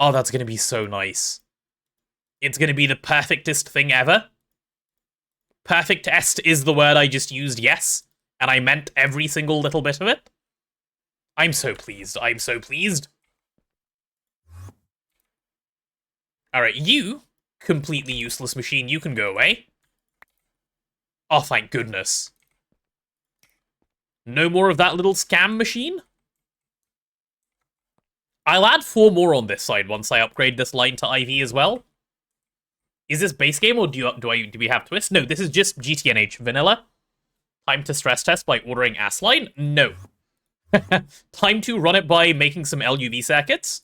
Oh, that's gonna be so nice. It's gonna be the perfectest thing ever. Perfectest is the word I just used, yes. And I meant every single little bit of it. I'm so pleased. I'm so pleased. Alright, you, completely useless machine, you can go away. Oh, thank goodness. No more of that little scam machine? I'll add 4 more on this side once I upgrade this line to IV as well. Is this base game, or do we have twists? No, this is just GTNH vanilla. Time to stress test by ordering Assline? No. Time to run it by making some LUV circuits?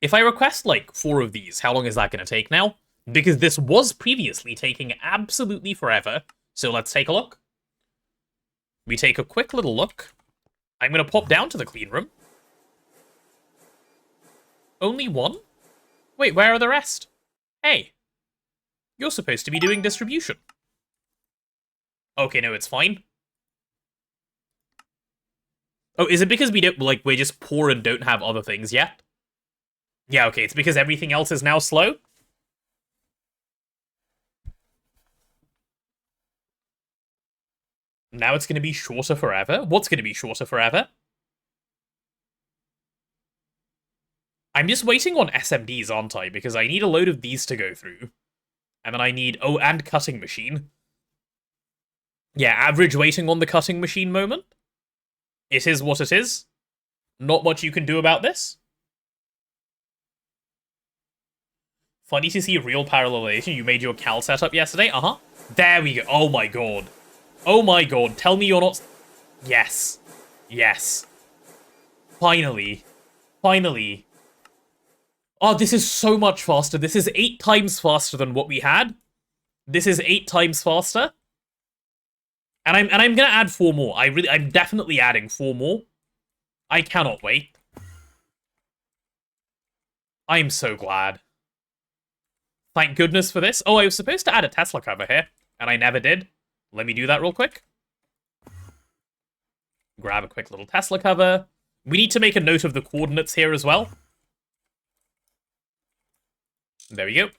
If I request, like, 4 of these, how long is that going to take now? Because this was previously taking absolutely forever. So let's take a look. We take a quick little look. I'm going to pop down to the clean room. Only 1? Wait, where are the rest? Hey. You're supposed to be doing distribution. Okay, no, it's fine. Oh, is it because we're just poor and don't have other things yet? Yeah, okay, it's because everything else is now slow? Now it's going to be shorter forever? What's going to be shorter forever? I'm just waiting on SMDs, aren't I? Because I need a load of these to go through. And then I need... Oh, and cutting machine. Yeah, average waiting on the cutting machine moment. It is what it is. Not much you can do about this. Funny to see real parallelization. You made your Cal setup yesterday? Uh-huh. There we go. Oh my god. Oh my god. Tell me you're not... Yes. Yes. Finally. Finally. Oh, this is so much faster. This is 8 times faster than what we had. This is 8 times faster. And I'm gonna add 4 more. I'm definitely adding 4 more. I cannot wait. I'm so glad. Thank goodness for this. Oh, I was supposed to add a Tesla cover here, and I never did. Let me do that real quick. Grab a quick little Tesla cover. We need to make a note of the coordinates here as well. There we go.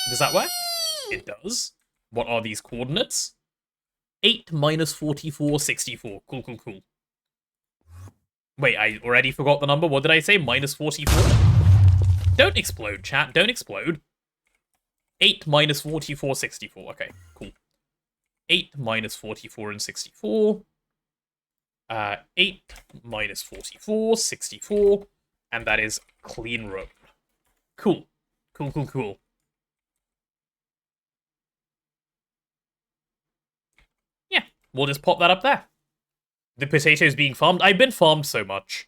Does that work? It does. What are these coordinates? 8 minus 44, 64. Cool, cool, cool. Wait, I already forgot the number. What did I say? Minus 44? Don't explode, chat. Don't explode. 8 minus 44, 64. Okay, cool. 8 minus 44 and 64. 8 minus 44, 64. And that is clean room. Cool. Cool, cool, cool. Yeah, we'll just pop that up there. The potatoes being farmed. I've been farmed so much.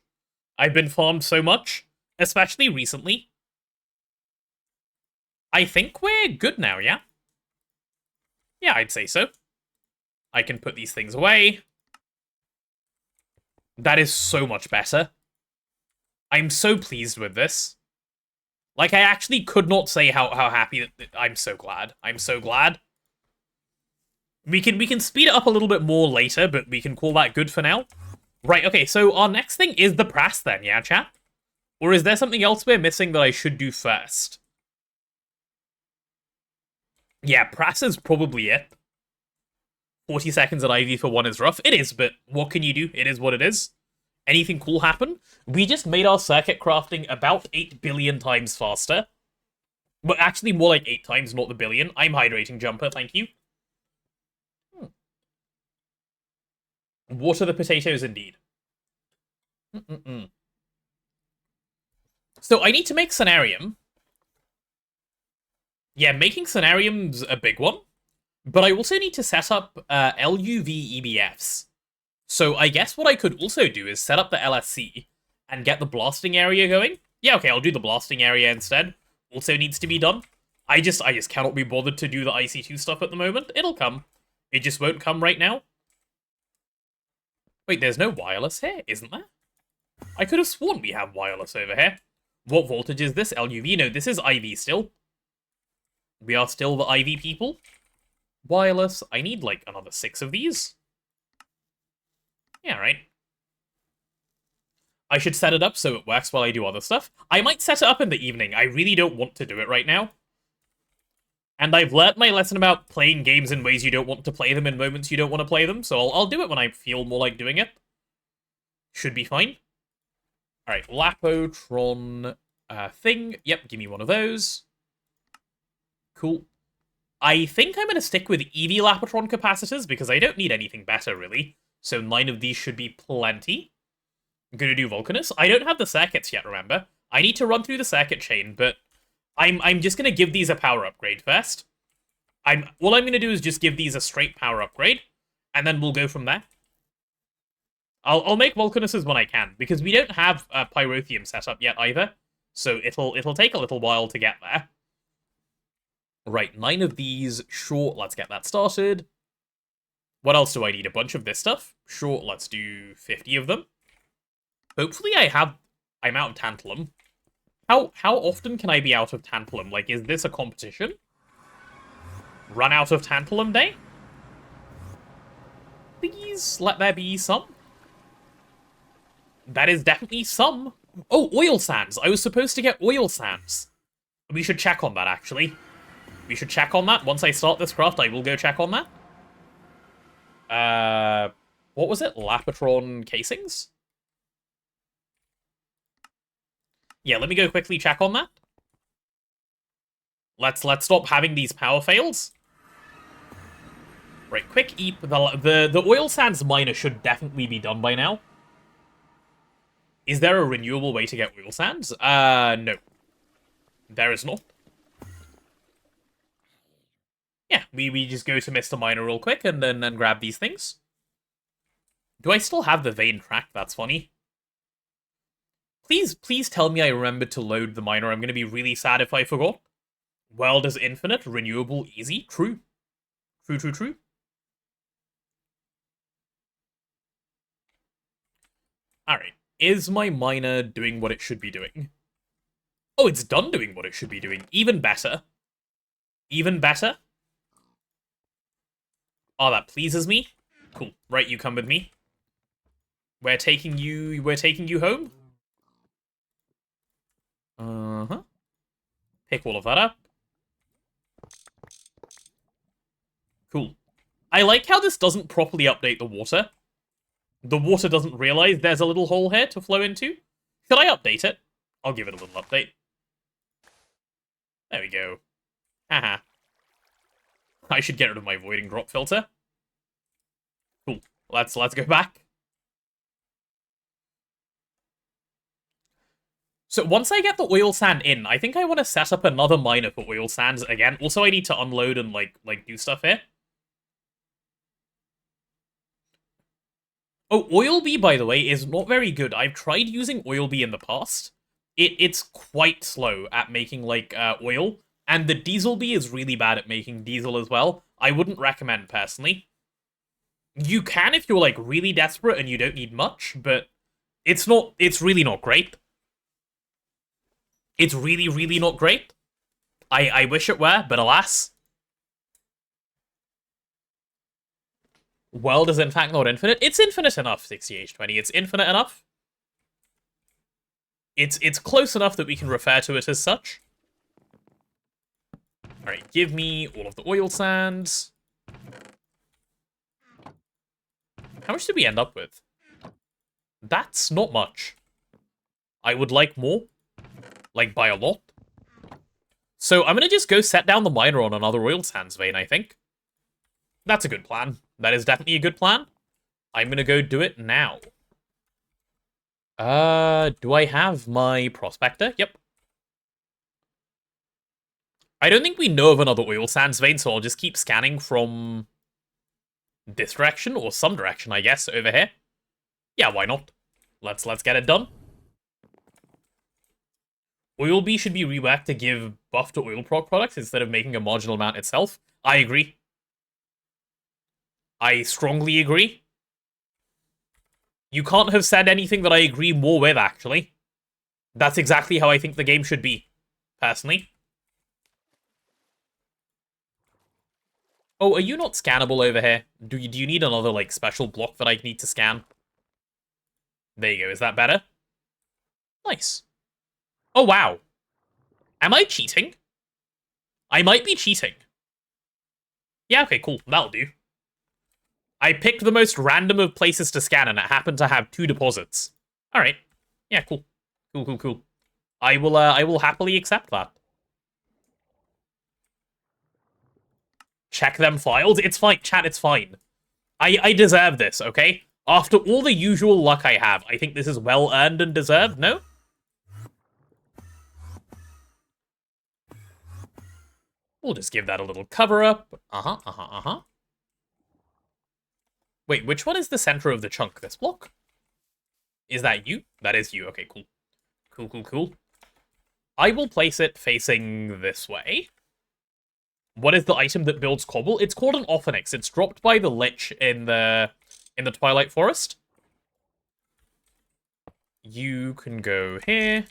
I've been farmed so much. Especially recently. I think we're good now, yeah? Yeah, I'd say so. I can put these things away. That is so much better. I'm so pleased with this. Like, I actually could not say how happy that I'm so glad. I'm so glad. We can speed it up a little bit more later, but we can call that good for now. Right, okay, so our next thing is the press then, yeah, chat? Or is there something else we're missing that I should do first? Yeah, press is probably it. 40 seconds at IV for 1 is rough. It is, but what can you do? It is what it is. Anything cool happen? We just made our circuit crafting about 8 billion times faster. But actually more like 8 times, not the billion. I'm hydrating, Jumper, thank you. Water the potatoes indeed. So I need to make Scenarium. Yeah, making Scenarium's a big one. But I also need to set up LUV EBFs. So I guess what I could also do is set up the LSC and get the blasting area going. Yeah, okay, I'll do the blasting area instead. Also needs to be done. I just cannot be bothered to do the IC2 stuff at the moment. It'll come. It just won't come right now. Wait, there's no wireless here, isn't there? I could have sworn we have wireless over here. What voltage is this? LUV? No, this is IV still. We are still the IV people. Wireless. I need, like, another 6 of these. Yeah, right. I should set it up so it works while I do other stuff. I might set it up in the evening. I really don't want to do it right now. And I've learnt my lesson about playing games in ways you don't want to play them in moments you don't want to play them, so I'll do it when I feel more like doing it. Should be fine. Alright, Lapotron thing. Yep, give me one of those. Cool. I think I'm going to stick with EV Lapotron capacitors, because I don't need anything better, really. So 9 of these should be plenty. I'm going to do Vulcanus. I don't have the circuits yet, remember? I need to run through the circuit chain, but I'm just going to give these a power upgrade first. All I'm going to do is just give these a straight power upgrade, and then we'll go from there. I'll make Vulcanuses when I can, because we don't have Pyrotheum set up yet either, so it'll take a little while to get there. Right, 9 of these. Sure, let's get that started. What else do I need? A bunch of this stuff? Sure, let's do 50 of them. Hopefully I'm out of tantalum. How often can I be out of tantalum? Like, is this a competition? Run out of tantalum day? Please let there be some. That is definitely some. Oh, oil sands. I was supposed to get oil sands. We should check on that, actually. We should check on that. Once I start this craft, I will go check on that. What was it? Lapotron casings? Yeah, let me go quickly check on that. Let's stop having these power fails. Right, quick eep. The oil sands miner should definitely be done by now. Is there a renewable way to get oil sands? No. There is not. Yeah, we just go to Mr. Miner real quick and then grab these things. Do I still have the vein track? That's funny. Please tell me I remembered to load the miner. I'm going to be really sad if I forgot. World is infinite, renewable, easy. True. True. Alright. Is my miner doing what it should be doing? Oh, it's done doing what it should be doing. Even better. Even better. Oh, that pleases me. Cool. Right, you come with me. We're taking you home. Uh-huh. Pick all of that up. Cool. I like how this doesn't properly update the water. The water doesn't realize there's a little hole here to flow into. Should I update it? I'll give it a little update. There we go. Haha. I should get rid of my voiding drop filter. Cool. Let's go back. So once I get the oil sand in, I think I want to set up another miner for oil sands again. Also, I need to unload and like do stuff here. Oh, oil bee, by the way, is not very good. I've tried using oil bee in the past. It's quite slow at making like oil, and the diesel bee is really bad at making diesel as well. I wouldn't recommend personally. You can if you're like really desperate and you don't need much, but it's really not great. It's really not great. I wish it were, but alas. World is in fact not infinite. It's infinite enough, 60H20. It's infinite enough. It's close enough that we can refer to it as such. Alright, give me all of the oil sands. How much did we end up with? That's not much. I would like more. Like, by a lot. So I'm gonna just go set down the miner on another oil sands vein, I think. That's a good plan. That is definitely a good plan. I'm gonna go do it now. Do I have my prospector? Yep. I don't think we know of another oil sands vein, so I'll just keep scanning from this direction, or some direction, I guess, over here. Yeah, why not? Let's get it done. Oil B should be reworked to give buff to oil proc products instead of making a marginal amount itself. I agree. I strongly agree. You can't have said anything that I agree more with, actually. That's exactly how I think the game should be, personally. Oh, are you not scannable over here? Do you need another, like, special block that I need to scan? There you go, is that better? Nice. Oh, wow. Am I cheating? I might be cheating. Yeah, okay, cool. That'll do. I picked the most random of places to scan, and it happened to have 2 deposits. Alright. Yeah, cool. Cool. I will happily accept that. Check them files. It's fine, chat, it's fine. I deserve this, okay? After all the usual luck I have, I think this is well earned and deserved, no? We'll just give that a little cover up. Wait, which one is the center of the chunk? This block? Is that you? That is you. Okay, cool. Cool. I will place it facing this way. What is the item that builds cobble? It's called an Ophenix. It's dropped by the Lich in the Twilight Forest. You can go here.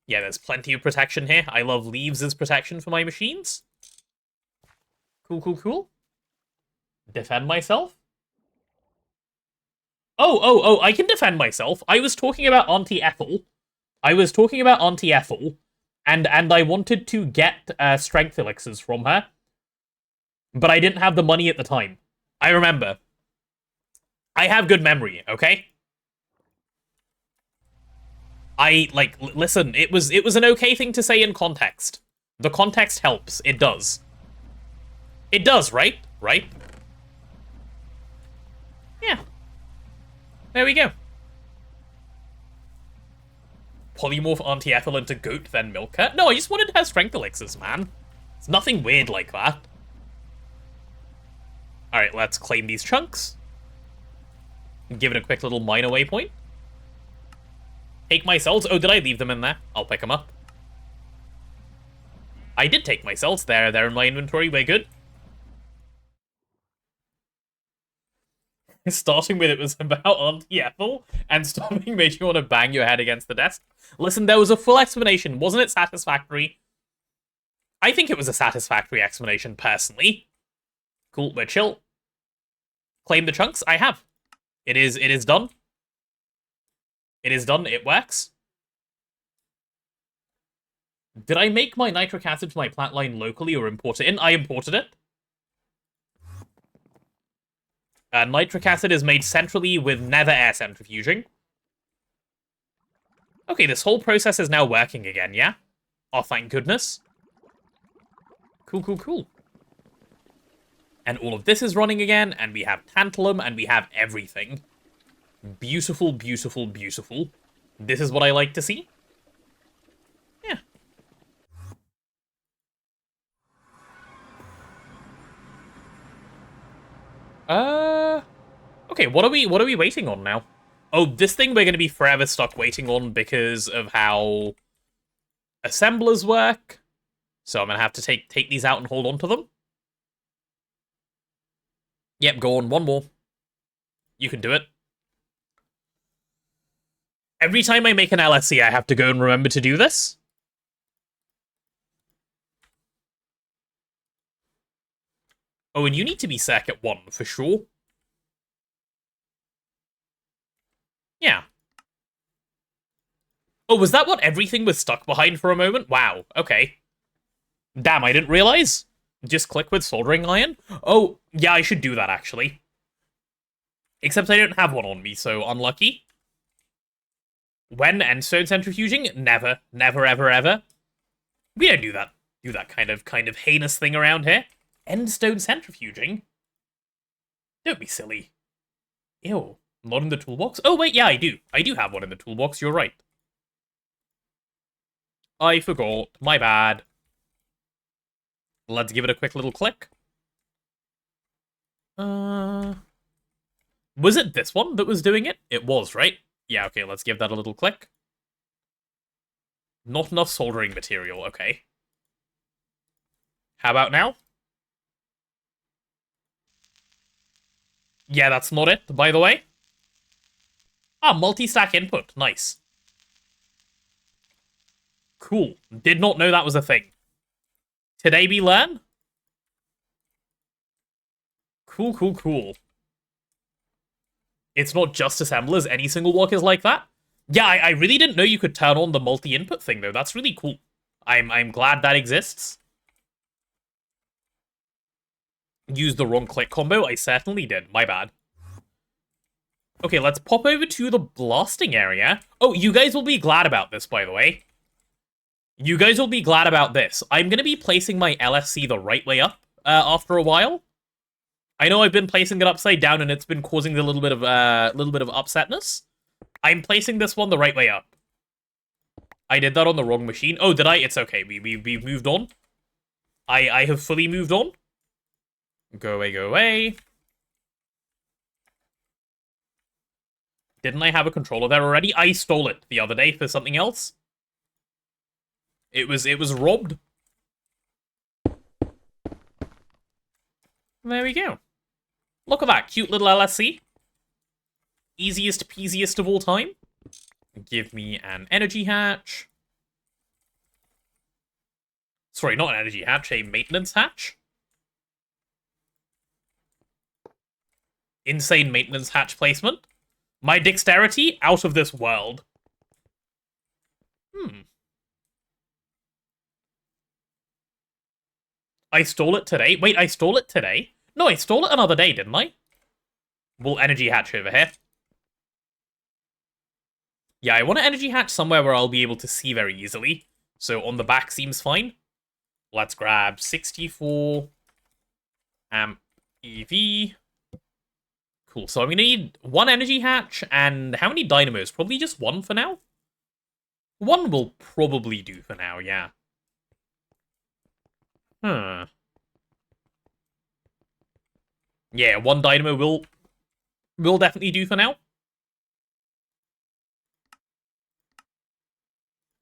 Yeah, there's plenty of protection here. I love leaves as protection for my machines. Cool. Defend myself? Oh, I can defend myself. I was talking about Auntie Ethel. And I wanted to get strength elixirs from her. But I didn't have the money at the time. I remember. I have good memory, okay? Listen, it was an okay thing to say in context. The context helps. It does. It does, right? Right? Yeah. There we go. Polymorph Auntie Ethel into goat, then milk her? No, I just wanted her strength elixirs, man. It's nothing weird like that. Alright, let's claim these chunks. Give it a quick little miner waypoint. Take my cells. Oh, did I leave them in there? I'll pick them up. I did take my cells. They're in my inventory. We're good. Starting with it was about Auntie Ethel, and stopping made you want to bang your head against the desk. Listen, there was a full explanation. Wasn't it satisfactory? I think it was a satisfactory explanation, personally. Cool, we're chill. Claim the chunks? I have. It is done. It is done. It works. Did I make my nitric acid to my plant line locally or import it in? I imported it. Nitric acid is made centrally with nether air centrifuging. Okay, this whole process is now working again, yeah? Oh, thank goodness. Cool. And all of this is running again, and we have tantalum, and we have everything. Beautiful. This is what I like to see. Yeah. Okay, what are we waiting on now? Oh, this thing we're going to be forever stuck waiting on because of how assemblers work. So I'm going to have to take these out and hold on to them. Yep, go on, one more. You can do it. Every time I make an LSC, I have to go and remember to do this. Oh, and you need to be circuit 1, for sure. Yeah. Oh, was that what everything was stuck behind for a moment? Wow, okay. Damn, I didn't realize. Just click with soldering iron? Oh, yeah, I should do that, actually. Except I don't have one on me, so unlucky. When endstone centrifuging? Never. Never, ever, ever. We don't do that. Do that kind of heinous thing around here. Endstone centrifuging? Don't be silly. Ew. Not in the toolbox? Oh, wait, yeah, I do. I do have one in the toolbox, you're right. I forgot. My bad. Let's give it a quick little click. Was it this one that was doing it? It was, right? Yeah, okay, let's give that a little click. Not enough soldering material, okay. How about now? Yeah, that's not it, by the way. Ah, multi-stack input. Nice. Cool. Did not know that was a thing. Today we learn? Cool, cool, cool. It's not just assemblers, any single block is like that. Yeah, I really didn't know you could turn on the multi-input thing, though. That's really cool. I'm glad that exists. Used the wrong click combo? I certainly did. My bad. Okay, let's pop over to the blasting area. Oh, you guys will be glad about this, by the way. You guys will be glad about this. I'm going to be placing my LSC the right way up after a while. I know I've been placing it upside down and it's been causing a little bit of upsetness. I'm placing this one the right way up. I did that on the wrong machine. Oh, did I? It's okay. We've moved on. I have fully moved on. Go away, go away. Didn't I have a controller there already? I stole it the other day for something else. It was robbed. There we go. Look at that cute little LSC. Easiest peasiest of all time. Give me an energy hatch. Sorry, not an energy hatch, a maintenance hatch. Insane maintenance hatch placement. My dexterity, out of this world. I stole it today. Wait, I stole it today? No, I stole it another day, didn't I? We'll energy hatch over here. Yeah, I want to energy hatch somewhere where I'll be able to see very easily. So on the back seems fine. Let's grab 64 amp EV. Cool, so I'm going to need one energy hatch, and how many dynamos? Probably just one for now? One will probably do for now, yeah. Huh. Yeah, one dynamo will definitely do for now.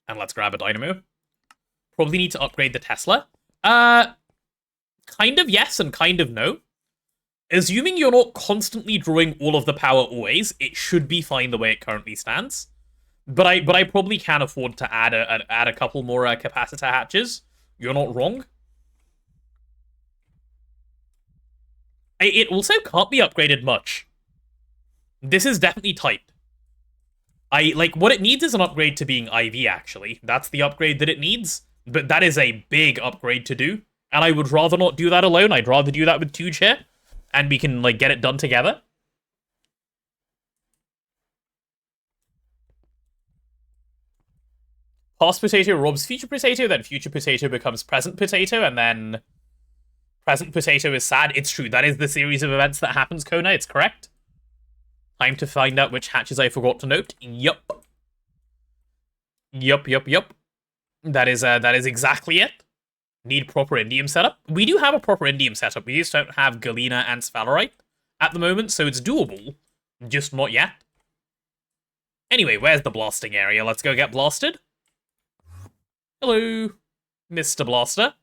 And let's grab a dynamo. Probably need to upgrade the Tesla. Kind of yes and kind of no. Assuming you're not constantly drawing all of the power always, it should be fine the way it currently stands. But I probably can afford to add a couple more capacitor hatches. You're not wrong. It also can't be upgraded much. This is definitely tight. What it needs is an upgrade to being IV, actually. That's the upgrade that it needs. But that is a big upgrade to do. And I would rather not do that alone. I'd rather do that with Tooge here. And we can, get it done together. Past potato robs future potato, then future potato becomes present potato, and then present potato is sad. It's true. That is the series of events that happens, Kona. It's correct. Time to find out which hatches I forgot to note. Yup. Yup. That is exactly it. Need proper indium setup. We do have a proper indium setup. We just don't have galena and sphalerite at the moment, so it's doable. Just not yet. Anyway, where's the blasting area? Let's go get blasted. Hello, Mr. Blaster.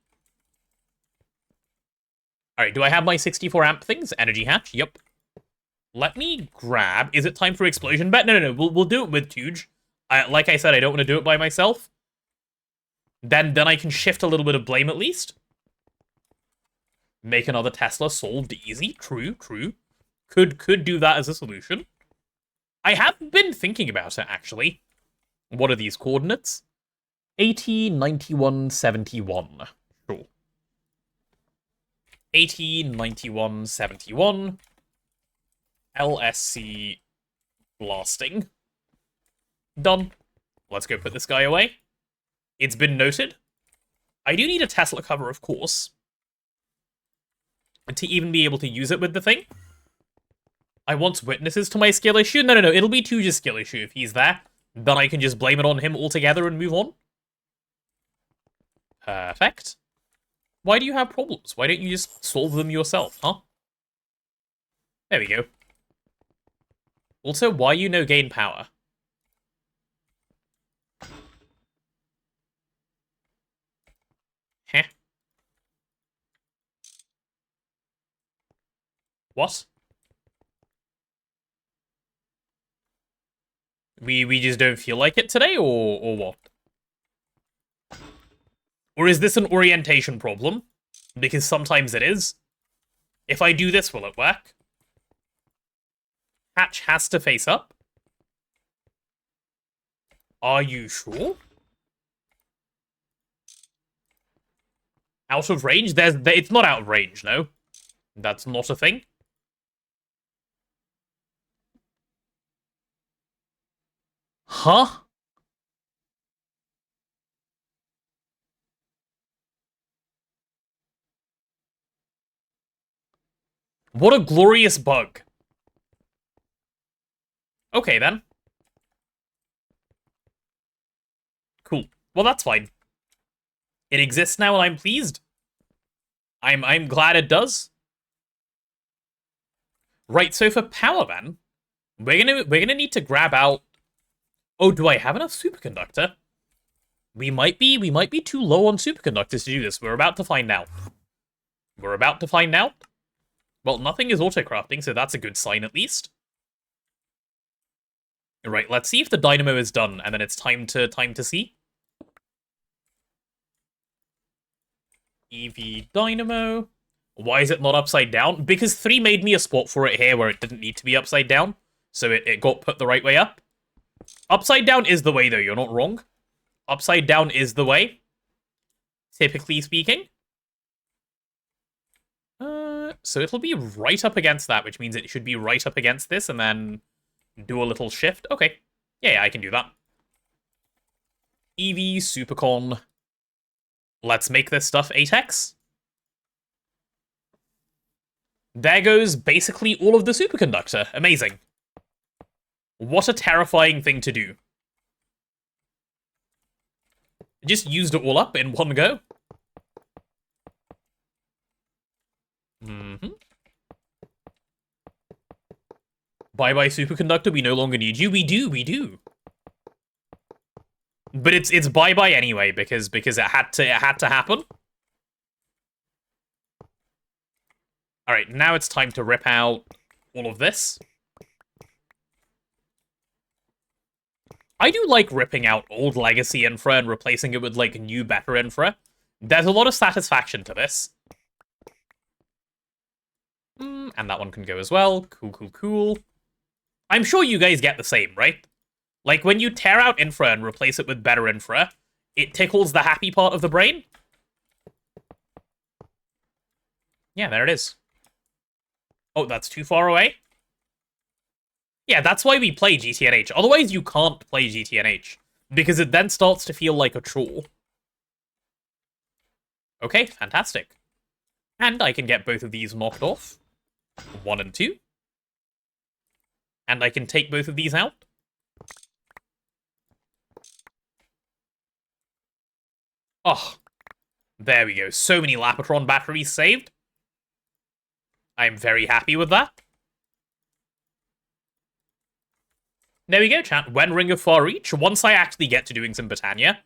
Alright, do I have my 64 amp things? Energy hatch, yep. Let me grab... Is it time for explosion bet? No. We'll do it with Tooge. Like I said, I don't want to do it by myself. Then I can shift a little bit of blame at least. Make another Tesla, solved, easy. True, true. Could do that as a solution. I have been thinking about it, actually. What are these coordinates? 80, 91, 71. Sure. 80, 91, 71. LSC blasting. Done. Let's go put this guy away. It's been noted. I do need a Tesla cover, of course, to even be able to use it with the thing. I want witnesses to my skill issue. No, it'll be Tuja's skill issue if he's there. Then I can just blame it on him altogether and move on. Perfect. Why do you have problems? Why don't you just solve them yourself, huh? There we go. Also, why you no gain power? Heh. What? We just don't feel like it today, or what? Or is this an orientation problem? Because sometimes it is. If I do this, will it work? Hatch has to face up. Are you sure? Out of range? It's not out of range, no. That's not a thing. Huh? What a glorious bug. Okay, then. Cool. Well, that's fine. It exists now, and I'm pleased. I'm glad it does. Right, so for power, then, we're gonna need to grab out. Oh, do I have enough superconductor? We might be too low on superconductors to do this. We're about to find out. We're about to find out. Well, nothing is autocrafting, so that's a good sign at least. Right, let's see if the dynamo is done, and then it's time to see. EV dynamo. Why is it not upside down? Because 3 made me a spot for it here where it didn't need to be upside down, so it got put the right way up. Upside down is the way, though, you're not wrong. Upside down is the way, typically speaking. So it'll be right up against that, which means it should be right up against this, and then do a little shift. Okay. Yeah, I can do that. EV, Supercon. Let's make this stuff 8x. There goes basically all of the superconductor. Amazing. What a terrifying thing to do. Just used it all up in one go. Bye-bye, superconductor, we no longer need you. We do. But it's bye-bye anyway, because it had to happen. Alright, now it's time to rip out all of this. I do like ripping out old legacy infra and replacing it with, like, new, better infra. There's a lot of satisfaction to this. And that one can go as well. Cool. I'm sure you guys get the same, right? Like, when you tear out infra and replace it with better infra, it tickles the happy part of the brain. Yeah, there it is. Oh, that's too far away? Yeah, that's why we play GTNH. Otherwise, you can't play GTNH, because it then starts to feel like a chore. Okay, fantastic. And I can get both of these knocked off. 1 and 2. And I can take both of these out. Oh, there we go. So many Lapotron batteries saved. I'm very happy with that. There we go, chat. When Ring of Far Reach, once I actually get to doing some Britannia,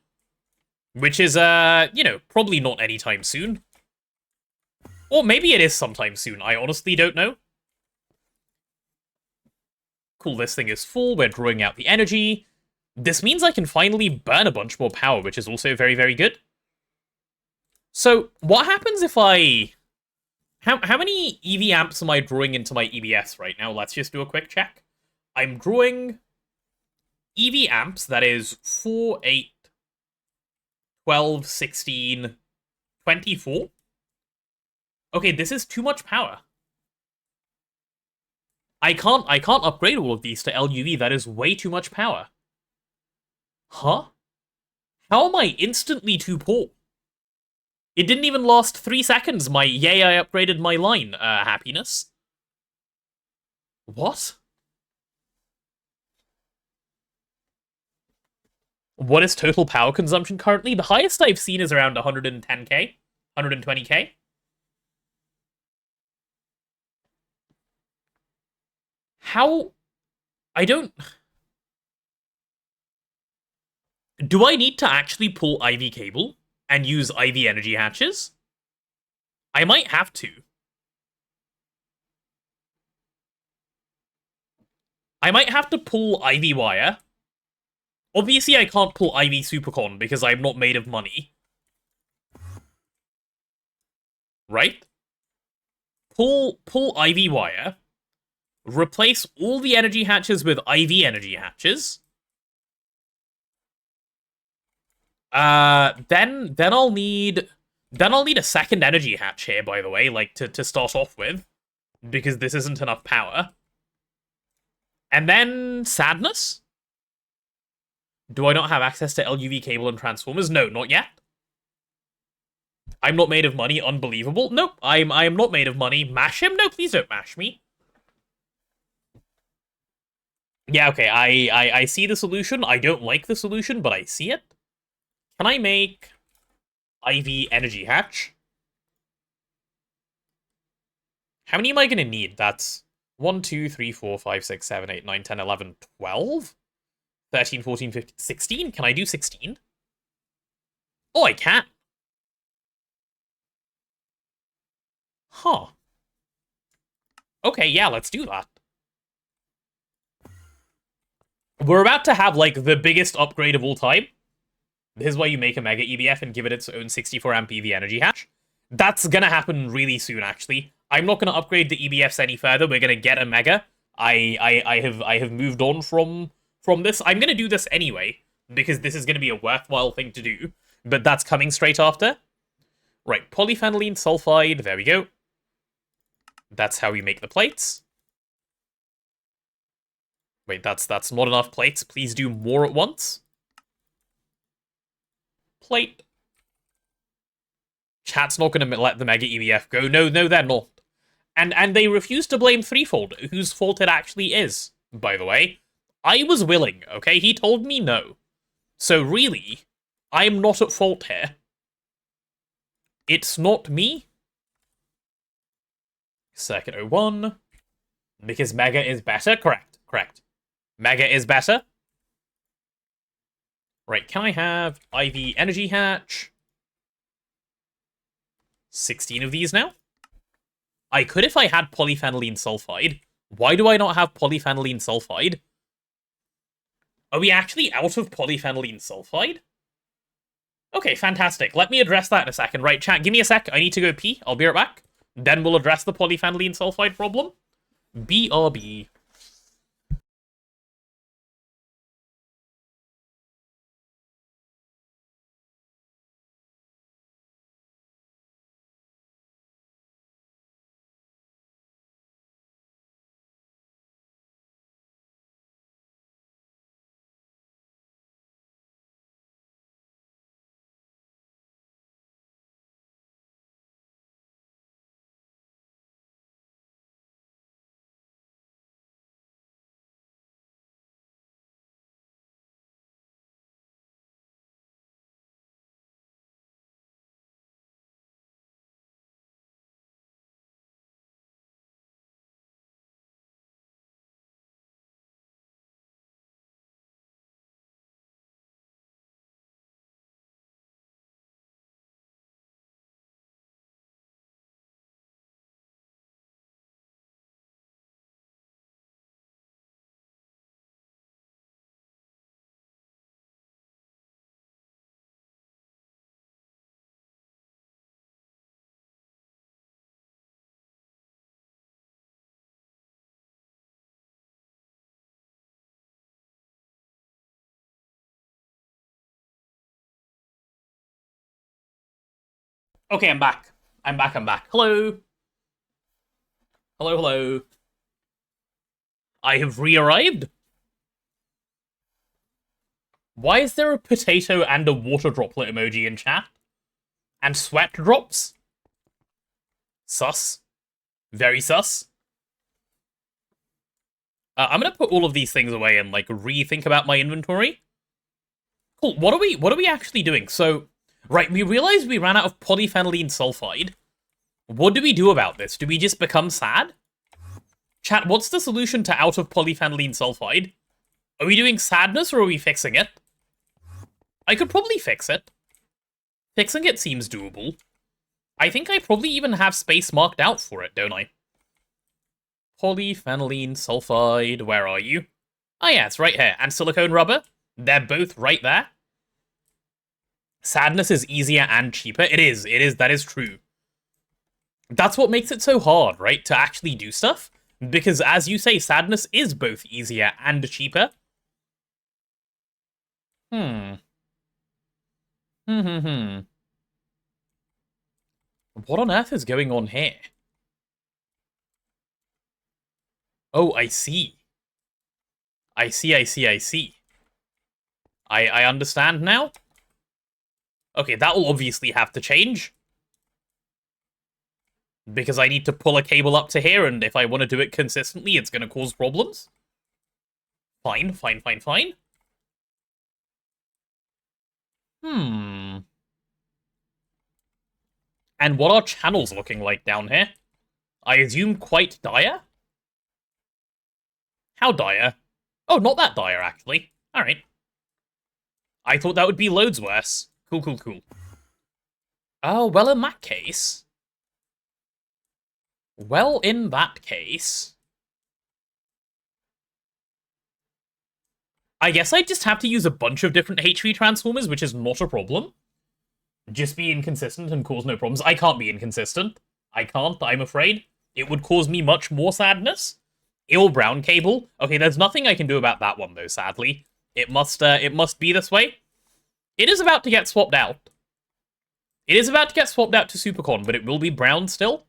which is, you know, probably not anytime soon. Or maybe it is sometime soon. I honestly don't know. Cool, this thing is full. We're drawing out the energy. This means I can finally burn a bunch more power, which is also very, very good. So, what happens if I How many EV amps am I drawing into my EBS right now? Let's just do a quick check. I'm drawing EV amps, that is 4, 8, 12, 16, 24. Okay, this is too much power. I can't upgrade all of these to LUV. That is way too much power. Huh? How am I instantly too poor? It didn't even last 3 seconds, my yay I upgraded my line, happiness. What? What is total power consumption currently? The highest I've seen is around 110k, 120k. How? I don't... Do I need to actually pull IV cable and use IV energy hatches? I might have to. I might have to pull IV wire. Obviously, I can't pull IV supercon because I'm not made of money. Right? Pull IV wire. Replace all the energy hatches with IV energy hatches. Then I'll need a second energy hatch here, by the way, like to start off with, because this isn't enough power. And then sadness. Do I not have access to LUV cable and transformers? No, not yet. I'm not made of money. Unbelievable. Nope, I am not made of money. Mash him? No, please don't mash me. Yeah, okay, I see the solution. I don't like the solution, but I see it. Can I make IV energy hatch? How many am I gonna need? That's 1, 2, 3, 4, 5, 6, 7, 8, 9, 10, 11, 12? 13, 14, 15, 16? Can I do 16? Oh, I can. Huh. Okay, yeah, let's do that. We're about to have, like, the biggest upgrade of all time. This is why you make a Mega EBF and give it its own 64 amp EV energy hatch. That's gonna happen really soon, actually. I'm not gonna upgrade the EBFs any further. We're gonna get a Mega. I have moved on from this. I'm gonna do this anyway, because this is gonna be a worthwhile thing to do. But that's coming straight after. Right, polyphenylene sulfide, there we go. That's how we make the plates. Wait, that's not enough plates. Please do more at once. Plate. Chat's not going to let the Mega EBF go. No, they're not. And they refuse to blame Threefold, whose fault it actually is, by the way. I was willing, okay? He told me no. So really, I'm not at fault here. It's not me. Circuit 01. Because Mega is better? Correct. Mega is better. Right, can I have IV energy hatch? 16 of these now? I could if I had polyphenylene sulfide. Why do I not have polyphenylene sulfide? Are we actually out of polyphenylene sulfide? Okay, fantastic. Let me address that in a second. Right, chat, give me a sec. I need to go pee. I'll be right back. Then we'll address the polyphenylene sulfide problem. BRB. Okay, I'm back. I'm back. Hello. Hello. I have re-arrived. Why is there a potato and a water droplet emoji in chat? And sweat drops? Sus. Very sus. I'm gonna put all of these things away and, like, rethink about my inventory. Cool, what are we actually doing? So, right, we realized we ran out of polyphenylene sulfide. What do we do about this? Do we just become sad? Chat, what's the solution to out of polyphenylene sulfide? Are we doing sadness or are we fixing it? I could probably fix it. Fixing it seems doable. I think I probably even have space marked out for it, don't I? Polyphenylene sulfide, where are you? Oh yeah, it's right here. And silicone rubber? They're both right there. Sadness is easier and cheaper. It is, that is true. That's what makes it so hard, right? To actually do stuff. Because, as you say, sadness is both easier and cheaper. What on earth is going on here? Oh, I see. I see. I understand now. Okay, that will obviously have to change. Because I need to pull a cable up to here, and if I want to do it consistently, it's going to cause problems. Fine. And what are channels looking like down here? I assume quite dire? How dire? Oh, not that dire, actually. Alright. I thought that would be loads worse. Cool. Oh, well, in that case... I guess I just have to use a bunch of different HV transformers, which is not a problem. Just be inconsistent and cause no problems. I can't be inconsistent. I can't, I'm afraid. It would cause me much more sadness. Ill brown cable. Okay, there's nothing I can do about that one, though, sadly. It must be this way. It is about to get swapped out. It is about to get swapped out to Supercon, but it will be brown still.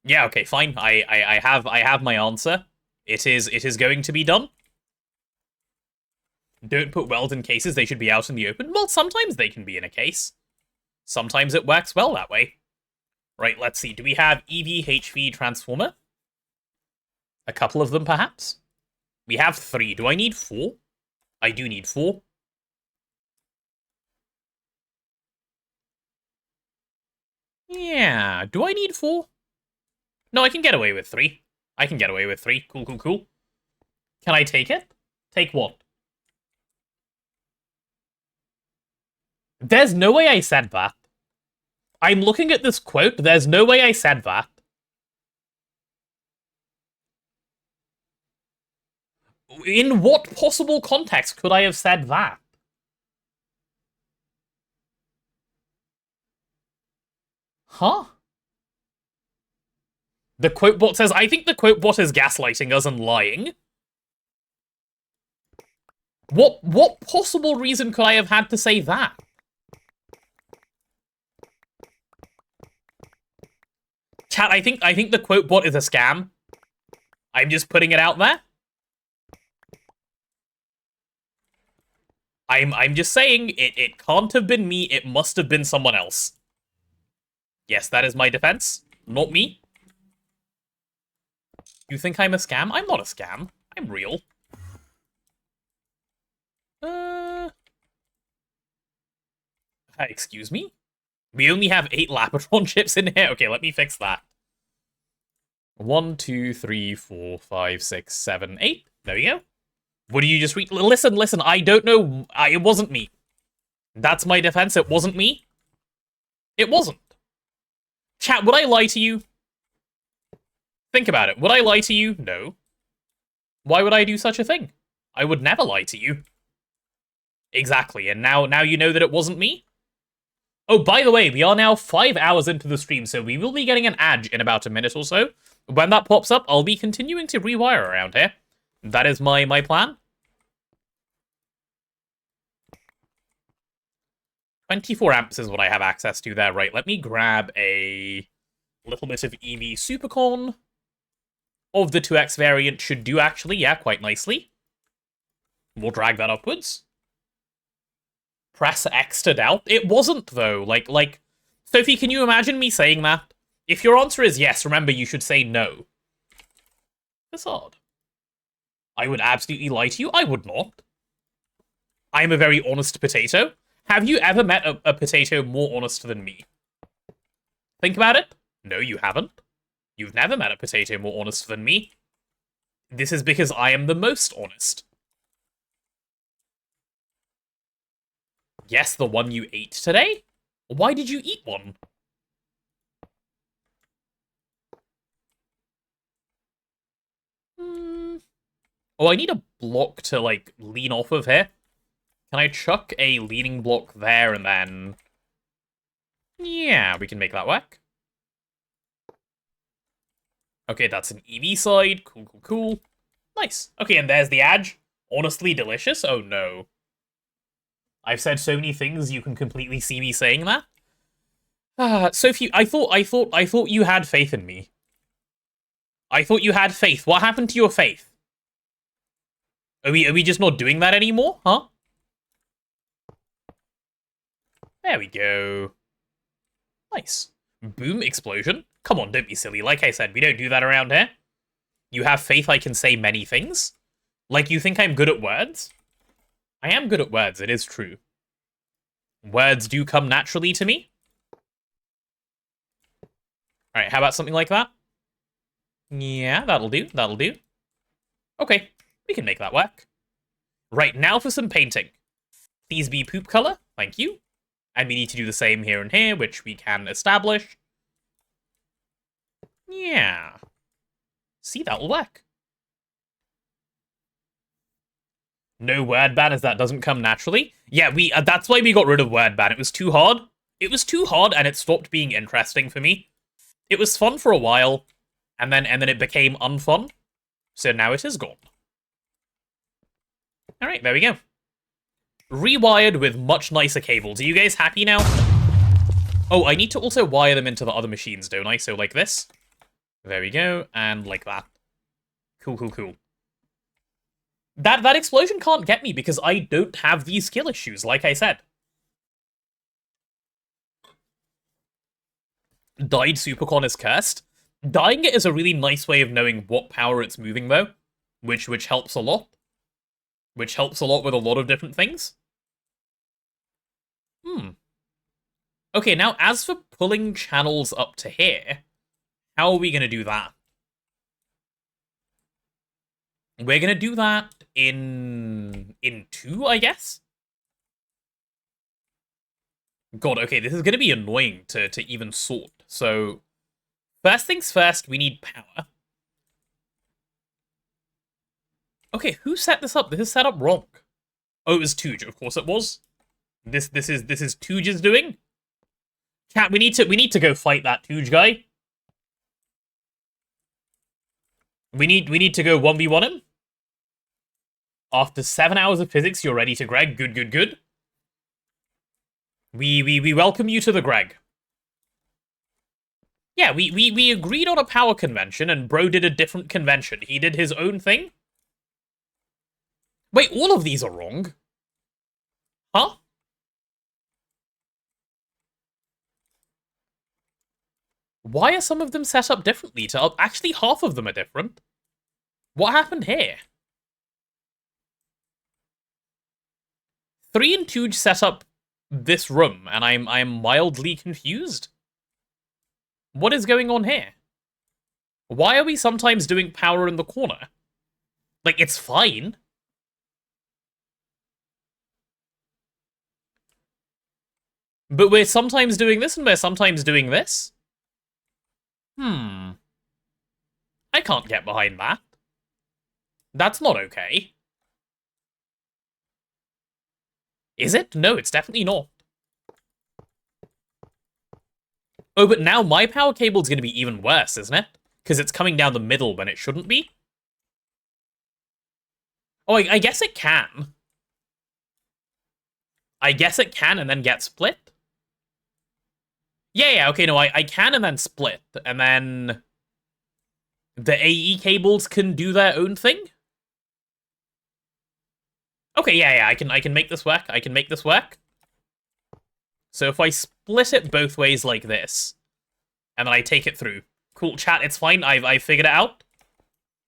Yeah, okay, fine. I have my answer. It is going to be done. Don't put welds in cases, they should be out in the open. Well, sometimes they can be in a case. Sometimes it works well that way. Right, let's see. Do we have EV-HV transformer? A couple of them, perhaps? We have 3. Do I need 4? I do need 4. Yeah, do I need 4? No, I can get away with 3. I can get away with 3. Cool. Can I take it? Take what? There's no way I said that. I'm looking at this quote. There's no way I said that. In what possible context could I have said that? Huh? The quote bot says, I think the quote bot is gaslighting us and lying. What possible reason could I have had to say that? Chat, I think the quote bot is a scam. I'm just putting it out there. I'm just saying, it can't have been me, it must have been someone else. Yes, that is my defense. Not me. You think I'm a scam? I'm not a scam. I'm real. Excuse me? We only have 8 Lapotron chips in here. Okay, let me fix that. 1, 2, 3, 4, 5, 6, 7, 8. There we go. What do you just read? Listen, I don't know. It wasn't me. That's my defense. It wasn't me. It wasn't. Chat, would I lie to you? Think about it. Would I lie to you? No. Why would I do such a thing? I would never lie to you. Exactly, and now you know that it wasn't me? Oh, by the way, we are now 5 hours into the stream, so we will be getting an ad in about a minute or so. When that pops up, I'll be continuing to rewire around here. That is my plan. 24 amps is what I have access to there, right? Let me grab a little bit of EV Supercon. Of the 2X variant should do, actually, yeah, quite nicely. We'll drag that upwards. Press X to doubt. It wasn't, though. Like, Sophie, can you imagine me saying that? If your answer is yes, remember, you should say no. That's odd. I would absolutely lie to you. I would not. I'm a very honest potato. Have you ever met a potato more honest than me? Think about it. No, you haven't. You've never met a potato more honest than me. This is because I am the most honest. Yes, the one you ate today? Why did you eat one? Oh, I need a block to, like, lean off of here. Can I chuck a leaning block there and then... Yeah, we can make that work. Okay, that's an EV side. Cool, cool, cool. Nice. Okay, and there's the edge. Honestly delicious? Oh, no. I've said so many things, you can completely see me saying that. Sophie, I thought you had faith in me. I thought you had faith. What happened to your faith? Are we just not doing that anymore, huh? There we go. Nice. Boom, explosion. Come on, don't be silly. Like I said, we don't do that around here. You have faith I can say many things? Like, you think I'm good at words? I am good at words, it is true. Words do come naturally to me. Alright, how about something like that? Yeah, that'll do, that'll do. Okay, we can make that work. Right, now for some painting. Please be poop color, thank you. And we need to do the same here and here, which we can establish. Yeah. See, that'll work. No word ban as that doesn't come naturally. Yeah, that's why we got rid of word ban. It was too hard. It was too hard and it stopped being interesting for me. It was fun for a while, and then it became unfun. So now it is gone. Alright, there we go. Rewired with much nicer cables. Are you guys happy now? Oh, I need to also wire them into the other machines, don't I? So like this. There we go, and like that. Cool, cool, cool. That explosion can't get me because I don't have these skill issues, like I said. Dyed Supercon is cursed. Dyeing it is a really nice way of knowing what power it's moving, though. Which helps a lot. Which helps a lot with a lot of different things. Okay, now as for pulling channels up to here, how are we going to do that? We're going to do that in 2, I guess? God, okay, this is going to be annoying to even sort. So, first things first, we need power. Okay, who set this up? This is set up wrong. Oh, it was Tooge. Of course it was. This is Tooge's doing. Chat, we need to go fight that Tooge guy. We need to go 1v1 him. After 7 hours of physics, you're ready to Greg. Good, good, good. We welcome you to the Greg. Yeah, we agreed on a power convention, and bro did a different convention. He did his own thing. Wait, all of these are wrong. Huh? Why are some of them set up differently? Actually, half of them are different. What happened here? 3 and 2 set up this room, and I'm mildly confused. What is going on here? Why are we sometimes doing power in the corner? Like, it's fine. But we're sometimes doing this, and we're sometimes doing this? I can't get behind that. That's not okay. Is it? No, it's definitely not. Oh, but now my power cable's going to be even worse, isn't it? Because it's coming down the middle when it shouldn't be. Oh, I guess it can. I guess it can and then get split? Yeah, okay, no, I can and then split, and then the AE cables can do their own thing? Okay, yeah, I can make this work. I can make this work. So if I split it both ways like this, and then I take it through. Cool, chat, it's fine. I've figured it out.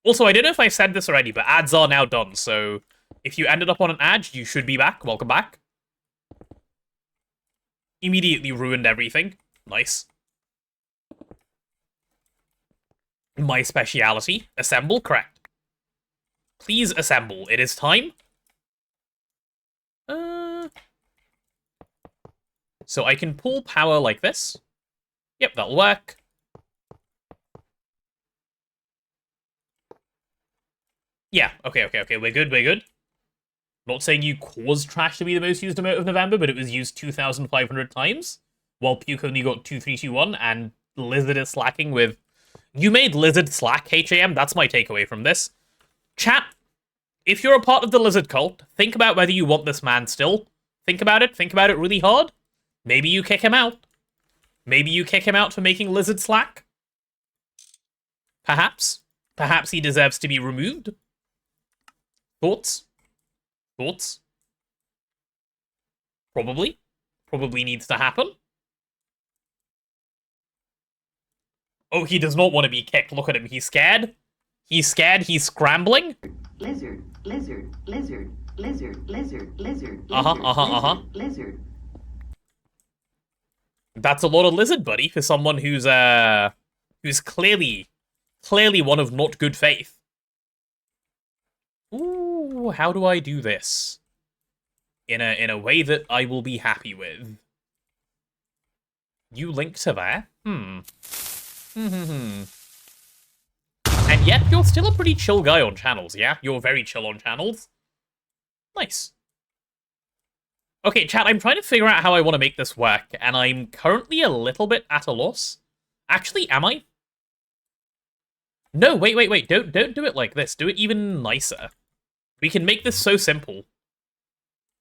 Also, I don't know if I've said this already, but ads are now done, so if you ended up on an ad, you should be back. Welcome back. Immediately ruined everything. Nice. My speciality. Assemble, correct. Please assemble. It is time. So I can pull power like this. Yep, that'll work. Yeah, okay, we're good. Not saying you caused trash to be the most used emote of November, but it was used 2,500 times, while Puke only got 2321, and Lizard is slacking with... You made Lizard slack, HAM, that's my takeaway from this. Chat, if you're a part of the Lizard cult, think about whether you want this man still. Think about it really hard. Maybe you kick him out. Maybe you kick him out for making Lizard slack. Perhaps. Perhaps he deserves to be removed. Thoughts? Thoughts? Probably. Probably needs to happen. Oh, he does not want to be kicked. Look at him. He's scared. He's scared. He's scrambling. Lizard. Lizard. Lizard. That's a lot of lizard, buddy, for someone who's clearly one of not good faith. Ooh, how do I do this? In a way that I will be happy with. You link to there? And yet, you're still a pretty chill guy on channels, yeah? You're very chill on channels. Nice. Okay, chat, I'm trying to figure out how I want to make this work, and I'm currently a little bit at a loss. Actually, am I? No, wait. Don't do it like this. Do it even nicer. We can make this so simple.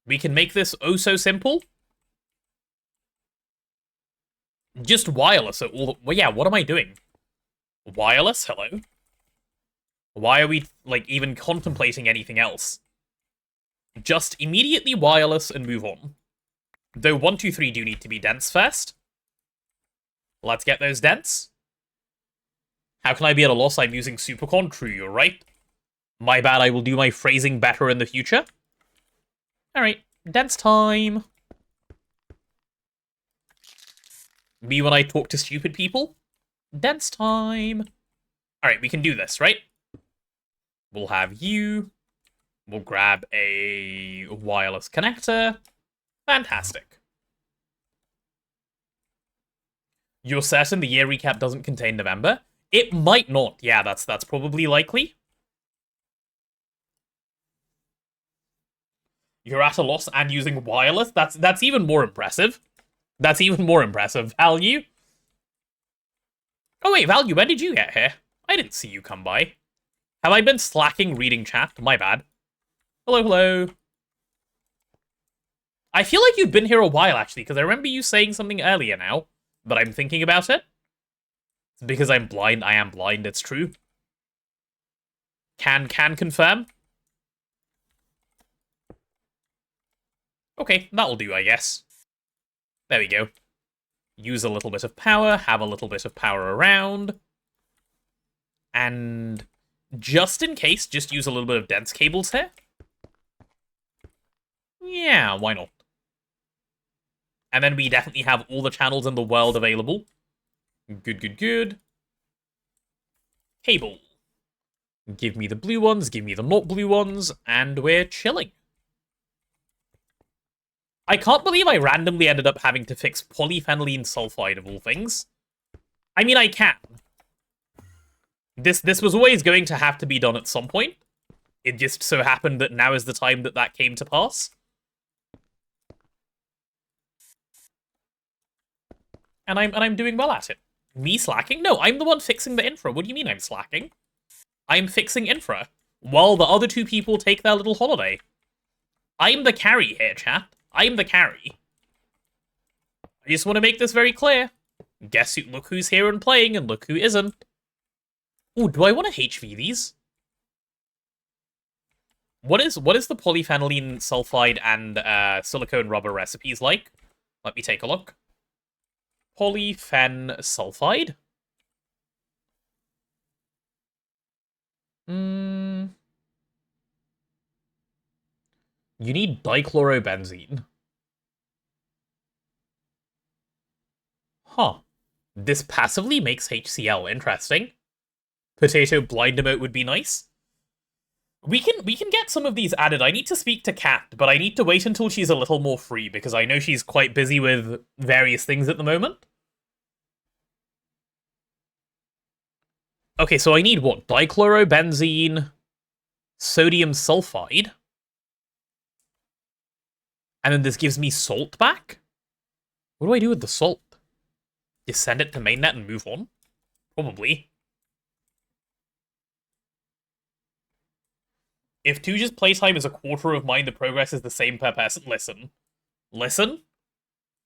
We can make this oh so simple. Just wireless. So all. Well, yeah, what am I doing? Wireless? Hello? Why are we, like, even contemplating anything else? Just immediately wireless and move on. Though 1, 2, 3 do need to be dense first. Let's get those dense. How can I be at a loss? I'm using Supercon. True, you're right. My bad, I will do my phrasing better in the future. Alright, dense time. Me when I talk to stupid people. Dense time. Alright, we can do this, right? We'll have you. We'll grab a wireless connector. Fantastic. You're certain the year recap doesn't contain November? It might not. Yeah, that's probably likely. You're at a loss and using wireless? That's even more impressive. That's even more impressive. Value? Oh wait, Value, when did you get here? I didn't see you come by. Have I been slacking reading chat? My bad. Hello. I feel like you've been here a while, actually, because I remember you saying something earlier now, but I'm thinking about it. It's because I'm blind. I am blind, it's true. Can confirm. Okay, that'll do, I guess. There we go. Use a little bit of power, have a little bit of power around. And just in case, just use a little bit of dense cables here. Yeah, why not? And then we definitely have all the channels in the world available. Good. Cable. Give me the blue ones, give me the not blue ones, and we're chilling. I can't believe I randomly ended up having to fix polyphenylene sulfide of all things. I mean, I can. This was always going to have to be done at some point. It just so happened that now is the time that came to pass. And I'm doing well at it. Me slacking? No, I'm the one fixing the infra. What do you mean I'm slacking? I'm fixing infra, while the other two people take their little holiday. I'm the carry here, chat. I'm the carry. I just want to make this very clear. Guess who? Look who's here and playing, and look who isn't. Ooh, do I want to HV these? What is the polyphenylene sulfide and silicone rubber recipes like? Let me take a look. Polyphen sulfide. You need dichlorobenzene. Huh. This passively makes HCl interesting. Potato blind emote would be nice. We can get some of these added. I need to speak to Kat, but I need to wait until she's a little more free, because I know she's quite busy with various things at the moment. Okay, so I need what? Dichlorobenzene, sodium sulfide. And then this gives me salt back? What do I do with the salt? Just send it to mainnet and move on? Probably. If 2's playtime is a quarter of mine, the progress is the same per person. Listen. Listen?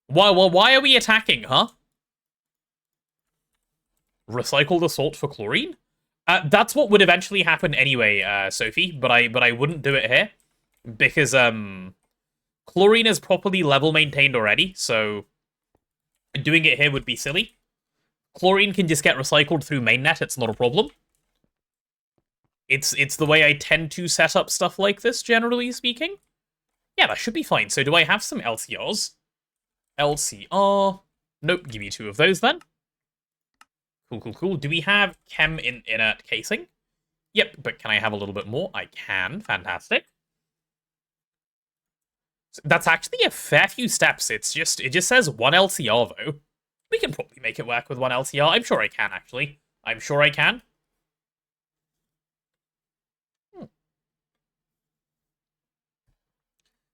Why are we attacking, huh? Recycle the salt for chlorine? That's what would eventually happen anyway, Sophie, but I wouldn't do it here. Because, chlorine is properly level maintained already, so doing it here would be silly. Chlorine can just get recycled through mainnet, it's not a problem. It's the way I tend to set up stuff like this, generally speaking. Yeah, that should be fine. So do I have some LCRs? LCR. Nope, give me 2 of those then. Cool. Do we have chem in inert casing? Yep, but can I have a little bit more? I can. Fantastic. So that's actually a fair few steps. It just says 1 LCR, though. We can probably make it work with 1 LCR. I'm sure I can, actually. I'm sure I can.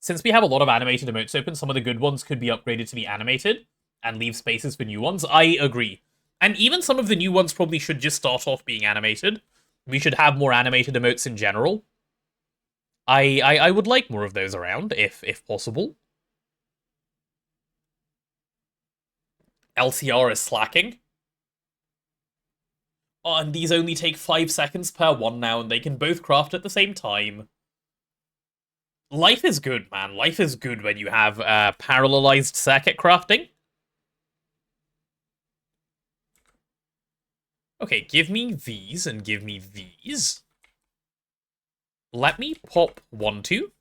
Since we have a lot of animated emotes open, some of the good ones could be upgraded to be animated and leave spaces for new ones. I agree. And even some of the new ones probably should just start off being animated. We should have more animated emotes in general. I would like more of those around, if possible. LCR is slacking. Oh, and these only take 5 seconds per one now, and they can both craft at the same time. Life is good, man. Life is good when you have parallelized circuit crafting. Okay, give me these and give me these. Let me pop 1, 2.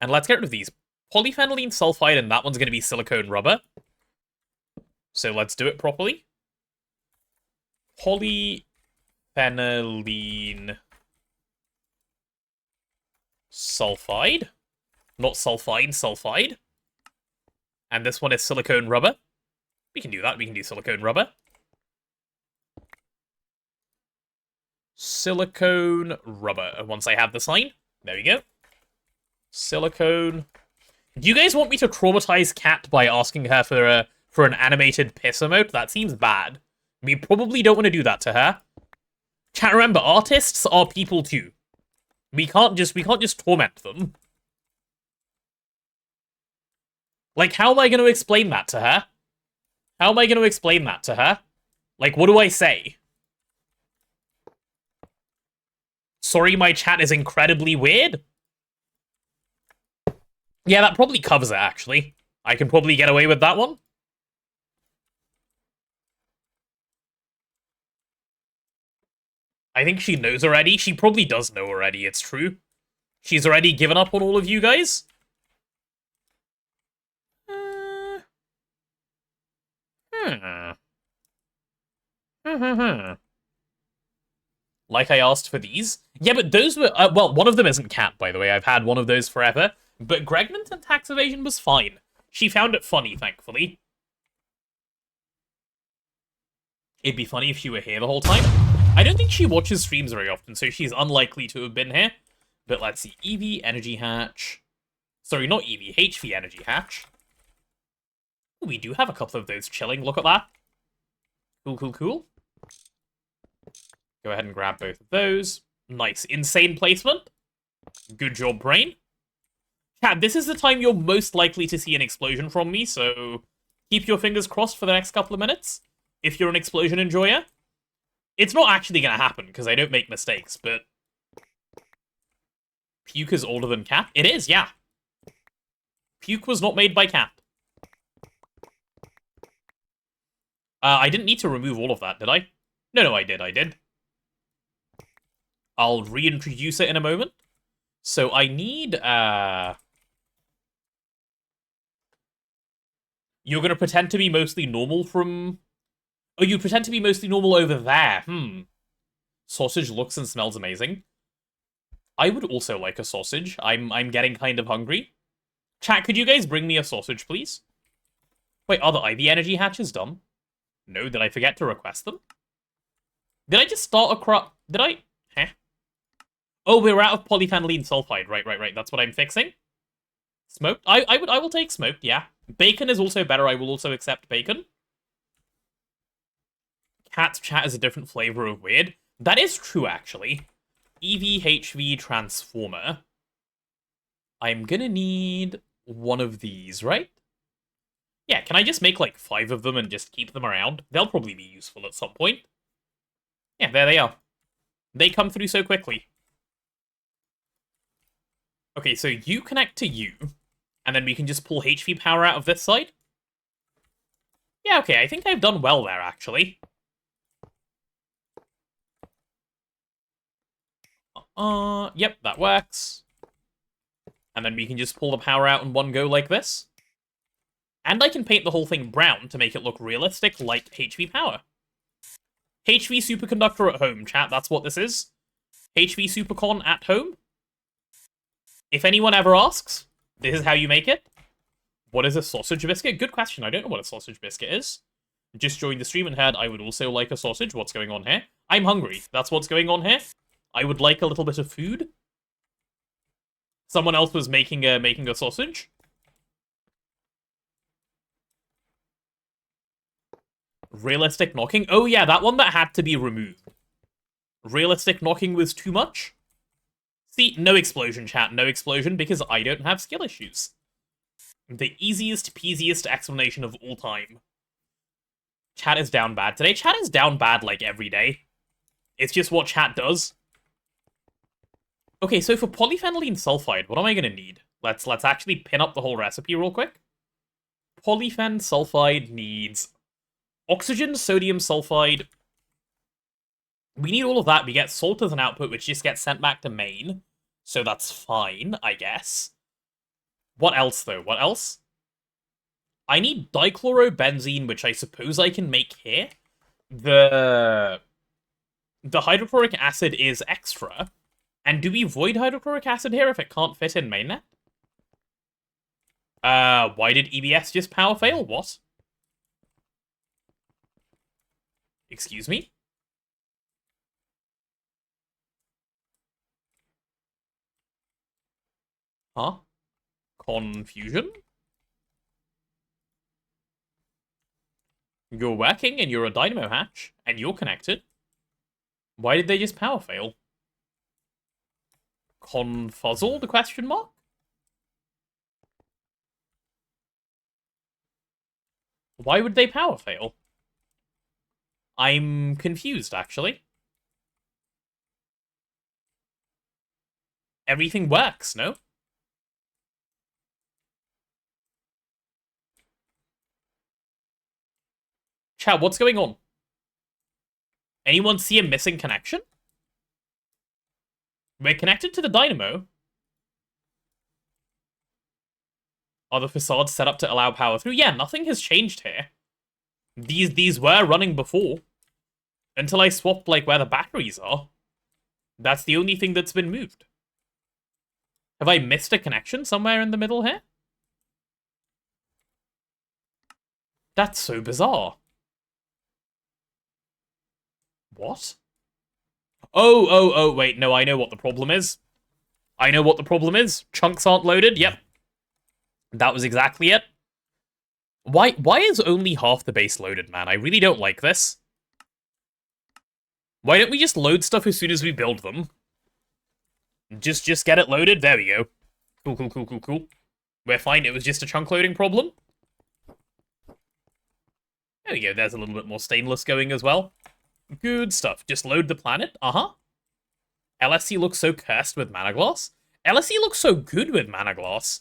And let's get rid of these. Polyphenylene sulfide, and that one's going to be silicone rubber. So let's do it properly. Polyphenylene sulfide. Not sulfide, sulfide. And this one is silicone rubber. We can do that. We can do silicone rubber. Silicone rubber. And once I have the sign, there we go. Silicone. Do you guys want me to traumatize Kat by asking her for an animated piss emote? That seems bad. We probably don't want to do that to her. Chat, remember, artists are people too. We can't just torment them. Like, how am I going to explain that to her? How am I going to explain that to her? Like, what do I say? Sorry, my chat is incredibly weird? Yeah, that probably covers it, actually. I can probably get away with that one. I think she knows already. She probably does know already, it's true. She's already given up on all of you guys. Like I asked for these. Yeah, but those were... well, one of them isn't Cat, by the way. I've had one of those forever. But Gregnant and tax evasion was fine. She found it funny, thankfully. It'd be funny if she were here the whole time. I don't think she watches streams very often, so she's unlikely to have been here. But let's see. EV Energy Hatch. Sorry, not EV. HV Energy Hatch. Ooh, we do have a couple of those chilling. Look at that. Cool. Go ahead and grab both of those. Nice. Insane placement. Good job, brain. Cat, this is the time you're most likely to see an explosion from me, so keep your fingers crossed for the next couple of minutes, if you're an explosion enjoyer. It's not actually gonna happen, because I don't make mistakes, but... Puke is older than Cat? It is, yeah. Puke was not made by Cat. I didn't need to remove all of that, did I? No, I did. I'll reintroduce it in a moment. So I need, You're gonna pretend to be mostly normal from... Oh, you pretend to be mostly normal over there. Sausage looks and smells amazing. I would also like a sausage. I'm getting kind of hungry. Chat, could you guys bring me a sausage, please? Wait, are the IV energy hatches done? No, did I forget to request them? Did I just start a crop? Did I? Huh? Oh, we're out of polyphenylene sulfide. Right. That's what I'm fixing. Smoked? I will take smoked, yeah. Bacon is also better. I will also accept bacon. Cat's chat is a different flavor of weird. That is true, actually. EVHV transformer. I'm gonna need one of these, right? Yeah, can I just make like 5 of them and just keep them around? They'll probably be useful at some point. Yeah, there they are. They come through so quickly. Okay, so you connect to you, and then we can just pull HP power out of this side. Yeah, okay, I think I've done well there, actually. Yep, that works. And then we can just pull the power out in one go like this. And I can paint the whole thing brown to make it look realistic, like HV power. HV superconductor at home, chat, that's what this is. HV supercon at home. If anyone ever asks, this is how you make it. What is a sausage biscuit? Good question, I don't know what a sausage biscuit is. Just joined the stream and heard I would also like a sausage. What's going on here? I'm hungry, that's what's going on here. I would like a little bit of food. Someone else was making a sausage. Realistic knocking? Oh yeah, that one that had to be removed. Realistic knocking was too much? See, no explosion, chat, no explosion, because I don't have skill issues. The easiest peasiest explanation of all time. Chat is down bad today. Chat is down bad, like, every day. It's just what chat does. Okay, so for polyphenylene sulfide, what am I gonna need? Let's actually pin up the whole recipe real quick. Polyphen sulfide needs oxygen, sodium sulfide. We need all of that. We get salt as an output, which just gets sent back to main. So that's fine, I guess. What else, though? What else? I need dichlorobenzene, which I suppose I can make here. The hydrochloric acid is extra. And do we void hydrochloric acid here if it can't fit in mainnet? Why did EBS just power fail? What? Excuse me? Huh? Confusion? You're working and you're a dynamo hatch, and you're connected. Why did they just power fail? Confuzzled, question mark? Why would they power fail? I'm confused, actually. Everything works, no? Chat, what's going on? Anyone see a missing connection? We're connected to the dynamo. Are the facades set up to allow power through? Yeah, nothing has changed here. These were running before. Until I swapped, like, where the batteries are. That's the only thing that's been moved. Have I missed a connection somewhere in the middle here? That's so bizarre. What? Oh, wait, no, I know what the problem is. I know what the problem is. Chunks aren't loaded, yep. That was exactly it. Why is only half the base loaded, man? I really don't like this. Why don't we just load stuff as soon as we build them? Just get it loaded? There we go. Cool, cool, cool, cool, cool. We're fine, it was just a chunk loading problem. There we go, there's a little bit more stainless going as well. Good stuff. Just load the planet. LSC looks so cursed with mana glass. LSC looks so good with mana glass.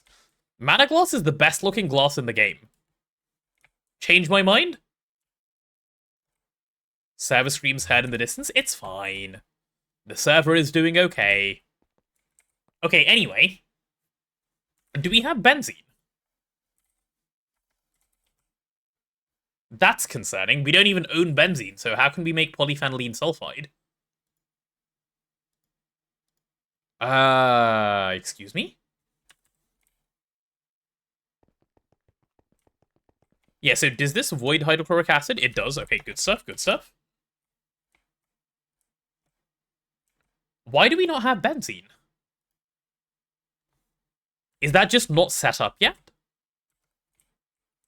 Mana glass is the best looking glass in the game. Change my mind? Server streams heard in the distance? It's fine. The server is doing okay. Okay, anyway. Do we have benzene? That's concerning. We don't even own benzene, so how can we make polyphenylene sulfide? Excuse me? Yeah, so does this void hydrochloric acid? It does. Okay, good stuff, good stuff. Why do we not have benzene? Is that just not set up yet?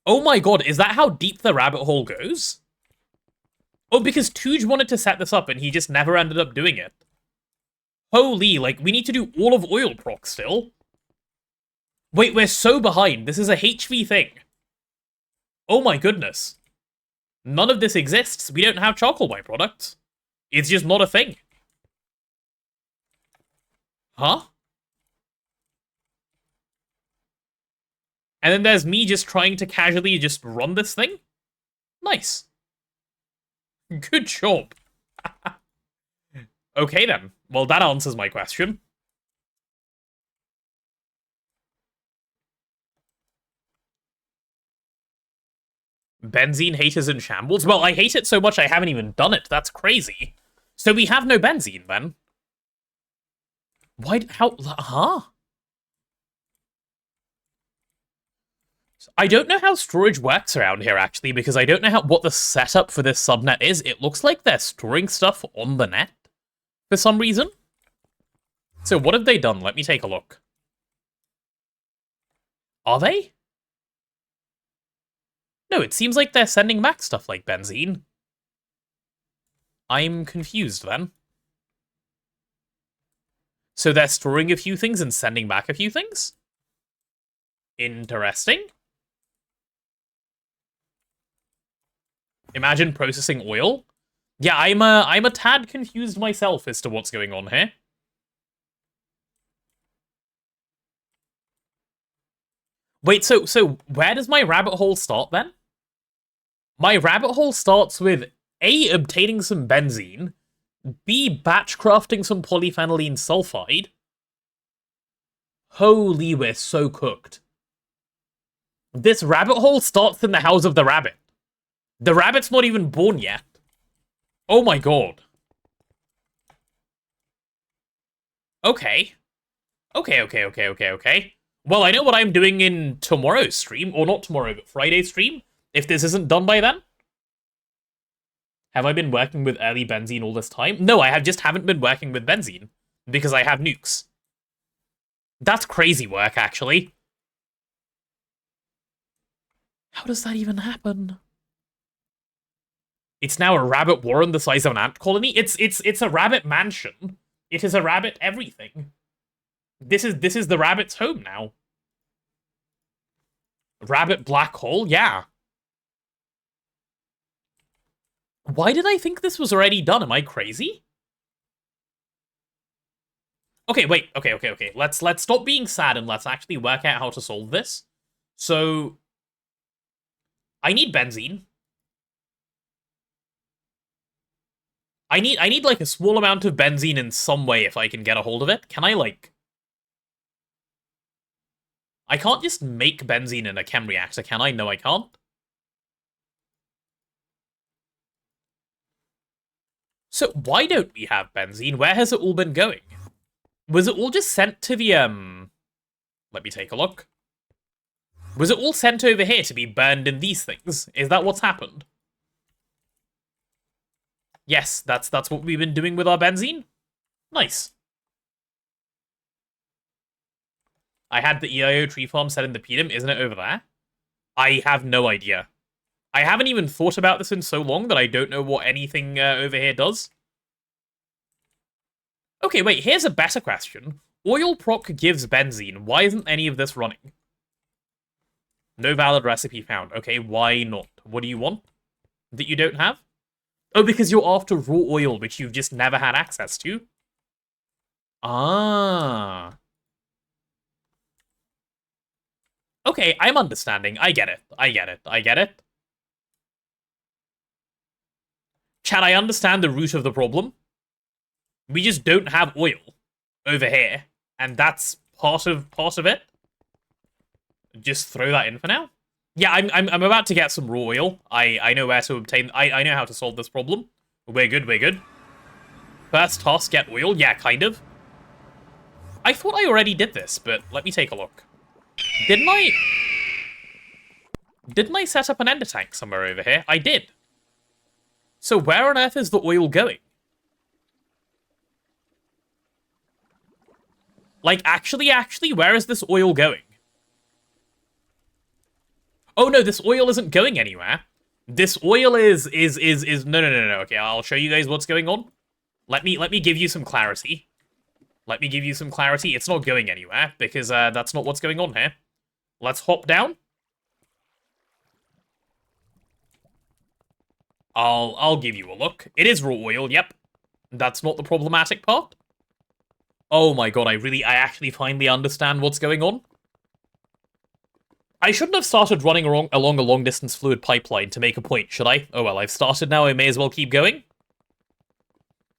Oh my god, is that how deep the rabbit hole goes? Oh, because Tooge wanted to set this up and he just never ended up doing it. Holy, like, we need to do all of oil proc still. Wait, we're so behind. This is a HV thing. Oh my goodness. None of this exists. We don't have charcoal byproducts. It's just not a thing. Huh? And then there's me just trying to casually just run this thing? Nice. Good job. Okay then. Well, that answers my question. Benzene haters in shambles? Well, I hate it so much I haven't even done it. That's crazy. So we have no benzene then? Why? How? Huh? I don't know how storage works around here, actually, because I don't know what the setup for this subnet is. It looks like they're storing stuff on the net for some reason. So what have they done? Let me take a look. Are they? No, it seems like they're sending back stuff like benzene. I'm confused, then. So they're storing a few things and sending back a few things? Interesting. Imagine processing oil. Yeah, I'm a tad confused myself as to what's going on here. Wait, so where does my rabbit hole start then? My rabbit hole starts with A, obtaining some benzene, B, batch crafting some polyphenylene sulfide. Holy, we're so cooked. This rabbit hole starts in the house of the rabbit. The rabbit's not even born yet. Oh my god. Okay. Okay. Well, I know what I'm doing in tomorrow's stream. Or not tomorrow, but Friday's stream. If this isn't done by then. Have I been working with early benzene all this time? No, I just haven't been working with benzene. Because I have nukes. That's crazy work, actually. How does that even happen? It's now a rabbit warren the size of an ant colony. It's a rabbit mansion. It is a rabbit everything. This is the rabbit's home now. Rabbit black hole, yeah. Why did I think this was already done? Am I crazy? Okay, wait. Okay. Let's stop being sad and let's actually work out how to solve this. So I need benzene. I need like a small amount of benzene in some way if I can get a hold of it. Can I like... I can't just make benzene in a chem reactor, can I? No, I can't. So why don't we have benzene? Where has it all been going? Was it all just sent to the, Let me take a look. Was it all sent over here to be burned in these things? Is that what's happened? Yes, that's what we've been doing with our benzene. Nice. I had the EIO tree farm set in the pedum, isn't it over there? I have no idea. I haven't even thought about this in so long that I don't know what anything over here does. Okay, wait, here's a better question. Oil proc gives benzene. Why isn't any of this running? No valid recipe found. Okay, why not? What do you want that you don't have? Oh, because you're after raw oil, which you've just never had access to. Ah. Okay, I'm understanding. I get it. I get it. I get it. Chad, I understand the root of the problem. We just don't have oil over here, and that's part of it. Just throw that in for now. Yeah, I'm about to get some raw oil. I know where to obtain. I know how to solve this problem. We're good. We're good. First task, get oil. Yeah, kind of. I thought I already did this, but let me take a look. Didn't I? Didn't I set up an ender tank somewhere over here? I did. So where on earth is the oil going? Like, actually, where is this oil going? Oh no, this oil isn't going anywhere. This oil is no. Okay, I'll show you guys what's going on. Let me give you some clarity. Let me give you some clarity. It's not going anywhere because that's not what's going on here. Let's hop down. I'll give you a look. It is raw oil, yep. That's not the problematic part. Oh my god, I actually finally understand what's going on. I shouldn't have started running along a long-distance fluid pipeline to make a point, should I? Oh well, I've started now, I may as well keep going.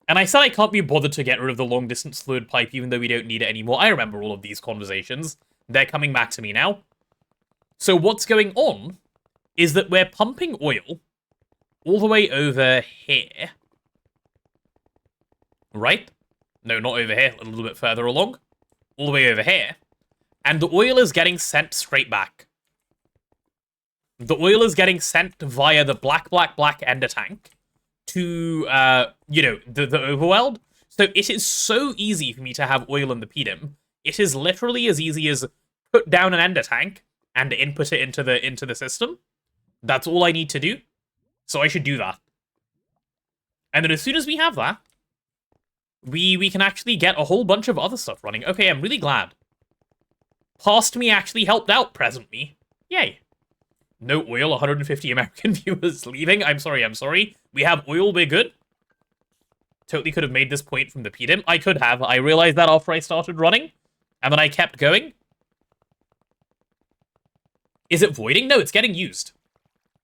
And I said I can't be bothered to get rid of the long-distance fluid pipe even though we don't need it anymore. I remember all of these conversations. They're coming back to me now. So what's going on is that we're pumping oil all the way over here. Right? No, not over here. A little bit further along. All the way over here. And the oil is getting sent straight back. The oil is getting sent via the black ender tank to, you know, the overworld. So it is so easy for me to have oil in the PDIM. It is literally as easy as put down an ender tank and input it into the system. That's all I need to do. So I should do that. And then as soon as we have that, we can actually get a whole bunch of other stuff running. Okay, I'm really glad. Past me actually helped out present me. Yay. No oil, 150 American viewers leaving. I'm sorry. We have oil, we're good. Totally could have made this point from the PDIM. I could have. I realized that after I started running. And then I kept going. Is it voiding? No, it's getting used.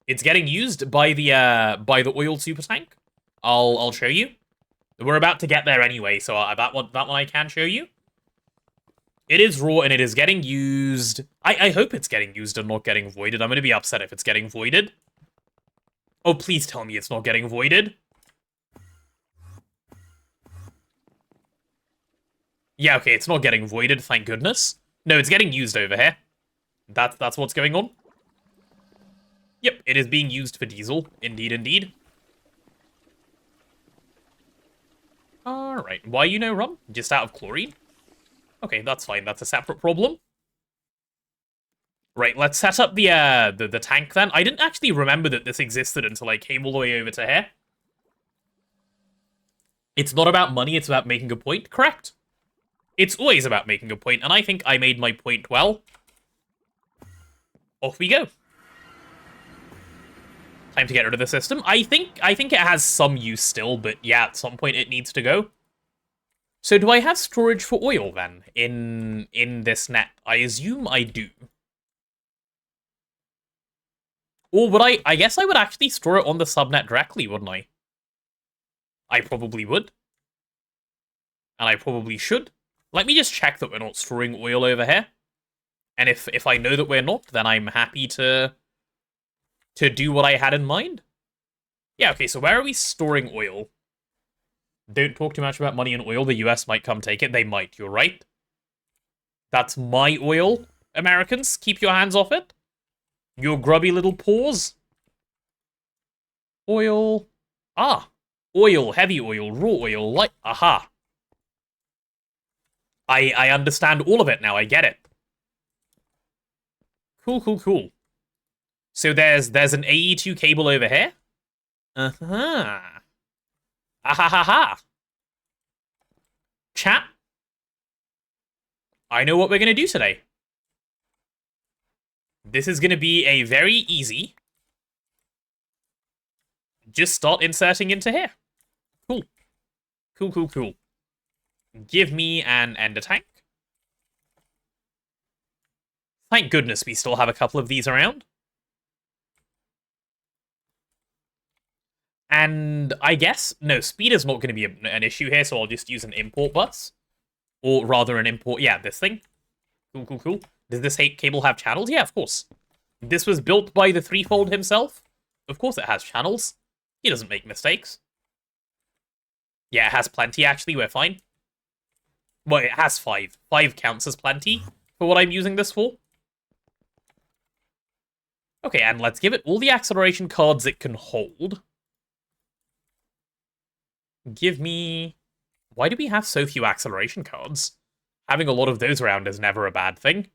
It's getting used by the oil super tank. I'll show you. We're about to get there anyway, so that one I can show you. It is raw and it is getting used. I hope it's getting used and not getting voided. I'm going to be upset if it's getting voided. Oh, please tell me it's not getting voided. Yeah, okay, it's not getting voided, thank goodness. No, it's getting used over here. That's what's going on. Yep, it is being used for diesel. Indeed, indeed. Alright, why you no rum? Just out of chlorine? Okay, that's fine. That's a separate problem. Right, let's set up the tank then. I didn't actually remember that this existed until I came all the way over to here. It's not about money, it's about making a point, correct? It's always about making a point, and I think I made my point well. Off we go. Time to get rid of the system. I think it has some use still, but yeah, at some point it needs to go. So do I have storage for oil, then, in this net? I assume I do. Or would I guess I would actually store it on the subnet directly, wouldn't I? I probably would. And I probably should. Let me just check that we're not storing oil over here. And if I know that we're not, then I'm happy to do what I had in mind. Yeah, okay, so where are we storing oil? Don't talk too much about money and oil. The US might come take it. They might, you're right. That's my oil, Americans. Keep your hands off it. Your grubby little paws. Oil. Ah. Oil, heavy oil, raw oil, light. Aha. I understand all of it now. I get it. Cool. So there's an AE2 cable over here. Uh-huh. Ahahaha. Chat. I know what we're going to do today. This is going to be a very easy... Just start inserting into here. Cool. Cool, cool, cool. Give me an ender tank. Thank goodness we still have a couple of these around. And I guess, no, speed is not going to be an issue here, so I'll just use an import bus. Or rather an import, yeah, this thing. Cool, cool, cool. Does this cable have channels? Yeah, of course. This was built by the Threefold himself. Of course it has channels. He doesn't make mistakes. Yeah, it has plenty, actually, we're fine. Well, it has 5. 5 counts as plenty for what I'm using this for. Okay, and let's give it all the acceleration cards it can hold. Give me... Why do we have so few acceleration cards? Having a lot of those around is never a bad thing.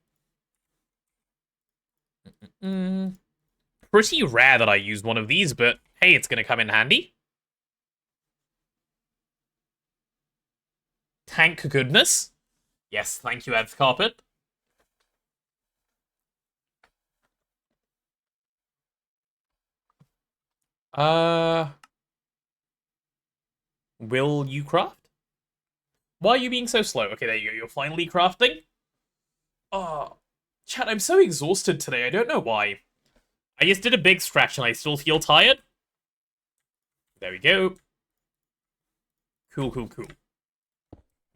Pretty rare that I use one of these, but hey, it's going to come in handy. Tank goodness. Yes, thank you, Earth Carpet. Will you craft? Why are you being so slow? Okay, there you go. You're finally crafting. Oh, chat, I'm so exhausted today. I don't know why. I just did a big stretch and I still feel tired. There we go. Cool, cool, cool.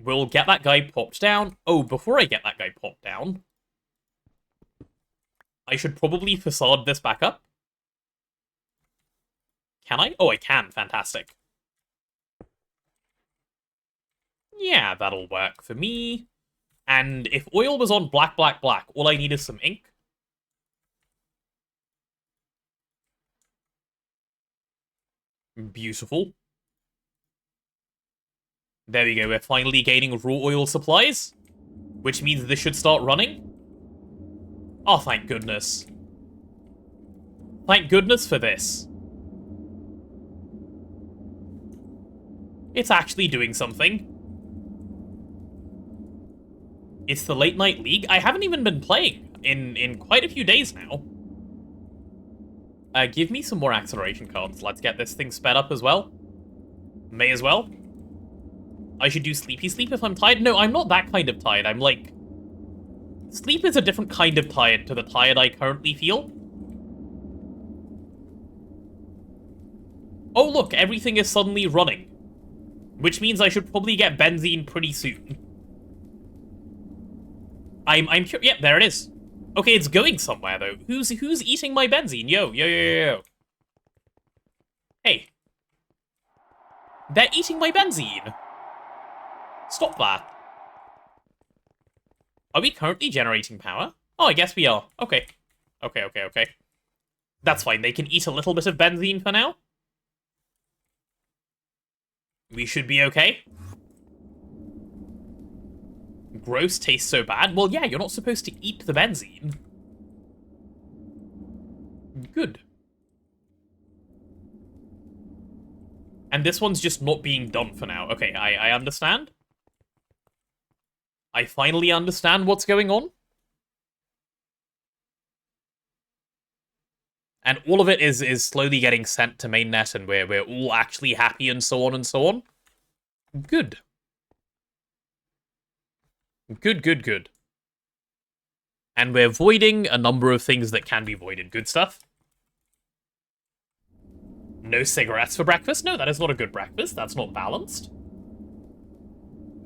We'll get that guy popped down. Oh, before I get that guy popped down, I should probably facade this back up. Can I? Oh, I can. Fantastic. Yeah, that'll work for me. And if oil was on black, black, black, all I need is some ink. Beautiful. There we go, we're finally gaining raw oil supplies, which means this should start running. Oh, thank goodness. Thank goodness for this. It's actually doing something. It's the Late Night League. I haven't even been playing in quite a few days now. Give me some more acceleration cards. Let's get this thing sped up as well. May as well. I should do sleepy sleep if I'm tired. No, I'm not that kind of tired. I'm like... Sleep is a different kind of tired to the tired I currently feel. Oh look, everything is suddenly running. Which means I should probably get benzene pretty soon. I'm curious. Yep, there it is. Okay, it's going somewhere though. Who's eating my benzene? Yo, yo, yo, yo, yo. Hey. They're eating my benzene. Stop that. Are we currently generating power? Oh, I guess we are. Okay. Okay, okay, okay. That's fine. They can eat a little bit of benzene for now. We should be okay. Gross, tastes so bad. Well, yeah, you're not supposed to eat the benzene. Good. And this one's just not being done for now. Okay, I understand. I finally understand what's going on. And all of it is slowly getting sent to mainnet, and we're all actually happy and so on and so on. Good. Good, good, good. And we're voiding a number of things that can be voided. Good stuff. No cigarettes for breakfast? No, that is not a good breakfast. That's not balanced.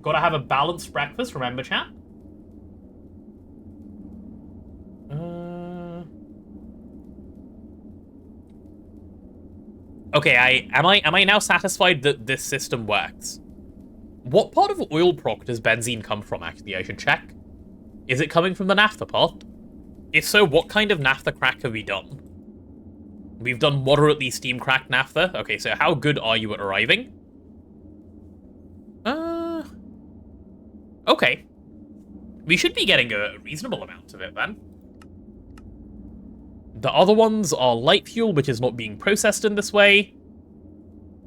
Gotta have a balanced breakfast, remember, chat? Okay, am I now satisfied that this system works? What part of oil proc does benzene come from, actually? I should check. Is it coming from the naphtha part? If so, what kind of naphtha crack have we done? We've done moderately steam cracked naphtha. Okay, so how good are you at arriving? Okay. We should be getting a reasonable amount of it, then. The other ones are light fuel, which is not being processed in this way.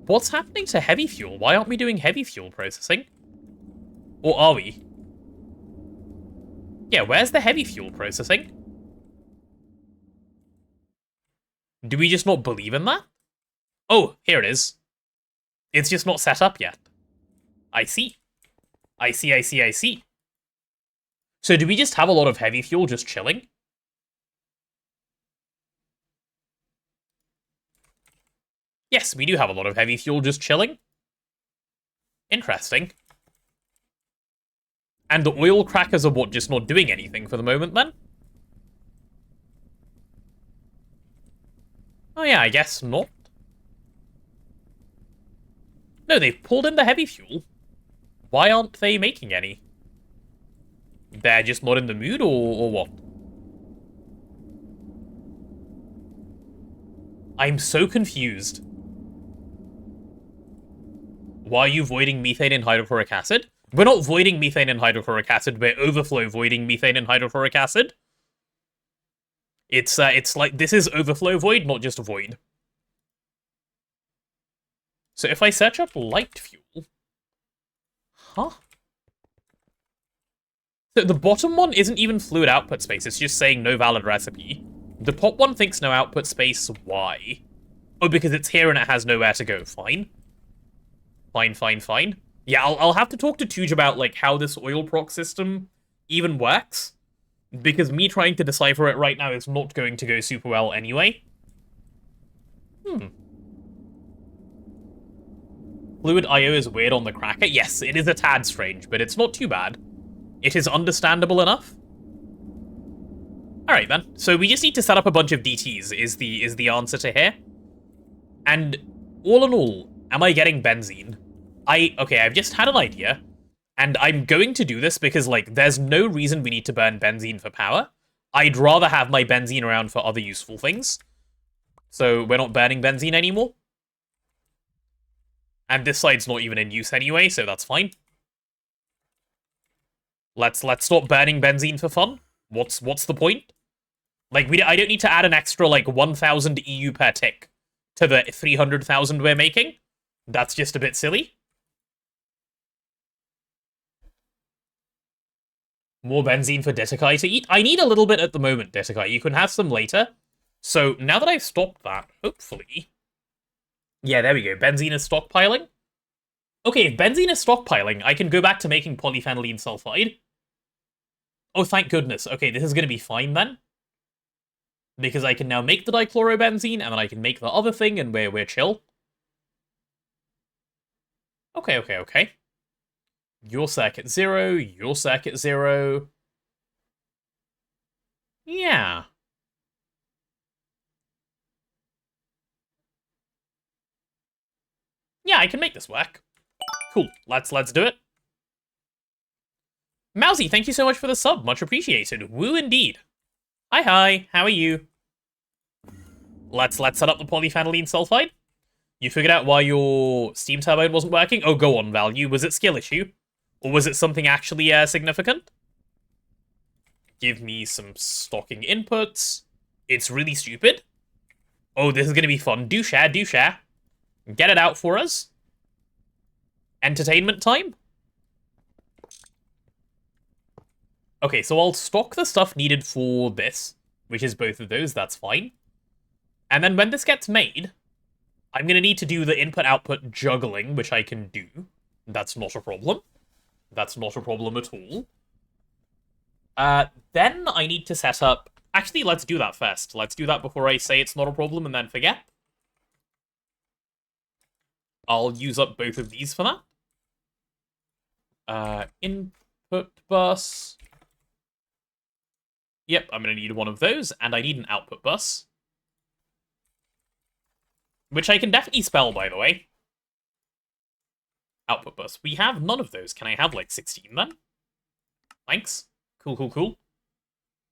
What's happening to heavy fuel? Why aren't we doing heavy fuel processing? Or are we? Yeah, where's the heavy fuel processing? Do we just not believe in that? Oh, here it is. It's just not set up yet. I see. I see, I see, I see. So do we just have a lot of heavy fuel just chilling? Yes, we do have a lot of heavy fuel just chilling. Interesting. And the oil crackers are what, just not doing anything for the moment then? Oh yeah, I guess not. No, they've pulled in the heavy fuel. Why aren't they making any? They're just not in the mood, or what? I'm so confused. Why are you voiding methane and hydrochloric acid? We're not voiding methane and hydrochloric acid, we're overflow voiding methane and hydrochloric acid. It's like, this is overflow void, not just a void. So if I search up light fuel... Huh? So the bottom one isn't even fluid output space, it's just saying no valid recipe. The top one thinks no output space, why? Oh, because it's here and it has nowhere to go, fine. Fine, fine, fine. Yeah, I'll have to talk to Tuj about, like, how this oil proc system even works. Because me trying to decipher it right now is not going to go super well anyway. Fluid IO is weird on the cracker. Yes, it is a tad strange, but it's not too bad. It is understandable enough. Alright then. So we just need to set up a bunch of DTs is the answer to here. And all in all, am I getting benzene? Okay, I've just had an idea. And I'm going to do this because, like, there's no reason we need to burn benzene for power. I'd rather have my benzene around for other useful things. So we're not burning benzene anymore. And this side's not even in use anyway, so that's fine. Let's stop burning benzene for fun. What's the point? Like, I don't need to add an extra, like, 1,000 EU per tick to the 300,000 we're making. That's just a bit silly. More benzene for Detakai to eat. I need a little bit at the moment, Detakai. You can have some later. So, now that I've stopped that, hopefully... Yeah, there we go. Benzene is stockpiling. Okay, if benzene is stockpiling, I can go back to making polyphenylene sulfide. Oh, thank goodness. Okay, this is going to be fine then. Because I can now make the dichlorobenzene, and then I can make the other thing, and we're chill. Okay, okay, okay. Your circuit 0, your circuit 0. Yeah. Yeah, I can make this work. Cool, let's do it. Mousy, thank you so much for the sub, much appreciated. Woo indeed. Hi, how are you? Let's set up the polyphenylene sulfide. You figured out why your steam turbine wasn't working? Oh, go on, Value. Was it skill issue? Or was it something actually significant? Give me some stocking inputs. It's really stupid. Oh, this is going to be fun. Do share. Get it out for us. Entertainment time. Okay, so I'll stock the stuff needed for this, which is both of those, that's fine. And then when this gets made, I'm going to need to do the input-output juggling, which I can do. That's not a problem. That's not a problem at all. Then I need to set up... Actually, let's do that first. Let's do that before I say it's not a problem and then forget. I'll use up both of these for that. Input bus. Yep, I'm going to need one of those, and I need an output bus. Which I can definitely spell, by the way. Output bus. We have none of those. Can I have, like, 16 then? Thanks. Cool.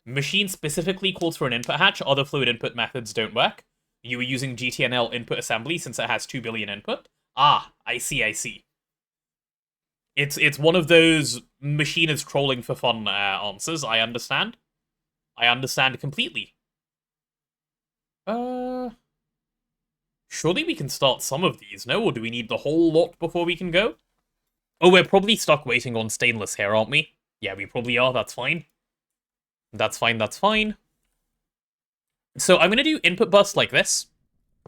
Machine specifically calls for an input hatch. Other fluid input methods don't work. You were using GTNL input assembly since it has 2 billion input. Ah, I see. It's one of those machine is trolling for fun answers. I understand. I understand completely. Surely we can start some of these, no? Or do we need the whole lot before we can go? Oh, we're probably stuck waiting on stainless here, aren't we? Yeah, we probably are, that's fine. That's fine, that's fine. So I'm going to do input bus like this.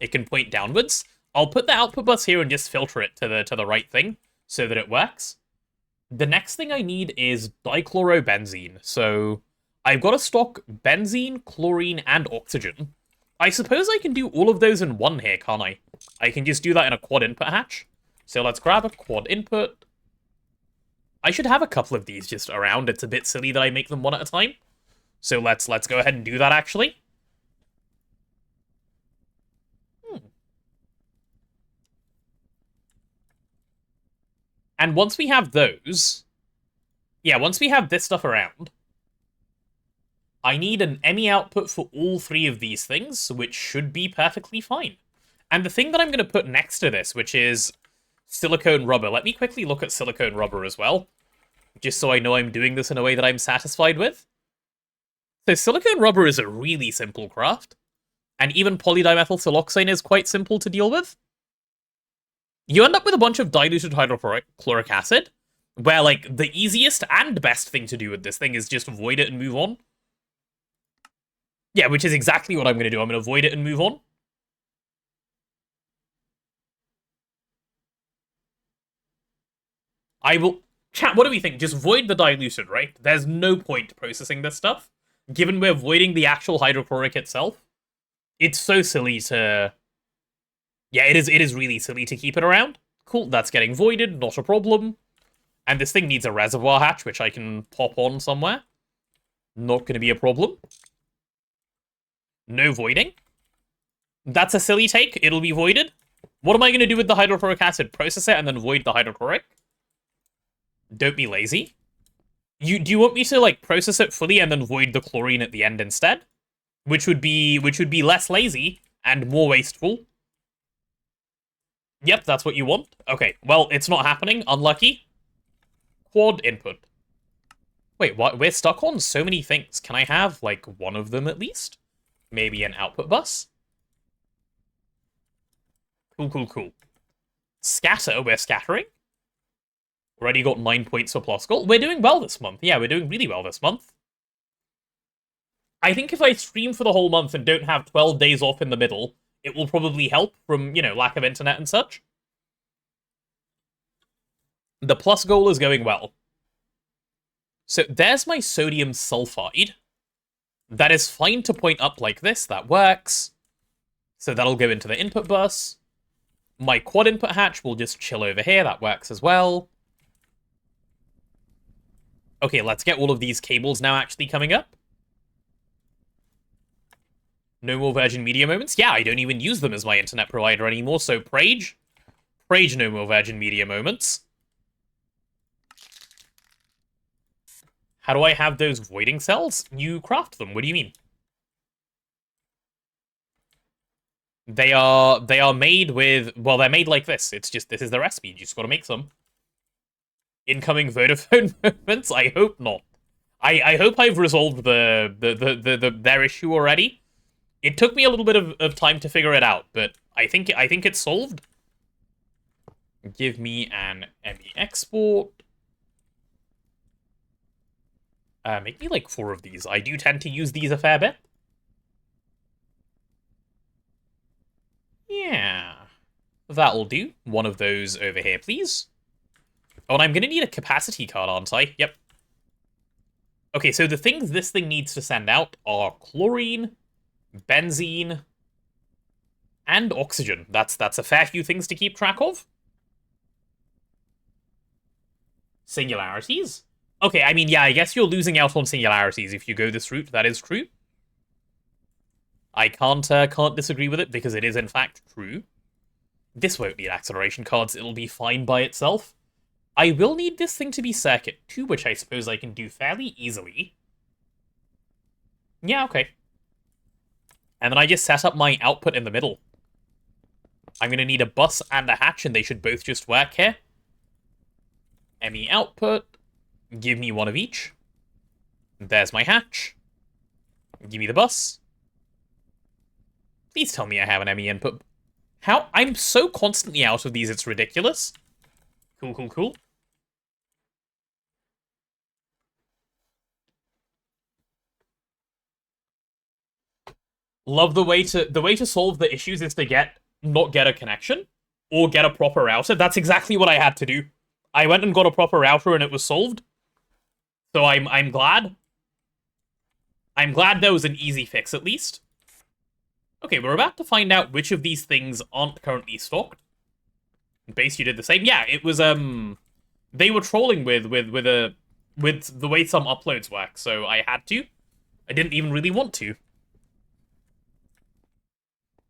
It can point downwards. I'll put the output bus here and just filter it to the right thing so that it works. The next thing I need is dichlorobenzene. So I've got to stock benzene, chlorine, and oxygen. I suppose I can do all of those in one here, can't I? I can just do that in a quad input hatch. So let's grab a quad input. I should have a couple of these just around. It's a bit silly that I make them one at a time. So let's go ahead and do that, actually. And once we have those... Yeah, once we have this stuff around, I need an ME output for all three of these things, which should be perfectly fine. And the thing that I'm going to put next to this, which is silicone rubber. Let me quickly look at silicone rubber as well, just so I know I'm doing this in a way that I'm satisfied with. So silicone rubber is a really simple craft, and even polydimethyl siloxane is quite simple to deal with. You end up with a bunch of diluted hydrochloric acid, where, like, the easiest and best thing to do with this thing is just avoid it and move on. Yeah, which is exactly what I'm going to do. I'm going to avoid it and move on. I will... Chat, what do we think? Just void the diluted, right? There's no point processing this stuff, given we're voiding the actual hydrochloric itself. It's so silly to... Yeah, it is really silly to keep it around. Cool, that's getting voided, not a problem. And this thing needs a reservoir hatch, which I can pop on somewhere. Not going to be a problem. No voiding. That's a silly take. It'll be voided. What am I going to do with the hydrochloric acid? Process it and then void the hydrochloric? Don't be lazy. Do you want me to, like, process it fully and then void the chlorine at the end instead? Which would be less lazy and more wasteful. Yep, that's what you want. Okay, well, it's not happening. Unlucky. Quad input. Wait, what? We're stuck on so many things. Can I have, like, one of them at least? Maybe an output bus? Cool. Scatter, we're scattering. Already got 9 points for plus gold. We're doing well this month. Yeah, we're doing really well this month. I think if I stream for the whole month and don't have 12 days off in the middle, it will probably help from, you know, lack of internet and such. The plus goal is going well. So there's my sodium sulfide. That is fine to point up like this. That works. So that'll go into the input bus. My quad input hatch will just chill over here. That works as well. Okay, let's get all of these cables now actually coming up. No more Virgin Media moments? Yeah, I don't even use them as my internet provider anymore, so Prage, no more Virgin Media moments. How do I have those voiding cells? You craft them, what do you mean? They are made with, well, they're made like this. It's just, this is the recipe, you just gotta make some. Incoming Vodafone moments? I hope not. I hope I've resolved their issue already. It took me a little bit of time to figure it out, but I think it's solved. Give me an ME export. Make me like 4 of these. I do tend to use these a fair bit. Yeah. That'll do. One of those over here, please. Oh, and I'm going to need a capacity card, aren't I? Yep. Okay, so the things this thing needs to send out are chlorine, benzene, and oxygen. That's a fair few things to keep track of. Singularities? Okay, I mean, yeah, I guess you're losing out on singularities if you go this route. That is true. I can't disagree with it, because it is, in fact, true. This won't need acceleration cards. It'll be fine by itself. I will need this thing to be circuit 2, which I suppose I can do fairly easily. Yeah, okay. And then I just set up my output in the middle. I'm going to need a bus and a hatch, and they should both just work here. ME output. Give me one of each. There's my hatch. Give me the bus. Please tell me I have an ME input. How? I'm so constantly out of these, it's ridiculous. Cool. Love the way to solve the issues is to not get a connection or get a proper router. That's exactly what I had to do. I went and got a proper router and it was solved. So I'm glad. I'm glad there was an easy fix at least. Okay, we're about to find out which of these things aren't currently stocked. In base, you did the same. Yeah, it was they were trolling with the way some uploads work, so I had to. I didn't even really want to.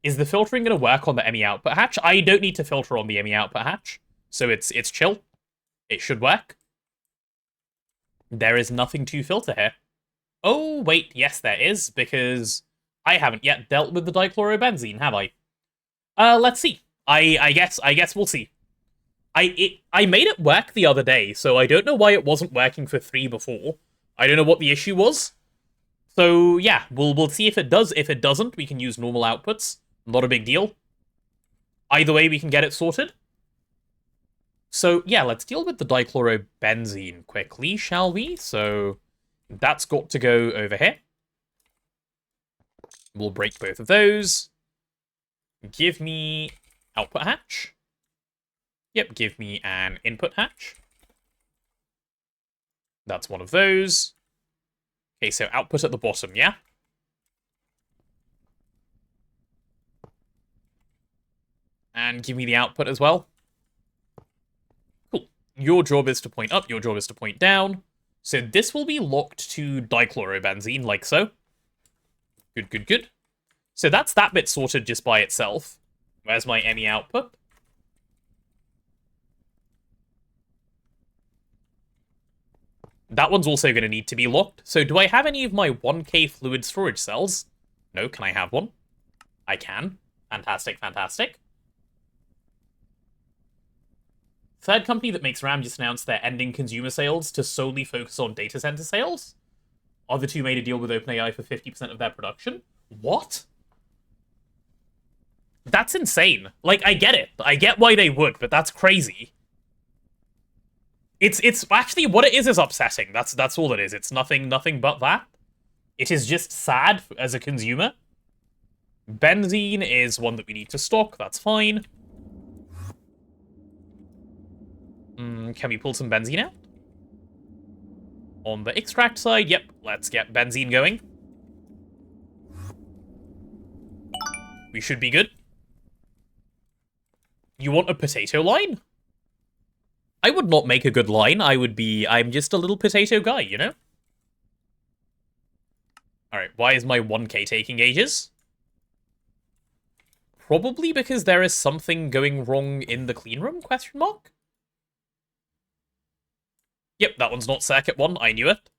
Is the filtering going to work on the ME output hatch? I don't need to filter on the ME output hatch, so it's chill. It should work. There is nothing to filter here. Oh, wait, yes there is, because I haven't yet dealt with the dichlorobenzene, have I? Let's see. I guess we'll see. I made it work the other day, so I don't know why it wasn't working for 3 before. I don't know what the issue was. So yeah, we'll see if it does. If it doesn't, we can use normal outputs. Not a big deal. Either way, we can get it sorted. So yeah, let's deal with the dichlorobenzene quickly, shall we? So that's got to go over here. We'll break both of those. Give me output hatch. Yep, give me an input hatch. That's one of those. Okay, so output at the bottom, yeah? And give me the output as well. Cool. Your job is to point up, your job is to point down. So this will be locked to dichlorobenzene, like so. Good, good, good. So that's that bit sorted just by itself. Where's my ME output? That one's also going to need to be locked. So do I have any of my 1K fluid storage cells? No, can I have one? I can. Fantastic, fantastic. Third company that makes RAM just announced they're ending consumer sales to solely focus on data center sales. Other two made a deal with OpenAI for 50% of their production. What? That's insane. Like, I get it. I get why they would, but that's crazy. It's actually what it is upsetting. That's all it is. It's nothing but that. It is just sad as a consumer. Benzene is one that we need to stock. That's fine. Can we pull some benzene out? On the extract side, yep. Let's get benzene going. We should be good. You want a potato line? I would not make a good line. I'm just a little potato guy, you know? Alright, why is my 1K taking ages? Probably because there is something going wrong in the clean room, question mark? Yep, that one's not circuit 1, I knew it.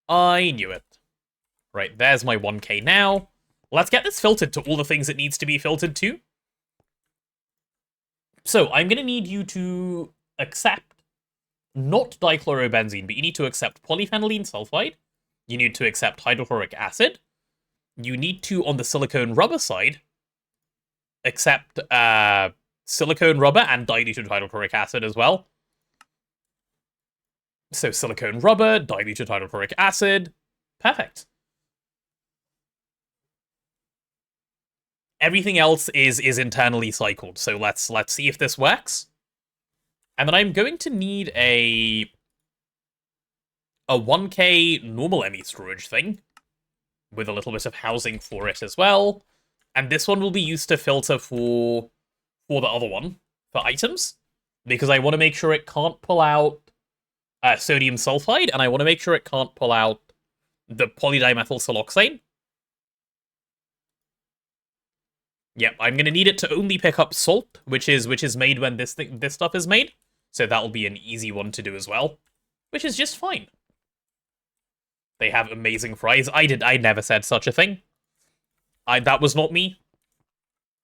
I knew it. Right, there's my 1K now. Let's get this filtered to all the things it needs to be filtered to. So, I'm going to need you to accept, not dichlorobenzene, but you need to accept polyphenylene sulfide. You need to accept hydrochloric acid. You need to, on the silicone rubber side, accept silicone rubber and diluted hydrochloric acid as well. So, silicone rubber, diluted hydrochloric acid. Perfect. Everything else is internally cycled, so let's see if this works. And then I'm going to need a 1K normal ME storage thing with a little bit of housing for it as well. And this one will be used to filter for the other one, for items, because I want to make sure it can't pull out sodium sulfide, and I want to make sure it can't pull out the polydimethyl siloxane. Yep, I'm going to need it to only pick up salt, which is made when this stuff is made. So that'll be an easy one to do as well, which is just fine. They have amazing fries. I never said such a thing. That was not me.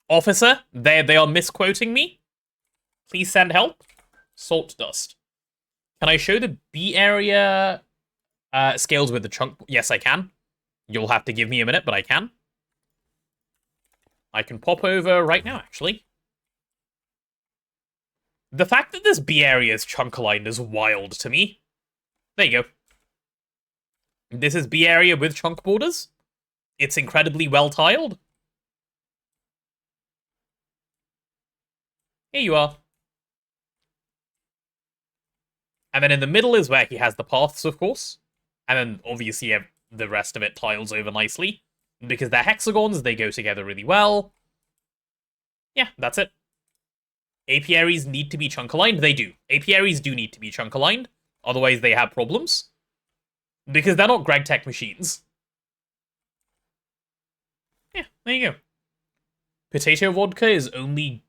Officer, they are misquoting me. Please send help. Salt dust. Can I show the B area scales with the chunk? Yes, I can. You'll have to give me a minute, but I can. I can pop over right now, actually. The fact that this B area is chunk aligned is wild to me. There you go. This is B area with chunk borders. It's incredibly well tiled. Here you are. And then in the middle is where he has the paths, of course. And then, obviously, the rest of it tiles over nicely. Because they're hexagons, they go together really well. Yeah, that's it. Apiaries need to be chunk-aligned? They do. Apiaries do need to be chunk-aligned. Otherwise, they have problems. Because they're not GregTech machines. Yeah, there you go. Potato vodka is only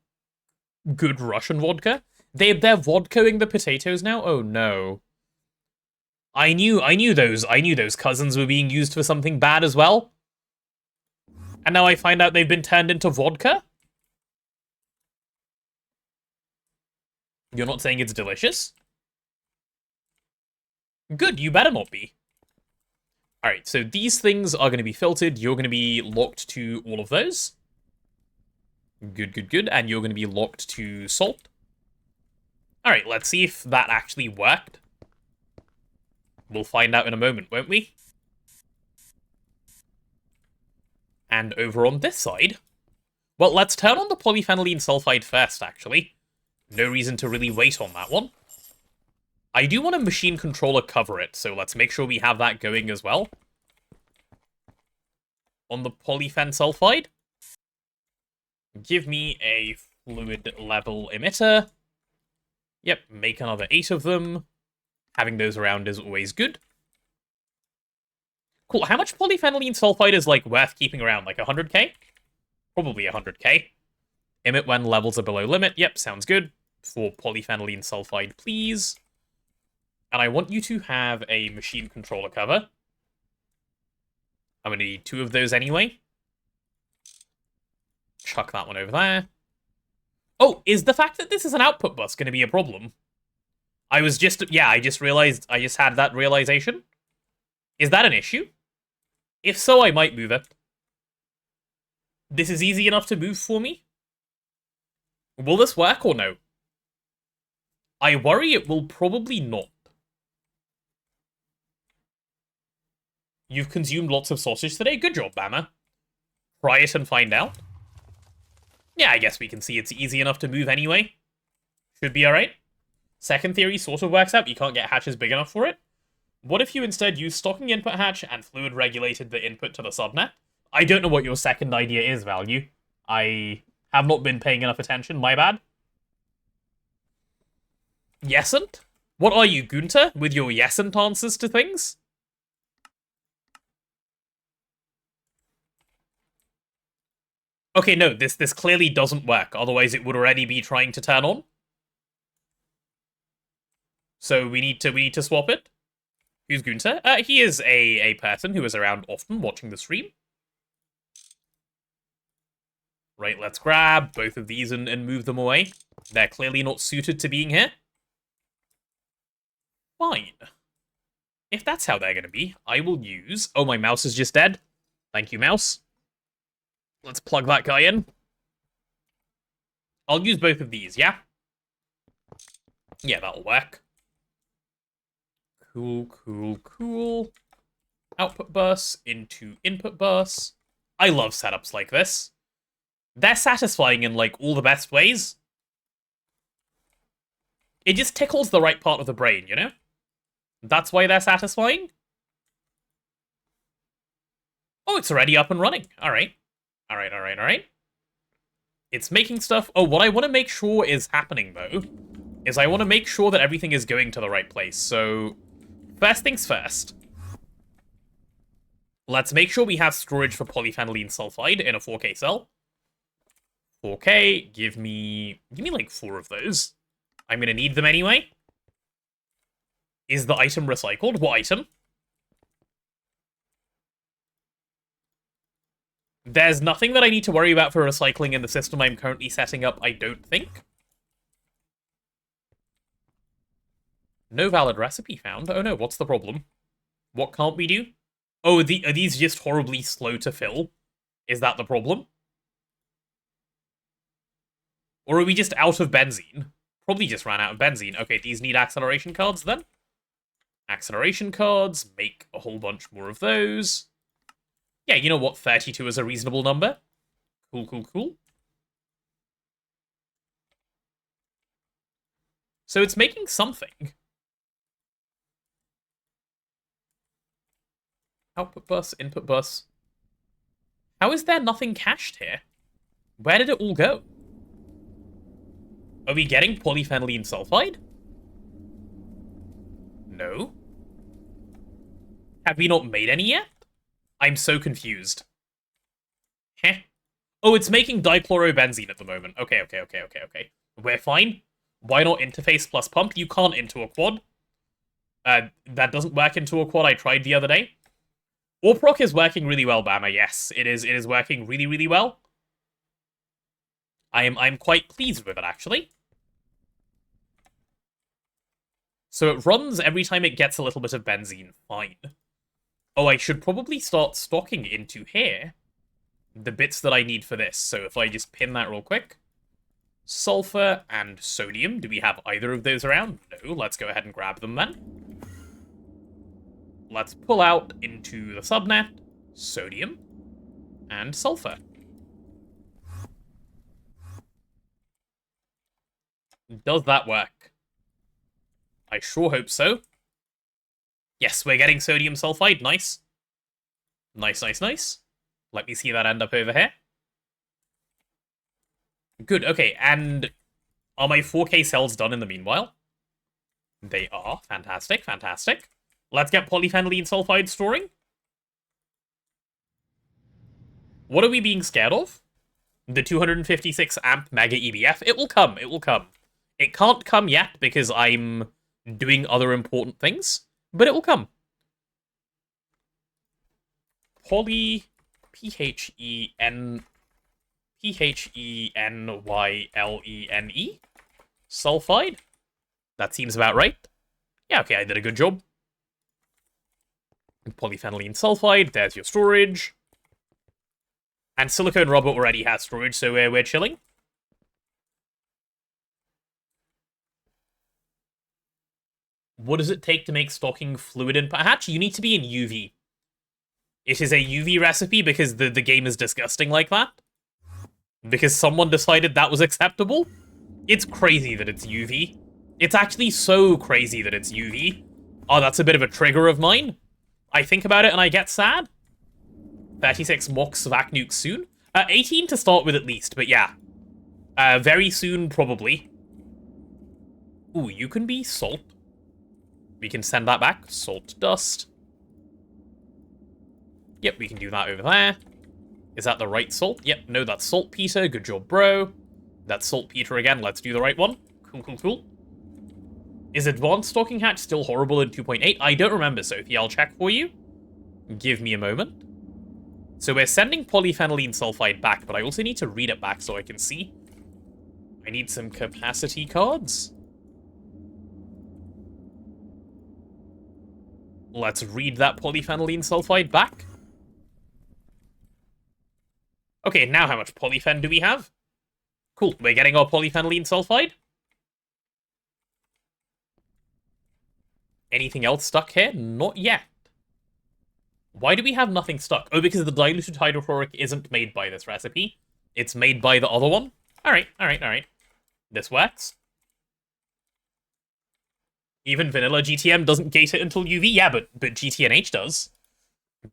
good Russian vodka. They're vodkaing the potatoes now? Oh no. I knew those cousins were being used for something bad as well. And now I find out they've been turned into vodka? You're not saying it's delicious? Good, you better not be. Alright, so these things are going to be filtered. You're going to be locked to all of those. Good. And you're going to be locked to salt. Alright, let's see if that actually worked. We'll find out in a moment, won't we? And over on this side... Well, let's turn on the polyphenylene sulfide first, actually. No reason to really wait on that one. I do want a machine controller cover it, so let's make sure we have that going as well. On the polyphen sulfide. Give me a fluid level emitter. Yep, make another 8 of them. Having those around is always good. Cool, how much polyphenylene sulfide is, like, worth keeping around? Like 100k? Probably 100k. Emit when levels are below limit. Yep, sounds good. For polyphenylene sulfide, please. And I want you to have a machine controller cover. I'm going to need 2 of those anyway. Chuck that one over there. Oh, is the fact that this is an output bus going to be a problem? I just realized, I just had that realization. Is that an issue? If so, I might move it. This is easy enough to move for me? Will this work or no? I worry it will probably not. You've consumed lots of sausage today? Good job, Bama. Try it and find out. Yeah, I guess we can see it's easy enough to move anyway. Should be alright. Second theory sort of works out. You can't get hatches big enough for it. What if you instead use stocking input hatch and fluid regulated the input to the subnet? I don't know what your second idea is, Value. I have not been paying enough attention. My bad. Yesent? What are you, Gunter, with your yesent answers to things? Okay, no, this clearly doesn't work. Otherwise, it would already be trying to turn on. So we need to swap it. Who's Gunter? He is a person who is around often watching the stream. Right, let's grab both of these and move them away. They're clearly not suited to being here. Fine. If that's how they're going to be, I will use... Oh, my mouse is just dead. Thank you, mouse. Let's plug that guy in. I'll use both of these, yeah? Yeah, that'll work. Cool. Output bus into input bus. I love setups like this. They're satisfying in, like, all the best ways. It just tickles the right part of the brain, you know? That's why they're satisfying. Oh, it's already up and running. Alright. It's making stuff. Oh, what I want to make sure is happening, though, is I want to make sure that everything is going to the right place. So, first things first. Let's make sure we have storage for polyphenylene sulfide in a 4K cell. 4K, give me like 4 of those. I'm going to need them anyway. Is the item recycled? What item? There's nothing that I need to worry about for recycling in the system I'm currently setting up, I don't think. No valid recipe found. Oh no, what's the problem? What can't we do? Oh, are these just horribly slow to fill? Is that the problem? Or are we just out of benzene? Probably just ran out of benzene. Okay, these need acceleration cards then. Acceleration cards, make a whole bunch more of those. Yeah, you know what? 32 is a reasonable number. Cool, cool, cool. So it's making something. Output bus, input bus. How is there nothing cached here? Where did it all go? Are we getting polyphenylene sulfide? No. Have we not made any yet? I'm so confused. Heh. Oh, it's making dichlorobenzene at the moment. Okay. We're fine. Why not interface plus pump? You can't into a quad. That doesn't work into a quad. I tried the other day. Warproc is working really well, Bama. Yes, it is. It is working really, really well. I'm quite pleased with it, actually. So it runs every time it gets a little bit of benzene. Fine. Oh, I should probably start stocking into here the bits that I need for this. So if I just pin that real quick. Sulfur and sodium. Do we have either of those around? No, let's go ahead and grab them then. Let's pull out into the subnet sodium and sulfur. Does that work? I sure hope so. Yes, we're getting sodium sulfide. Nice. Nice. Let me see that end up over here. Good, okay, and are my 4K cells done in the meanwhile? They are. Fantastic. Let's get polyphenylene sulfide storing. What are we being scared of? The 256 amp mega EBF? It will come. It can't come yet because I'm doing other important things, but it will come. Poly Phenylene sulfide. That seems about right. Yeah, okay, I did a good job. Polyphenylene sulfide, there's your storage. And silicone rubber already has storage, so we're chilling. What does it take to make stocking fluid in Hatch? You need to be in UV. It is a UV recipe because the game is disgusting like that. Because someone decided that was acceptable. It's crazy that it's UV. It's actually so crazy that it's UV. Oh, that's a bit of a trigger of mine. I think about it and I get sad. 36 mocks vac nukes soon. 18 to start with at least, but yeah. Very soon, probably. Ooh, you can be salt. We can send that back. Salt dust. Yep, we can do that over there. Is that the right salt? Yep, no, that's saltpeter. Good job, bro. That's saltpeter again. Let's do the right one. Cool. Is advanced stocking hatch still horrible in 2.8? I don't remember, Sophie. I'll check for you. Give me a moment. So we're sending polyphenylene sulfide back, but I also need to read it back so I can see. I need some capacity cards. Let's read that polyphenylene sulfide back. Okay, now how much polyphen do we have? Cool, we're getting our polyphenylene sulfide. Anything else stuck here? Not yet. Why do we have nothing stuck? Oh, because the diluted hydrochloric isn't made by this recipe. It's made by the other one. Alright. This works. Even vanilla GTM doesn't gate it until UV. Yeah, but GTNH does.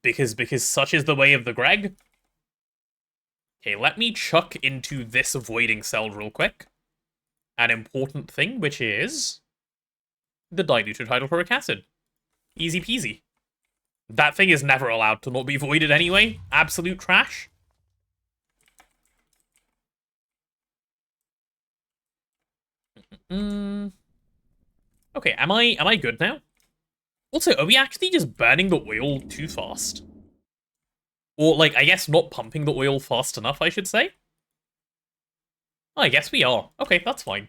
Because such is the way of the Greg. Okay, let me chuck into this avoiding cell real quick. An important thing, which is the diluted hydrochloric acid. Easy peasy. That thing is never allowed to not be voided anyway. Absolute trash. Okay, am I good now? Also, are we actually just burning the oil too fast? Or, like, I guess not pumping the oil fast enough, I should say? Oh, I guess we are. Okay, that's fine.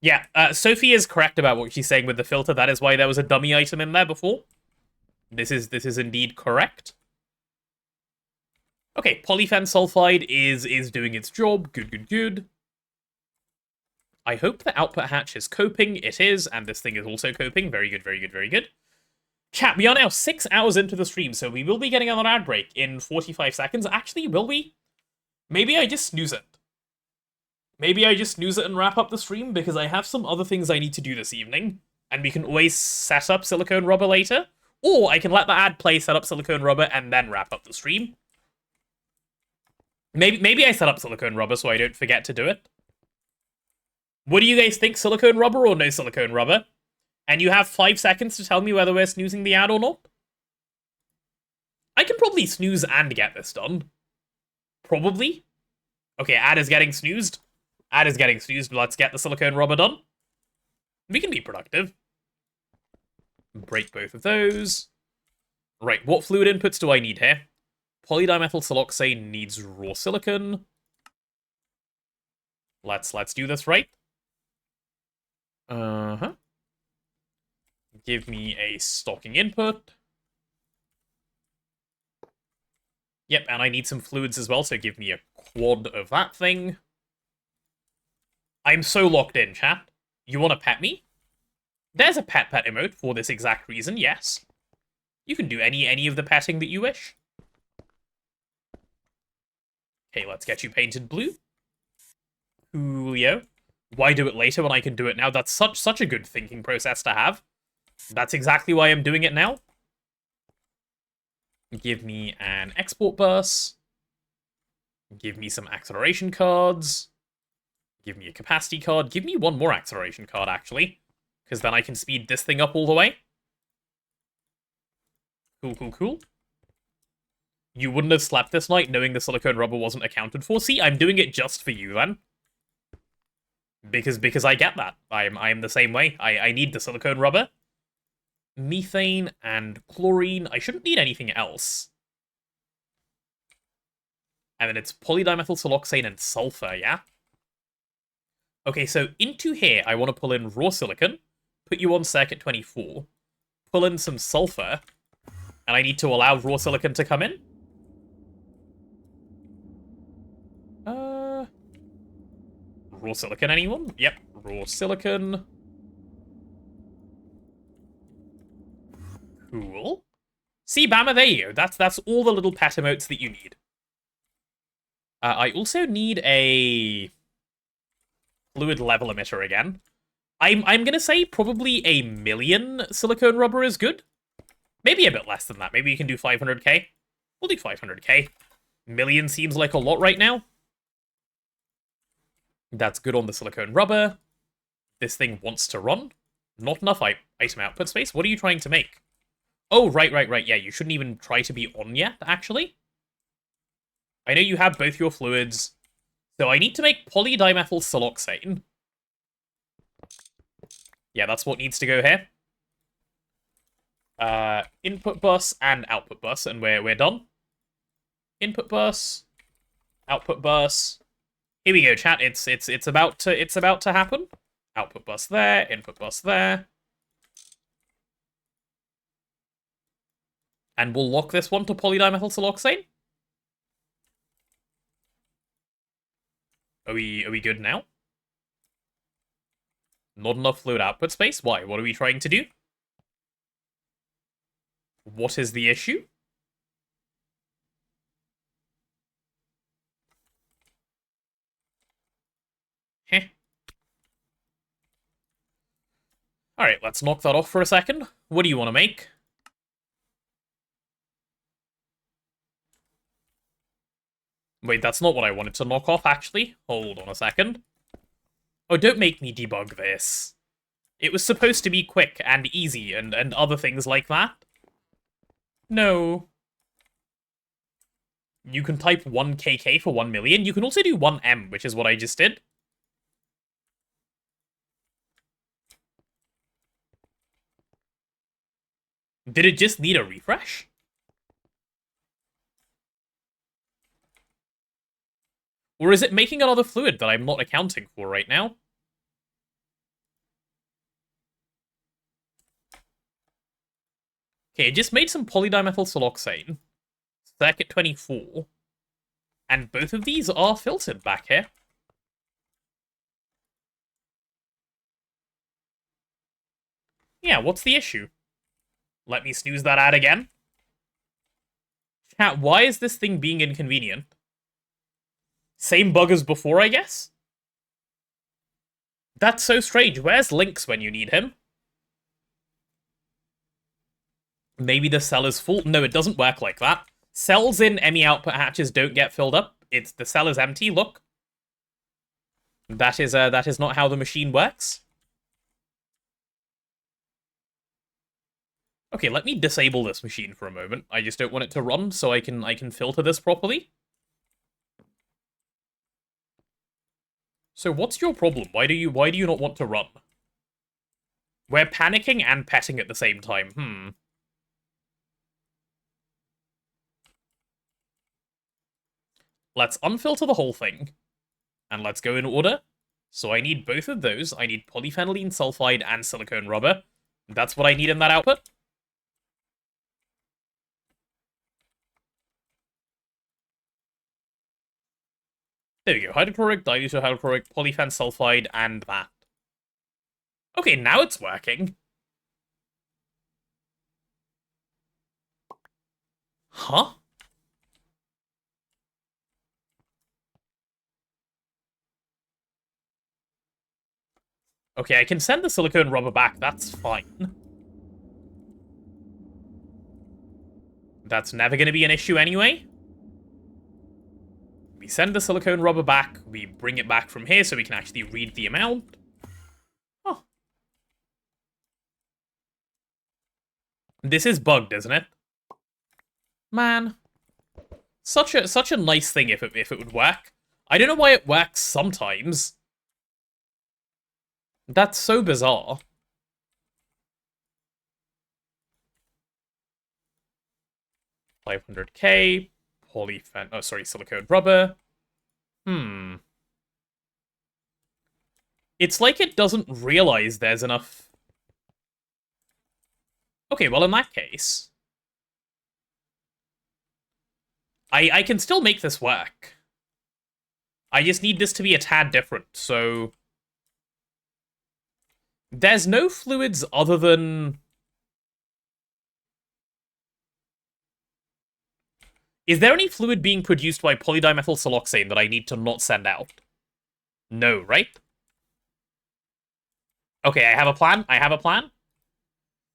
Yeah, Sophie is correct about what she's saying with the filter. That is why there was a dummy item in there before. This is indeed correct. Okay, polyphen sulfide is doing its job. Good. I hope the output hatch is coping. It is, and this thing is also coping. Very good. Chat, we are now 6 hours into the stream, so we will be getting another ad break in 45 seconds. Actually, will we? Maybe I just snooze it. Maybe I just snooze it and wrap up the stream, because I have some other things I need to do this evening. And we can always set up silicone rubber later. Or I can let the ad play, set up silicone rubber, and then wrap up the stream. Maybe I set up silicone rubber so I don't forget to do it. What do you guys think, silicone rubber or no silicone rubber? And you have 5 seconds to tell me whether we're snoozing the ad or not. I can probably snooze and get this done. Probably. Okay, ad is getting snoozed. Ad is getting snoozed. Let's get the silicone rubber done. We can be productive. Break both of those. Right, what fluid inputs do I need here? Polydimethyl siloxane needs raw silicon. Let's do this right. Give me a stocking input. Yep, and I need some fluids as well, so give me a quad of that thing. I'm so locked in, chat. You want to pet me? There's a pet emote for this exact reason, yes. You can do any of the petting that you wish. Okay, let's get you painted blue. Coolio. Why do it later when I can do it now? That's such a good thinking process to have. That's exactly why I'm doing it now. Give me an export bus. Give me some acceleration cards. Give me a capacity card. Give me one more acceleration card, actually. Because then I can speed this thing up all the way. Cool. You wouldn't have slept this night knowing the silicone rubber wasn't accounted for. See, I'm doing it just for you, then. Because I get that. I am the same way. I need the silicone rubber. Methane and chlorine. I shouldn't need anything else. And then it's polydimethyl siloxane and sulfur, yeah? Okay, so into here, I want to pull in raw silicon, put you on circuit 24, pull in some sulfur, and I need to allow raw silicon to come in. Raw silicon, anyone? Yep, raw silicon. Cool. See, Bama, there you go. That's all the little pet emotes that you need. I also need a fluid level emitter again. I'm gonna say probably 1,000,000 silicone rubber is good. Maybe a bit less than that. Maybe you can do 500k. We'll do 500k. Million seems like a lot right now. That's good on the silicone rubber. This thing wants to run. Not enough item output space. What are you trying to make? Oh, right. Yeah, you shouldn't even try to be on yet, actually. I know you have both your fluids. So I need to make polydimethyl siloxane. Yeah, that's what needs to go here. Input bus and output bus, and we're done. Input bus, output bus. Here we go, chat. It's about to happen. Output bus there, input bus there. And we'll lock this one to polydimethyl siloxane. Are we good now? Not enough fluid output space? Why? What are we trying to do? What is the issue? Heh. Alright, let's knock that off for a second. What do you want to make? Wait, that's not what I wanted to knock off, actually. Hold on a second. Oh, don't make me debug this. It was supposed to be quick and easy and other things like that. No. You can type 1kk for 1,000,000. You can also do 1m, which is what I just did. Did it just need a refresh? Or is it making another fluid that I'm not accounting for right now? Okay, it just made some polydimethyl siloxane. Circuit 24. And both of these are filtered back here. Yeah, what's the issue? Let me snooze that ad again. Chat, why is this thing being inconvenient? Same bug as before, I guess? That's so strange. Where's Lynx when you need him? Maybe the cell is full. No, it doesn't work like that. Cells in ME output hatches don't get filled up. The cell is empty, look. That is not how the machine works. Okay, let me disable this machine for a moment. I just don't want it to run, so I can filter this properly. So what's your problem? Why do you not want to run? We're panicking and petting at the same time. Let's unfilter the whole thing. And let's go in order. So I need both of those. I need polyphenylene sulfide and silicone rubber. That's what I need in that output. There we go. Hydrochloric, dilute hydrochloric, polyphen sulfide, and that. Okay, now it's working. Huh? Okay, I can send the silicone rubber back. That's fine. That's never going to be an issue anyway. We send the silicone rubber back. We bring it back from here so we can actually read the amount. Oh. This is bugged, isn't it? Man. Such a nice thing if it would work. I don't know why it works sometimes. That's so bizarre. $500K, silicone rubber. It's like it doesn't realize there's enough. Okay, well in that case, I can still make this work. I just need this to be a tad different, so there's no fluids other than... Is there any fluid being produced by polydimethylsiloxane that I need to not send out? No, right? Okay, I have a plan.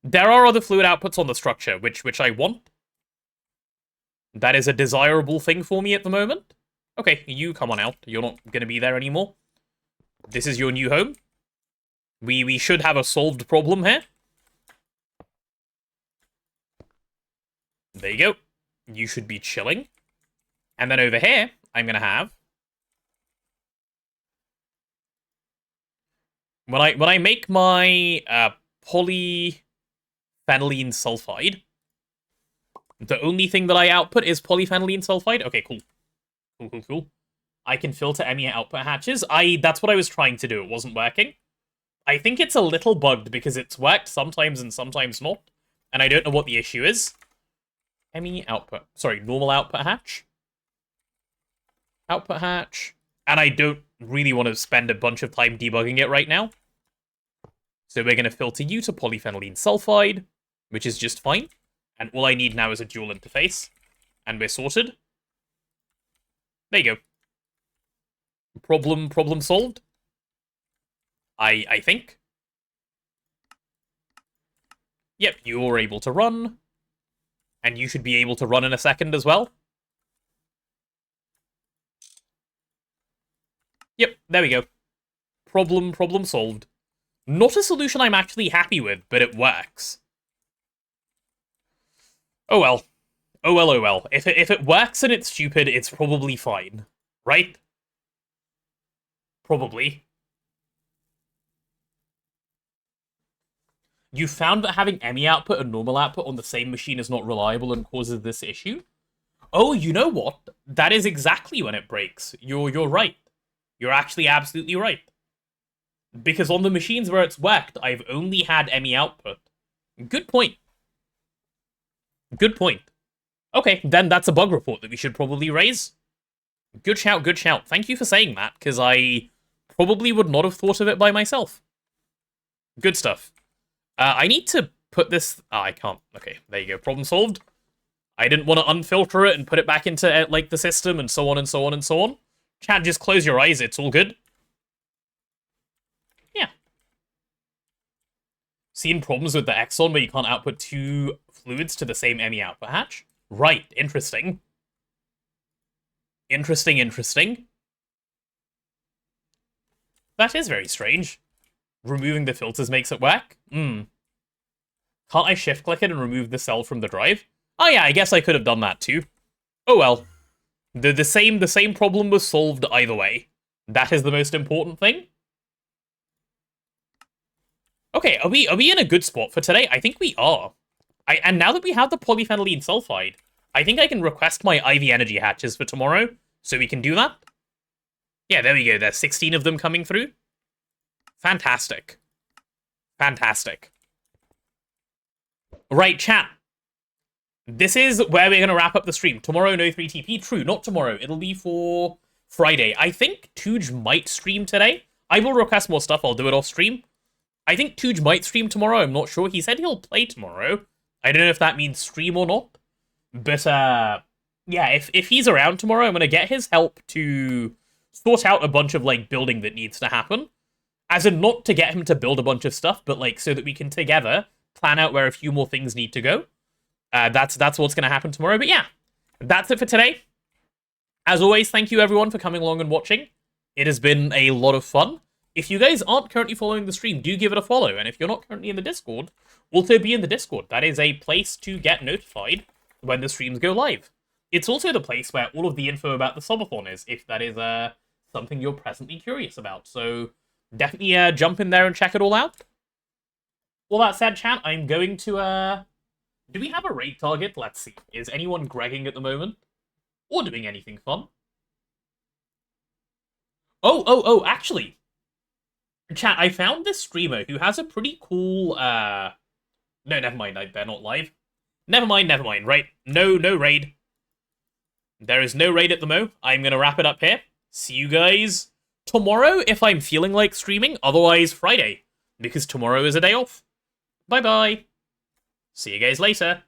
There are other fluid outputs on the structure, which I want. That is a desirable thing for me at the moment. Okay, you come on out. You're not going to be there anymore. This is your new home. We should have a solved problem here. There you go. You should be chilling. And then over here, I'm going to have... When I make my polyphenylene sulfide, the only thing that I output is polyphenylene sulfide. Okay, cool. Cool. I can filter ME output hatches. That's what I was trying to do. It wasn't working. I think it's a little bugged because it's worked sometimes and sometimes not. And I don't know what the issue is. ME output. Sorry, normal output hatch. Output hatch. And I don't really want to spend a bunch of time debugging it right now. So we're going to filter you to polyphenylene sulfide, which is just fine. And all I need now is a dual interface. And we're sorted. There you go. Problem solved. I think. Yep, you're able to run. And you should be able to run in a second as well. Yep, there we go. Problem solved. Not a solution I'm actually happy with, but it works. Oh well. Oh well. If it works and it's stupid, it's probably fine. Right? Probably. You found that having ME output and normal output on the same machine is not reliable and causes this issue? Oh, you know what? That is exactly when it breaks. You're right. You're actually absolutely right. Because on the machines where it's worked, I've only had ME output. Good point. Good point. Okay, then that's a bug report that we should probably raise. Good shout, good shout. Thank you for saying that, because I probably would not have thought of it by myself. Good stuff. I need to put this... Ah, I can't. Okay, there you go. Problem solved. I didn't want to unfilter it and put it back into, like, the system and so on and so on and so on. Chat, just close your eyes. It's all good. Yeah. Seen problems with the Exxon where you can't output 2 fluids to the same ME output hatch? Right. Interesting. Interesting. That is very strange. Removing the filters makes it work? Can't I shift-click it and remove the cell from the drive? Oh yeah, I guess I could have done that too. Oh well. The same problem was solved either way. That is the most important thing. Okay, are we in a good spot for today? I think we are. And now that we have the polyphenylene sulfide, I think I can request my IV energy hatches for tomorrow, so we can do that. Yeah, there we go. There's 16 of them coming through. Fantastic. Right, chat. This is where we're going to wrap up the stream. Tomorrow, no 3TP. True, not tomorrow. It'll be for Friday. I think Tooge might stream today. I will request more stuff. I'll do it off stream. I think Tooge might stream tomorrow. I'm not sure. He said he'll play tomorrow. I don't know if that means stream or not. But, yeah, if he's around tomorrow, I'm going to get his help to sort out a bunch of, like, building that needs to happen. As in, not to get him to build a bunch of stuff, but, like, so that we can together plan out where a few more things need to go. That's what's going to happen tomorrow. But yeah, that's it for today. As always, thank you everyone for coming along and watching. It has been a lot of fun. If you guys aren't currently following the stream, do give it a follow. And if you're not currently in the Discord, also be in the Discord. That is a place to get notified when the streams go live. It's also the place where all of the info about the subathon is, if that is something you're presently curious about. So definitely jump in there and check it all out. All that said, chat, I'm going to... Do we have a raid target? Let's see. Is anyone gregging at the moment? Or doing anything fun? Oh, actually. Chat, I found this streamer who has a pretty cool, No, never mind, they're not live. Never mind, right? No raid. There is no raid at the mo. I'm gonna wrap it up here. See you guys tomorrow if I'm feeling like streaming, otherwise Friday, because tomorrow is a day off. Bye-bye. See you guys later.